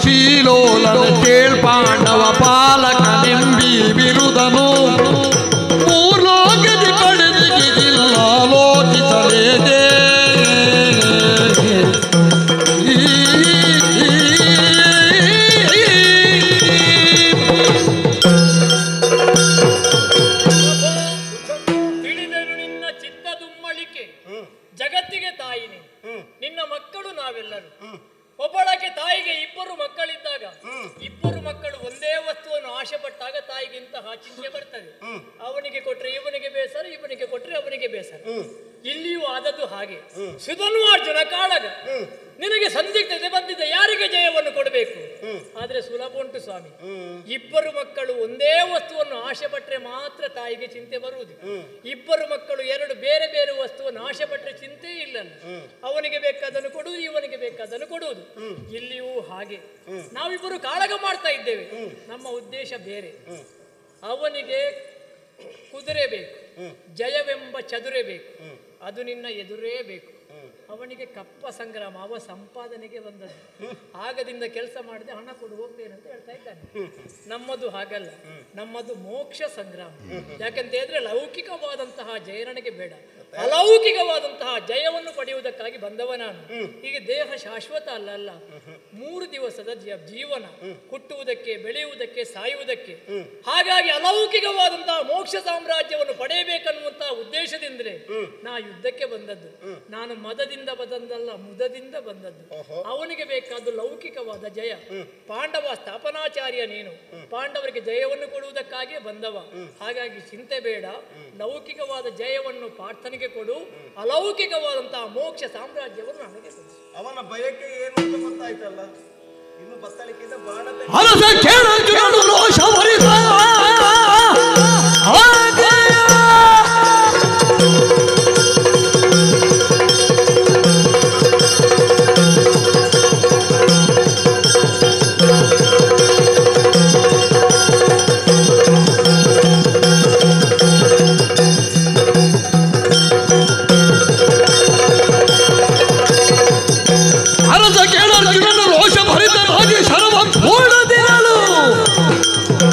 ಶೀಲೋಲನ ಕೇಳ್ಪಾಂಡವ ಪಾಲಕನೆಂಬಿ ಬಿರುದನು ಮೂರ್ಲೋಕದಿ ಪಡೆದಿಗಿಲ್ಲ ಆಲೋಚಿಸಲೇದೆ. ಜಗತ್ತಿಗೆ ತಾಯಿನಿ, ನಿನ್ನ ಮಕ್ಕಳು ನಾವೆಲ್ಲರೂ. ಒಬ್ಬಳಕ್ಕೆ ತಾಯಿಗೆ 2 ಮಕ್ಕಳಿದ್ದಾಗ 2 ಮಕ್ಕಳು ಒಂದೇ ವಸ್ತುವನ್ನು ಆಶೆ ಪಟ್ಟಾಗ ತಾಯಿಗೆ ಇಂತಹ ಚಿಂತೆ ಬರ್ತದೆ. ಅವನಿಗೆ ಕೊಟ್ರೆ ಇವನಿಗೆ ಬೇಸರ, ಇವನಿಗೆ ಕೊಟ್ರೆ ಅವನಿಗೆ ಬೇಸರ. ಇಲ್ಲಿಯೂ ಆದದ್ದು ಹಾಗೆ. ಸುಧನ್ವಾರ್ಜುನ ಕಾಳಗ ನಿನಗೆ ಸಂದಿಗ್ಧತೆ ಬಂದಿದೆ, ಯಾರಿಗೆ ಜಯವನ್ನು ಕೊಡಬೇಕು? ಆದ್ರೆ ಸುಲಭ ಉಂಟು ಸ್ವಾಮಿ. 2 ಮಕ್ಕಳು ಒಂದೇ ವಸ್ತುವನ್ನು ಆಶೆ ಪಟ್ರೆ ಮಾತ್ರ ತಾಯಿಗೆ ಚಿಂತೆ ಬರುವುದು. 2 ಮಕ್ಕಳು 2 ಬೇರೆ ಬೇರೆ ವಸ್ತುವನ್ನು ಆಶೆ ಪಟ್ರೆ ಚಿಂತೆ ಇಲ್ಲಲ್ಲ. ಅವನಿಗೆ ಬೇಕಾದನ್ನು ಕೊಡುವುದು, ಇವನಿಗೆ ಬೇಕಾದನ್ನು ಕೊಡುವುದು. ಇಲ್ಲಿಯೂ ಹಾಗೆ. ನಾವಿಬ್ಬರು ಕಾಳಗ ಮಾಡ್ತಾ ಇದ್ದೇವೆ, ನಮ್ಮ ಉದ್ದೇಶ ಬೇರೆ. ಅವನಿಗೆ ಕುದುರೆ ಬೇಕು, ಜಯವೆಂಬ ಚದುರೆ ಬೇಕು, ಅದು ನಿನ್ನ ಎದುರೇ ಬೇಕು. ಅವನಿಗೆ ಕಪ್ಪ ಸಂಗ್ರಾಮ, ಅವ ಸಂಪಾದನೆಗೆ ಬಂದದ್ದು. ಆಗದಿಂದ ಕೆಲಸ ಮಾಡದೆ ಹಣ ಕೊಡು ಹೋಗ್ತೇನೆ ಅಂತ ಹೇಳ್ತಾ ಇದ್ದಾನೆ. ನಮ್ಮದು ಹಾಗಲ್ಲ, ನಮ್ಮದು ಮೋಕ್ಷ ಸಂಗ್ರಾಮ. ಯಾಕಂತ ಹೇಳಿದ್ರೆ ಲೌಕಿಕವಾದಂತಹ ಜಯ ನನಗೆ ಬೇಡ, ಅಲೌಕಿಕವಾದಂತಹ ಜಯವನ್ನು ಪಡೆಯುವುದಕ್ಕಾಗಿ ಬಂದವ ನಾನು. ಹೀಗೆ ದೇಹ ಶಾಶ್ವತ ಅಲ್ಲ, 3 ದಿವಸದ ಜೀವನ, ಹುಟ್ಟುವುದಕ್ಕೆ, ಬೆಳೆಯುವುದಕ್ಕೆ, ಸಾಯುವುದಕ್ಕೆ. ಹಾಗಾಗಿ ಅಲೌಕಿಕವಾದಂತಹ ಮೋಕ್ಷ ಸಾಮ್ರಾಜ್ಯವನ್ನು ಪಡೆಯಬೇಕನ್ನುವಂತಹ ಉದ್ದೇಶದಿಂದಲೇ ನಾ ಯುದ್ಧಕ್ಕೆ ಬಂದದ್ದು. ನಾನು ಮದದಿಂದ ಬಂದಲ್ಲ, ಮುದದಿಂದ ಬಂದದ್ದು. ಅವನಿಗೆ ಬೇಕಾದ್ದು ಲೌಕಿಕವಾದ ಜಯ. ಪಾಂಡವ ಸ್ಥಾಪನಾಚಾರ್ಯ ನೀನು, ಪಾಂಡವರಿಗೆ ಜಯವನ್ನು ಕೊಡುವುದಕ್ಕಾಗಿ ಬಂದವ. ಹಾಗಾಗಿ ಚಿಂತೆ ಬೇಡ, ಲೌಕಿಕವಾದ ಜಯವನ್ನು ಪಾರ್ಥನಿಗೆ ಕೊಡು, ಅಲೌಕಿಕವಾದಂತಹ ಮೋಕ್ಷ ಸಾಮ್ರಾಜ್ಯವನ್ನು ನನಗೆ ಕೊಡು. ಅವನ ಬಯಕೆ ಏನು ಅಂತ ಗೊತ್ತಾಯ್ತಲ್ಲ, ಇನ್ನು ಬತ್ತಳಿಕೆಯಿಂದ ಬಾಣ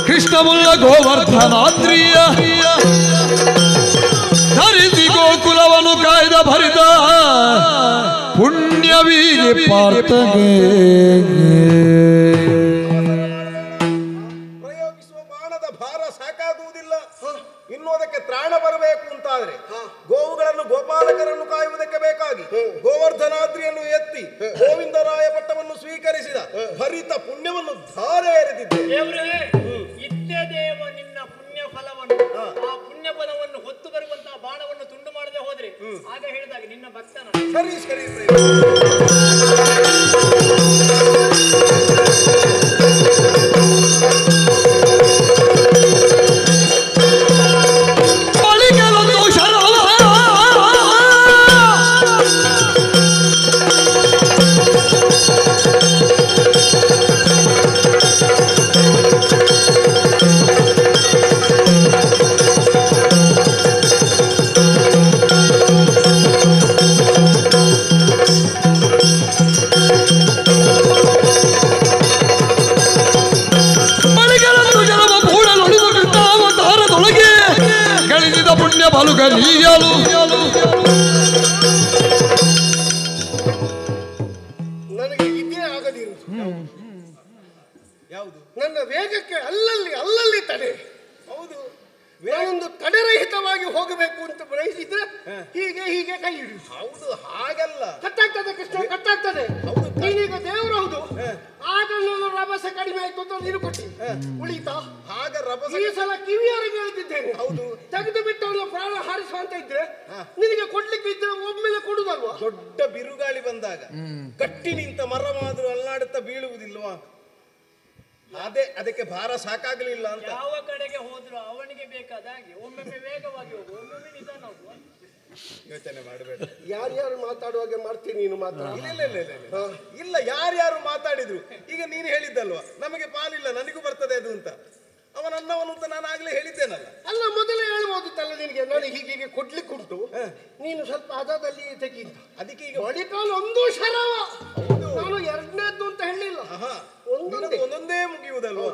ಕೃಷ್ಣಮುಲ್ಲ ಗೋವರ್ಧನಾದ್ರಿಯ ಧರಿಸಿ ಗೋಕುಲವನ್ನು ಕಾಯ್ದ ಭರಿತ ಪುಣ್ಯವೀರ್ಯ ಪಾರ್ಥಗೆ ಪ್ರಯೋಗಿಸುವ ಬಾಣದ ಭಾರ ಸಾಕಾಗುವುದಿಲ್ಲ. ಇನ್ನು ಅದಕ್ಕೆ ತ್ರಾಣ ಬರಬೇಕು ಅಂತಾದ್ರೆ ಗೋವುಗಳನ್ನು ಗೋಪಾಲಕರನ್ನು ಕಾಯುವುದಕ್ಕೆ ಬೇಕಾಗಿ ಗೋವರ್ಧನಾದ್ರಿಯನ್ನು ಎತ್ತಿ ಗೋವಿಂದರಾಯ ಪಟ್ಟವನ್ನು ಸ್ವೀಕರಿಸಿದ ಭರಿತ ಪುಣ್ಯವನ್ನು ಧಾರೆ ಎರೆದಿದ್ದೆ. ದೇವ ನಿನ್ನ ಪುಣ್ಯ ಫಲವನ್ನು, ಆ ಪುಣ್ಯ ಫಲವನ್ನು ಹೊತ್ತು ಬರುವಂತಹ ಬಾಣವನ್ನು ತುಂಡು ಮಾಡದೆ ಹೋದ್ರೆ ಆಗ ಹೇಳಿದಾಗ ನಿನ್ನ ಭಕ್ತನ ಸರಿ ಸರಿ ನನಗೆ ಇದೇ ಆಗದಿರುವುದು ಯಾವುದು? ನನ್ನ ವೇಗಕ್ಕೆ ಅಲ್ಲಲ್ಲಿ ತಡೆ. ಹೌದು, ನಾನೊಂದು ತಡೆರಹಿತವಾಗಿ ಹೋಗಬೇಕು ಅಂತ ಬಯಸಿದ್ರೆ ಹೀಗೆ ಕೈ ಹಿಡಿದು. ಹೌದು, ಹಾಗಲ್ಲ. ಕಟ್ಟಾಗ್ತದೆ ಕೃಷ್ಣ, ಕಟ್ಟಾಗ್ತದೆ. ಹೌದು, ನೀನೀಗ ದೇವರು. ಹೌದು, ಆಗ ರಭಸ ಕಡಿಮೆ ಆಯ್ತು ಅಂತ ನೀರು ಕೊಟ್ಟಿ ಉಳಿತಾ. ಆಗ ರಭಸ ಈ ಸಲ ಕಿವಿಯವರಿಗೆ ಹೇಳ್ತಿದ್ದೇನೆ. ಹೌದು, ತೆಗೆದು ಬಿಟ್ಟು ಅವನ ಪ್ರಾಣ ಹಾರಿಸುವ ಅಂತ ಇದ್ರೆ ನಿನಗೆ ಕೊಡ್ಲಿಕ್ಕೆ ಇದ್ರೆ ಒಮ್ಮೆಲೆ ಕೊಡುದಲ್ವಾ? ದೊಡ್ಡ ಬಿರುಗಾಳಿ ಬಂದಾಗ ಗಟ್ಟಿ ನಿಂತ ಮರ ಮಾದ್ರು ಅಲ್ಲಾಡುತ್ತಾ ಬೀಳುವುದಿಲ್ವಾ? ಅದಕ್ಕೆ ಭಾರ ಸಾಕಾಗಲಿಲ್ಲ ಅಂತ. ಯಾವ ಕಡೆಗೆ ಹೋದ್ರು ಅವನಿಗೆ ಬೇಕಾದ ಹಾಗೆ ಒಮ್ಮೊಮ್ಮೆ ವೇಗವಾಗಿ ಹೋಗು, ಒಮ್ಮೊಮ್ಮೆ ನಿಧಾನ ಹೋಗುವ. ಯೋಚನೆ ಮಾಡಬೇಡ. ಯಾರ್ಯಾರು ಮಾತಾಡುವಾಗೆ ಮಾಡ್ತೀನಿ ನೀನು ಮಾತ್ರ. ಇಲ್ಲ, ಯಾರ್ಯಾರು ಮಾತಾಡಿದ್ರು ಈಗ ನೀನು ಹೇಳಿದ್ದಲ್ವಾ, ನಮಗೆ ಪಾಲಿಲ್ಲ, ನನಗೂ ಬರ್ತದೆ ಅದು ಅಂತ. ಅವನನ್ನವನು ಅಂತ ನಾನು ಆಗ್ಲೇ ಹೇಳಿದ್ದೇನಲ್ಲ. ಅಲ್ಲ, ಮೊದಲೇ ಹೇಳ್ಬೋದಿತ್ತಲ್ಲ ನಿನಗೆ, ನಾನು ಹೀಗೆ ಕೊಡ್ಲಿಕ್ಕುಂಟು, ನೀನು ಸ್ವಲ್ಪ ಹದದಲ್ಲಿ ತೆಗಿಂತ. ಅದಕ್ಕೆ ಈಗ ಬಳಿಕಾಲ ಒಂದು ಶರವ, ನಾನು ಎರಡನೇದ್ದು ಅಂತ ಹೇಳಿಲ್ಲ. ಒಂದೊಂದೇ ಮುಗಿಯುವುದಲ್ವ,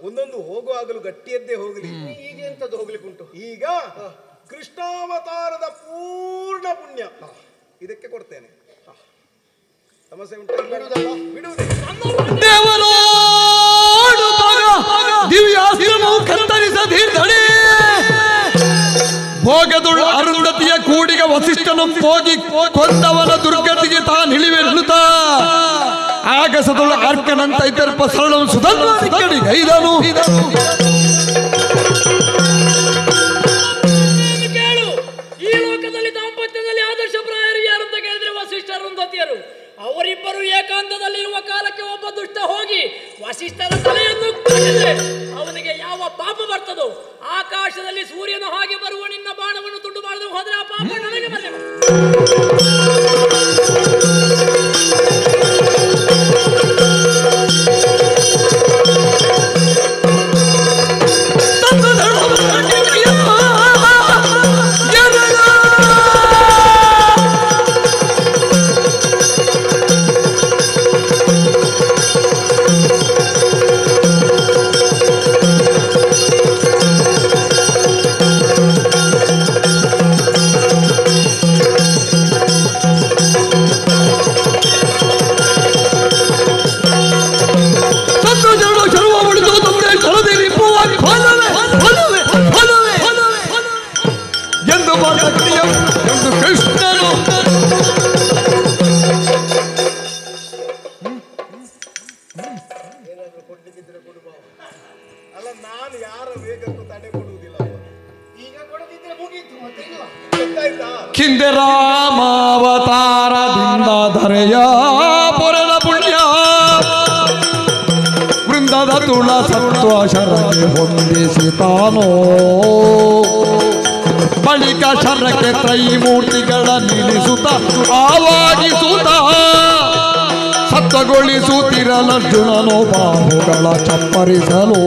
ಒಂದೊಂದು ಹೋಗುವಾಗಲೂ ಗಟ್ಟಿಯದ್ದೇ ಹೋಗಲಿ. ಈಗ ಎಂತದ್ದು ಹೋಗ್ಲಿಕ್ಕುಂಟು? ಈಗ ಕೃಷ್ಣಾವತಾರದ ಪೂರ್ಣ ಪುಣ್ಯ ಇದಕ್ಕೆ ಕೊಡ್ತೇನೆ. ಸಮಸ್ಯೆ ಉಂಟು? ದಿವ್ಯಾಶ್ರಮವು ಕತ್ತರಿಸದಿರ್ಧಡೆ ಭೋಗದುಳ್ಳ ಅರುಂಧತಿಯ ಕೂಡಿಗ ವಸಿಷ್ಠನು ಹೋಗಿ ಕೊಂದವನ ದುರ್ಗತಿಗೆ ತಾನಿಳಿವೆನ್ನುತ್ತಾ ಆಗಸದುಳ್ಳ ಅರ್ಕನಂತ ಇತರ್ಪ ಸರಳನು ಸುಧನ್ವಾದಿಗೈದನು. ಕೇಳು, ಈ ಲೋಕದಲ್ಲಿ ದಾಂಪತ್ಯದಲ್ಲಿ ಆದರ್ಶಪ್ರಾಯರು ಯಾರು ಅಂತ ಕೇಳಿದ್ರೆ ವಸಿಷ್ಠ ಅರುಂಧತಿಯರು. ಅವರಿಬ್ಬರು ಏಕಾಂತದಲ್ಲಿ ಇರುವ ಕಾಲಕ್ಕೆ ಒಬ್ಬ ದುಷ್ಟ ಹೋಗಿ ವಸಿಷ್ಠರ ತಲೆಯನ್ನು ಕಡಿದ್ರೆ ಅವನಿಗೆ ಯಾವ ಪಾಪ ಬರ್ತದೋ, ಆಕಾಶದಲ್ಲಿ ಸೂರ್ಯನ ಹಾಗೆ ಬರುವ ನಿನ್ನ ಬಾಣವನ್ನು ತುಂಡು ಮಾಡದೆ ಹೋದ್ರೆ ಆ ಪಾಪ ನನಗೆ ಬರಲಿಲ್ಲ. ಕೊಡ್ಲಿಕ್ಕಿದ್ರೆ ಕೊಡುವ. ಅಲ್ಲ, ನಾನು ಯಾರ ವೇಗಕ್ಕೂ ತಡೆ ಕೊಡುವುದಿಲ್ಲ. ಈಗ ಕೊಡದಿದ್ರೆ ಮುಗೀತು, ಮತ್ತೆ ಇಲ್ಲ. ಗೊತ್ತಾಯ್ತಾ? ಹಿಂದೆ ರಾಮಾವತಾರದಿಂದ ಧರೆಯ ಪೊರೆದ ಪುಣ್ಯ ವೃಂದದ ತುಳ ಸತ್ವ ಶರಕ್ಕೆ ಹೊಂದಿಸಿತಾನೋ ಬಳಿಕ ಶರಕ್ಕೆ ತ್ರೈಮೂರ್ತಿಗಳ ನಿಲ್ಲಿಸುತ್ತ ಆವಾಗಿಸುತ್ತ ಸತ್ವಗೊಳಿಸುತ್ತಿರಲರ್ಜುನನು ಬಾಹುಗಳ ಚಪ್ಪರಿಸಲು.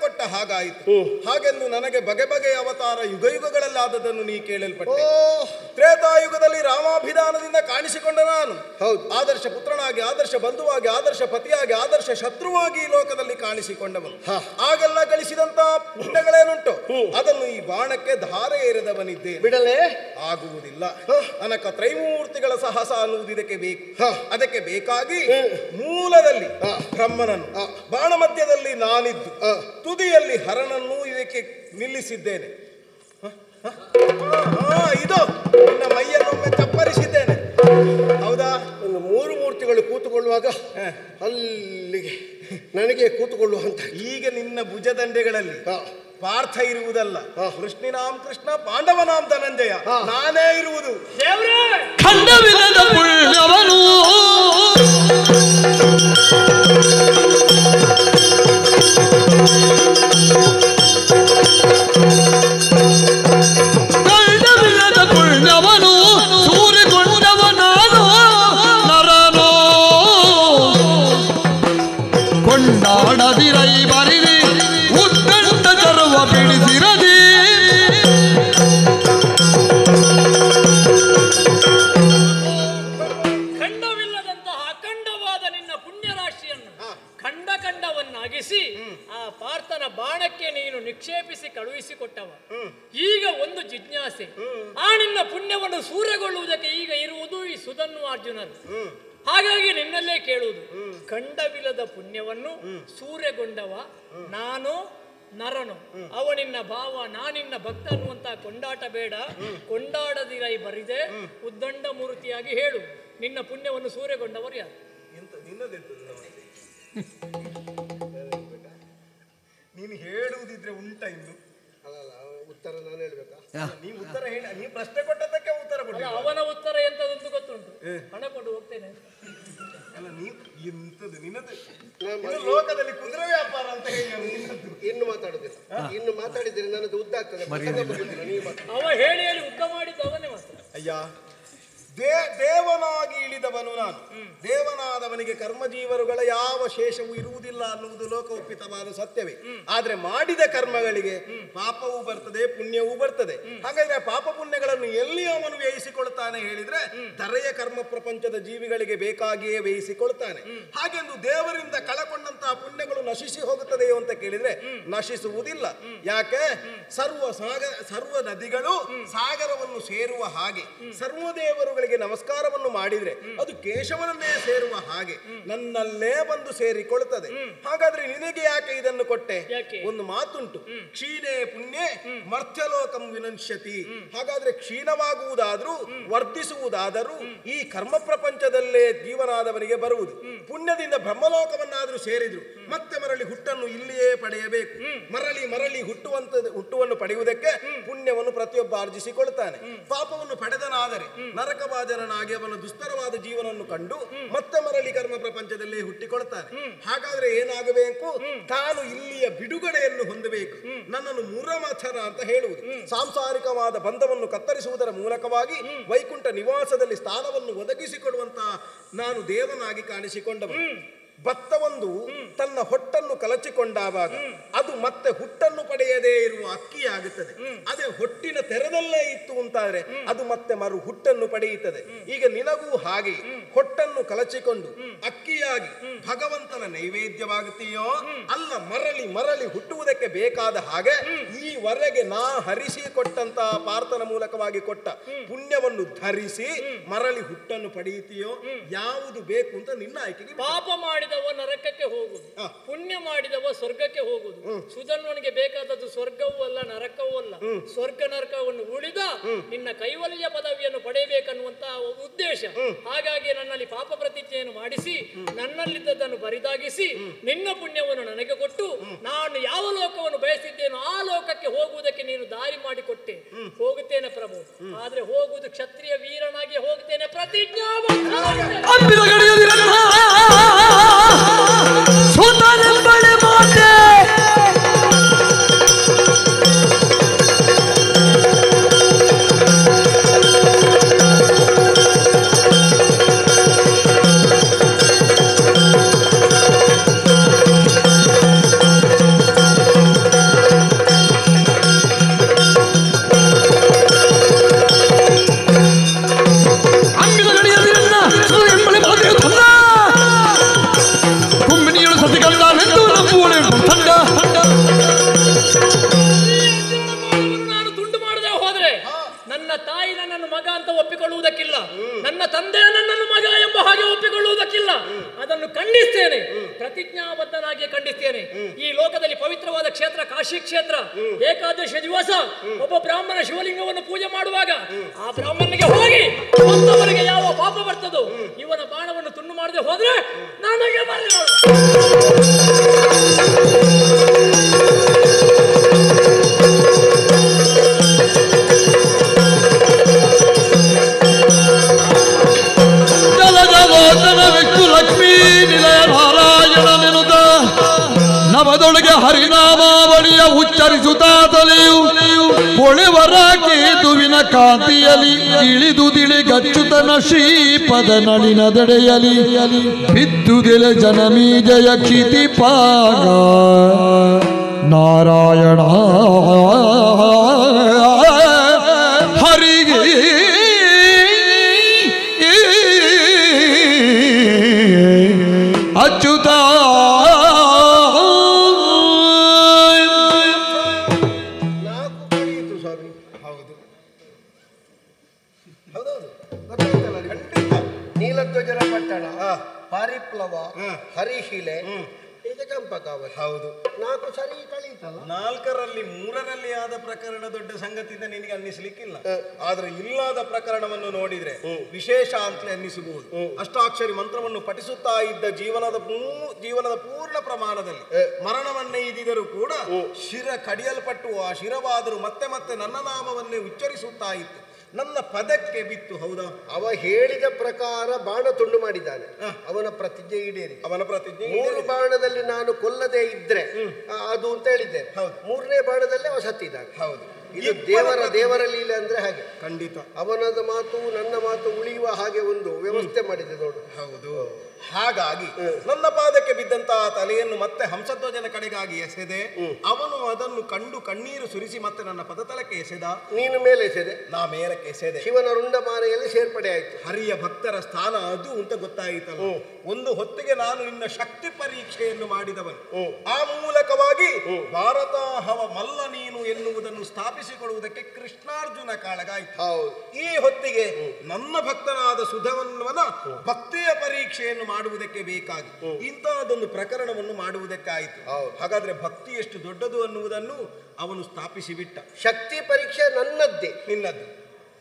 ಕೊಟ್ಟ ಹಾಗಾಯಿತು. ಹಾಗೆಂದು ನನಗೆ ಬಗೆ ಬಗೆಯ ಅವತಾರ ಯುಗ ಯುಗಗಳಲ್ಲಾದದನ್ನು ನೀ ಕೇಳಲ್ಪಟ್ಟೆ. ತ್ರೇತಾಯುಗದಲ್ಲಿ ರಾಮಾಭಿಧಾನದಿಂದ ಕಾಣಿಸಿಕೊಂಡ ನಾನು ಆದರ್ಶ ಪುತ್ರನಾಗಿ, ಆದರ್ಶ ಬಂಧುವಾಗಿ, ಆದರ್ಶ ಪತಿಯಾಗಿ, ಆದರ್ಶ ಶತ್ರುವಾಗಿ ಈ ಲೋಕದಲ್ಲಿ ಕಾಣಿಸಿಕೊಂಡವನು. ಆಗೆಲ್ಲ ಗಳಿಸಿದಂತ ಪುಣ್ಯಗಳೇನುಂಟು ಅದನ್ನು ಈ ಬಾಣಕ್ಕೆ ಧಾರೆ ಏರಿದವನಿದ್ದೆ. ಬಿಡಲೇ ಆಗುವುದಿಲ್ಲ. ಅನಕ ತ್ರೈಮೂರ್ತಿಗಳ ಸಾಹಸ ಅನ್ನುವುದು ಇದಕ್ಕೆ ಬೇಕು. ಅದಕ್ಕೆ ಬೇಕಾಗಿ ಮೂಲದಲ್ಲಿ ಬ್ರಹ್ಮನನ್ನು, ಬಾಣ ಮಧ್ಯದಲ್ಲಿ ನಾನಿದ್ದು, ತುದಿಯಲ್ಲಿ ಹರನನ್ನು ಇದಕ್ಕೆ ನಿಲ್ಲಿಸಿದ್ದೇನೆ. ಇದು ನಿನ್ನ ಮೈಯನ್ನೊಮ್ಮೆ ಚಪ್ಪರಿಸಿದ್ದೇನೆ. ಹೌದಾ? ಒಂದು ಮೂರು ಮೂರ್ತಿಗಳು ಕೂತುಕೊಳ್ಳುವಾಗ ಅಲ್ಲಿಗೆ ನನಗೆ ಕೂತುಕೊಳ್ಳುವಂತ. ಈಗ ನಿನ್ನ ಭುಜದಂಡೆಗಳಲ್ಲಿ ಪಾರ್ಥ ಇರುವುದಲ್ಲ, ಕೃಷ್ಣನಾಂ ಕೃಷ್ಣ, ಪಾಂಡವನಾಂ ಧನಂಜಯ, ನಾನೇ ಇರುವುದು. ಖಂಡವಿಲ್ಲದ ಪುಣ್ಯವನು ಸೂರಿಕೊಂಡವನಾನು ನರನೋ ಕೊಂಡಾಡದಿರೈ ಬರಿದಿ ಉದ್ದಂಡ ಚರ್ವ ಬಿಡಿಸಿರದಿ ಖಂಡವಿಲ್ಲದಂತಹ ಅಖಂಡವಾದ ನಿನ್ನ ಪುಣ್ಯರಾಶಿಯನ್ನು ಖಂಡವನ್ನಾಗಿಸಿ ಆ ಪಾರ್ಥನ ಬಾಣಕ್ಕೆ ನೀನು ನಿಕ್ಷೇಪಿಸಿ ಕಳುಹಿಸಿಕೊಟ್ಟವ. ಈಗ ಒಂದು ಜಿಜ್ಞಾಸೆ, ಆ ನಿನ್ನ ಪುಣ್ಯವನ್ನು ಸೂರ್ಯಗೊಳ್ಳುವುದಕ್ಕೆ ಈಗ ಇರುವುದು ಈ ಸುಧನ್ವ ಅರ್ಜುನರು. ಹಾಗಾಗಿ ನಿನ್ನಲ್ಲೇ ಕೇಳುವುದು, ಖಂಡವಿಲ್ಲದ ಪುಣ್ಯವನ್ನು ಸೂರ್ಯಗೊಂಡವ ನಾನು ನರನು, ಅವನಿನ್ನ ಭಾವ, ನಾನಿನ್ನ ಭಕ್ತ ಅನ್ನುವಂತ ಕೊಂಡಾಟ ಬೇಡ. ಕೊಂಡಾಡದಿರೈ ಬರಿದೆ ಉದ್ದಂಡ ಮೂರ್ತಿಯಾಗಿ ಹೇಳು, ನಿನ್ನ ಪುಣ್ಯವನ್ನು ಸೂರ್ಯಗೊಂಡವರು ಯಾರು? ನೀನು ಹೇಳುವುದಿದ್ರೆ ಉಂಟ ಇನ್ನು? ಉತ್ತರ ನಾನು ಹೇಳ್ಬೇಕಾ? ನೀವು ಉತ್ತರ ಹೇಳಿ, ನೀವು ಪ್ರಶ್ನೆ ಕೊಟ್ಟದಕ್ಕೆ ಉತ್ತರ ಕೊಡಿ. ಅವನ ಉತ್ತರ ಎಂತದಂತೂ ಗೊತ್ತುಂಟು, ಹಣ ಕೊಟ್ಟು ಹೋಗ್ತೇನೆ. ಅಲ್ಲ, ನೀವು ಎಂತದ್ದು ನಿನ್ನದು ಲೋಕದಲ್ಲಿ ಕುದುರೆ ವ್ಯಾಪಾರ ಅಂತ ಹೇಳಿ ಇನ್ನು ಮಾತಾಡುದಿಲ್ಲ. ಇನ್ನು ಮಾತಾಡಿದ್ರೆ ನನ್ನದು ಉದ್ದ ಆಗ್ತದೆ. ಅವ ಹೇಳಿ ಹೇಳಿ ಉದ್ದ ಮಾಡಿದ್ದು ಅವನೇ ಮಾತ್ರ. ಅಯ್ಯ, ದೇವನಾಗಿ ಇಳಿದವನು ನಾನು. ದೇವನಾದವನಿಗೆ ಕರ್ಮಜೀವರುಗಳ ಯಾವ ಶೇಷವೂ ಇರುವುದಿಲ್ಲ ಅನ್ನುವುದು ಲೋಕ ಒಪ್ಪಿತವಾದ ಸತ್ಯವೇ. ಆದ್ರೆ ಮಾಡಿದ ಕರ್ಮಗಳಿಗೆ ಪಾಪವೂ ಬರ್ತದೆ, ಪುಣ್ಯವೂ ಬರ್ತದೆ. ಹಾಗಾದ್ರೆ ಪಾಪ ಪುಣ್ಯಗಳನ್ನು ಎಲ್ಲಿ ಅವನು ವ್ಯಯಿಸಿಕೊಳ್ತಾನೆ ಹೇಳಿದ್ರೆ ಧರೆಯ ಕರ್ಮ ಪ್ರಪಂಚದ ಜೀವಿಗಳಿಗೆ ಬೇಕಾಗಿಯೇ ವ್ಯಯಿಸಿಕೊಳ್ತಾನೆ. ಹಾಗೆಂದು ದೇವರಿಂದ ಕಳಕೊಂಡಂತಹ ಪುಣ್ಯಗಳು ನಶಿಸಿ ಹೋಗುತ್ತದೆಯೋ ಅಂತ ಕೇಳಿದ್ರೆ ನಶಿಸುವುದಿಲ್ಲ. ಯಾಕೆ? ಸರ್ವ ನದಿಗಳು ಸಾಗರವನ್ನು ಸೇರುವ ಹಾಗೆ, ಸರ್ವದೇವರುಗಳಿಗೆ ನಮಸ್ಕಾರವನ್ನು ಮಾಡಿದ್ರೆ ಅದು ಕೇಶವನನ್ನೇ ಸೇರುವ ಹಾಗೆ ನನ್ನಲ್ಲೇ ಬಂದು ಸೇರಿಕೊಳ್ಳುತ್ತದೆ. ಹಾಗಾದ್ರೆ ನಿನಗೆ ಯಾಕೆ ಇದನ್ನು ಕೊಟ್ಟೆ? ಒಂದು ಮಾತುಂಟು, ಕ್ಷೀಣೇ ಪುಣ್ಯೇ ಮರ್ತ್ಯಲೋಕಂ ವಿನಶ್ಯತಿ. ಹಾಗಾದ್ರೆ ಕ್ಷೀಣವಾಗುವುದಾದರೂ ವರ್ಧಿಸುವುದಾದರೂ ಈ ಕರ್ಮ ಪ್ರಪಂಚದಲ್ಲೇ ಜೀವನಾದವನಿಗೆ ಬರುವುದು. ಪುಣ್ಯದಿಂದ ಬ್ರಹ್ಮಲೋಕವನ್ನಾದರೂ ಸೇರಿದ್ರು ಮತ್ತೆ ಮರಳಿ ಹುಟ್ಟನ್ನು ಇಲ್ಲಿಯೇ ಪಡೆಯಬೇಕು. ಮರಳಿ ಹುಟ್ಟುವನ್ನು ಪಡೆಯುವುದಕ್ಕೆ ಪುಣ್ಯವನ್ನು ಪ್ರತಿಯೊಬ್ಬ ಆರ್ಜಿಸಿಕೊಳ್ತಾನೆ. ಪಾಪವನ್ನು ಪಡೆದನಾದರೆ ನರಕವಾದನಾಗಿ ಅವನ ದುಸ್ತರವಾದ ಜೀವನವನ್ನು ಕಂಡು ಮತ್ತೆ ಮರಳಿ ಕರ್ಮ ಪ್ರಪಂಚದಲ್ಲೇ ಹುಟ್ಟಿಕೊಳ್ತಾನೆ. ಹಾಗಾದ್ರೆ ಏನಾಗಬೇಕು? ತಾನು ಇಲ್ಲಿಯ ಬಿಡುಗಡೆಯನ್ನು ಹೊಂದಬೇಕು. ನನ್ನನ್ನು ಮುರಮಥನ ಅಂತ ಹೇಳುವುದು. ಸಾಂಸಾರಿಕವಾದ ಬಂಧವನ್ನು ಕತ್ತರಿಸುವುದರ ಮೂಲಕವಾಗಿ ವೈಕುಂಠ ನಿವಾಸದಲ್ಲಿ ಸ್ಥಾನವನ್ನು ಒದಗಿಸಿಕೊಡುವಂತಹ ನಾನು ದೇವನಾಗಿ ಕಾಣಿಸಿಕೊಂಡವನು. ಭತ್ತವೊಂದು ತನ್ನ ಹೊಟ್ಟನ್ನು ಕಲಚಿಕೊಂಡಾಗ ಅದು ಮತ್ತೆ ಹುಟ್ಟನ್ನು ಪಡೆಯದೇ ಇರುವ ಅಕ್ಕಿಯಾಗುತ್ತದೆ. ಅದೇ ಹೊಟ್ಟಿನ ತೆರೆದಲ್ಲೇ ಇತ್ತು ಅಂತಾದ್ರೆ ಅದು ಮತ್ತೆ ಮರು ಹುಟ್ಟನ್ನು ಪಡೆಯುತ್ತದೆ. ಈಗ ನಿನಗೂ ಹಾಗೆ ಹೊಟ್ಟನ್ನು ಕಲಚಿಕೊಂಡು ಅಕ್ಕಿಯಾಗಿ ಭಗವಂತನ ನೈವೇದ್ಯವಾಗುತ್ತೀಯೋ ಅಲ್ಲ, ಮರಳಿ ಹುಟ್ಟುವುದಕ್ಕೆ ಬೇಕಾದ ಹಾಗೆ ಈವರೆಗೆ ನಾ ಹರಿಸಿಕೊಟ್ಟಂತಹ ಪಾರ್ಥನ ಮೂಲಕವಾಗಿ ಕೊಟ್ಟ ಪುಣ್ಯವನ್ನು ಧರಿಸಿ ಮರಳಿ ಹುಟ್ಟನ್ನು ಪಡೆಯುತ್ತೀಯೋ? ಯಾವುದು ಬೇಕು ಅಂತ ನಿನ್ನ ಆಯ್ಕೆಗೆ. ಪಾಪ ಮಾಡಿದ ಮಾಡಿದವ ನರಕಕ್ಕೆ ಹೋಗುದು, ಪುಣ್ಯ ಮಾಡಿದವ ಸ್ವರ್ಗಕ್ಕೆ ಹೋಗುದು. ಸುಧನ್ವನಿಗೆ ಬೇಕಾದದ್ದು ಸ್ವರ್ಗವೂ ಅಲ್ಲ ನರಕವೂ ಅಲ್ಲ, ಸ್ವರ್ಗ ನರಕವನ್ನು ಉಳಿದ ನಿನ್ನ ಕೈವಲ್ಯ ಪದವಿಯನ್ನು ಪಡೆಯಬೇಕನ್ನುವಂತ ಉದ್ದೇಶ. ಹಾಗಾಗಿ ನನ್ನಲ್ಲಿ ಪಾಪ ಪ್ರತಿಜ್ಞೆಯನ್ನು ಮಾಡಿಸಿ ನನ್ನಲ್ಲಿದ್ದದನ್ನು ಬರಿದಾಗಿಸಿ ನಿನ್ನ ಪುಣ್ಯವನ್ನು ನನಗೆ ಕೊಟ್ಟು ನಾನು ಯಾವ ಲೋಕವನ್ನು ಬಯಸಿದ್ದೇನೋ ಆ ಲೋಕಕ್ಕೆ ಹೋಗುವುದಕ್ಕೆ ನೀನು ದಾರಿ ಮಾಡಿಕೊಟ್ಟೆ. ಹೋಗುತ್ತೇನೆ ಪ್ರಭು, ಆದ್ರೆ ಹೋಗುವುದು ಕ್ಷತ್ರಿಯ ವೀರನಾಗಿ ಹೋಗುತ್ತೇನೆ, ಪ್ರತಿಜ್ಞಾ. ಒಪ್ಪಿಕೊಳ್ಳುವುದಕ್ಕಿಲ್ಲ, ನನ್ನ ತಂದೆ ನನ್ನನ್ನು ಮಗ ಎಂಬ ಹಾಗೆ ಒಪ್ಪಿಕೊಳ್ಳುವುದಕ್ಕಿಲ್ಲ. ಅದನ್ನು ಖಂಡಿಸ್ತೇನೆ, ಪ್ರತಿಜ್ಞಾಬದ್ಧನಾಗಿ ಖಂಡಿಸ್ತೇನೆ. ಈ ಲೋಕದಲ್ಲಿ ಪವಿತ್ರವಾದ ಕ್ಷೇತ್ರ ಕಾಶಿ ಕ್ಷೇತ್ರ. ಏಕಾದಶಿ ದಿವಸ ಒಬ್ಬ ಬ್ರಾಹ್ಮಣ ಶಿವಲಿಂಗವನ್ನು ಪೂಜೆ ಮಾಡುವಾಗ ಆ ಬ್ರಾಹ್ಮಣನಿಗೆ ಹೋಗಿ ಮತ್ತವರಿಗೆ ಯಾವ ಪಾಪ ಬರ್ತದೋ ಇವನ ಬಾಣವನ್ನು ತುಂಡು ಮಾಡದೆ ಹೋದ್ರೆ ನನಗೆ ಬರಲಿ. ನವದೊಳಗೆ ಹರಿನಾಮಾವಳಿಯ ಉಚ್ಚರಿಸುತ್ತಾ ತಲೆಯು ಪೊಳೆವರ ಕೇತುವಿನ ಕಾಂತಿಯಲಿ ಇಳಿದು ತಿಳಿಗಚ್ಚುತನ ಶ್ರೀಪದ ನಳಿನದೆಡೆಯಲಿ ಬಿದ್ದುದೆಲೆ ಜನಮೀ ಜಯ ಕ್ಷಿತಿಪಾಗ ನಾರಾಯಣ ಹರಿಗೆ ಅಚ್ಯುತ ಪಾರಿಪ್ಲವ, ಹರಿಶಿಲೆ, ಕಂಪಕಾವತಿ. ಹೌದು, 4 ಸರಿ ಕಳೀತಲ್ಲ. 4ರಲ್ಲಿ 3ರಲ್ಲಿ ಆದ ಪ್ರಕರಣ ದೊಡ್ಡ ಸಂಗತಿಯಿಂದ ನಿನಗೆ ಅನ್ನಿಸ್ಲಿಕ್ಕಿಲ್ಲ. ಆದ್ರೆ ಇಲ್ಲದ ಪ್ರಕರಣವನ್ನು ನೋಡಿದ್ರೆ ವಿಶೇಷ ಅಂತಲೇ ಅನ್ನಿಸಬಹುದು. ಅಷ್ಟಾಕ್ಷರಿ ಮಂತ್ರವನ್ನು ಪಠಿಸುತ್ತಾ ಇದ್ದ ಜೀವನದ ಪೂರ್ಣ ಪ್ರಮಾಣದಲ್ಲಿ ಮರಣವನ್ನೇ ಇದ್ದಿದ್ದರೂ ಕೂಡ ಶಿರ ಕಡಿಯಲ್ಪಟ್ಟು ಆ ಶಿರವಾದರೂ ಮತ್ತೆ ಮತ್ತೆ ನನ್ನ ನಾಮವನ್ನೇ ಉಚ್ಚರಿಸುತ್ತಾ ಇತ್ತು. ನನ್ನ ಪದಕ್ಕೆ ಬಿತ್ತು. ಹೌದಾ? ಅವ ಹೇಳಿದ ಪ್ರಕಾರ ಬಾಣ ತುಂಡು ಮಾಡಿದ್ದಾನೆ. ಅವನ ಪ್ರತಿಜ್ಞೆ ಈಡೇರಿ. ಅವನ ಪ್ರತಿಜ್ಞೆ 3 ಬಾಣದಲ್ಲಿ ನಾನು ಕೊಲ್ಲದೆ ಇದ್ರೆ ಅದು ಅಂತ ಹೇಳಿದ್ದೇನೆ. ಹೌದು. 3ನೇ ಬಾಣದಲ್ಲಿ ಅವ ಸತ್ತಿದ್ದಾನೆ. ಹೌದು. ಇದು ದೇವರ ಲೀಲೆ ಅಂದ್ರೆ ಹಾಗೆ. ಖಂಡಿತ. ಅವನದ ಮಾತು ನನ್ನ ಮಾತು ಉಳಿಯುವ ಹಾಗೆ ಒಂದು ವ್ಯವಸ್ಥೆ ಮಾಡಿದೆ ನೋಡು. ಹೌದು. ಹಾಗಾಗಿ ನನ್ನ ಪಾದಕ್ಕೆ ಬಿದ್ದಂತಹ ತಲೆಯನ್ನು ಮತ್ತೆ ಹಂಸಧ್ವಜನ ಕಡೆಗಾಗಿ ಎಸೆದೆ. ಅವನು ಅದನ್ನು ಕಂಡು ಕಣ್ಣೀರು ಸುರಿಸಿ ಮತ್ತೆ ನನ್ನ ಪದತಲಕ್ಕೆ ಎಸೆದ. ನೀನು ಮೇಲೆ ಎಸೆದೆ, ನಾ ಮೇಲಕ್ಕೆ ಎಸೆದೆ. ಶಿವನ ರುಂಡಮಾಲೆಯಲ್ಲಿ ಸೇರ್ಪಡೆ ಆಯ್ತು. ಹರಿಯ ಭಕ್ತರ ಸ್ಥಾನ ಅದು ಅಂತ ಗೊತ್ತಾಯಿತಲ್ಲ. ಒಂದು ಹೊತ್ತಿಗೆ ನಾನು ನಿನ್ನ ಶಕ್ತಿ ಪರೀಕ್ಷೆಯನ್ನು ಮಾಡಿದವನು. ಆ ಮೂಲಕವಾಗಿ ಭಾರತ ಹವ ಮಲ್ಲ ನೀನು ಎನ್ನುವುದನ್ನು ಸ್ಥಾಪಿಸಿಕೊಡುವುದಕ್ಕೆ ಕೃಷ್ಣಾರ್ಜುನ ಕಾಳಗಾಯಿತು. ಈ ಹೊತ್ತಿಗೆ ನನ್ನ ಭಕ್ತನಾದ ಸುಧವನ್ವನ ಭಕ್ತಿಯ ಪರೀಕ್ಷೆಯನ್ನು ಮಾಡುವುದಕ್ಕೆ ಬೇಕಾಗಿ ಇಂತಹದೊಂದು ಪ್ರಕರಣವನ್ನು ಮಾಡುವುದಕ್ಕಾಯಿತು. ಹಾಗಾದ್ರೆ ಭಕ್ತಿ ಎಷ್ಟು ದೊಡ್ಡದು ಅನ್ನುವುದನ್ನು ಅವನು ಸ್ಥಾಪಿಸಿ ಬಿಟ್ಟ. ಶಕ್ತಿ ಪರೀಕ್ಷೆ ನನ್ನದ್ದೇ, ನಿನ್ನದ್ದು.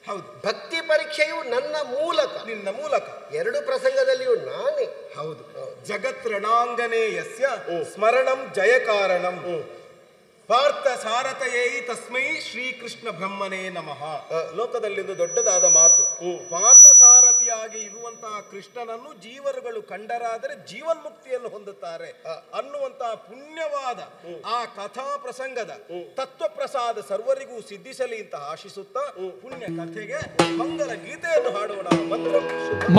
ಹೌದು. ಭಕ್ತಿ ಪರೀಕ್ಷೆಯು ನನ್ನ ಮೂಲಕ, ನಿನ್ನ ಮೂಲಕ. 2 ಪ್ರಸಂಗದಲ್ಲಿಯೂ ನಾನೇ. ಹೌದು. ಜಗತ್ರಣಾಂಗನೇ ಯಸ್ಯ ಸ್ಮರಣಂ ಜಯ ಕಾರಣಂ ಪಾರ್ಥ ಸಾರಥಯೇ ತಸ್ಮೈ ಶ್ರೀಕೃಷ್ಣ ಬ್ರಹ್ಮನೇ ನಮಃ. ಲೋಕದಲ್ಲಿಂದು ದೊಡ್ಡದಾದ ಮಾತು. ಪಾರ್ಥ ಸಾರಥಿಯಾಗಿ ಇರುವಂತಹ ಕೃಷ್ಣನನ್ನು ಜೀವರುಗಳು ಕಂಡರಾದರೆ ಜೀವನ್ಮುಕ್ತಿಯನ್ನು ಹೊಂದುತ್ತಾರೆ ಅನ್ನುವಂತಹ ಪುಣ್ಯವಾದ ಆ ಕಥಾ ಪ್ರಸಂಗದ ತತ್ವ ಪ್ರಸಾದ ಸರ್ವರಿಗೂ ಸಿದ್ಧಿಸಲಿ ಅಂತ ಆಶಿಸುತ್ತಾ ಪುಣ್ಯ ಕಥೆಗೆ ಮಂಗಲ ಗೀತೆಯನ್ನು ಹಾಡೋಣ.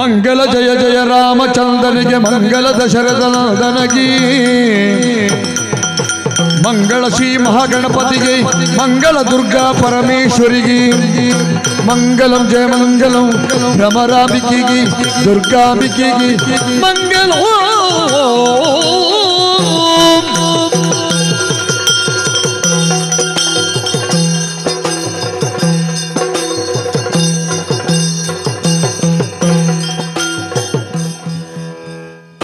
ಮಂಗಲ ಜಯ ಜಯ ರಾಮಚಂದ್ರನಿಗೆ, ಮಂಗಲ ದಶರಥನಂದನಗಿ, ಮಂಗಳ ಶ್ರೀ ಮಹಾಗಣಪತಿಗೆ, ಮಂಗಳ ದುರ್ಗಾ ಪರಮೇಶ್ವರಿಗೆ, ಮಂಗಲಂ ಜಯ ಮಂಗಲಂ ಭ್ರಮರಾಂಬಿಕೆಗೆ, ದುರ್ಗಾಂಬಿಕೆಗೆ ಮಂಗಲ.